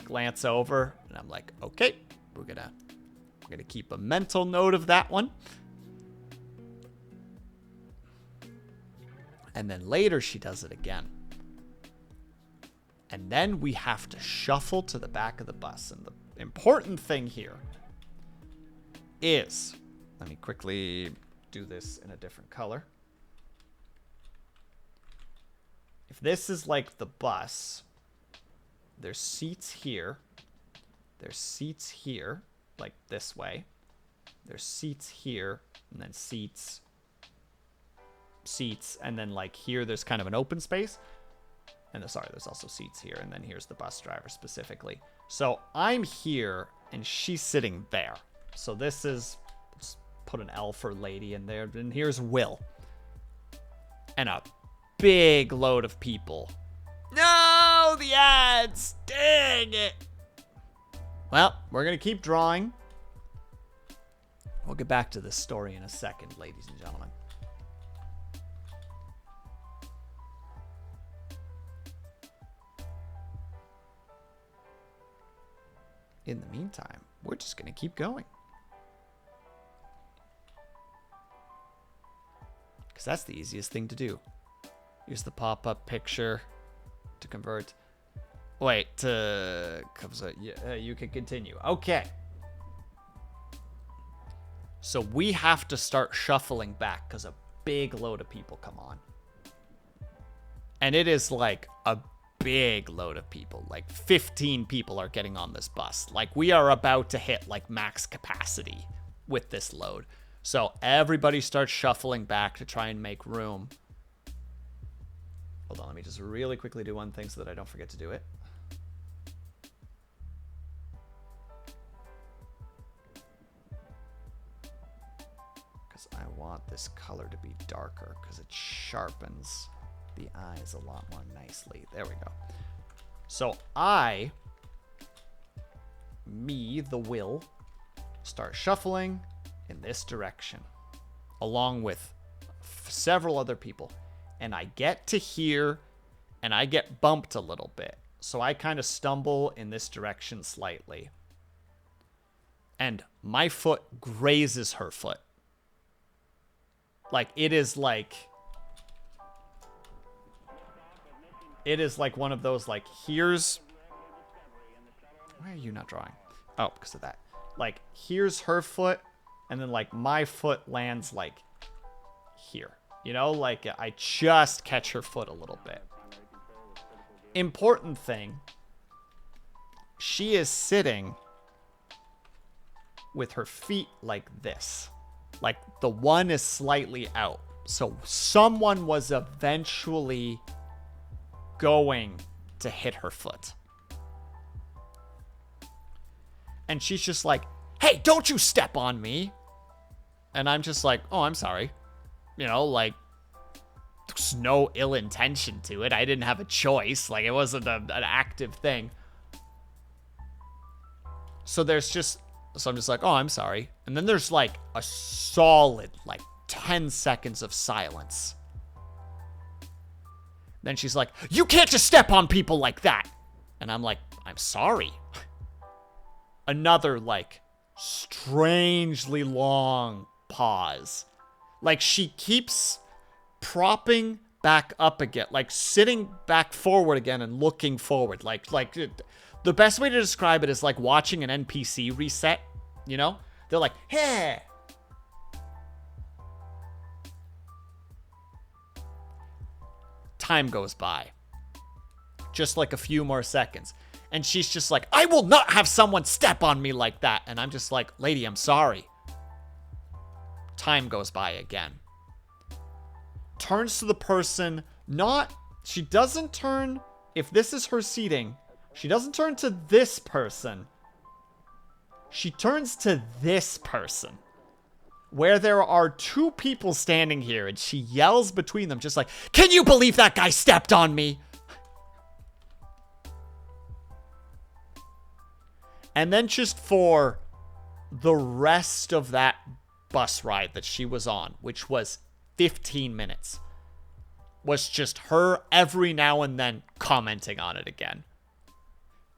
glance over. And I'm like, okay, we're gonna keep a mental note of that one. And then later, she does it again. And then we have to shuffle to the back of the bus. And the important thing here is, let me quickly do this in a different color. If this is like the bus, there's seats here. There's seats here, like this way. There's seats here, and then seats, and then like here, there's kind of an open space. And there's also seats here, and then here's the bus driver specifically. So I'm here, and she's sitting there. So this is, let's put an L for lady in there, and here's Will. And a big load of people. No, the ads! Dang it! Well, we're going to keep drawing. We'll get back to this story in a second, ladies and gentlemen. In the meantime, we're just going to keep going. Because that's the easiest thing to do. Use the pop-up picture to convert. Wait, you can continue. Okay. So we have to start shuffling back because a big load of people come on. And it is like a big load of people. Like 15 people are getting on this bus. Like we are about to hit like max capacity with this load. So everybody starts shuffling back to try and make room. Hold on, let me just really quickly do one thing so that I don't forget to do it. Because I want this color to be darker because it sharpens the eyes a lot more nicely. There we go. So the Will, start shuffling in this direction along with several other people. And I get to here and I get bumped a little bit. So I kind of stumble in this direction slightly. And my foot grazes her foot. Like it is like one of those like, here's, why are you not drawing? Oh, because of that. Like here's her foot and then like my foot lands like here. You know, like I just catch her foot a little bit. Important thing, she is sitting with her feet like this. Like the one is slightly out. So someone was eventually going to hit her foot. And she's just like, hey, don't you step on me. And I'm just like, oh, I'm sorry. You know, like, there's no ill intention to it. I didn't have a choice. Like, it wasn't an active thing. So there's just, so I'm just like, oh, I'm sorry. And then there's like a solid, like 10 seconds of silence. Then she's like, you can't just step on people like that. And I'm like, I'm sorry. Another, like, strangely long pause. Like, she keeps propping back up again. Like, sitting back forward again and looking forward. Like, the best way to describe it is like watching an NPC reset, you know? They're like, hey. Time goes by. Just like a few more seconds. And she's just like, I will not have someone step on me like that. And I'm just like, lady, I'm sorry. Time goes by again. Turns to the person, she doesn't turn, if this is her seating, she doesn't turn to this person. She turns to this person. Where there are two people standing here, and she yells between them, just like, can you believe that guy stepped on me? And then just for the rest of that bus ride that she was on, which was 15 minutes, was just her every now and then commenting on it again.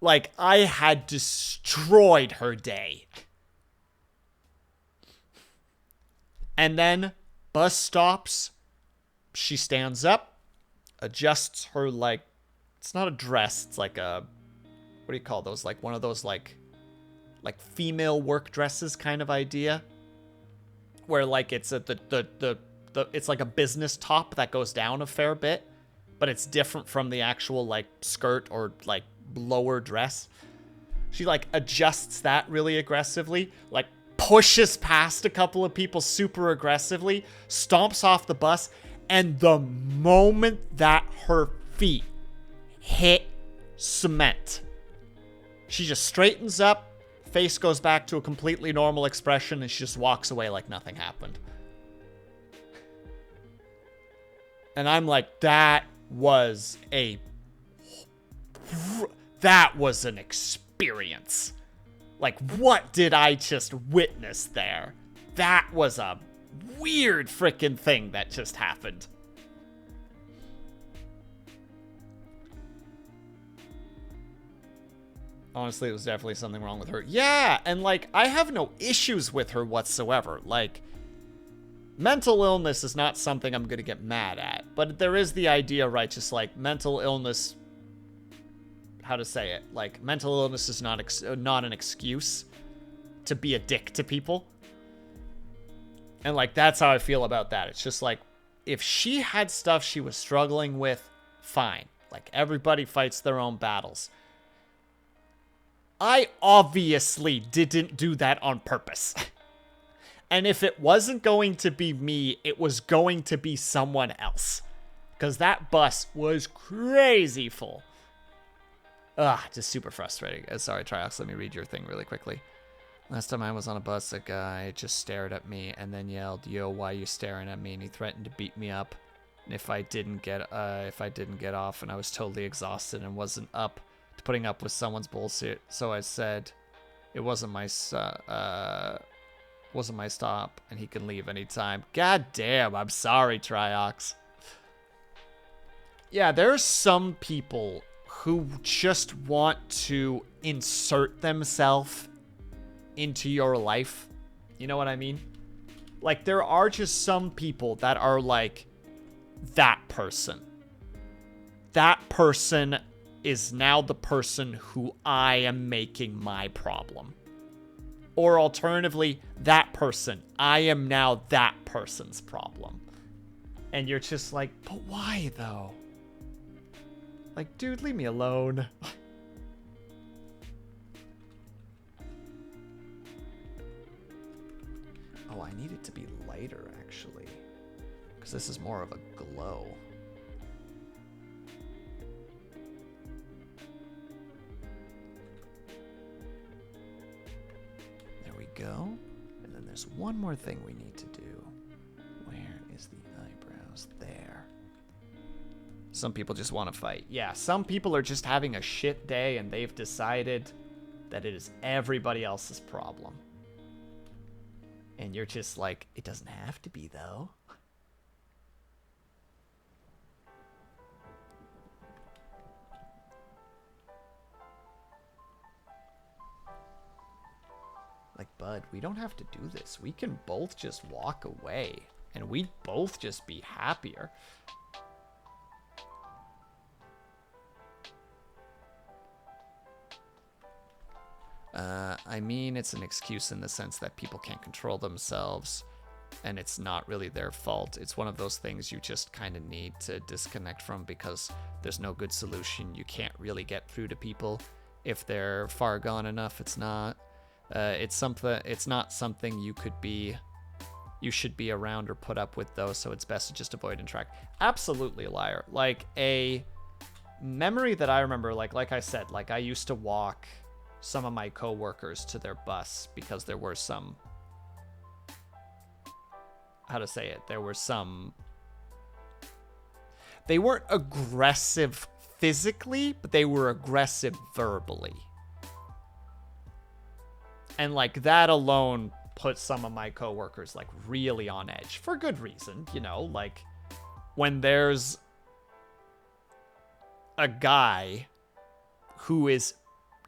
Like, I had destroyed her day. And then, bus stops. She stands up, adjusts her, like, it's not a dress, it's like a, what do you call those? Like, one of those, like female work dresses kind of idea. Where, like, it's it's like a business top that goes down a fair bit. But it's different from the actual, like, skirt or, like, lower dress. She, like, adjusts that really aggressively. Like, pushes past a couple of people super aggressively, stomps off the bus, and the moment that her feet hit cement, she just straightens up, face goes back to a completely normal expression, and she just walks away like nothing happened. And I'm like, that was an experience. Like, what did I just witness there? That was a weird freaking thing that just happened. Honestly, it was definitely something wrong with her. Yeah, and, like, I have no issues with her whatsoever. Like, mental illness is not something I'm gonna get mad at. But there is the idea, right, just, like, mental illness, how to say it, like, mental illness is not an excuse to be a dick to people. And, like, that's how I feel about that. It's just like, if she had stuff she was struggling with, fine. Like, everybody fights their own battles. I obviously didn't do that on purpose. And if it wasn't going to be me, it was going to be someone else. Because that bus was crazy full. Just super frustrating. Sorry, Triox, let me read your thing really quickly. Last time I was on a bus, a guy just stared at me and then yelled, "Yo, why you staring at me?" And he threatened to beat me up. And if I didn't get off, and I was totally exhausted and wasn't up to putting up with someone's bullshit, so I said it wasn't my stop, and he can leave anytime. God damn, I'm sorry, Triox. Yeah, there's some people who just want to insert themselves into your life. You know what I mean? Like, there are just some people that are like, that person. That person is now the person who I am making my problem. Or alternatively, that person, I am now that person's problem. And you're just like, but why though? Like, dude, leave me alone. Oh, I need it to be lighter, actually. Because this is more of a glow. There we go. And then there's one more thing we need to do. Where is the eyebrows? There. Some people just want to fight. Yeah, some people are just having a shit day and they've decided that it is everybody else's problem. And you're just like, it doesn't have to be, though. Like, bud, we don't have to do this. We can both just walk away. And we'd both just be happier. I mean, it's an excuse in the sense that people can't control themselves. And it's not really their fault. It's one of those things you just kind of need to disconnect from because there's no good solution. You can't really get through to people. If they're far gone enough, it's not. It's not something you should be around or put up with, though, so it's best to just avoid and track. Absolutely, liar. Like, a memory that I remember, like I said, like, I used to walk some of my coworkers to their bus because there were some, how to say it, they weren't aggressive physically, but they were aggressive verbally. And, like, that alone put some of my coworkers, like, really on edge. For good reason, you know? Like, when there's a guy who is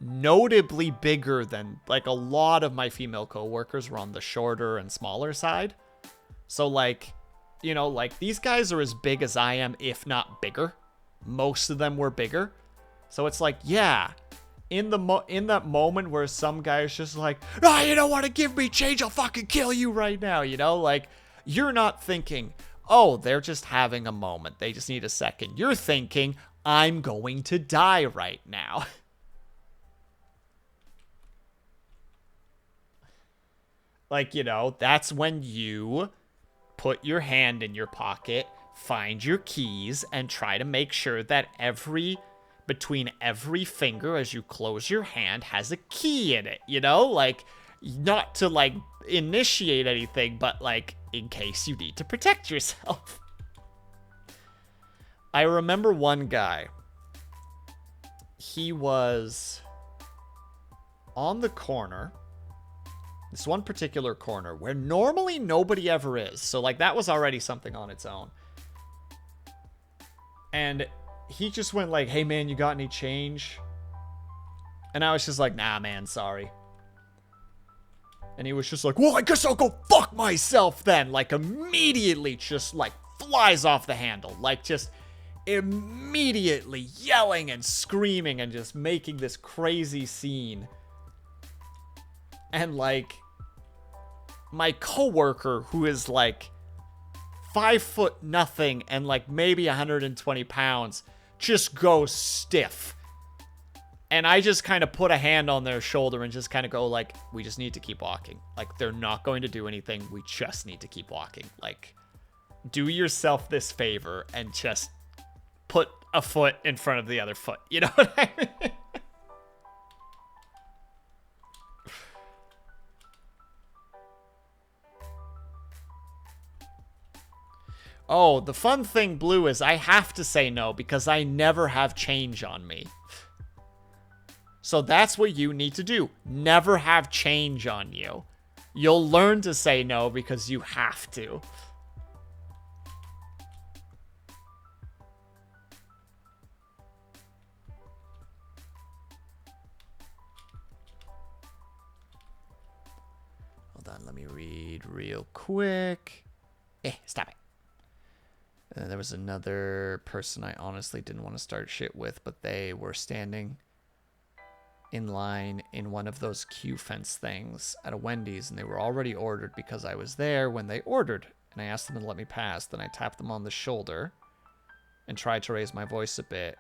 notably bigger than, like, a lot of my female coworkers were on the shorter and smaller side. So, like, you know, like, these guys are as big as I am, if not bigger. Most of them were bigger. So it's like, yeah... In that moment where some guy's just like, ah, you don't want to give me change, I'll fucking kill you right now, you know? Like, you're not thinking, oh, they're just having a moment. They just need a second. You're thinking, I'm going to die right now. Like, you know, that's when you put your hand in your pocket, find your keys, and try to make sure that between every finger as you close your hand has a key in it, you know? Like, not to, like, initiate anything, but, like, in case you need to protect yourself. I remember one guy. He was on the corner. This one particular corner where normally nobody ever is. So, like, that was already something on its own. And he just went like, hey, man, you got any change? And I was just like, nah, man, sorry. And he was just like, well, I guess I'll go fuck myself then. Like, immediately just, like, flies off the handle. Like, just immediately yelling and screaming and just making this crazy scene. And, like, my coworker, who is, like, 5'0" and, like, maybe 120 pounds, just goes stiff. And I just kind of put a hand on their shoulder and just kind of go like, we just need to keep walking. Like, they're not going to do anything. We just need to keep walking. Like, do yourself this favor and just put a foot in front of the other foot. You know what I mean? Oh, the fun thing, Blue, is I have to say no because I never have change on me. So that's what you need to do. Never have change on you. You'll learn to say no because you have to. Hold on, let me read real quick. Stop it. There was another person I honestly didn't want to start shit with, but they were standing in line in one of those queue fence things at a Wendy's, and they were already ordered because I was there when they ordered, and I asked them to let me pass. Then I tapped them on the shoulder and tried to raise my voice a bit,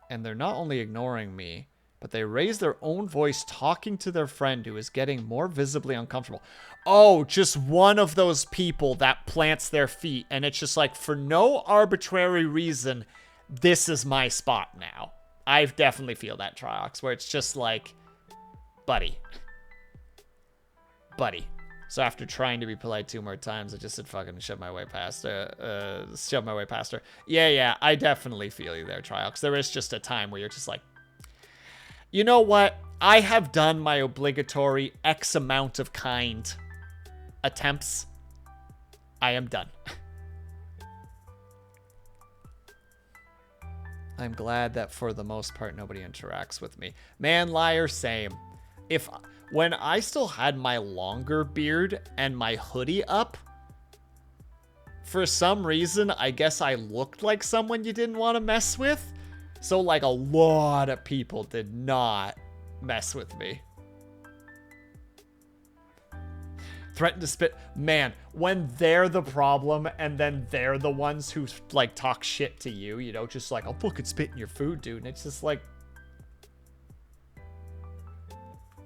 and they're not only ignoring me, but they raise their own voice talking to their friend who is getting more visibly uncomfortable. Oh, just one of those people that plants their feet, and it's just like, for no arbitrary reason, this is my spot now. I definitely feel that, Triox, where it's just like, buddy, So after trying to be polite 2 more times, I just said fucking shove my way past her. Yeah, I definitely feel you there, Triox. There is just a time where you're just like, you know what? I have done my obligatory X amount of kind attempts. I am done. I'm glad that for the most part nobody interacts with me. Man, liar, same. When I still had my longer beard and my hoodie up, for some reason, I guess I looked like someone you didn't want to mess with. So like a lot of people did not mess with me. Threaten to spit. Man, when they're the problem and then they're the ones who like talk shit to you, you know, just like, I'll fucking spit in your food, dude. And it's just like,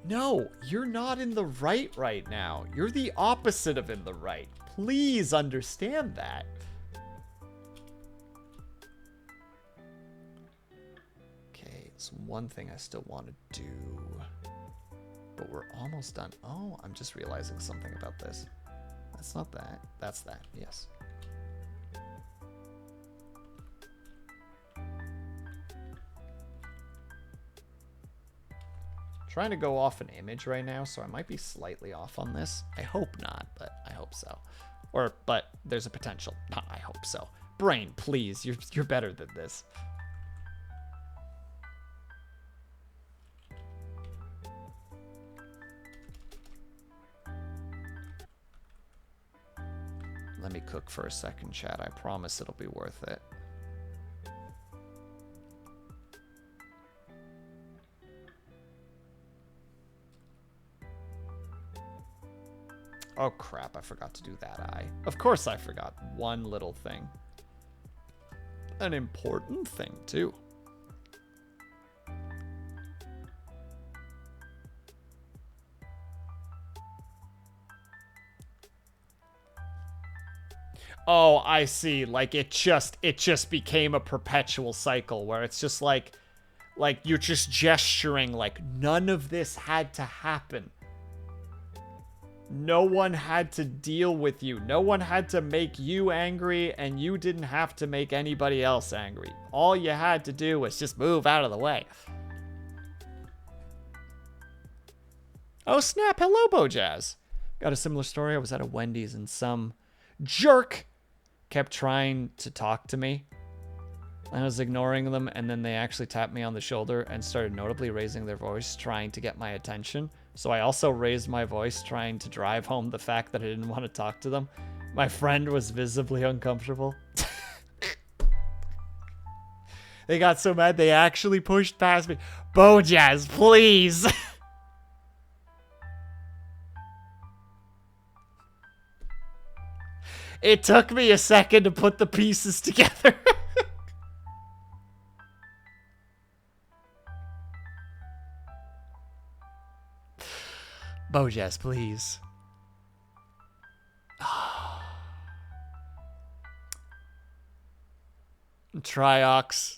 no, you're not in the right now. You're the opposite of in the right. Please understand that. Okay, it's one thing I still want to do. But we're almost done. Oh, I'm just realizing something about this. That's not that. That's that. Yes. Trying to go off an image right now, so I might be slightly off on this. I hope not, but I hope so. But there's a potential. Not I hope so. Brain, please. You're better than this. Let me cook for a second, chat. I promise it'll be worth it. Oh crap, I forgot to do that eye. Of course I forgot one little thing. An important thing, too. Oh, I see. Like it just became a perpetual cycle where it's just like you're just gesturing like none of this had to happen. No one had to deal with you. No one had to make you angry, and you didn't have to make anybody else angry. All you had to do was just move out of the way. Oh snap, hello Bojazz. Got a similar story. I was at a Wendy's and some jerk kept trying to talk to me. I was ignoring them, and then they actually tapped me on the shoulder and started notably raising their voice, trying to get my attention. So I also raised my voice, trying to drive home the fact that I didn't want to talk to them. My friend was visibly uncomfortable. They got so mad they actually pushed past me. Bojazz, please! It took me a second to put the pieces together. Bojazz, please. Triox.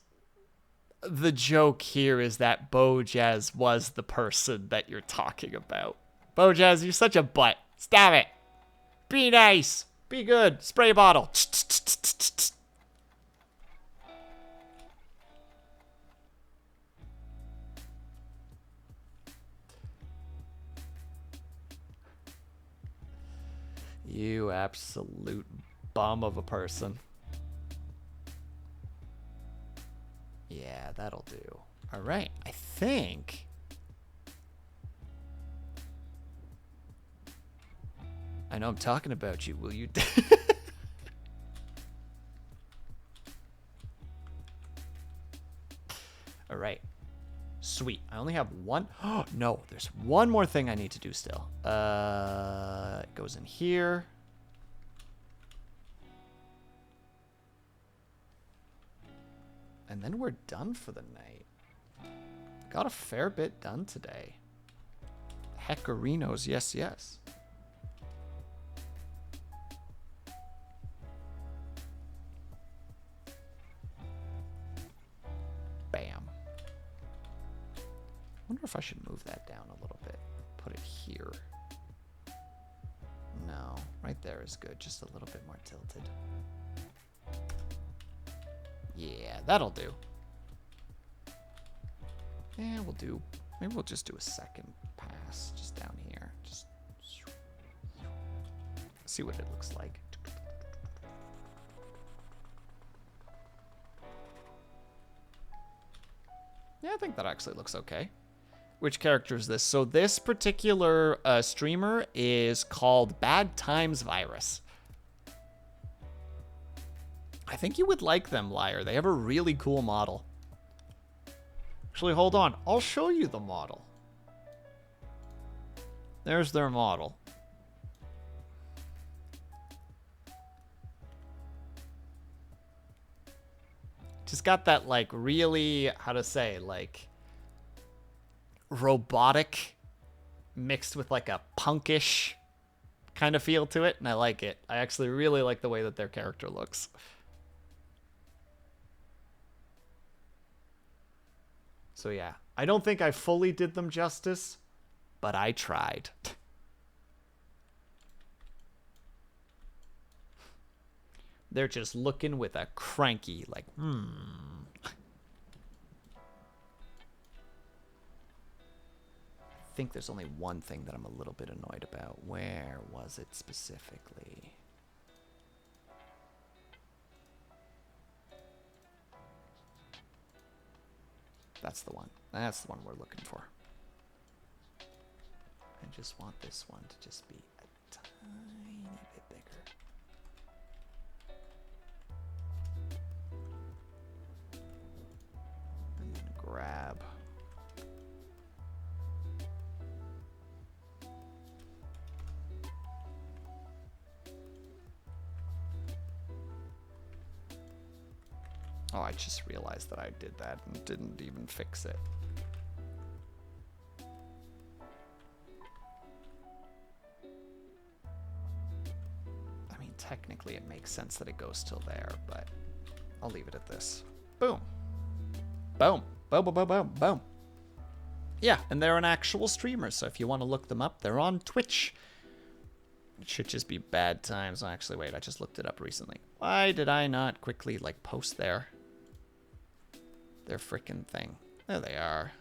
The joke here is that Bojazz was the person that you're talking about. Bojazz, you're such a butt. Stop it. Be nice. Be good. Spray a bottle. You absolute bum of a person. Yeah, that'll do. All right, I think... I know I'm talking about you, will you? All right. Sweet. I only have one. Oh, no, there's one more thing I need to do still. It goes in here. And then we're done for the night. Got a fair bit done today. Heckerinos, yes, yes. Bam. I wonder if I should move that down a little bit. Put it here. Right there is good. Just a little bit more tilted. Yeah, that'll do. Yeah, we'll do. Maybe we'll just do a second pass just down here. Just see what it looks like. Yeah, I think that actually looks okay. Which character is this? So this particular streamer is called Bad Times Virus. I think you would like them, Liar. They have a really cool model. Actually, hold on. I'll show you the model. There's their model. Just got that, like, really, how to say, like, robotic mixed with, like, a punkish kind of feel to it, and I like it. I actually really like the way that their character looks. So yeah, I don't think I fully did them justice, but I tried. They're just looking with a cranky, like, I think there's only one thing that I'm a little bit annoyed about. Where was it specifically? That's the one. That's the one we're looking for. I just want this one to just be a tiny bit bigger. And then grab. Oh, I just realized that I did that and didn't even fix it. I mean, technically it makes sense that it goes till there, but I'll leave it at this. Boom. Boom. Boom, boom, boom, boom, boom. Yeah, and they're an actual streamer, so if you want to look them up, they're on Twitch. It should just be Bad Times. Oh, actually, wait, I just looked it up recently. Why did I not quickly, like, post their freaking thing? There they are.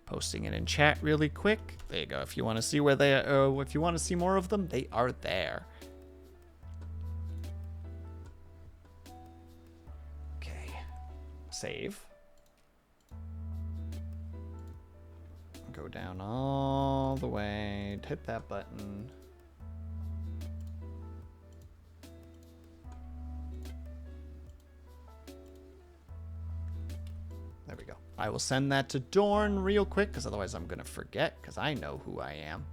Posting it in chat really quick. There you go. If you want to see where they are, if you want to see more of them, they are there. Okay. Save. Go down all the way. Hit that button. There we go. I will send that to Dorn real quick, because otherwise I'm going to forget, because I know who I am.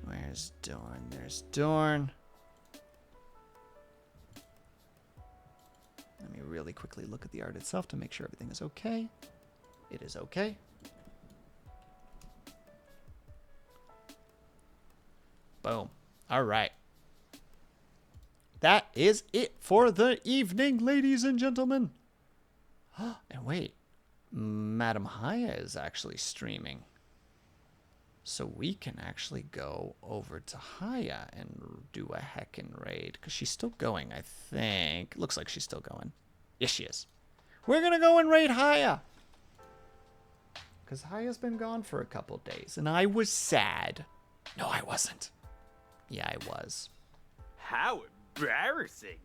Where's Dorn? There's Dorn. Let me really quickly look at the art itself to make sure everything is okay. It is okay. Boom. All right. That is it for the evening, ladies and gentlemen. And wait, Madam Haya is actually streaming. So we can actually go over to Haya and do a heckin' raid. Because she's still going, I think. Looks like she's still going. Yes, she is. We're going to go and raid Haya. Because Haya's been gone for a couple days. And I was sad. No, I wasn't. Yeah, I was. How embarrassing.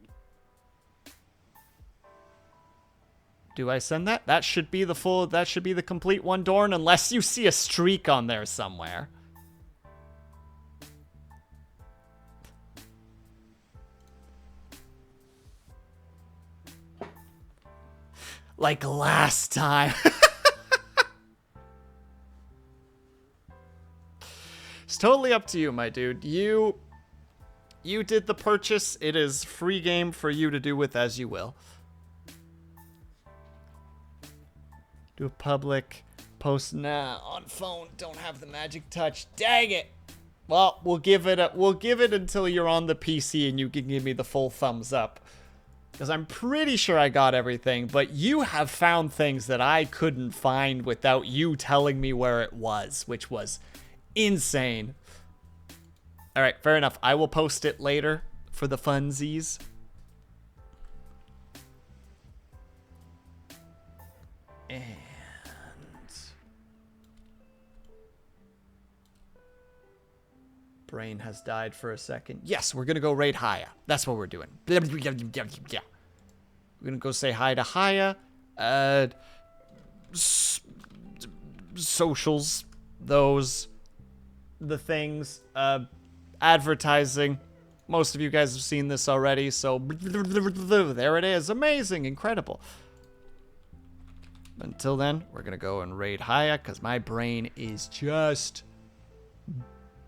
Do I send that? That should be the full, that should be the complete one, Dorn, unless you see a streak on there somewhere. Like last time. It's totally up to you, my dude. You did the purchase. It is free game for you to do with as you will. Do a public post now on phone. Don't have the magic touch. Dang it. Well, we'll give it until you're on the PC and you can give me the full thumbs up. because I'm pretty sure I got everything, but you have found things that I couldn't find without you telling me where it was, which was insane. All right, fair enough. I will post it later for the funsies. And brain has died for a second. Yes, we're gonna go raid Haya. That's what we're doing. We're gonna go say hi to Haya. Socials, those, the things, advertising. Most of you guys have seen this already, so there it is. Amazing, incredible. Until then, we're gonna go and raid Haya because my brain is just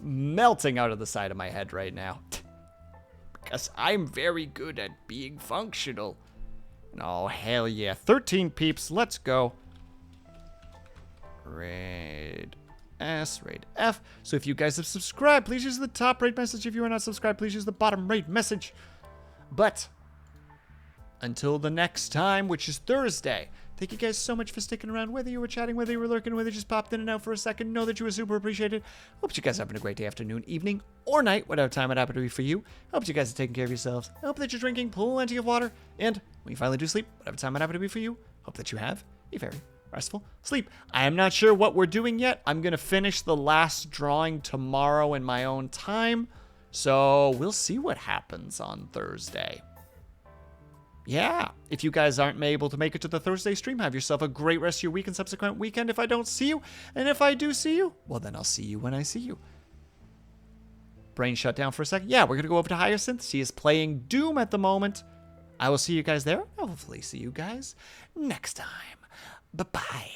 melting out of the side of my head right now. Because I'm very good at being functional. Oh, hell yeah. 13 peeps, let's go. Raid S, raid F. So if you guys have subscribed, please use the top raid message. If you are not subscribed, please use the bottom raid message. But until the next time, which is Thursday, thank you guys so much for sticking around. Whether you were chatting, whether you were lurking, whether you just popped in and out for a second, know that you were super appreciated. Hope you guys are having a great day, afternoon, evening, or night, whatever time it happened to be for you. Hope you guys are taking care of yourselves. I hope that you're drinking plenty of water. And when you finally do sleep, whatever time it happened to be for you, hope that you have a very restful sleep. I am not sure what we're doing yet. I'm going to finish the last drawing tomorrow in my own time. So we'll see what happens on Thursday. Yeah, if you guys aren't able to make it to the Thursday stream, have yourself a great rest of your week and subsequent weekend if I don't see you. And if I do see you, well, then I'll see you when I see you. Brain shut down for a second. Yeah, we're going to go over to Hyacinth. She is playing Doom at the moment. I will see you guys there. I'll hopefully see you guys next time. Bye-bye.